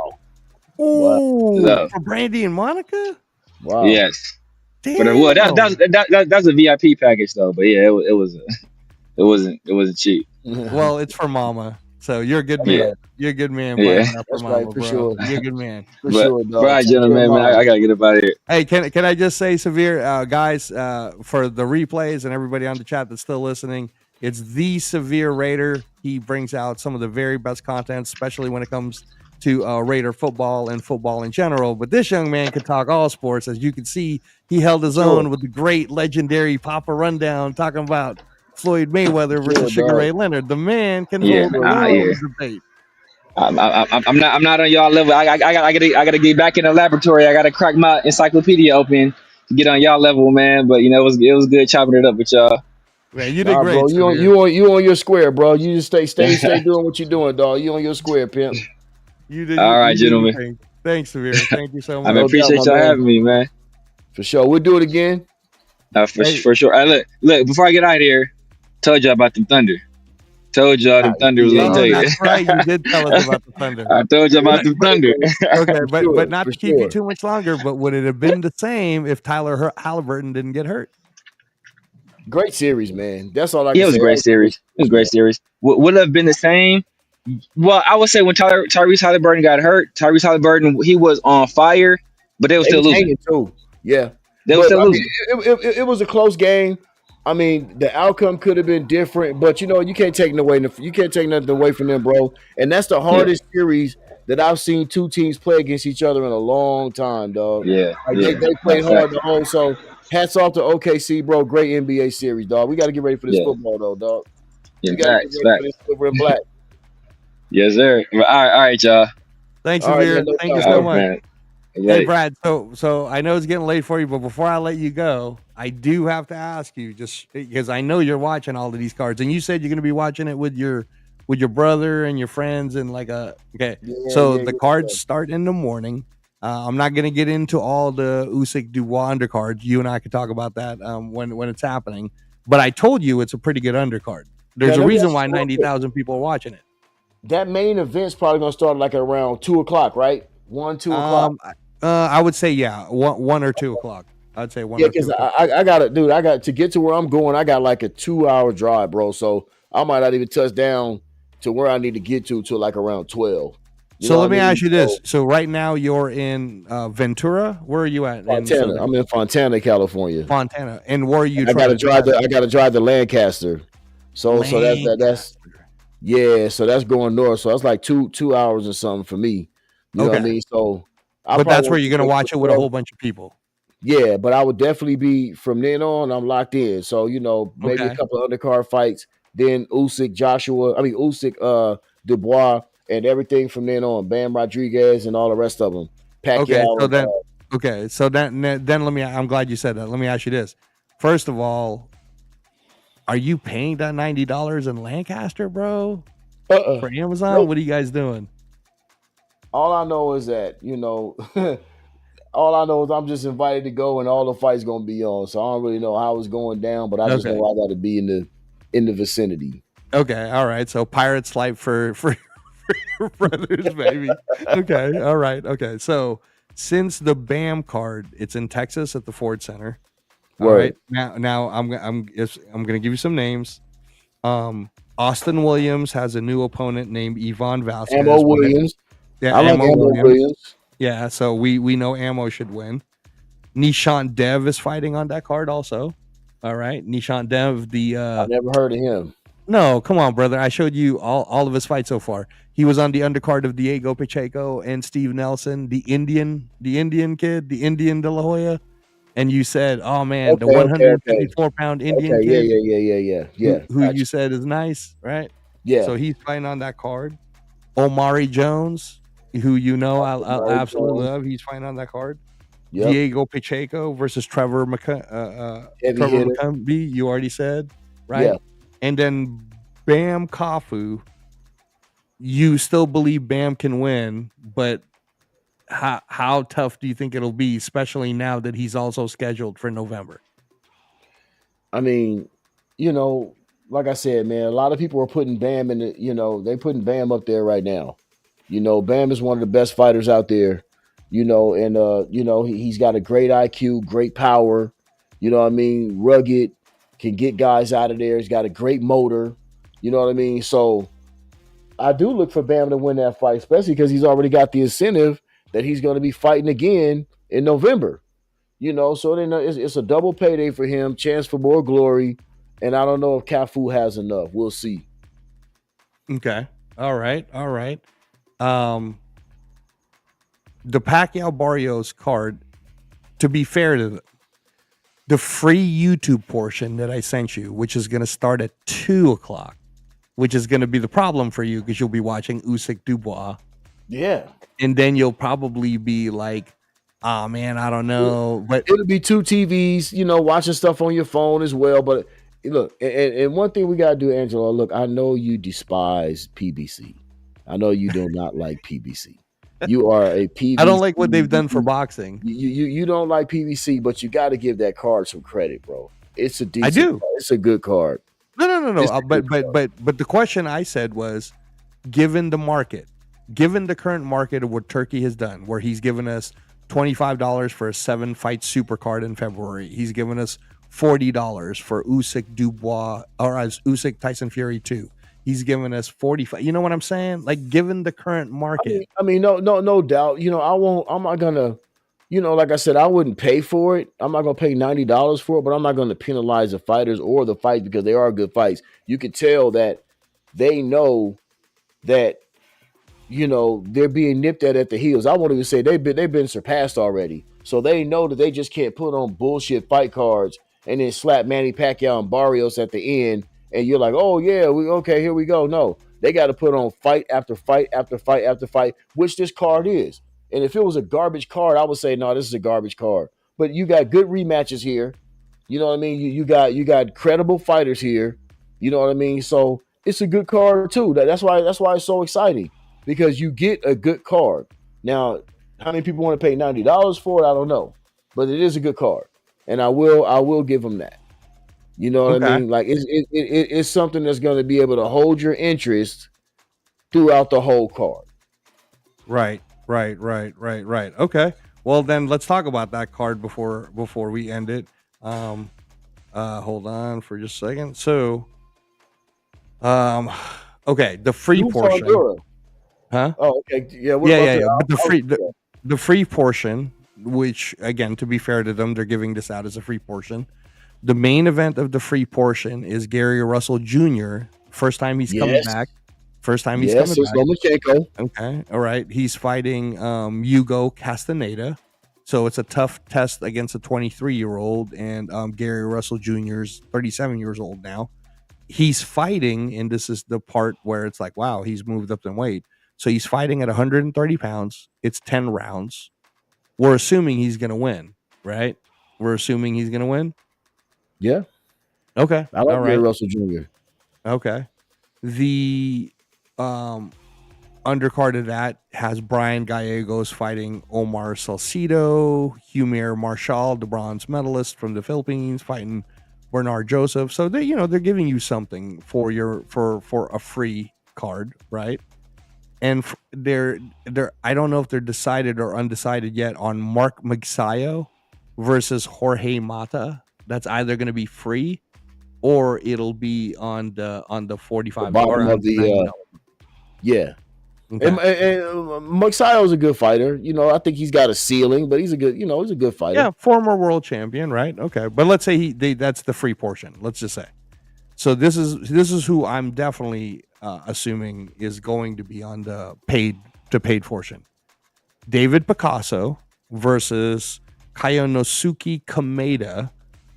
Ooh, for Brandy and Monica? Wow. Yes. Damn. But that's a VIP package though. But yeah, it wasn't cheap. Well, it's for Mama. So you're a good man. Yeah. You're a good man. Yeah. That's Mama, right, for bro. sure. You're a good man. For sure, dog. Right, gentlemen, man. I gotta get up out of here. Hey, can I just say, Severe, guys, for the replays and everybody on the chat that's still listening, it's the Severe Raider. He brings out some of the very best content, especially when it comes to Raider football and football in general. But this young man can talk all sports. As you can see, he held his own with the great, legendary Papa Rundown, talking about Floyd Mayweather versus Sugar Ray Leonard. The man can hold a debate. I'm not on y'all level. I gotta get back in the laboratory. I gotta crack my encyclopedia open to get on y'all level, man. But it was good chopping it up with y'all. Man, you did great, bro. You on your square, bro. You just stay doing what you're doing, dog. You on your square, pimp. You did. All right, gentlemen. Thanks, Severe. Thank you so much. I appreciate y'all having me, man. For sure, we'll do it again. For sure. Look. Before I get out of here, told y'all about the Thunder. Told y'all the Thunder was gonna tell you. That's right. You did tell us about the Thunder. I told you about the Thunder. Okay, but not to keep you too much longer. But would it have been the same if Tyler Halliburton didn't get hurt? Great series, man. That's all I can say. It was a great series. It was a great series. Would it have been the same? Well, I would say when Tyrese Halliburton got hurt, Tyrese Halliburton, he was on fire, but they were still losing. Too. Yeah. They were still losing. It was a close game. I mean, the outcome could have been different, but you can't take nothing away from them, bro. And that's the hardest series that I've seen two teams play against each other in a long time, dog. Yeah. They played hard the whole. So hats off to OKC, bro. Great NBA series, dog. We got to get ready for this football, though, dog. Yeah, we got to get ready for this silver and black. Yes, sir. All right, y'all. Thanks, Severe. Thank you so much. Man. Hey, Brad. So I know it's getting late for you, but before I let you go, I do have to ask you, just because I know you're watching all of these cards, and you said you're going to be watching it with your brother and your friends and the cards start in the morning. I'm not going to get into all the Usyk Dubois undercards. You and I could talk about that when it's happening. But I told you it's a pretty good undercard. There's a reason why 90,000 people are watching it. That main event's probably going to start like around 2 o'clock, right? 1, 2 o'clock. I would say 1 or 2 o'clock. I'd say 1. Yeah, because I got to get to where I'm going. I got like a 2-hour drive, bro. So I might not even touch down to where I need to get to till like around 12. So let me ask you this. So right now you're in Ventura. Where are you at? Fontana. I'm in Fontana, California. Fontana. And where are you? I got to drive the Lancaster. So that's so that's going north. So that's like 2 hours or something for me. You know what I mean? So but that's where you're gonna watch it with a whole bunch of people. Yeah, but I would definitely be from then on. I'm locked in. So maybe a couple of undercard fights, then Usyk, Dubois, and everything from then on. Bam Rodriguez and all the rest of them. Pacquiao. So then let me. I'm glad you said that. Let me ask you this. First of all, are you paying that $90 in Lancaster, bro? For Amazon? Nope. What are you guys doing? All I know is that all I know is I'm just invited to go, and all the fights gonna be on. So I don't really know how it's going down, but I just Okay. know I got to be in the vicinity. Okay, all right. So Pirates life for your brothers, baby. Okay, all right. Okay, so since the BAM card, it's in Texas at the Ford Center. All right. Word. Now I'm gonna give you some names. Austin Williams has a new opponent named Yvonne Ammo Vasquez. Williams. Yeah, I like Ammo Ammo Williams. Williams. Yeah, so we know Ammo should win. Nishant Dev is fighting on that card also. All right, Nishant Dev, I never heard of him. no, come on, brother. I showed you all of his fights so far. He was on the undercard of Diego Pacheco and Steve Nelson, the Indian kid, the Indian De La Hoya. And you said, oh man, the Okay. 154-pound Indian Okay. kid Yeah. who Gotcha. you said is nice, right? Yeah. So he's fighting on that card. Omari Jones, who you know I'll Omari absolutely Jones. love. He's fighting on that card. Yep. Diego Pacheco versus Trevor Heavy hitter. McCumbee, you already said, right? Yeah. And then Bam Kafu, you still believe Bam can win, but how tough do you think it'll be, especially now that he's also scheduled for November? I mean, like I said, man, a lot of people are putting Bam in the, they putting Bam up there right now. Bam is one of the best fighters out there, and he's got a great IQ, great power, what I mean, rugged, can get guys out of there. He's got a great motor, you know what I mean? So I do look for Bam to win that fight, especially because he's already got the incentive that he's going to be fighting again in November. So then it's a double payday for him, chance for more glory, and I don't know if Cafu has enough. We'll see. Okay. All right. The Pacquiao Barrios card, to be fair to the free YouTube portion that I sent you, which is going to start at 2:00, which is going to be the problem for you because you'll be watching Usyk Dubois. Yeah. And then you'll probably be like, oh man, I don't know. But it'll be two TVs, watching stuff on your phone as well. But look, and one thing we gotta do, Angelo, look, I know you despise PBC. I know you do not like PBC. You are a PBC. I don't like what they've done for boxing. You don't like PBC, but you got to give that card some credit, bro. It's a decent. I do. Card. It's a good card. No. But the question I said was, given the market, given the current market of what Turkey has done, where he's given us $25 for a 7-fight super card in February, he's given us $40 for Usyk Dubois or as Usyk Tyson Fury 2. He's giving us 45. You know what I'm saying? Like, given the current market. I mean, no doubt. I'm not gonna, like I said, I wouldn't pay for it. I'm not gonna pay $90 for it, but I'm not gonna penalize the fighters or the fights because they are good fights. You can tell that they know that, they're being nipped at the heels. I won't even say they've been surpassed already. So they know that they just can't put on bullshit fight cards and then slap Manny Pacquiao and Barrios at the end. And you're like, oh yeah, okay, here we go. No, they got to put on fight after fight after fight after fight, which this card is. And if it was a garbage card, I would say, no, this is a garbage card. But you got good rematches here. You know what I mean? You got credible fighters here. You know what I mean? So it's a good card too. That's why it's so exciting because you get a good card. Now, how many people want to pay $90 for it? I don't know, but it is a good card, and I will give them that. You know what I mean? Like it's something that's going to be able to hold your interest throughout the whole card. Right. Okay. Well, then let's talk about that card before we end it. Hold on for just a second. So, okay, the free portion. Huh? Oh, okay. Yeah. But the free portion, which again, to be fair to them, they're giving this out as a free portion. The main event of the free portion is Gary Russell Jr. First time he's coming back. Coming back. Lomachenko. Okay. All right. He's fighting Hugo Castaneda. So it's a tough test against a 23-year-old, and Gary Russell Jr. is 37 years old now. He's fighting, and this is the part where it's like, wow, he's moved up in weight. So he's fighting at 130 pounds. It's 10 rounds. We're assuming he's going to win, right? We're assuming he's going to win? Yeah. Okay. I like Gary Russell Jr. Okay. The undercard of that has Brian Gallegos fighting Omar Salcido, Humir Marshall, the bronze medalist from the Philippines, fighting Bernard Joseph. So they're giving you something for a free card, right? And they're I don't know if they're decided or undecided yet on Mark Magsayo versus Jorge Mata. That's either going to be free or it'll be on the The 45 bottom or on of the the $90. yeah. Okay. And Magsayo's a good fighter. I think he's got a ceiling, but he's a good fighter. Yeah, former world champion, right? Okay, but let's say that's the free portion. Let's just say. So this is who I'm definitely assuming is going to be on the paid portion. David Picasso versus Kayonosuke Kameda,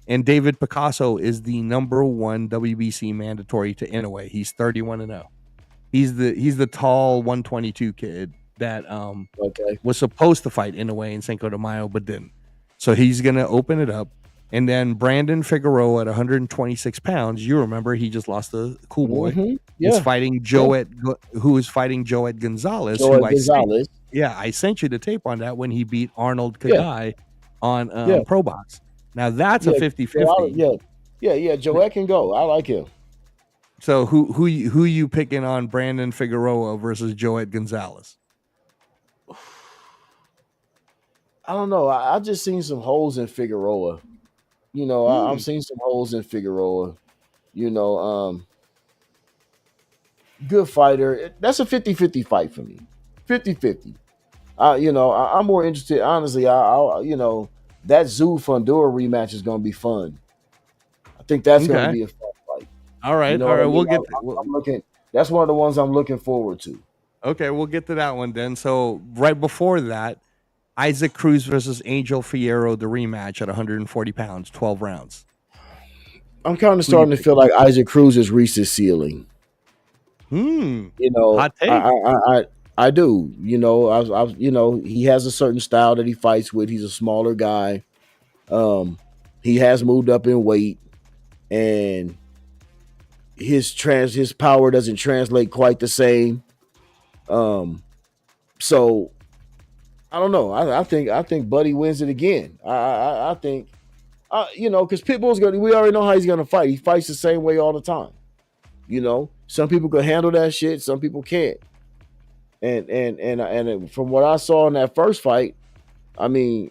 and David Picasso is the number 1 WBC mandatory to Inoue. He's 31-0. He's the tall 122 kid that was supposed to fight Inoue in Cinco de Mayo but didn't. So he's gonna open it up. And then Brandon Figueroa at 126 pounds. You remember he just lost the cool boy. Mm-hmm. Yeah. Is fighting who is fighting Joet Gonzalez. I sent you the tape on that when he beat Arnold Kagai on Pro Box. Now that's a 50-50. Yeah. Joet can go. I like him. So who you picking on Brandon Figueroa versus Joet Gonzalez? I don't know. I just seen some holes in Figueroa. I'm seeing some holes in Figueroa. Good fighter. That's a 50-50 fight for me. 50-50. I'm more interested. Honestly, that Zoo Fundora rematch is going to be fun. I think that's going to be a fun fight. All right. We'll get. I'm looking. That's one of the ones I'm looking forward to. Okay, we'll get to that one then. So right before that, Isaac Cruz versus Angel Fierro, the rematch at 140 pounds, 12 rounds. I'm kind of starting to feel like Isaac Cruz has reached his ceiling. Hot take. I do. He has a certain style that he fights with. He's a smaller guy. He has moved up in weight, and his power doesn't translate quite the same. So I don't know. I think Buddy wins it again. I think, because Pitbull's we already know how he's gonna fight. He fights the same way all the time. Some people can handle that shit. Some people can't. And from what I saw in that first fight, I mean,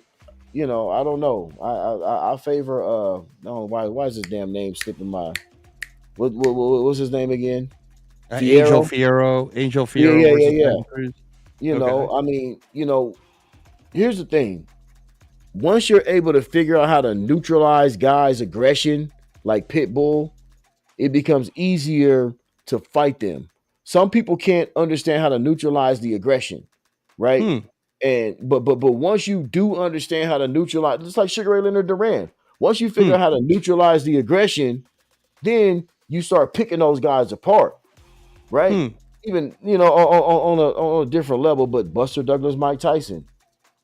I don't know. I favor. No, why is his damn name slipping my? What's his name again? Angel Fierro. Yeah. I mean, here's the thing. Once you're able to figure out how to neutralize guys' aggression, like Pitbull, it becomes easier to fight them. Some people can't understand how to neutralize the aggression, right? But once you do understand how to neutralize, just like Sugar Ray Leonard Duran, once you figure out how to neutralize the aggression, then you start picking those guys apart, right? Even on a different level. But Buster Douglas, Mike Tyson,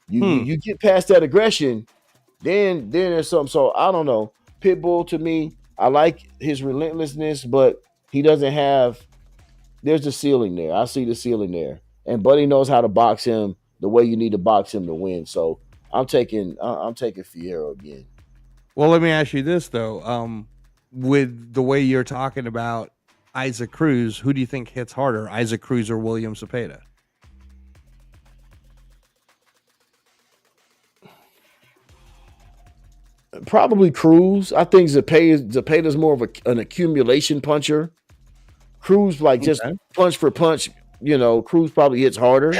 you get past that aggression, then there's something. So I don't know. Pitbull, to me, I like his relentlessness, but he doesn't have. There's a ceiling there. I see the ceiling there, and Buddy knows how to box him the way you need to box him to win. So I'm taking Fierro again. Well, let me ask you this though. With the way you're talking about Isaac Cruz, who do you think hits harder, Isaac Cruz or William Zepeda? Probably Cruz. I think Zepeda's more of an accumulation puncher. Cruz just punch for punch. Cruz probably hits harder,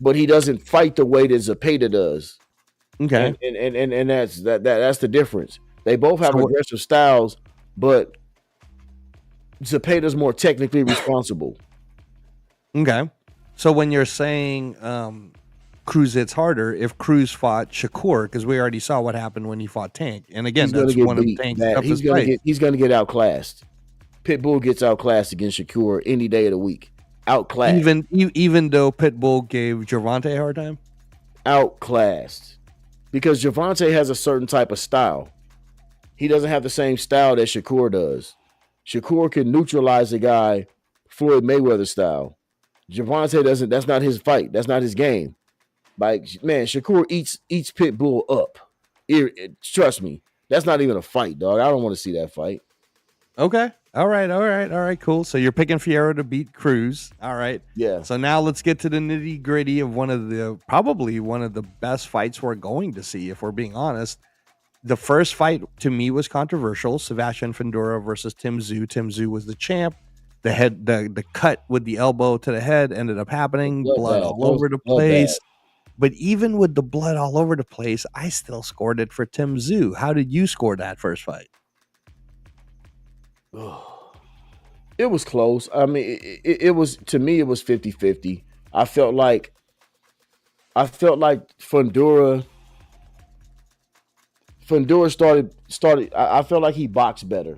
but he doesn't fight the way that Zepeda does. Okay, and that's the difference. They both have aggressive styles, but Zepeda's more technically responsible. Okay, so when you're saying Cruz hits harder, if Cruz fought Shakur, because we already saw what happened when he fought Tank, and again, that's one of Tank's toughest fights. He's going to get outclassed. Pitbull gets outclassed against Shakur any day of the week. Outclassed. Even though Pitbull gave Gervonta a hard time? Outclassed. Because Gervonta has a certain type of style. He doesn't have the same style that Shakur does. Shakur can neutralize a guy Floyd Mayweather style. Javante doesn't. That's not his fight. That's not his game. Like, man, Shakur eats Pitbull up. Trust me, that's not even a fight, dog. I don't want to see that fight. Okay. All right. Cool. So you're picking Fierro to beat Cruz. All right. Yeah. So now let's get to the nitty gritty of probably one of the best fights we're going to see, if we're being honest. The first fight to me was controversial. Sebastian Fundora versus Tim Tszyu. Tim Tszyu was the champ. The cut with the elbow to the head ended up happening. Blood all over the place. But even with the blood all over the place, I still scored it for Tim Tszyu. How did you score that first fight? It was close. I mean, it was, to me, it was 50-50. I felt like Fundora started. I felt like he boxed better.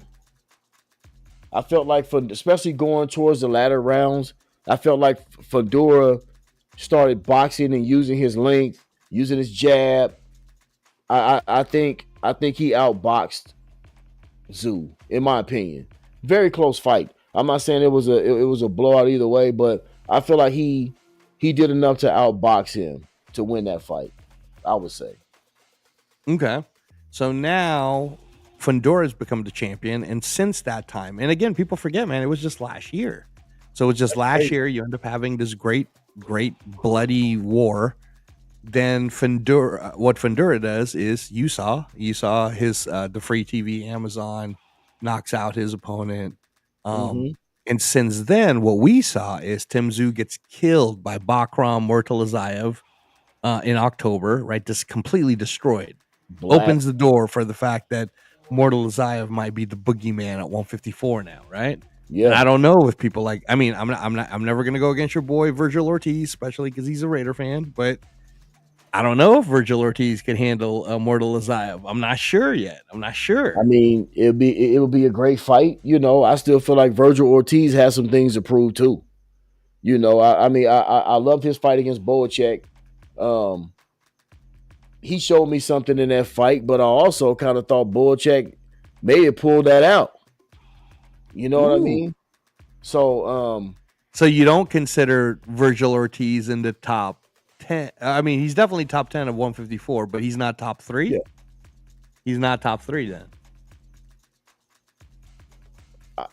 I felt like, especially going towards the latter rounds, I felt like Fundora started boxing and using his length, using his jab. I think he outboxed Tszyu, in my opinion. Very close fight. I'm not saying it was a blowout either way, but I feel like he did enough to outbox him to win that fight, I would say. Okay. So now Fundora's become the champion, and since that time, and again, people forget, man, it was just last year. So it was just last year you end up having this great bloody war. Then what Fundora does is you saw his the free TV Amazon knocks out his opponent. And since then, what we saw is Tim Tszyu gets killed by Bakram Murtalazayev in October, right? Just completely destroyed. Opens the door for the fact that Murtalazayev might be the boogeyman at 154 now, right? Yeah. And I don't know if people like. I mean, I'm never gonna go against your boy Virgil Ortiz, especially because he's a Raider fan. But I don't know if Virgil Ortiz can handle Murtalazayev. I'm not sure yet. I mean, it would be a great fight. You know, I still feel like Virgil Ortiz has some things to prove too. You know, I loved his fight against Boacek. He showed me something in that fight, but I also kind of thought Boacek may have pulled that out. You know what I mean? So, so you don't consider Virgil Ortiz in the top 10? I mean, he's definitely top 10 of 154, but he's not top 3. Yeah. He's not top 3 then.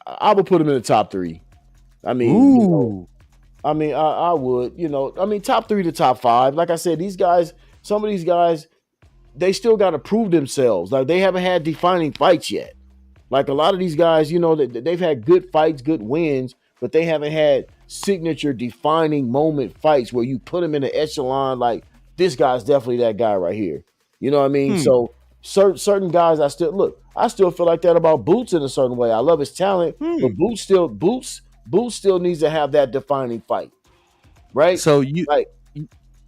I would put him in the top 3. I mean, I would. You know, I mean, top 3 to top 5. Like I said, these guys. Some of these guys, they still got to prove themselves. Like, they haven't had defining fights yet. Like, a lot of these guys, you know, they've had good fights, good wins, but they haven't had signature defining moment fights where you put them in the echelon like, this guy's definitely that guy right here. You know what I mean? So certain guys, I still feel like that about Boots in a certain way. I love his talent, but Boots still needs to have that defining fight. Right? So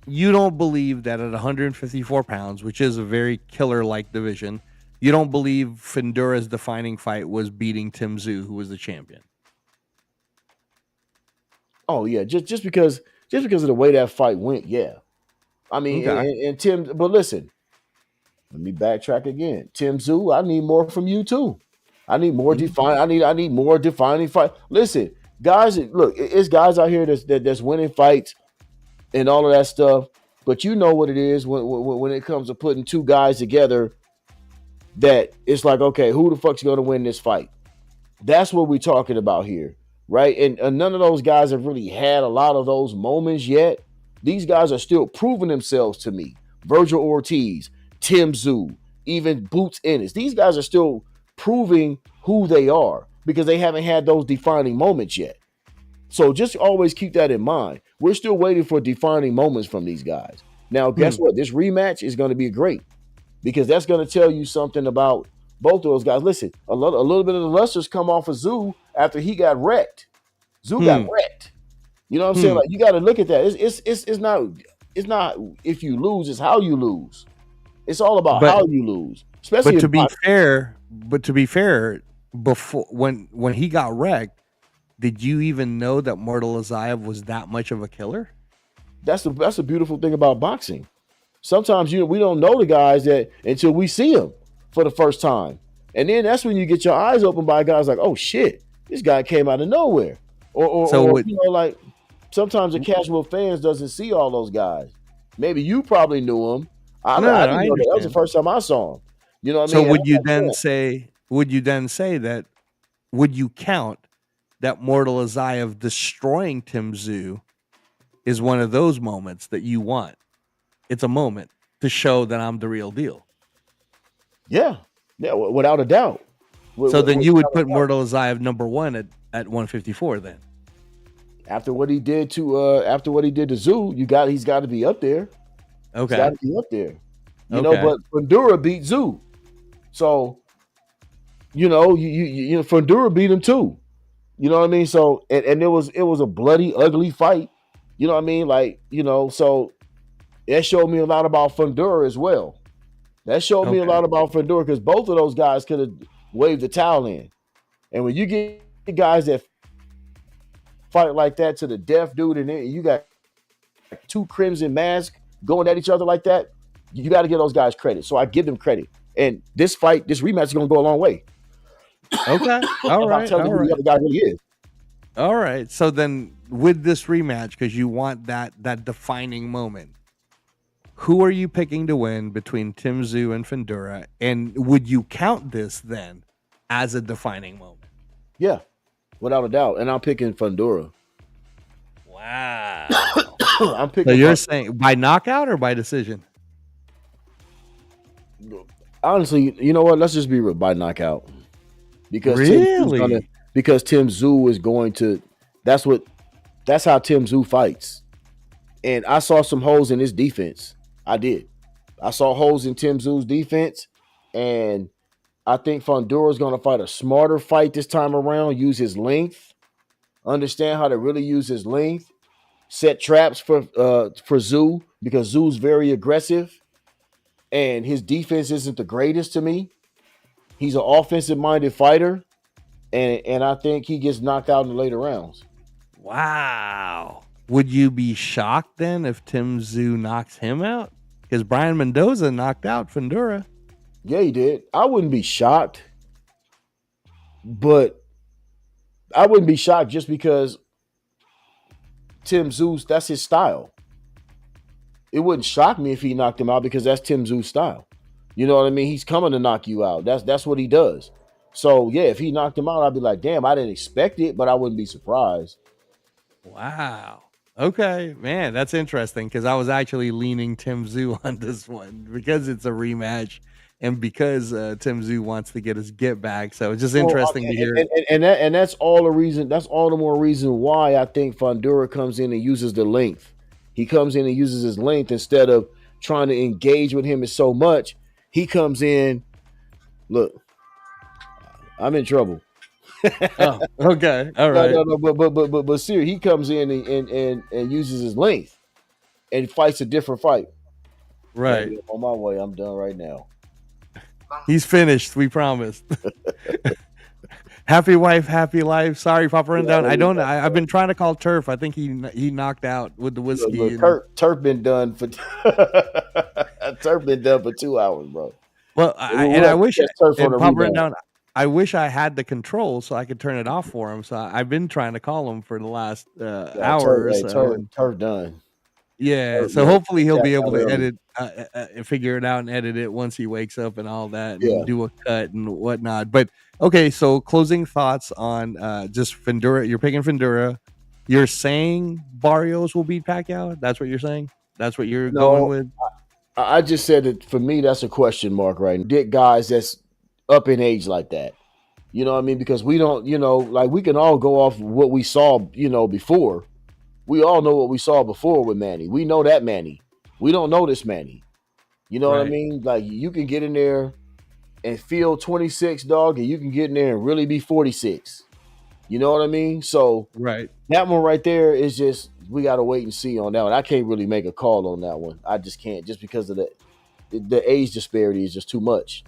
you don't believe that at 154 pounds, which is a very killer-like division, you don't believe Fundora's defining fight was beating Tim Tszyu, who was the champion? Oh yeah, just because of the way that fight went, yeah. I mean, and Tim, but listen, let me backtrack again. Tim Tszyu, I need more from you too. I need more I need more defining fight. Listen, guys, look, it's guys out here that's winning fights and all of that stuff, but you know what it is when it comes to putting two guys together, that it's like, okay, who the fuck's going to win this fight? That's what we're talking about here, right? And none of those guys have really had a lot of those moments yet. These guys are still proving themselves to me. Virgil Ortiz, Tim Tszyu, even Boots Ennis. These guys are still proving who they are because they haven't had those defining moments yet. So just always keep that in mind. We're still waiting for defining moments from these guys. Now, guess what? This rematch is going to be great because that's going to tell you something about both of those guys. Listen, a little bit of the luster's come off of Tszyu after he got wrecked. Tszyu got wrecked. You know what I'm saying? Like, you got to look at that. It's not if you lose, it's how you lose. It's all about how you lose. Especially but to be fair, before when he got wrecked, did you even know that Murtalazayev was that much of a killer? That's the beautiful thing about boxing. Sometimes we don't know the guys that until we see them for the first time, and then that's when you get your eyes open by guys like, oh shit, this guy came out of nowhere, or Sometimes the casual fans doesn't see all those guys. Maybe you probably knew him. No, I no, didn't I know that. That was the understand. first time I saw him. You know what I So mean? And I'm like, damn. would you then say that would you count that Mortal Azayev destroying Tim Zoo is one of those moments that you want? It's a moment to show that I'm the real deal. Yeah, without a doubt. So then you would put Mortal Azayev number 1 at 154 then. After what he did to Zoo, he's got to be up there. Okay. He's got to be up there. You know, but Fundura beat Zoo. So, you know, Fundura beat him too. You know what I mean? So and it was a bloody, ugly fight. You know what I mean? Like, you know, so that showed me a lot about Fundura as well. That showed me a lot about Fundura because both of those guys could have waved the towel in. And when you get guys that fight like that to the death, dude, and then you got 2 crimson masks going at each other like that, you got to give those guys credit. So I give them credit. And this rematch is going to go a long way. Okay. All right. Telling who the other guy really is. All right. So then with this rematch, because you want that defining moment, who are you picking to win between Tim Zoo and Fundura? And would you count this then as a defining moment? Yeah, without a doubt. And I'm picking Fundura. Wow. I'm picking. So you're saying by knockout or by decision? Honestly, you know what? Let's just be real, by knockout. Because really? Tim Zoo is going to. That's how Tim Zoo fights. And I saw some holes in his defense. I did. I saw holes in Tim Zoo's defense, and I think Fundura is going to fight a smarter fight this time around. Use his length, understand how to really use his length, set traps for Zoo because Zoo's very aggressive, and his defense isn't the greatest to me. He's an offensive-minded fighter, and I think he gets knocked out in the later rounds. Wow. Would you be shocked then if Tim Zoo knocks him out? Because Brian Mendoza knocked out Fundura. Yeah, he did. I wouldn't be shocked. But I wouldn't be shocked just because Tim Zoo's, that's his style. It wouldn't shock me if he knocked him out because that's Tim Zoo's style. You know what I mean? He's coming to knock you out. That's what he does. So, yeah, if he knocked him out, I'd be like, damn, I didn't expect it, but I wouldn't be surprised. Wow. Okay, man, that's interesting because I was actually leaning Tim Zoo on this one because it's a rematch and because Tim Zoo wants to get his get back. So it's just interesting to hear. And that's all the reason. That's all the more reason why I think Fundura comes in and uses the length. He comes in and uses his length instead of trying to engage with him so much. He comes in. Look, I'm in trouble. Oh, okay, all right. No, but seriously, he comes in and uses his length and fights a different fight. Right. I'm on my way. I'm done right now. He's finished. We promised. Happy wife, happy life. Sorry, Papa Rundown. I've been trying to call Turf. I think he knocked out with the whiskey. Turf been done for Turf been done for 2 hours, bro. Well, I wish Papa Rundown. I wish I had the control so I could turn it off for him. So I've been trying to call him for the last hour or so. Turf done. Yeah, Turf, so hopefully he'll be able to edit, figure it out and edit it once he wakes up and all that, and do a cut and whatnot. But okay, so closing thoughts on just Fundura. You're picking Fundura. You're saying Barrios will beat Pacquiao? That's what you're saying? That's what you're going with? I just said that for me, that's a question mark, right? Get guys that's up in age like that. You know what I mean? Because we don't, like we can all go off what we saw, before. We all know what we saw before with Manny. We know that Manny. We don't know this Manny. You know what I mean? Like you can get in there and feel 26, dog, and you can get in there and really be 46. You know what I mean? So that one right there is just, we got to wait and see on that one. I can't really make a call on that one. I just can't, just because of the age disparity is just too much.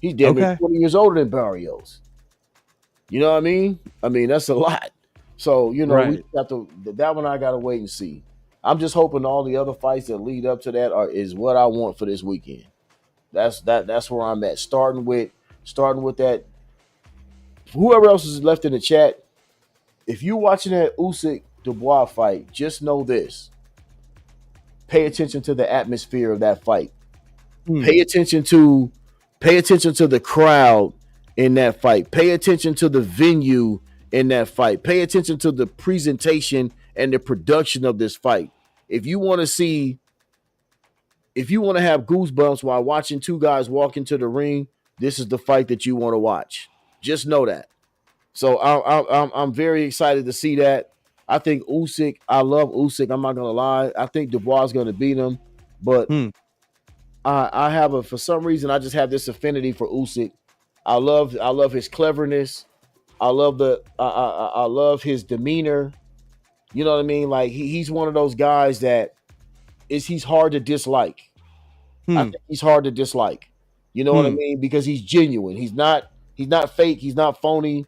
He's damn near 20 years older than Barrios. You know what I mean? I mean, that's a lot. So, we got to, that one I got to wait and see. I'm just hoping all the other fights that lead up to that is what I want for this weekend. That's where I'm at. Starting with that. Whoever else is left in the chat, if you're watching that Usyk Dubois fight, just know this. Pay attention to the atmosphere of that fight. Pay attention to the crowd in that fight. Pay attention to the venue in that fight. Pay attention to the presentation and the production of this fight. If you want to have goosebumps while watching two guys walk into the ring, this is the fight that you want to watch. Just know that. So I'm very excited to see that. I think Usyk, I love Usyk. I'm not gonna lie. I think Dubois is gonna beat him, but I have for some reason I just have this affinity for Usyk. I love his cleverness. I love his demeanor. You know what I mean? Like he's one of those guys that he's hard to dislike. I think he's hard to dislike. You know what I mean? Because he's genuine. He's not fake. He's not phony.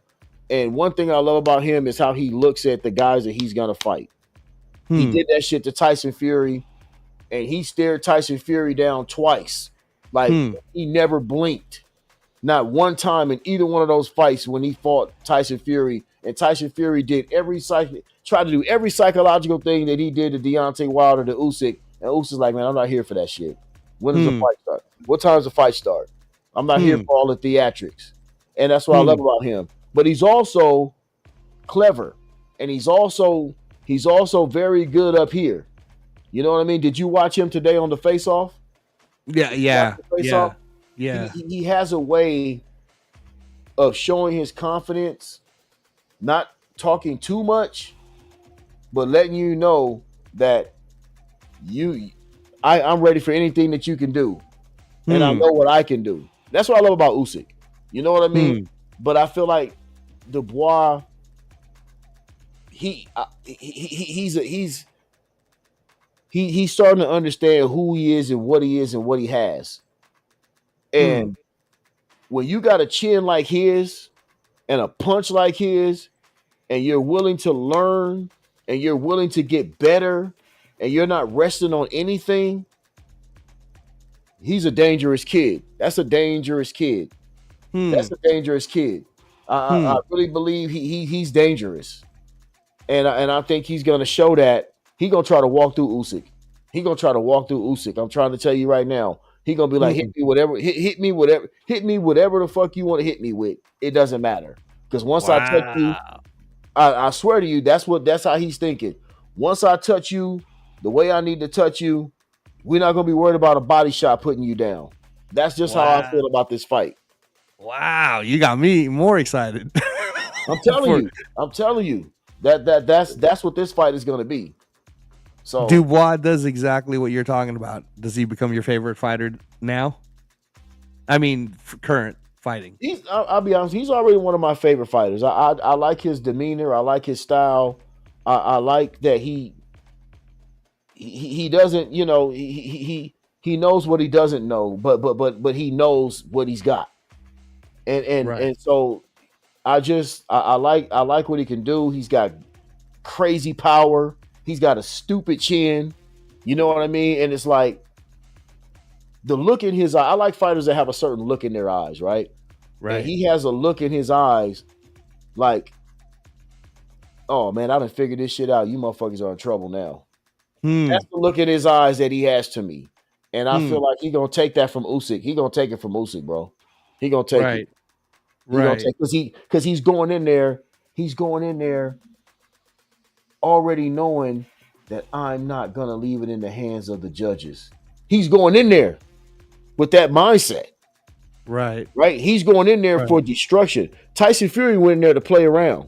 And one thing I love about him is how he looks at the guys that he's gonna fight. He did that shit to Tyson Fury, and he stared Tyson Fury down twice. Like he never blinked. Not one time in either one of those fights when he fought Tyson Fury. And Tyson Fury tried to do every psychological thing that he did to Deontay Wilder to Usyk. And Usyk's like, man, I'm not here for that shit. When does the fight start? What time does the fight start? I'm not here for all the theatrics. And that's what I love about him. But he's also clever. And he's also very good up here. You know what I mean? Did you watch him today on the face-off? Yeah. He has a way of showing his confidence, not talking too much, but letting you know that I'm ready for anything that you can do. And I know what I can do. That's what I love about Usyk. You know what I mean? But I feel like Dubois, he's starting to understand who he is and what he has. And when you got a chin like his and a punch like his, and you're willing to learn and you're willing to get better and you're not resting on anything, he's a dangerous kid. That's a dangerous kid. That's a dangerous kid. I really believe he's dangerous. And I think he's going to show that. He's going to try to walk through Usyk. I'm trying to tell you right now. He's going to be like, hit me whatever the fuck you want to hit me with. It doesn't matter. Because once I touch you, I swear to you, that's how he's thinking. Once I touch you the way I need to touch you, we're not going to be worried about a body shot putting you down. That's just how I feel about this fight. Wow, you got me more excited. I'm telling you. That's what this fight is going to be. So Dubois does exactly what you're talking about. Does he become your favorite fighter now? I mean, current fighting. I'll be honest. He's already one of my favorite fighters. I like his demeanor. I like his style. I like that he doesn't. You know, he knows what he doesn't know, but he knows what he's got. And so I like what he can do. He's got crazy power. He's got a stupid chin. You know what I mean? And it's like the look in his eye. I like fighters that have a certain look in their eyes, right? Right. And he has a look in his eyes like, oh man, I done figured this shit out. You motherfuckers are in trouble now. That's the look in his eyes that he has to me. And I feel like he's gonna take that from Usyk. He's gonna take it from Usyk, bro. He's gonna take it. Because he's going in there already knowing that I'm not gonna leave it in the hands of the judges. He's going in there with that mindset. Right. He's going in there for destruction. Tyson Fury went in there to play around.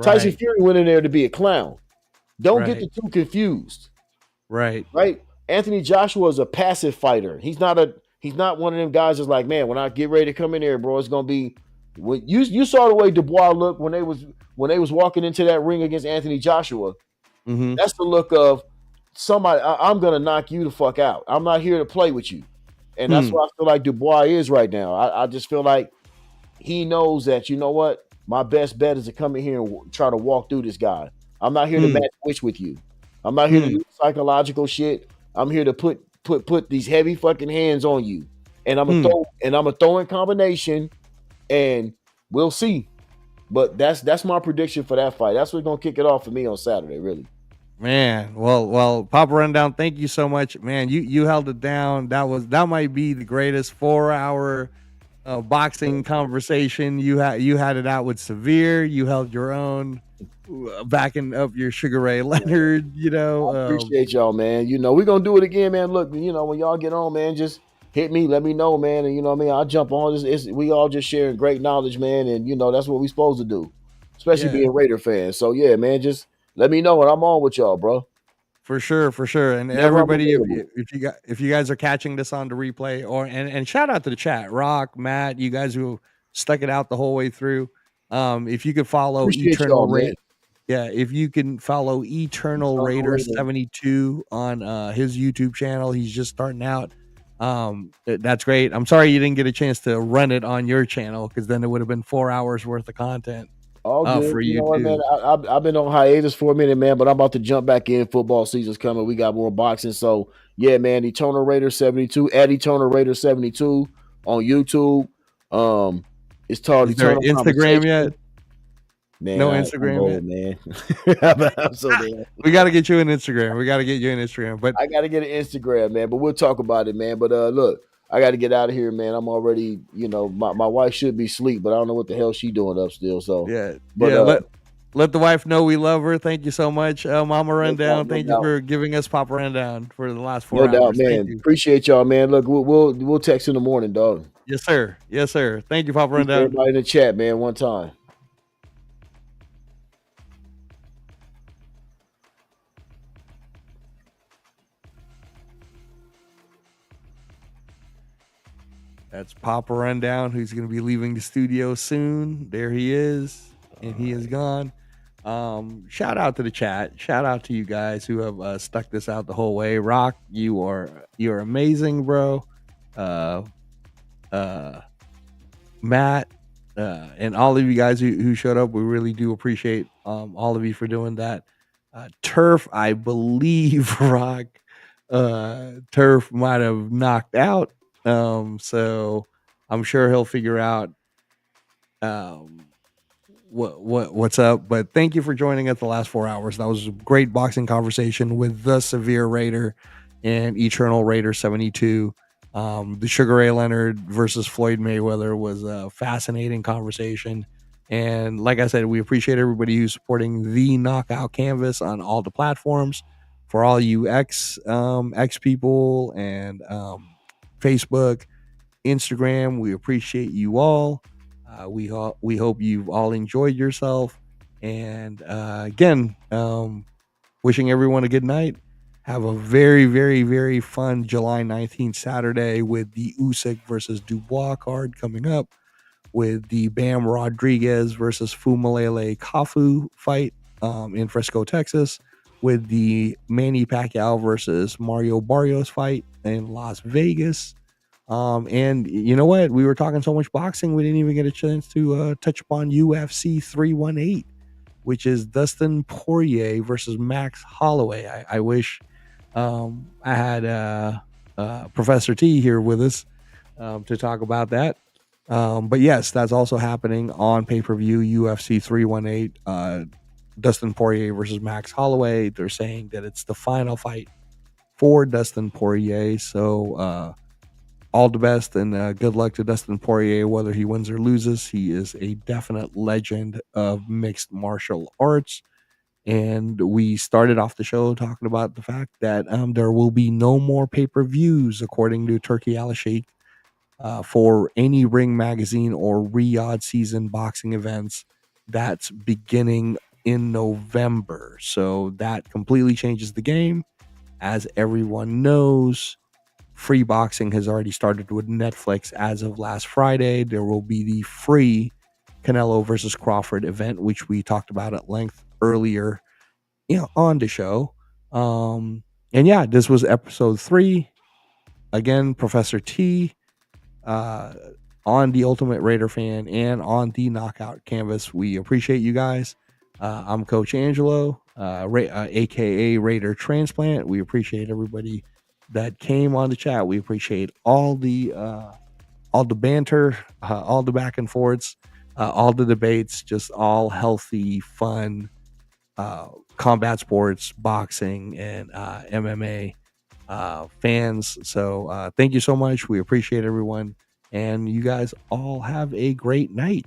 Tyson Fury went in there to be a clown. Don't get the two confused. Right. Anthony Joshua is a passive fighter. He's not one of them guys that's like, man, when I get ready to come in there, bro, it's gonna be. You saw the way Dubois looked when they was walking into that ring against Anthony Joshua. That's the look of somebody. I'm gonna knock you the fuck out. I'm not here to play with you, and that's what I feel like Dubois is right now. I just feel like he knows that, you know what, my best bet is to come in here and try to walk through this guy. I'm not here to match witch with you. I'm not here to do psychological shit. I'm here to put these heavy fucking hands on you, and I'm gonna throw in combination, and we'll see. But that's my prediction for that fight. That's what's gonna kick it off for me on Saturday, really. Man, well, Papa Rundown, thank you so much, man. You held it down. That might be the greatest 4 hour boxing conversation. You had it out with Severe. You held your own, backing up your Sugar Ray Leonard. I appreciate y'all, man. We're gonna do it again, man. Look, when y'all get on, man, just hit me, let me know, man. And what I mean, I'll jump on this. We all just sharing great knowledge, man, and that's what we supposed to do, especially being Raider fans. So yeah, man, just let me know and I'm on with y'all, bro. For sure. And Never everybody, unavailable. if you guys are catching this on the replay, and shout out to the chat, Rock, Matt, you guys who stuck it out the whole way through. If you could follow Appreciate Eternal y'all, man. if you can follow Eternal Raider 72 on his YouTube channel, he's just starting out. That's great. I'm sorry you didn't get a chance to run it on your channel, because then it would have been 4 hours worth of content. All good. For You you know what, too. man? I've been on hiatus for a minute, man, but I'm about to jump back in. Football season's coming. We got more boxing. So, yeah, man, Eternal Raider 72, at Eternal Raider 72 on YouTube. It's called Is there Eternal Instagram Conversation. yet? Man, no Instagram I'm old, yet? man. I'm so damn. We got to get you an Instagram. But I got to get an Instagram, man, but we'll talk about it, man. But look, I got to get out of here, man. I'm already, my wife should be asleep, but I don't know what the hell she doing up still. So let the wife know we love her. Thank you so much, Mama Rundown. No Thank doubt. you for giving us Papa Rundown for the last 4 No hours. doubt, man. Thank you. Appreciate y'all, man. Look, we'll text in the morning, dog. Yes, sir. Thank you, Papa Rundown. Everybody in the chat, man, one time. That's Papa Rundown, who's going to be leaving the studio soon. There he is, and he is gone. Shout out to the chat. Shout out to you guys who have stuck this out the whole way. Rock, you're amazing, bro. Matt, and all of you guys who showed up, we really do appreciate all of you for doing that. Turf, I believe Rock, Turf might have knocked out. So I'm sure he'll figure out what's up. But thank you for joining us the last 4 hours. That was a great boxing conversation with the Severe Raider and Eternal Raider 72. The Sugar Ray Leonard versus Floyd Mayweather was a fascinating conversation. And like I said, we appreciate everybody who's supporting the Knockout Canvas on all the platforms. For all you X people and Facebook, Instagram, we appreciate you all. We hope you've all enjoyed yourself. And again, wishing everyone a good night. Have a very, very, very fun July 19th Saturday with the Usyk versus Dubois card coming up, with the Bam Rodriguez versus Fumalele Kafu fight in Frisco, Texas, with the Manny Pacquiao versus Mario Barrios fight in Las Vegas. And you know what? We were talking so much boxing, we didn't even get a chance to touch upon UFC 318, which is Dustin Poirier versus Max Holloway. I wish I had Professor T here with us to talk about that. But yes, that's also happening on pay-per-view, UFC 318, Dustin Poirier versus Max Holloway. They're saying that it's the final fight for Dustin Poirier. So all the best and good luck to Dustin Poirier, whether he wins or loses. He is a definite legend of mixed martial arts. And we started off the show talking about the fact that there will be no more pay-per-views, according to Turkey Al-Sheikh, for any Ring Magazine or Riyadh season boxing events. That's beginning in November. So that completely changes the game. As everyone knows, free boxing has already started with Netflix as of last Friday. There will be the free Canelo versus Crawford event, which we talked about at length earlier, on the show. And yeah, this was episode 3. Again, Professor T on the Ultimate Raider Fan and on the Knockout Canvas. We appreciate you guys. I'm Coach Angelo, aka Raider Transplant. We appreciate everybody that came on the chat. We appreciate all the banter, all the back and forths. all the debates, just all healthy, fun, combat sports, boxing, and MMA fans. So thank you so much. We appreciate everyone. And you guys all have a great night.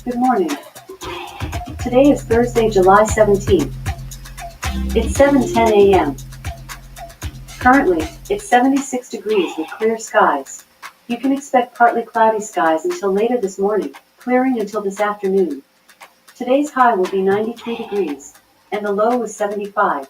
Good morning. Today is Thursday, July 17th. It's 7:10 a.m. Currently, it's 76 degrees with clear skies. You can expect partly cloudy skies until later this morning, clearing until this afternoon. Today's high will be 93 degrees, and the low was 75.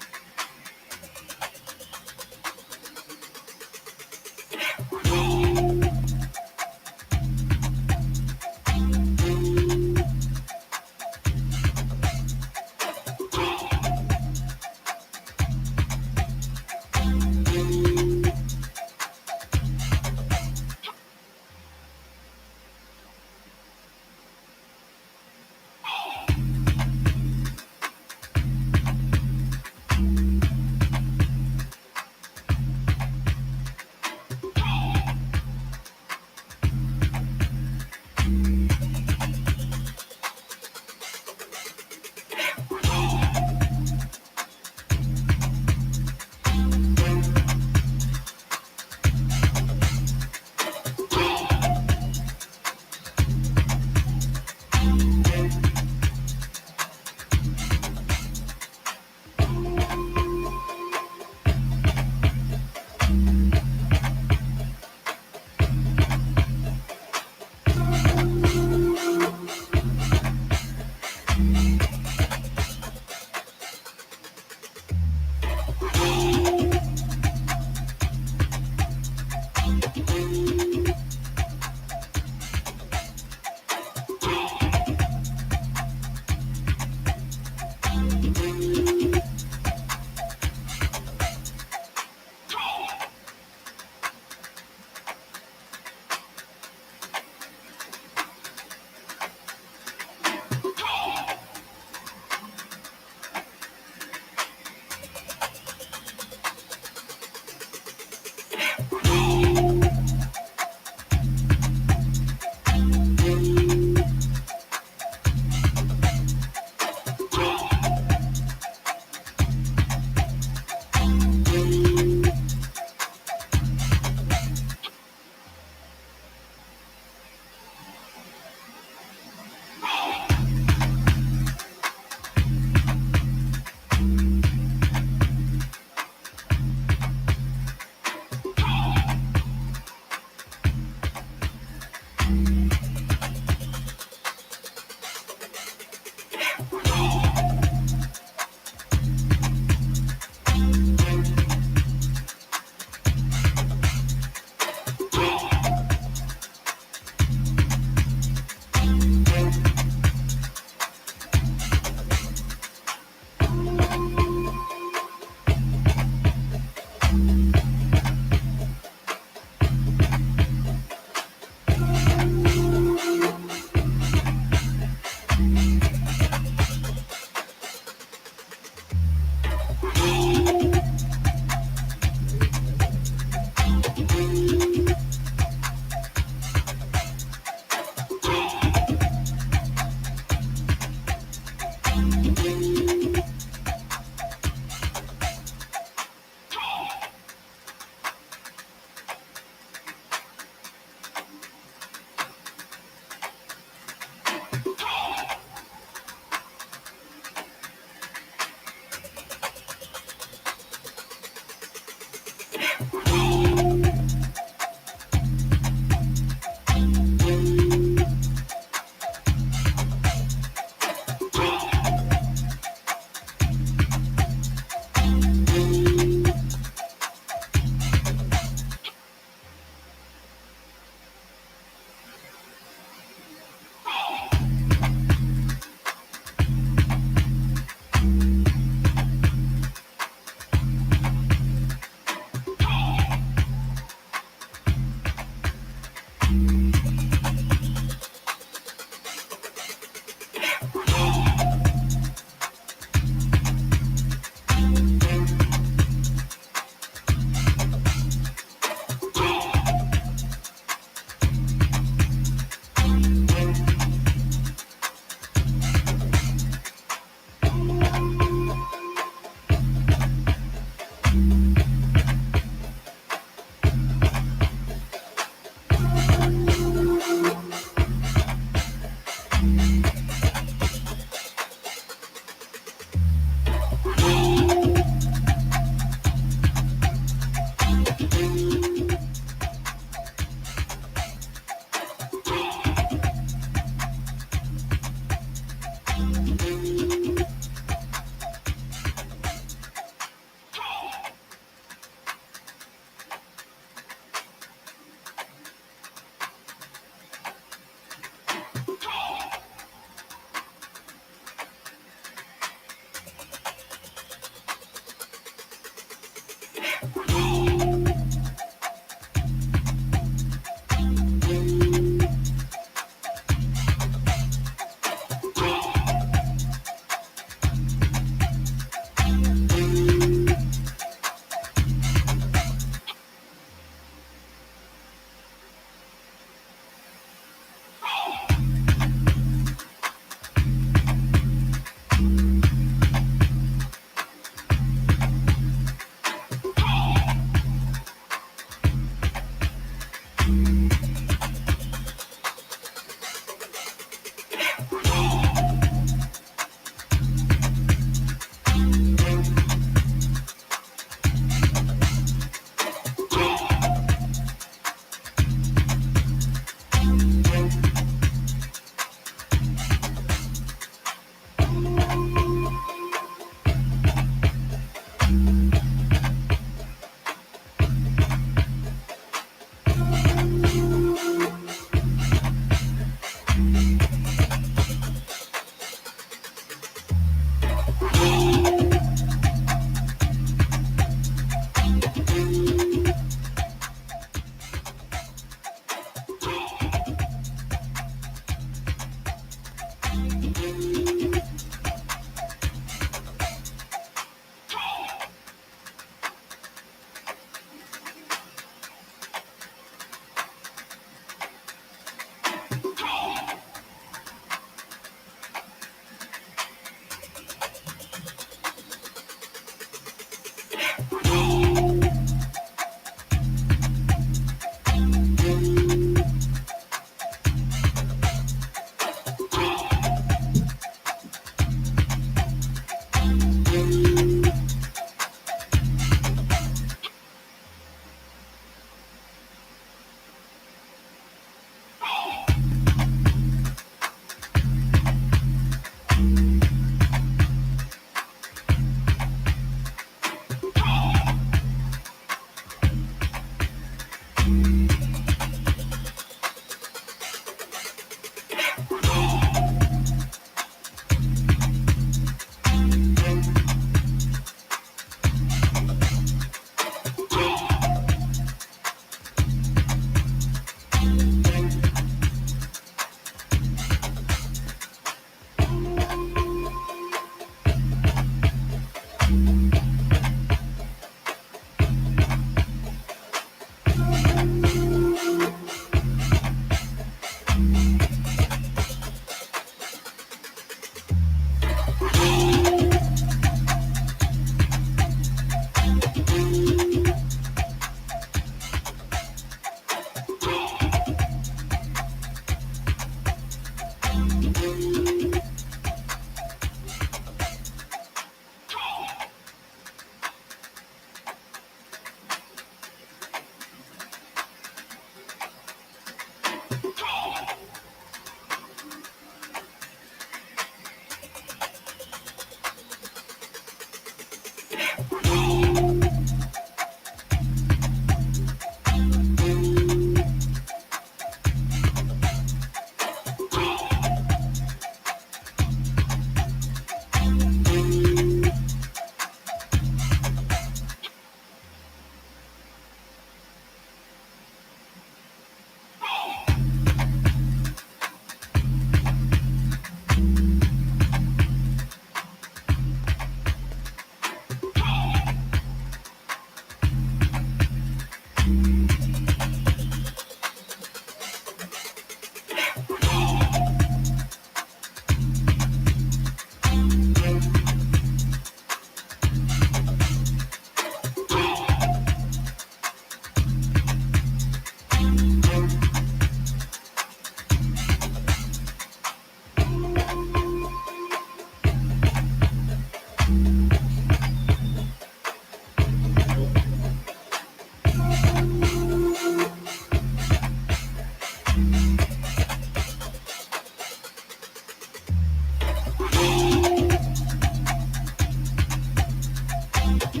Oh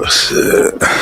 shit.